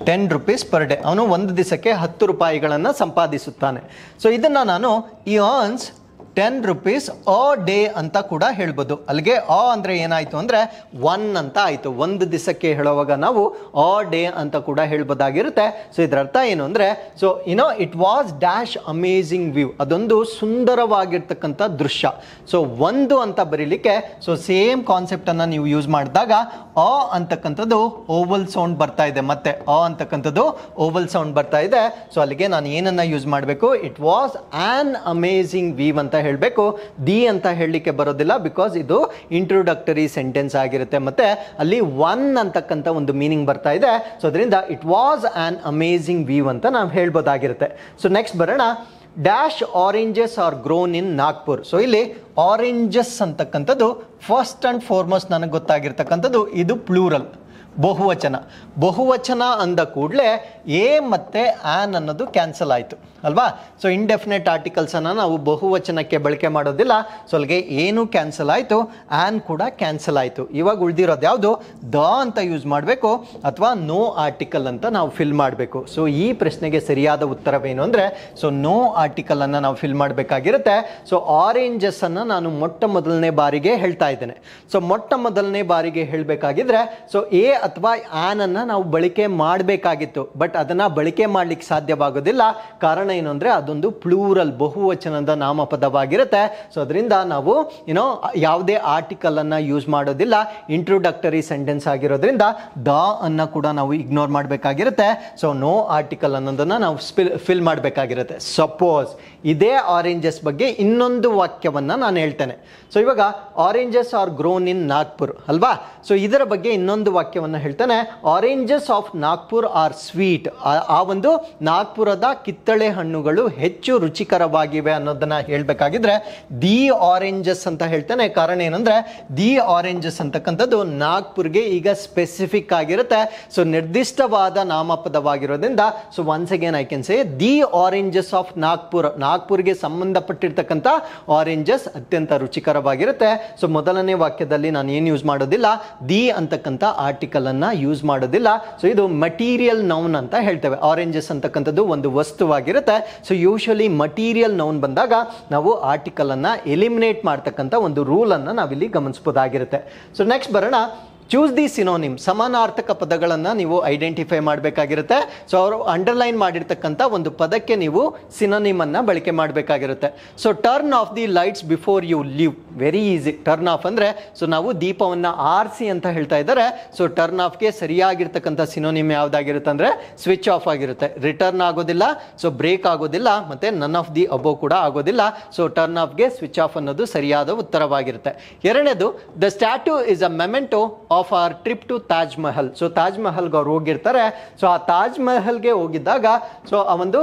10 rupees per day. ಅವನು ಒಂದು ದಿವಸಕ್ಕೆ 10 ರೂಪಾಯಿಗಳನ್ನು ಸಂಪಾದಿಸುತ್ತಾನೆ. ಸೊ ಇದನ್ನು ನಾನು ಈ earns 10 rupees a day ಅಂತ ಕೂಡ ಹೇಳ್ಬೋದು. ಅಲ್ಲಿಗೆ ಆ ಅಂದರೆ ಏನಾಯಿತು ಅಂದರೆ 1 ಅಂತ ಆಯಿತು. ಒಂದು ದಿವಸಕ್ಕೆ ಹೇಳುವಾಗ ನಾವು ಆ ಡೇ ಅಂತ ಕೂಡ ಹೇಳ್ಬೋದಾಗಿರುತ್ತೆ. ಸೊ ಇದರ ಅರ್ಥ ಏನು ಅಂದರೆ, so it was dash amazing view, ಅದೊಂದು ಸುಂದರವಾಗಿರ್ತಕ್ಕಂಥ ದೃಶ್ಯ. ಸೊ ಒಂದು ಅಂತ ಬರೀಲಿಕ್ಕೆ ಸೊ ಸೇಮ್ ಕಾನ್ಸೆಪ್ಟನ್ನು ನೀವು ಯೂಸ್ ಮಾಡಿದಾಗ ಆ ಅಂತಕ್ಕಂಥದ್ದು ಓವಲ್ ಸೌಂಡ್ ಬರ್ತಾ ಇದೆ, ಮತ್ತೆ ಆ ಅಂತಕ್ಕಂಥದ್ದು ಓವಲ್ ಸೌಂಡ್ ಬರ್ತಾ ಇದೆ. ಸೊ ಅಲ್ಲಿಗೆ ನಾನು ಏನನ್ನ ಯೂಸ್ ಮಾಡಬೇಕು, it was an amazing view ಅಂತ ಹೇಳಬೇಕು. ದಿ ಅಂತ ಹೇಳಲಿಕ್ಕೆ ಬರೋದಿಲ್ಲ, ಬಿಕಾಸ್ ಇದು ಇಂಟ್ರೊಡಕ್ಟರಿ ಸೆಂಟೆನ್ಸ್ ಆಗಿರುತ್ತೆ, ಮತ್ತೆ ಅಲ್ಲಿ ಒನ್ ಅಂತಕ್ಕಂಥ ಒಂದು ಮೀನಿಂಗ್ ಬರ್ತಾ ಇದೆ. ಸೊ ಅದರಿಂದ it was an amazing view ಅಂತ ನಾವು ಹೇಳ್ಬೋದಾಗಿರುತ್ತೆ. ಸೊ ನೆಕ್ಸ್ಟ್ ಬರೋಣ, dash oranges are grown in Nagpur. So ಇಲ್ಲಿ ಆರೆಂಜಸ್ ಅಂತಕ್ಕಂಥದ್ದು ಫಸ್ಟ್ ಅಂಡ್ ಫಾರ್ಮೋಸ್ಟ್ ನನಗೆ ಗೊತ್ತಾಗಿರ್ತಕ್ಕಂಥದ್ದು ಇದು ಪ್ಲೂರಲ್, ಬಹುವಚನ. ಬಹುವಚನ ಅಂದ ಕೂಡಲೇ ಎ ಮತ್ತು ಆನ್ ಅನ್ನೋದು ಕ್ಯಾನ್ಸಲ್ ಆಯಿತು ಅಲ್ವಾ. ಸೊ ಇಂಡೆಫಿನೆಟ್ ಆರ್ಟಿಕಲ್ಸನ್ನು ನಾವು ಬಹುವಚನಕ್ಕೆ ಬಳಕೆ ಮಾಡೋದಿಲ್ಲ. ಸೊ ಅಲ್ಲಿಗೆ ಏನು ಕ್ಯಾನ್ಸಲ್ ಆಯಿತು, ಆನ್ ಕೂಡ ಕ್ಯಾನ್ಸಲ್ ಆಯಿತು. ಇವಾಗ ಉಳಿದಿರೋದು ಯಾವುದು, ದ ಅಂತ ಯೂಸ್ ಮಾಡಬೇಕು ಅಥವಾ ನೋ ಆರ್ಟಿಕಲ್ ಅಂತ ನಾವು ಫಿಲ್ ಮಾಡಬೇಕು. ಸೊ ಈ ಪ್ರಶ್ನೆಗೆ ಸರಿಯಾದ ಉತ್ತರವೇನು ಅಂದರೆ, ಸೊ ನೋ ಆರ್ಟಿಕಲನ್ನು ನಾವು ಫಿಲ್ ಮಾಡಬೇಕಾಗಿರುತ್ತೆ. ಸೊ ಆರೆಂಜಸ್ಸನ್ನು ನಾನು ಮೊಟ್ಟ ಮೊದಲನೇ ಬಾರಿಗೆ ಹೇಳ್ತಾ ಇದ್ದೇನೆ. ಸೊ ಮೊಟ್ಟ ಮೊದಲನೇ ಬಾರಿಗೆ ಹೇಳಬೇಕಾಗಿದ್ರೆ ಸೊ ಎ ಅಥವಾ ಆನನ್ನು ನಾವು ಬಳಕೆ ಮಾಡಬೇಕಾಗಿತ್ತು, ಬಟ್ ಅದನ್ನು ಬಳಕೆ ಮಾಡಲಿಕ್ಕೆ ಸಾಧ್ಯವಾಗೋದಿಲ್ಲ. ಕಾರಣ ಏನು ಅಂದರೆ ಅದೊಂದು ಪ್ಲೂರಲ್, ಬಹುವಚನದ ನಾಮಪದವಾಗಿರುತ್ತೆ. ಸೊ ಅದರಿಂದ ನಾವು ಯಾವುದೇ ಆರ್ಟಿಕಲ್ ಅನ್ನು ಯೂಸ್ ಮಾಡೋದಿಲ್ಲ, ಇಂಟ್ರೊಡಕ್ಟರಿ ಸೆಂಟೆನ್ಸ್ ಆಗಿರೋದ್ರಿಂದ ದ ಅನ್ನು ಕೂಡ ನಾವು ಇಗ್ನೋರ್ ಮಾಡಬೇಕಾಗಿರುತ್ತೆ. ಸೊ ನೋ ಆರ್ಟಿಕಲ್ ಅನ್ನೋದನ್ನು ನಾವು ಫಿಲ್ ಮಾಡಬೇಕಾಗಿರುತ್ತೆ. ಸಪೋಸ್ ಇದೇ ಆರೆಂಜಸ್ ಬಗ್ಗೆ ಇನ್ನೊಂದು ವಾಕ್ಯವನ್ನು ನಾನು ಹೇಳ್ತೇನೆ. ಸೊ ಇವಾಗ oranges are grown in Nagpur ಅಲ್ವಾ. ಸೊ ಇದರ ಬಗ್ಗೆ ಇನ್ನೊಂದು ವಾಕ್ಯವನ್ನು ಹೇಳ್ತಾನೆ, oranges of Nagpur are sweet. ಆ ಒಂದು ನಾಗ್ಪುರದ ಕಿತ್ತಳೆ ಹಣ್ಣುಗಳು ಹೆಚ್ಚು ರುಚಿಕರವಾಗಿವೆ ಅನ್ನೋದನ್ನ ಹೇಳಬೇಕಾಗಿದ್ರೆ ದಿ ಆರೆಂಜಸ್ ಅಂತ ಹೇಳ್ತಾನೆ. ಕಾರಣ ಏನಂದ್ರೆ ದಿ ಆರೆಂಜಸ್ ಅಂತಕ್ಕಂಥದ್ದು ನಾಗ್ಪುರ್ಗೆ ಈಗ ಸ್ಪೆಸಿಫಿಕ್ ಆಗಿರುತ್ತೆ. ಸೊ ನಿರ್ದಿಷ್ಟವಾದ ನಾಮಪದವಾಗಿರೋದ್ರಿಂದ so once again I can say the oranges of Nagpur. ನಾಗ್ಪುರ್ಗೆ ಸಂಬಂಧಪಟ್ಟಿರ್ತಕ್ಕಂಥ ಆರೆಂಜಸ್ ಅತ್ಯಂತ ರುಚಿಕರವಾಗಿರುತ್ತೆ. ಸೊ ಮೊದಲನೇ ವಾಕ್ಯದಲ್ಲಿ ನಾನು ಏನು ಯೂಸ್ ಮಾಡೋದಿಲ್ಲ, ದಿ ಅಂತಕ್ಕಂಥ ಆರ್ಟಿಕಲ್ ಅನ್ನ ಯೂಸ್ ಮಾಡೋದಿಲ್ಲ. ಸೊ ಇದು ಮಟೀರಿಯಲ್ ನೌನ್ ಅಂತ ಹೇಳ್ತೇವೆ. ಆರೆಂಜಸ್ ಅಂತಕ್ಕಂಥದ್ದು ಒಂದು ವಸ್ತುವಾಗಿರುತ್ತೆ. ಸೊ ಯೂಶಲಿ ಮಟೀರಿಯಲ್ ನೌನ್ ಬಂದಾಗ ನಾವು ಆರ್ಟಿಕಲ್ ಅನ್ನ ಎಲಿಮಿನೇಟ್ ಮಾಡ್ತಕ್ಕಂಥ ಒಂದು ರೂಲ್ ಅನ್ನ ನಾವಿಲ್ಲಿ ಗಮನಿಸಬಹುದಾಗಿರುತ್ತೆ. ಸೊ ನೆಕ್ಸ್ಟ್ ಬರೋಣ, ಚೂಸ್ ದಿ ಸಿನೋನಿಮ್. ಸಮಾನಾರ್ಥಕ ಪದಗಳನ್ನು ನೀವು ಐಡೆಂಟಿಫೈ ಮಾಡಬೇಕಾಗಿರುತ್ತೆ. ಸೊ ಅವರು ಅಂಡರ್ಲೈನ್ ಮಾಡಿರ್ತಕ್ಕಂಥ ಒಂದು ಪದಕ್ಕೆ ನೀವು ಸಿನೋನಿಮ್ ಅನ್ನು ಬಳಕೆ ಮಾಡಬೇಕಾಗಿರುತ್ತೆ. So turn off the lights before you leave, very easy. Turn off ಅಂದರೆ ಸೊ ನಾವು ದೀಪವನ್ನು ಆರಿಸಿ ಅಂತ ಹೇಳ್ತಾ ಇದ್ದಾರೆ. ಸೊ ಟರ್ನ್ ಆಫ್ಗೆ ಸರಿಯಾಗಿರ್ತಕ್ಕಂಥ ಸಿನೋನಿಮ್ ಯಾವುದಾಗಿರುತ್ತೆ ಅಂದರೆ ಸ್ವಿಚ್ ಆಫ್ ಆಗಿರುತ್ತೆ. ರಿಟರ್ನ್ ಆಗೋದಿಲ್ಲ, ಸೊ ಬ್ರೇಕ್ ಆಗೋದಿಲ್ಲ, ಮತ್ತು ನನ್ ಆಫ್ ದಿ ಅಬೋ ಕೂಡ ಆಗೋದಿಲ್ಲ. ಸೊ ಟರ್ನ್ ಆಫ್ಗೆ ಸ್ವಿಚ್ ಆಫ್ ಅನ್ನೋದು ಸರಿಯಾದ ಉತ್ತರವಾಗಿರುತ್ತೆ. ಎರಡನೇದು, the statue is a memento of our trip to Taj Mahal. So Taj ಮಹಲ್ಗೆ ಅವ್ರು ಹೋಗಿರ್ತಾರೆ. ಸೊ ಆ ತಾಜ್ ಮಹಲ್ಗೆ ಹೋಗಿದ್ದಾಗ ಸೊ ಆ ಒಂದು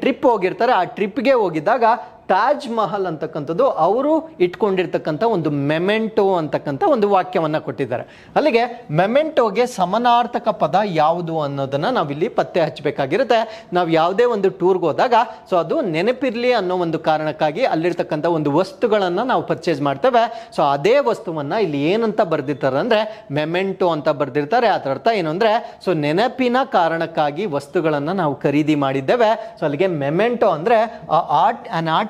ಟ್ರಿಪ್ ಹೋಗಿರ್ತಾರೆ. ಆ ಟ್ರಿಪ್ಗೆ ಹೋಗಿದ್ದಾಗ ತಾಜ್ ಮಹಲ್ ಅಂತಕ್ಕಂಥದ್ದು ಅವರು ಇಟ್ಕೊಂಡಿರ್ತಕ್ಕಂಥ ಒಂದು ಮೆಮೆಂಟೋ ಅಂತಕ್ಕಂಥ ಒಂದು ವಾಕ್ಯವನ್ನು ಕೊಟ್ಟಿದ್ದಾರೆ. ಅಲ್ಲಿಗೆ ಮೆಮೆಂಟೋಗೆ ಸಮನಾರ್ಥಕ ಪದ ಯಾವುದು ಅನ್ನೋದನ್ನು ನಾವಿಲ್ಲಿ ಪತ್ತೆ ಹಚ್ಚಬೇಕಾಗಿರುತ್ತೆ. ನಾವು ಯಾವುದೇ ಒಂದು ಟೂರ್ಗೆ ಹೋದಾಗ ಸೊ ಅದು ನೆನಪಿರಲಿ ಅನ್ನೋ ಒಂದು ಕಾರಣಕ್ಕಾಗಿ ಅಲ್ಲಿರ್ತಕ್ಕಂಥ ಒಂದು ವಸ್ತುಗಳನ್ನು ನಾವು ಪರ್ಚೇಸ್ ಮಾಡ್ತೇವೆ. ಸೊ ಅದೇ ವಸ್ತುವನ್ನು ಇಲ್ಲಿ ಏನಂತ ಬರೆದಿರ್ತಾರೆ ಅಂದರೆ ಮೆಮೆಂಟೋ ಅಂತ ಬರೆದಿರ್ತಾರೆ. ಅದರ ಅರ್ಥ ಏನು ಅಂದರೆ ಸೊ ನೆನಪಿನ ಕಾರಣಕ್ಕಾಗಿ ವಸ್ತುಗಳನ್ನು ನಾವು ಖರೀದಿ ಮಾಡಿದ್ದೇವೆ. ಸೊ ಅಲ್ಲಿಗೆ ಮೆಮೆಂಟೋ ಅಂದರೆ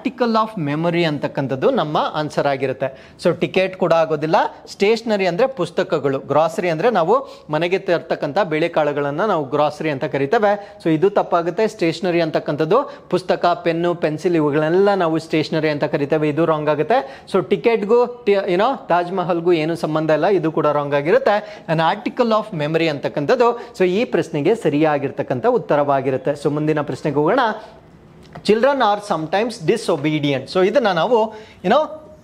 ಆರ್ಟಿಕಲ್ ಆಫ್ ಮೆಮೊರಿ ಅಂತಕ್ಕಂಥದ್ದು ನಮ್ಮ ಆನ್ಸರ್ ಆಗಿರುತ್ತೆ. ಸೊ ಟಿಕೆಟ್ ಕೂಡ ಆಗೋದಿಲ್ಲ. ಸ್ಟೇಷನರಿ ಅಂದರೆ ಪುಸ್ತಕಗಳು. ಗ್ರಾಸರಿ ಅಂದರೆ ನಾವು ಮನೆಗೆ ತರ್ತಕ್ಕಂಥ ಬೇಳೆಕಾಳುಗಳನ್ನು ನಾವು ಗ್ರಾಸರಿ ಅಂತ ಕರಿತೇವೆ. ಸೊ ಇದು ತಪ್ಪಾಗುತ್ತೆ. ಸ್ಟೇಷನರಿ ಅಂತಕ್ಕಂಥದ್ದು ಪುಸ್ತಕ, ಪೆನ್ನು, ಪೆನ್ಸಿಲ್ ಇವುಗಳೆಲ್ಲ ನಾವು ಸ್ಟೇಷನರಿ ಅಂತ ಕರಿತೇವೆ. ಇದು ರಾಂಗ್ ಆಗುತ್ತೆ. ಸೊ ಟಿಕೆಟ್ಗೂ ತಾಜ್ ಮಹಲ್ಗೂ ಏನು ಸಂಬಂಧ ಇಲ್ಲ, ಇದು ಕೂಡ ರಾಂಗ್ ಆಗಿರುತ್ತೆ. ಅನ್ ಆರ್ಟಿಕಲ್ ಆಫ್ ಮೆಮೊರಿ ಅಂತಕ್ಕಂಥದ್ದು ಸೊ ಈ ಪ್ರಶ್ನೆಗೆ ಸರಿಯಾಗಿರ್ತಕ್ಕಂಥ ಉತ್ತರವಾಗಿರುತ್ತೆ. ಸೊ ಮುಂದಿನ ಪ್ರಶ್ನೆಗೆ ಹೋಗೋಣ. Children are sometimes disobedient. So ಇದನ್ನು ನಾವು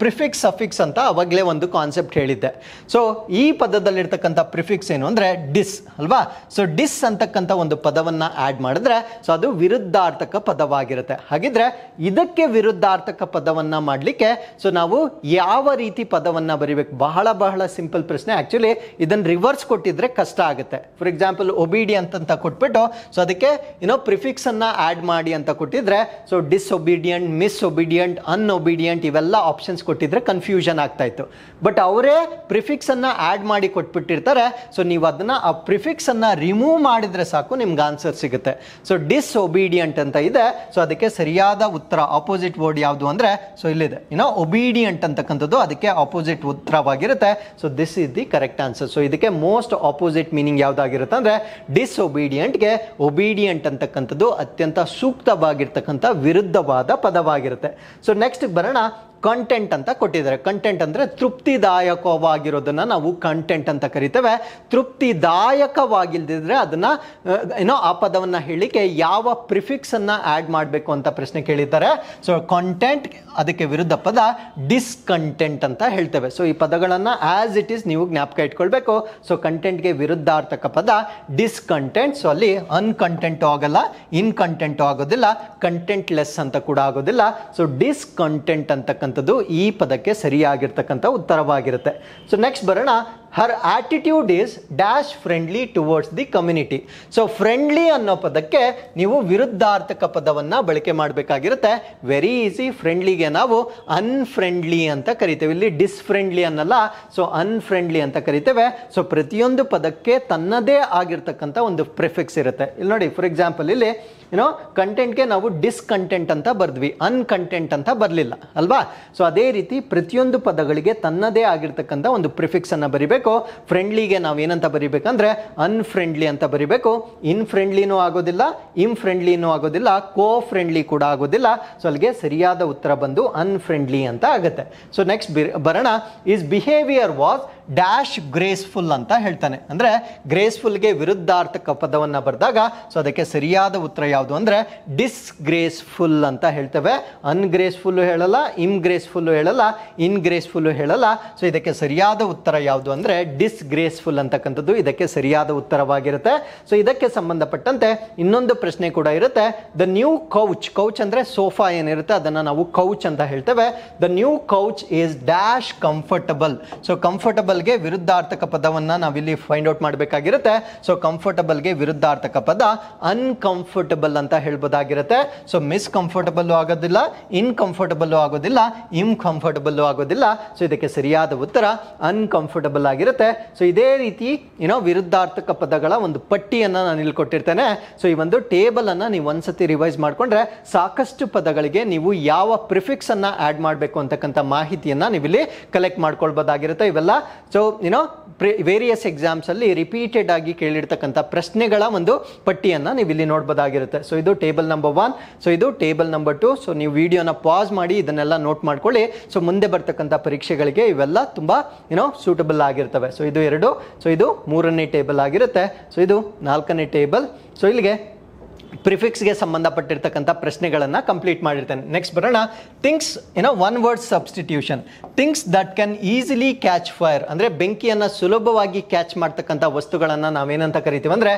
ಪ್ರಿಫಿಕ್ಸ್ ಸಫಿಕ್ಸ್ ಅಂತ ಅವಾಗಲೇ ಒಂದು ಕಾನ್ಸೆಪ್ಟ್ ಹೇಳಿದ್ದೆ. ಸೊ ಈ ಪದದಲ್ಲಿರ್ತಕ್ಕಂಥ ಪ್ರಿಫಿಕ್ಸ್ ಏನು ಅಂದರೆ ಡಿಸ್ ಅಲ್ವಾ. ಸೊ ಡಿಸ್ ಅಂತಕ್ಕಂಥ ಒಂದು ಪದವನ್ನು ಆ್ಯಡ್ ಮಾಡಿದ್ರೆ ಸೊ ಅದು ವಿರುದ್ಧಾರ್ಥಕ ಪದವಾಗಿರುತ್ತೆ. ಹಾಗಿದ್ರೆ ಇದಕ್ಕೆ ವಿರುದ್ಧಾರ್ಥಕ ಪದವನ್ನು ಮಾಡಲಿಕ್ಕೆ ಸೊ ನಾವು ಯಾವ ರೀತಿ ಪದವನ್ನು ಬರೀಬೇಕು? ಬಹಳ ಸಿಂಪಲ್ ಪ್ರಶ್ನೆ. ಆ್ಯಕ್ಚುಲಿ ಇದನ್ನು ರಿವರ್ಸ್ ಕೊಟ್ಟಿದ್ರೆ ಕಷ್ಟ ಆಗುತ್ತೆ. ಫಾರ್ ಎಕ್ಸಾಂಪಲ್ ಒಬಿಡಿಯಂಟ್ ಅಂತ ಕೊಟ್ಬಿಟ್ಟು ಸೊ ಅದಕ್ಕೆ ಪ್ರಿಫಿಕ್ಸನ್ನು ಆ್ಯಡ್ ಮಾಡಿ ಅಂತ ಕೊಟ್ಟಿದ್ರೆ ಸೊ ಡಿಸ್ಒಬೀಡಿಯಂಟ್, ಮಿಸ್ಒಬೀಡಿಯಂಟ್, ಅನ್ಒಬೀಡಿಯಂಟ್ ಇವೆಲ್ಲ ಆಪ್ಷನ್ಸ್ ಕೊಟ್ಟಿದ್ರೆ ಕನ್ಫ್ಯೂಷನ್ ಆಗ್ತಾ ಇತ್ತು. ಬಟ್ ಅವರೇ ಪ್ರಿಫಿಕ್ಸ್ ಅನ್ನ ಆಡ್ ಮಾಡಿ ಕೊಟ್ಬಿಟ್ಟಿರ್ತಾರೆ. ಸೊ ನೀವು ಅದನ್ನ ಆ ಪ್ರಿಫಿಕ್ಸ್ ಅನ್ನ ರಿಮೂವ್ ಮಾಡಿದ್ರೆ ಸಾಕು ನಿಮ್ಗೆ ಆನ್ಸರ್ ಸಿಗುತ್ತೆ. ಸೊ ಡಿಸ್ಒಬೀಡಿಯಂಟ್ ಅಂತ ಇದೆ. ಸೊ ಅದಕ್ಕೆ ಸರಿಯಾದ ಉತ್ತರ ಆಪೋಸಿಟ್ ವರ್ಡ್ ಯಾವುದು ಅಂದ್ರೆ ಸೊ ಇಲ್ಲಿದೆ ಒಬೀಡಿಯಂಟ್ ಅಂತಕ್ಕಂಥದ್ದು ಅದಕ್ಕೆ ಆಪೋಸಿಟ್ ಉತ್ತರವಾಗಿರುತ್ತೆ. So this is the correct answer. So ಇದಕ್ಕೆ ಮೋಸ್ಟ್ ಆಪೋಸಿಟ್ ಮೀನಿಂಗ್ ಯಾವ್ದಾಗಿರುತ್ತೆ ಅಂದ್ರೆ ಡಿಸ್ಒಬೀಡಿಯಂಟ್ಗೆ ಒಬೀಡಿಯಂಟ್ ಅಂತಕ್ಕಂಥದ್ದು ಅತ್ಯಂತ ಸೂಕ್ತವಾಗಿರ್ತಕ್ಕಂಥ ವಿರುದ್ಧವಾದ ಪದವಾಗಿರುತ್ತೆ. ಸೊ ನೆಕ್ಸ್ಟ್ ಬರೋಣ. ಕಂಟೆಂಟ್ ಅಂತ ಕೊಟ್ಟಿದ್ದಾರೆ. ಕಂಟೆಂಟ್ ಅಂದ್ರೆ ತೃಪ್ತಿದಾಯಕವಾಗಿರೋದನ್ನ ನಾವು ಕಂಟೆಂಟ್ ಅಂತ ಕರಿತೇವೆ. ತೃಪ್ತಿದಾಯಕವಾಗಿಲ್ದಿದ್ರೆ ಅದನ್ನ ಆ ಪದವನ್ನ ಹೇಳಿಕೆ ಯಾವ ಪ್ರಿಫಿಕ್ಸ್ ಅನ್ನ ಆಡ್ ಮಾಡಬೇಕು ಅಂತ ಪ್ರಶ್ನೆ ಕೇಳಿದ್ದಾರೆ. ಸೊ ಕಂಟೆಂಟ್ ಅದಕ್ಕೆ ವಿರುದ್ಧ ಪದ ಡಿಸ್ಕಂಟೆಂಟ್ ಅಂತ ಹೇಳ್ತೇವೆ. ಸೊ ಈ ಪದಗಳನ್ನ ಆಸ್ ಇಟ್ ಈಸ್ ನೀವು ಜ್ಞಾಪಕ ಇಟ್ಕೊಳ್ಬೇಕು. ಸೊ ಕಂಟೆಂಟ್ಗೆ ವಿರುದ್ಧಾರ್ಥಕ ಪದ ಡಿಸ್ಕಂಟೆಂಟ್. ಸೊ ಅಲ್ಲಿ ಅನ್ಕಂಟೆಂಟ್ ಆಗಲ್ಲ, ಇನ್ಕಂಟೆಂಟ್ ಆಗೋದಿಲ್ಲ, ಕಂಟೆಂಟ್ ಲೆಸ್ ಅಂತ ಕೂಡ ಆಗೋದಿಲ್ಲ. ಸೊ ಡಿಸ್ಕಂಟೆಂಟ್ ಅಂತಕ್ಕಂಥ ಈ ಪದಕ್ಕೆ ಸರಿಯಾಗಿರ್ತಕ್ಕಂಥ ಉತ್ತರವಾಗಿರುತ್ತೆ. ಸೊ ನೆಕ್ಸ್ಟ್ ಬರೋಣ. Her attitude is dash friendly towards the community. So friendly ಅನ್ನೋ ಪದಕ್ಕೆ ನೀವು ವಿರುದ್ಧಾರ್ಥಕ ಪದವನ್ನ ಬಳಕೆ ಮಾಡಬೇಕಾಗಿರುತ್ತೆ. Very easy. ಫ್ರೆಂಡ್ಲಿಗೆ ನಾವು ಅನ್ಫ್ರೆಂಡ್ಲಿ ಅಂತ ಕರಿತೇವೆ. ಇಲ್ಲಿ ಡಿಸ್ಫ್ರೆಂಡ್ಲಿ ಅನ್ನಲ್ಲ, ಸೊ ಅನ್ಫ್ರೆಂಡ್ಲಿ ಅಂತ ಕರಿತೇವೆ. ಸೊ ಪ್ರತಿಯೊಂದು ಪದಕ್ಕೆ ತನ್ನದೇ ಆಗಿರ್ತಕ್ಕಂಥ ಒಂದು ಪ್ರಿಫಿಕ್ಸ್ ಇರುತ್ತೆ. ಇಲ್ಲಿ ನೋಡಿ, ಫಾರ್ ಎಕ್ಸಾಂಪಲ್ ಇಲ್ಲಿ ಕಂಟೆಂಟ್ಗೆ ನಾವು ಡಿಸ್ಕಂಟೆಂಟ್ ಅಂತ ಬರ್ದ್ವಿ, ಅನ್ಕಂಟೆಂಟ್ ಅಂತ ಬರಲಿಲ್ಲ ಅಲ್ವಾ. ಸೊ ಅದೇ ರೀತಿ ಪ್ರತಿಯೊಂದು ಪದಗಳಿಗೆ ತನ್ನದೇ ಆಗಿರ್ತಕ್ಕಂಥ ಒಂದು ಪ್ರಿಫಿಕ್ಸ್ ಅನ್ನ ಬರಿಬೇಕು. ಫ್ರೆಂಡ್ಲಿಗೆ ನಾವು ಏನಂತ ಬರಿಬೇಕಂದ್ರೆ ಅನ್ಫ್ರೆಂಡ್ಲಿ ಅಂತ ಬರಿಬೇಕು. ಇನ್ಫ್ರೆಂಡ್ಲಿನೂ ಆಗೋದಿಲ್ಲ, ಇಂಫ್ರೆಂಡ್ಲಿನೂ ಆಗೋದಿಲ್ಲ, ಕೋ ಫ್ರೆಂಡ್ಲಿ ಕೂಡ ಆಗೋದಿಲ್ಲ. ಸೊ ಅಲ್ಲಿಗೆ ಸರಿಯಾದ ಉತ್ತರ ಬಂದು ಅನ್ಫ್ರೆಂಡ್ಲಿ ಅಂತ ಆಗುತ್ತೆ. ಸೊ ನೆಕ್ಸ್ಟ್ ಬರೋಣ. Is behaviour was dash graceful ಅಂತ ಹೇಳ್ತಾನೆ. ಅಂದ್ರೆ ಗ್ರೇಸ್ಫುಲ್ಗೆ ವಿರುದ್ಧಾರ್ಥಕ ಪದವನ್ನ ಬರೆದಾಗ ಸೊ ಅದಕ್ಕೆ ಸರಿಯಾದ ಉತ್ತರ ಯಾವುದು ಅಂದ್ರೆ ಡಿಸ್ಗ್ರೇಸ್ಫುಲ್ ಅಂತ ಹೇಳ್ತೇವೆ. ಅನ್ಗ್ರೇಸ್ಫುಲ್ ಹೇಳಲ್ಲ, ಇನ್ಗ್ರೇಸ್ಫುಲ್ ಹೇಳಲ್ಲ, ಇನ್ಗ್ರೇಸ್ಫುಲ್ ಹೇಳಲ್ಲ. ಸೊ ಇದಕ್ಕೆ ಸರಿಯಾದ ಉತ್ತರ ಯಾವುದು ಅಂದ್ರೆ ಡಿಸ್ಗ್ರೇಸ್ಫುಲ್ ಅಂತಕ್ಕಂಥದ್ದು ಇದಕ್ಕೆ ಸರಿಯಾದ ಉತ್ತರವಾಗಿರುತ್ತೆ. ಸೊ ಇದಕ್ಕೆ ಸಂಬಂಧಪಟ್ಟಂತೆ ಇನ್ನೊಂದು ಪ್ರಶ್ನೆ ಕೂಡ ಇರುತ್ತೆ. ದ ನ್ಯೂ ಕೌಚ್, ಕೌಚ್ ಅಂದ್ರೆ ಸೋಫಾ ಏನಿರುತ್ತೆ ಅದನ್ನ ನಾವು ಕೌಚ್ ಅಂತ ಹೇಳ್ತೇವೆ. The new couch is dash comfortable. So comfortable ಗೆ ವಿರುದ್ಧಾರ್ಥಕ ಪದವನ್ನ ನಾವಿಲ್ಲಿ ಫೈಂಡ್ ಔಟ್ ಮಾಡಬೇಕಾಗಿರುತ್ತೆ. ಸೊ ಕಂಫರ್ಟಬಲ್ ಗೆ ವಿರುದ್ಧಾರ್ಥಕ ಪದ ಅನ್ಕಂಫರ್ಟಬಲ್ ಅಂತ ಹೇಳ್ಬೋದಾಗಿರುತ್ತೆ. ಸೊ ಮಿಸ್ಕಂಫರ್ಟಬಲ್ ಆಗೋದಿಲ್ಲ, ಇನ್ಕಂಫರ್ಟಬಲ್ ಆಗೋದಿಲ್ಲ, ಇನ್ಕಂಫರ್ಟಬಲ್ ಆಗೋದಿಲ್ಲ. ಸೊ ಇದಕ್ಕೆ ಸರಿಯಾದ ಉತ್ತರ ಅನ್ಕಂಫರ್ಟಬಲ್ ಆಗಿರುತ್ತೆ. ಸೊ ಇದೇ ರೀತಿ ವಿರುದ್ಧಾರ್ಥಕ ಪದಗಳ ಒಂದು ಪಟ್ಟಿಯನ್ನ ನಾನು ಇಲ್ಲಿ ಕೊಟ್ಟಿರ್ತೇನೆ. ಸೊ ಈ ಒಂದು ಟೇಬಲ್ ಅನ್ನ ನೀವು ಒಂದ್ಸತಿ ರಿವೈಸ್ ಮಾಡ್ಕೊಂಡ್ರೆ ಸಾಕಷ್ಟು ಪದಗಳಿಗೆ ನೀವು ಯಾವ ಪ್ರಿಫಿಕ್ಸ್ ಅನ್ನ ಆಡ್ ಮಾಡಬೇಕು ಅಂತಕ್ಕಂಥ ಮಾಹಿತಿಯನ್ನ ನೀವು ಇಲ್ಲಿ ಕಲೆಕ್ಟ್ ಮಾಡ್ಕೊಳ್ಬೋದಾಗಿರುತ್ತೆ. ಇವೆಲ್ಲ ಸೊ ವೇರಿಯಸ್ ಎಕ್ಸಾಮ್ಸ್ ಅಲ್ಲಿ ರಿಪೀಟೆಡ್ ಆಗಿ ಕೇಳಿರ್ತಕ್ಕಂಥ ಪ್ರಶ್ನೆಗಳ ಒಂದು ಪಟ್ಟಿಯನ್ನ ನೀವು ಇಲ್ಲಿ ನೋಡಬಹುದಾಗಿರುತ್ತೆ. ಸೊ ಇದು ಟೇಬಲ್ ನಂಬರ್ 1, ಸೊ ಇದು ಟೇಬಲ್ ನಂಬರ್ 2. ಸೊ ನೀವು ವಿಡಿಯೋನ ಪಾಸ್ ಮಾಡಿ ಇದನ್ನೆಲ್ಲ ನೋಟ್ ಮಾಡ್ಕೊಳ್ಳಿ. ಸೊ ಮುಂದೆ ಬರ್ತಕ್ಕಂಥ ಪರೀಕ್ಷೆಗಳಿಗೆ ಇವೆಲ್ಲ ತುಂಬಾ ಸೂಟಬಲ್ ಆಗಿರ್ತವೆ. ಸೊ ಇದು 2, ಸೊ ಇದು 3ನೇ ಟೇಬಲ್ ಆಗಿರುತ್ತೆ. ಸೊ ಇದು 4ನೇ ಟೇಬಲ್. ಸೊ ಇಲ್ಲಿಗೆ ಪ್ರಿಫಿಕ್ಸ್ಗೆ ಸಂಬಂಧಪಟ್ಟಿರ್ತಕ್ಕಂಥ ಪ್ರಶ್ನೆಗಳನ್ನ ಕಂಪ್ಲೀಟ್ ಮಾಡಿರ್ತೇನೆ. ನೆಕ್ಸ್ಟ್ ಬರೋಣ. Things one word substitution. Things that can easily catch fire ಅಂದ್ರೆ ಬೆಂಕಿಯನ್ನ ಸುಲಭವಾಗಿ ಕ್ಯಾಚ್ ಮಾಡ್ತಕ್ಕಂಥ ವಸ್ತುಗಳನ್ನ ನಾವೇನಂತ ಕರಿತೀವಿ ಅಂದ್ರೆ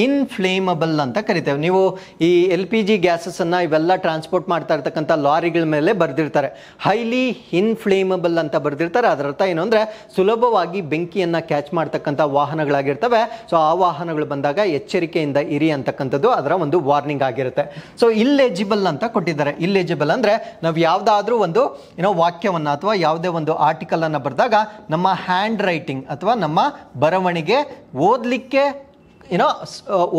ಇನ್ಫ್ಲೇಮಬಲ್ ಅಂತ ಕರಿತೇವೆ. ನೀವು ಈ LPG ಗ್ಯಾಸಸ್ ಅನ್ನ ಇವೆಲ್ಲ ಟ್ರಾನ್ಸ್ಪೋರ್ಟ್ ಮಾಡ್ತಾ ಇರ್ತಕ್ಕಂಥ ಲಾರಿಗಳ ಮೇಲೆ ಬರ್ದಿರ್ತಾರೆ ಹೈಲಿ ಇನ್ಫ್ಲೇಮಬಲ್ ಅಂತ ಬರ್ದಿರ್ತಾರೆ. ಅದರ ಅರ್ಥ ಏನು ಅಂದ್ರೆ ಸುಲಭವಾಗಿ ಬೆಂಕಿಯನ್ನ ಕ್ಯಾಚ್ ಮಾಡ್ತಕ್ಕಂಥ ವಾಹನಗಳಾಗಿರ್ತವೆ. ಸೊ ಆ ವಾಹನಗಳು ಬಂದಾಗ ಎಚ್ಚರಿಕೆಯಿಂದ ಇರಿ ಅಂತಕ್ಕಂಥದ್ದು ಅದರ ಒಂದು ವಾರ್ನಿಂಗ್ ಆಗಿರುತ್ತೆ. ಸೊ ಇಲ್ಲೆಜಿಬಲ್ ಅಂತ ಕೊಟ್ಟಿದ್ದಾರೆ. ಇಲ್ಲೆಜಿಬಲ್ ಅಂದ್ರೆ ನಾವು ಯಾವ್ದಾದ್ರೂ ಒಂದು ವಾಕ್ಯವನ್ನ ಅಥವಾ ಯಾವುದೇ ಒಂದು ಆರ್ಟಿಕಲ್ ಅನ್ನ ಬರೆದಾಗ ನಮ್ಮ ಹ್ಯಾಂಡ್ ರೈಟಿಂಗ್ ಅಥವಾ ನಮ್ಮ ಬರವಣಿಗೆ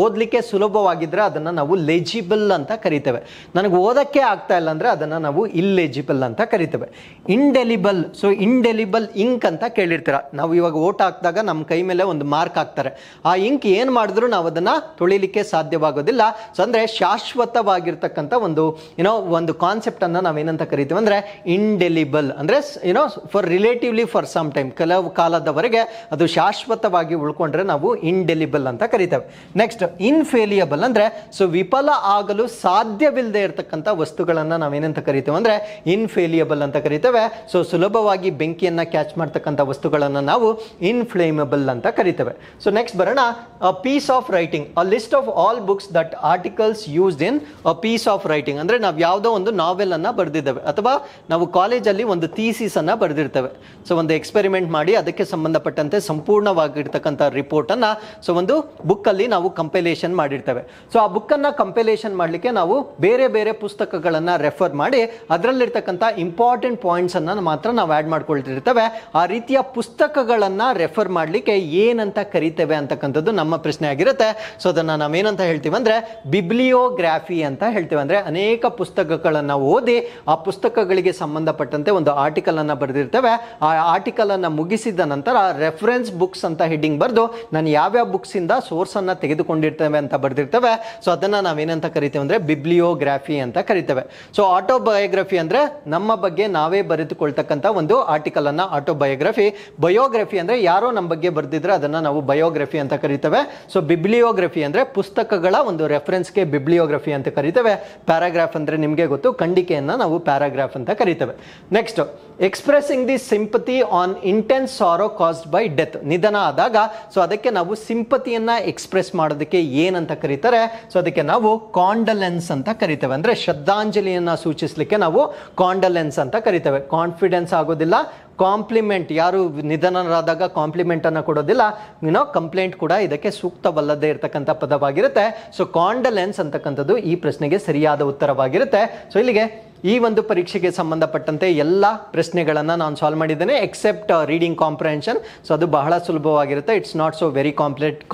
ಓದ್ಲಿಕ್ಕೆ ಸುಲಭವಾಗಿದ್ರೆ ಅದನ್ನ ನಾವು ಲೆಜಿಬಲ್ ಅಂತ ಕರಿತೇವೆ. ನನಗೆ ಓದಕ್ಕೆ ಆಗ್ತಾ ಇಲ್ಲ ಅಂದ್ರೆ ಅದನ್ನ ನಾವು ಇಲ್ಲೆಜಿಬಲ್ ಅಂತ ಕರಿತೇವೆ. ಇಂಡೆಲಿಬಲ್, ಸೊ ಇಂಡೆಲಿಬಲ್ ಇಂಕ್ ಅಂತ ಕೇಳಿರ್ತೀರ. ನಾವು ಇವಾಗ ಓಟ್ ಹಾಕಿದಾಗ ನಮ್ಮ ಕೈ ಮೇಲೆ ಒಂದು ಮಾರ್ಕ್ ಹಾಕ್ತಾರೆ. ಆ ಇಂಕ್ ಏನ್ ಮಾಡಿದ್ರು ನಾವು ಅದನ್ನ ತೊಳಿಲಿಕ್ಕೆ ಸಾಧ್ಯವಾಗೋದಿಲ್ಲ. ಸೊ ಅಂದ್ರೆ ಶಾಶ್ವತವಾಗಿರ್ತಕ್ಕಂಥ ಒಂದು ಕಾನ್ಸೆಪ್ಟ್ ಅನ್ನ ನಾವೇನಂತ ಕರಿತೀವಿ ಅಂದ್ರೆ ಇಂಡೆಲಿಬಲ್. ಅಂದ್ರೆ for relatively for some time, ಕೆಲವು ಕಾಲದವರೆಗೆ ಅದು ಶಾಶ್ವತವಾಗಿ ಉಳ್ಕೊಂಡ್ರೆ ನಾವು ಇಂಡೆಲಿಬಲ್ ಅಂತ ಕರಿತೇವೆ. ನೆಕ್ಸ್ಟ್ ಇನ್ಫೇಲಿಯಬಲ್ ಅಂದ್ರೆ ಸೊ ವಿಫಲ ಆಗಲು ಸಾಧ್ಯವಿಲ್ಲದೆ ಇರತಕ್ಕಂಥ ವಸ್ತುಗಳನ್ನ ನಾವೇನಂತ ಕರಿತೇವೆ ಅಂದ್ರೆ ಇನ್ಫೇಲಿಯಬಲ್ ಅಂತ ಕರಿತೇವೆ. ಸೊ ಸುಲಭವಾಗಿ ಬೆಂಕಿಯನ್ನ ಕ್ಯಾಚ್ ಮಾಡ್ತಕ್ಕಂಥ ವಸ್ತುಗಳನ್ನ ನಾವು ಇನ್ಫ್ಲೇಮಬಲ್ ಅಂತ ಕರಿತೇವೆ. ಸೊ ನೆಕ್ಸ್ಟ್ ಬರೋಣ. A piece of writing, a list of all books that articles used in a piece of writing ಅಂದ್ರೆ ನಾವು ಯಾವುದೋ ಒಂದು ನಾವೆಲ್ ಅನ್ನ ಬರೆದಿದ್ದೇವೆ ಅಥವಾ ನಾವು ಕಾಲೇಜಲ್ಲಿ ಒಂದು ಥೀಸಿಸ್ ಅನ್ನ ಬರೆದಿರ್ತೇವೆ. ಸೊ ಒಂದು ಎಕ್ಸ್ಪೆರಿಮೆಂಟ್ ಮಾಡಿ ಅದಕ್ಕೆ ಸಂಬಂಧಪಟ್ಟಂತೆ ಸಂಪೂರ್ಣವಾಗಿರ್ತಕ್ಕಂಥ ರಿಪೋರ್ಟ್ ಅನ್ನ ಸೊ ಒಂದು ಬುಕ್ಕಲ್ಲಿ ನಾವು ಕಂಪೈಲೇಷನ್ ಮಾಡಿರ್ತೇವೆ. ಸೊ ಆ ಬುಕ್ಕನ್ನು ಕಂಪೈಲೇಷನ್ ಮಾಡಲಿಕ್ಕೆ ನಾವು ಬೇರೆ ಬೇರೆ ಪುಸ್ತಕಗಳನ್ನು ರೆಫರ್ ಮಾಡಿ ಅದರಲ್ಲಿರ್ತಕ್ಕಂಥ ಇಂಪಾರ್ಟೆಂಟ್ ಪಾಯಿಂಟ್ಸನ್ನು ಮಾತ್ರ ನಾವು ಆ್ಯಡ್ ಮಾಡ್ಕೊಳ್ತಿರ್ತೇವೆ. ಆ ರೀತಿಯ ಪುಸ್ತಕಗಳನ್ನು ರೆಫರ್ ಮಾಡಲಿಕ್ಕೆ ಏನಂತ ಕರಿತೇವೆ ಅಂತಕ್ಕಂಥದ್ದು ನಮ್ಮ ಪ್ರಶ್ನೆ ಆಗಿರುತ್ತೆ. ಸೊ ಅದನ್ನು ನಾವೇನಂತ ಹೇಳ್ತೀವಿ ಅಂದರೆ ಬಿಬ್ಲಿಯೋಗ್ರಾಫಿ ಅಂತ ಹೇಳ್ತೇವೆ. ಅಂದರೆ ಅನೇಕ ಪುಸ್ತಕಗಳನ್ನು ಓದಿ ಆ ಪುಸ್ತಕಗಳಿಗೆ ಸಂಬಂಧಪಟ್ಟಂತೆ ಒಂದು ಆರ್ಟಿಕಲ್ ಅನ್ನು ಬರೆದಿರ್ತೇವೆ. ಆ ಆರ್ಟಿಕಲ್ ಅನ್ನು ಮುಗಿಸಿದ ನಂತರ ರೆಫರೆನ್ಸ್ ಬುಕ್ಸ್ ಅಂತ ಹೆಡ್ಡಿಂಗ್ ಬರೆದು ನಾನು ಯಾವ್ಯಾವ ಬುಕ್ಸ್ ಇಂದ ಸೋರ್ಸ್ ಅನ್ನ ತೆಗೆದುಕೊಂಡಿರ್ತೇವೆ ಅಂತ ಬರೆದಿರ್ತೇವೆ. ಸೊ ಅದನ್ನ ನಾವೇನಂತ ಕರಿತೇವೆ ಅಂದ್ರೆ ಬಿಬ್ಲಿಯೋಗ್ರಾಫಿ ಅಂತ ಕರಿತೇವೆ. ಸೊ ಆಟೋಬಯೋಗ್ರಫಿ ಅಂದ್ರೆ ನಮ್ಮ ಬಗ್ಗೆ ನಾವೇ ಬರೆದುಕೊಳ್ತಕ್ಕಂಥ ಒಂದು ಆರ್ಟಿಕಲ್ ಅನ್ನ ಆಟೋಬಯೋಗ್ರಫಿ. ಬಯೋಗ್ರಫಿ ಅಂದ್ರೆ ಯಾರೋ ನಮ್ಮ ಬಗ್ಗೆ ಬರೆದಿದ್ರೆ ಅದನ್ನ ನಾವು ಬಯೋಗ್ರಫಿ ಅಂತ ಕರಿತೇವೆ. ಸೊ ಬಿಬ್ಲಿಯೋಗ್ರಫಿ ಅಂದ್ರೆ ಪುಸ್ತಕಗಳ ಒಂದು ರೆಫರೆನ್ಸ್ಗೆ ಬಿಬ್ಲಿಯೋಗ್ರಫಿ ಅಂತ ಕರಿತೇವೆ. ಪ್ಯಾರಾಗ್ರಾಫ್ ಅಂದ್ರೆ ನಿಮಗೆ ಗೊತ್ತು, ಖಂಡಿಕೆಯನ್ನ ನಾವು ಪ್ಯಾರಾಗ್ರಾಫ್ ಅಂತ ಕರಿತೇವೆ. Next, expressing the sympathy on intense sorrow caused by death. ನಿಧನ ಆದಾಗ ಸೊ ಅದಕ್ಕೆ ನಾವು ಸಿಂಪತಿಯನ್ನ ಎಕ್ಸ್ಪ್ರೆಸ್ ಮಾಡೋದಕ್ಕೆ ಏನಂತ ಕರೀತಾರೆ? ಸೊ ಅದಕ್ಕೆ ನಾವು ಕಾಂಡಲೆನ್ಸ್ ಅಂತ ಕರಿತೇವೆ. ಅಂದ್ರೆ ಶ್ರದ್ಧಾಂಜಲಿಯನ್ನ ಸೂಚಿಸಲಿಕ್ಕೆ ನಾವು ಕಾಂಡಲೆನ್ಸ್ ಅಂತ ಕರಿತೇವೆ. ಕಾನ್ಫಿಡೆನ್ಸ್ ಆಗೋದಿಲ್ಲ, ಕಾಂಪ್ಲಿಮೆಂಟ್, ಯಾರು ನಿಧನರಾದಾಗ ಕಾಂಪ್ಲಿಮೆಂಟ್ ಅನ್ನು ಕೊಡೋದಿಲ್ಲ, ಕಂಪ್ಲೇಂಟ್ ಕೂಡ ಇದಕ್ಕೆ ಸೂಕ್ತವಲ್ಲದೆ ಇರತಕ್ಕಂಥ ಪದವಾಗಿರುತ್ತೆ. ಸೊ ಕಾಂಡಲೆನ್ಸ್ ಅಂತಕ್ಕಂಥದ್ದು ಈ ಪ್ರಶ್ನೆಗೆ ಸರಿಯಾದ ಉತ್ತರವಾಗಿರುತ್ತೆ. ಸೊ ಇಲ್ಲಿಗೆ ಈ ಒಂದು ಪರೀಕ್ಷೆಗೆ ಸಂಬಂಧಪಟ್ಟಂತೆ ಎಲ್ಲ ಪ್ರಶ್ನೆಗಳನ್ನು ನಾನು ಸಾಲ್ವ್ ಮಾಡಿದ್ದೇನೆ, ಎಕ್ಸೆಪ್ಟ್ ರೀಡಿಂಗ್ ಕಾಂಪ್ರಹೆನ್ಷನ್. ಸೊ ಅದು ಬಹಳ ಸುಲಭವಾಗಿರುತ್ತೆ, it's not so very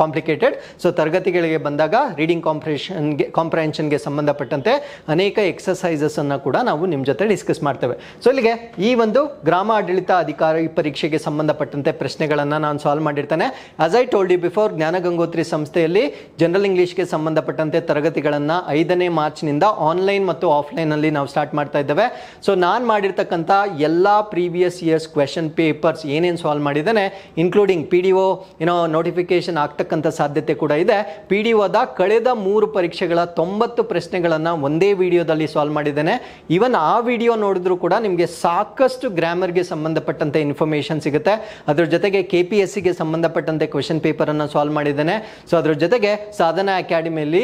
complicated. So ತರಗತಿಗಳಿಗೆ ಬಂದಾಗ ರೀಡಿಂಗ್ ಕಾಂಪ್ರಹೆನ್ಷನ್ಗೆ ಸಂಬಂಧಪಟ್ಟಂತೆ ಅನೇಕ ಎಕ್ಸಸೈಸಸ್ ಅನ್ನು ಕೂಡ ನಾವು ನಿಮ್ಮ ಜೊತೆ ಡಿಸ್ಕಸ್ ಮಾಡ್ತೇವೆ. ಸೊ ಇಲ್ಲಿಗೆ ಈ ಒಂದು ಗ್ರಾಮ ಆಡಳಿತ ಅಧಿಕಾರಿ ಪರೀಕ್ಷೆಗೆ ಸಂಬಂಧಪಟ್ಟಂತೆ ಪ್ರಶ್ನೆಗಳನ್ನು ನಾನು ಸಾಲ್ವ್ ಮಾಡಿರ್ತೇನೆ. As I told you before, Jnanagangotri ಸಂಸ್ಥೆಯಲ್ಲಿ ಜನರಲ್ ಇಂಗ್ಲಿಷ್ಗೆ ಸಂಬಂಧಪಟ್ಟಂತೆ ತರಗತಿಗಳನ್ನು 5ನೇ ಮಾರ್ಚ್ನಿಂದ ಆನ್ಲೈನ್ ಮತ್ತು ಆಫ್ಲೈನಲ್ಲಿ ನಾವು ಸ್ಟಾರ್ಟ್ ಮಾಡ್ತಾ ಇದ್ದೇವೆ. ಸೊ ನಾನು ಮಾಡಿರ್ತಕ್ಕಂಥ ಎಲ್ಲ ಪ್ರೀವಿಯಸ್ ಇಯರ್ಸ್ ಕ್ವೆಶನ್ ಪೇಪರ್ಸ್ ಏನೇನು ಸಾಲ್ವ್ ಮಾಡಿದ್ದೇನೆ, ಇನ್ಕ್ಲೂಡಿಂಗ್ PDO ನೋಟಿಫಿಕೇಶನ್ ಆಗ್ತಕ್ಕಂಥ ಸಾಧ್ಯತೆ ಕೂಡ ಇದೆ. PDOದ ಕಳೆದ 3 ಪರೀಕ್ಷೆಗಳ 90 ಪ್ರಶ್ನೆಗಳನ್ನು ಒಂದೇ ವಿಡಿಯೋದಲ್ಲಿ ಸಾಲ್ವ್ ಮಾಡಿದ್ದೇನೆ. ಇವನ್ ಆ ವಿಡಿಯೋ ನೋಡಿದ್ರು ಕೂಡ ನಿಮಗೆ ಸಾಕಷ್ಟು ಗ್ರಾಮರ್ಗೆ ಸಂಬಂಧಪಟ್ಟಂತೆ ಇನ್ಫಾರ್ಮೇಶನ್ ಸಿಗುತ್ತೆ. ಅದ್ರ ಜೊತೆಗೆ KPSCಗೆ ಸಂಬಂಧಪಟ್ಟಂತೆ ಕ್ವೆಶನ್ ಪೇಪರ್ ಅನ್ನು ಸಾಲ್ವ್ ಮಾಡಿದ್ದೇನೆ. ಸೊ ಅದ್ರ ಜೊತೆಗೆ ಸಾಧನಾ ಅಕಾಡೆಮಿಯಲ್ಲಿ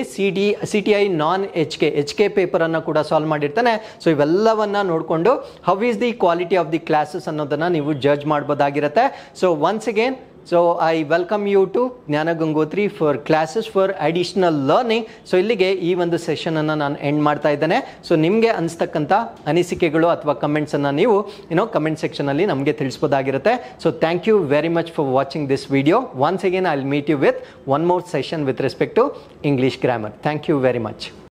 CTI ನಾನ್ HK ಪೇಪರ್ ಅನ್ನು ಕೂಡ ಸಾಲ್ವ್ ಮಾಡಿರ್ತೇನೆ. ಸೊ ಇವೆಲ್ಲವನ್ನ ನೋಡಿಕೊಂಡು how is the quality of the classes ಅನ್ನೋದನ್ನ ನೀವು ಜಡ್ಜ್ ಮಾಡಬಹುದಾಗಿರುತ್ತೆ. So once again, so I welcome you to Jnanagangotri for classes for additional learning. So ಇಲ್ಲಿಗೆ ಈ ಒಂದು ಸೆಷನ್ ಅನ್ನು ನಾನು ಎಂಡ್ ಮಾಡ್ತಾ ಇದ್ದೇನೆ. ಸೊ ನಿಮಗೆ ಅನಿಸ್ತಕ್ಕಂಥ ಅನಿಸಿಕೆಗಳು ಅಥವಾ ಕಮೆಂಟ್ಸನ್ನು ನೀವು ಕಮೆಂಟ್ ಸೆಕ್ಷನಲ್ಲಿ ನಮಗೆ ತಿಳಿಸ್ಬೋದಾಗಿರುತ್ತೆ. So thank you very much for watching this video. Once again I will meet you with one more session with respect to English grammar. Thank you very much.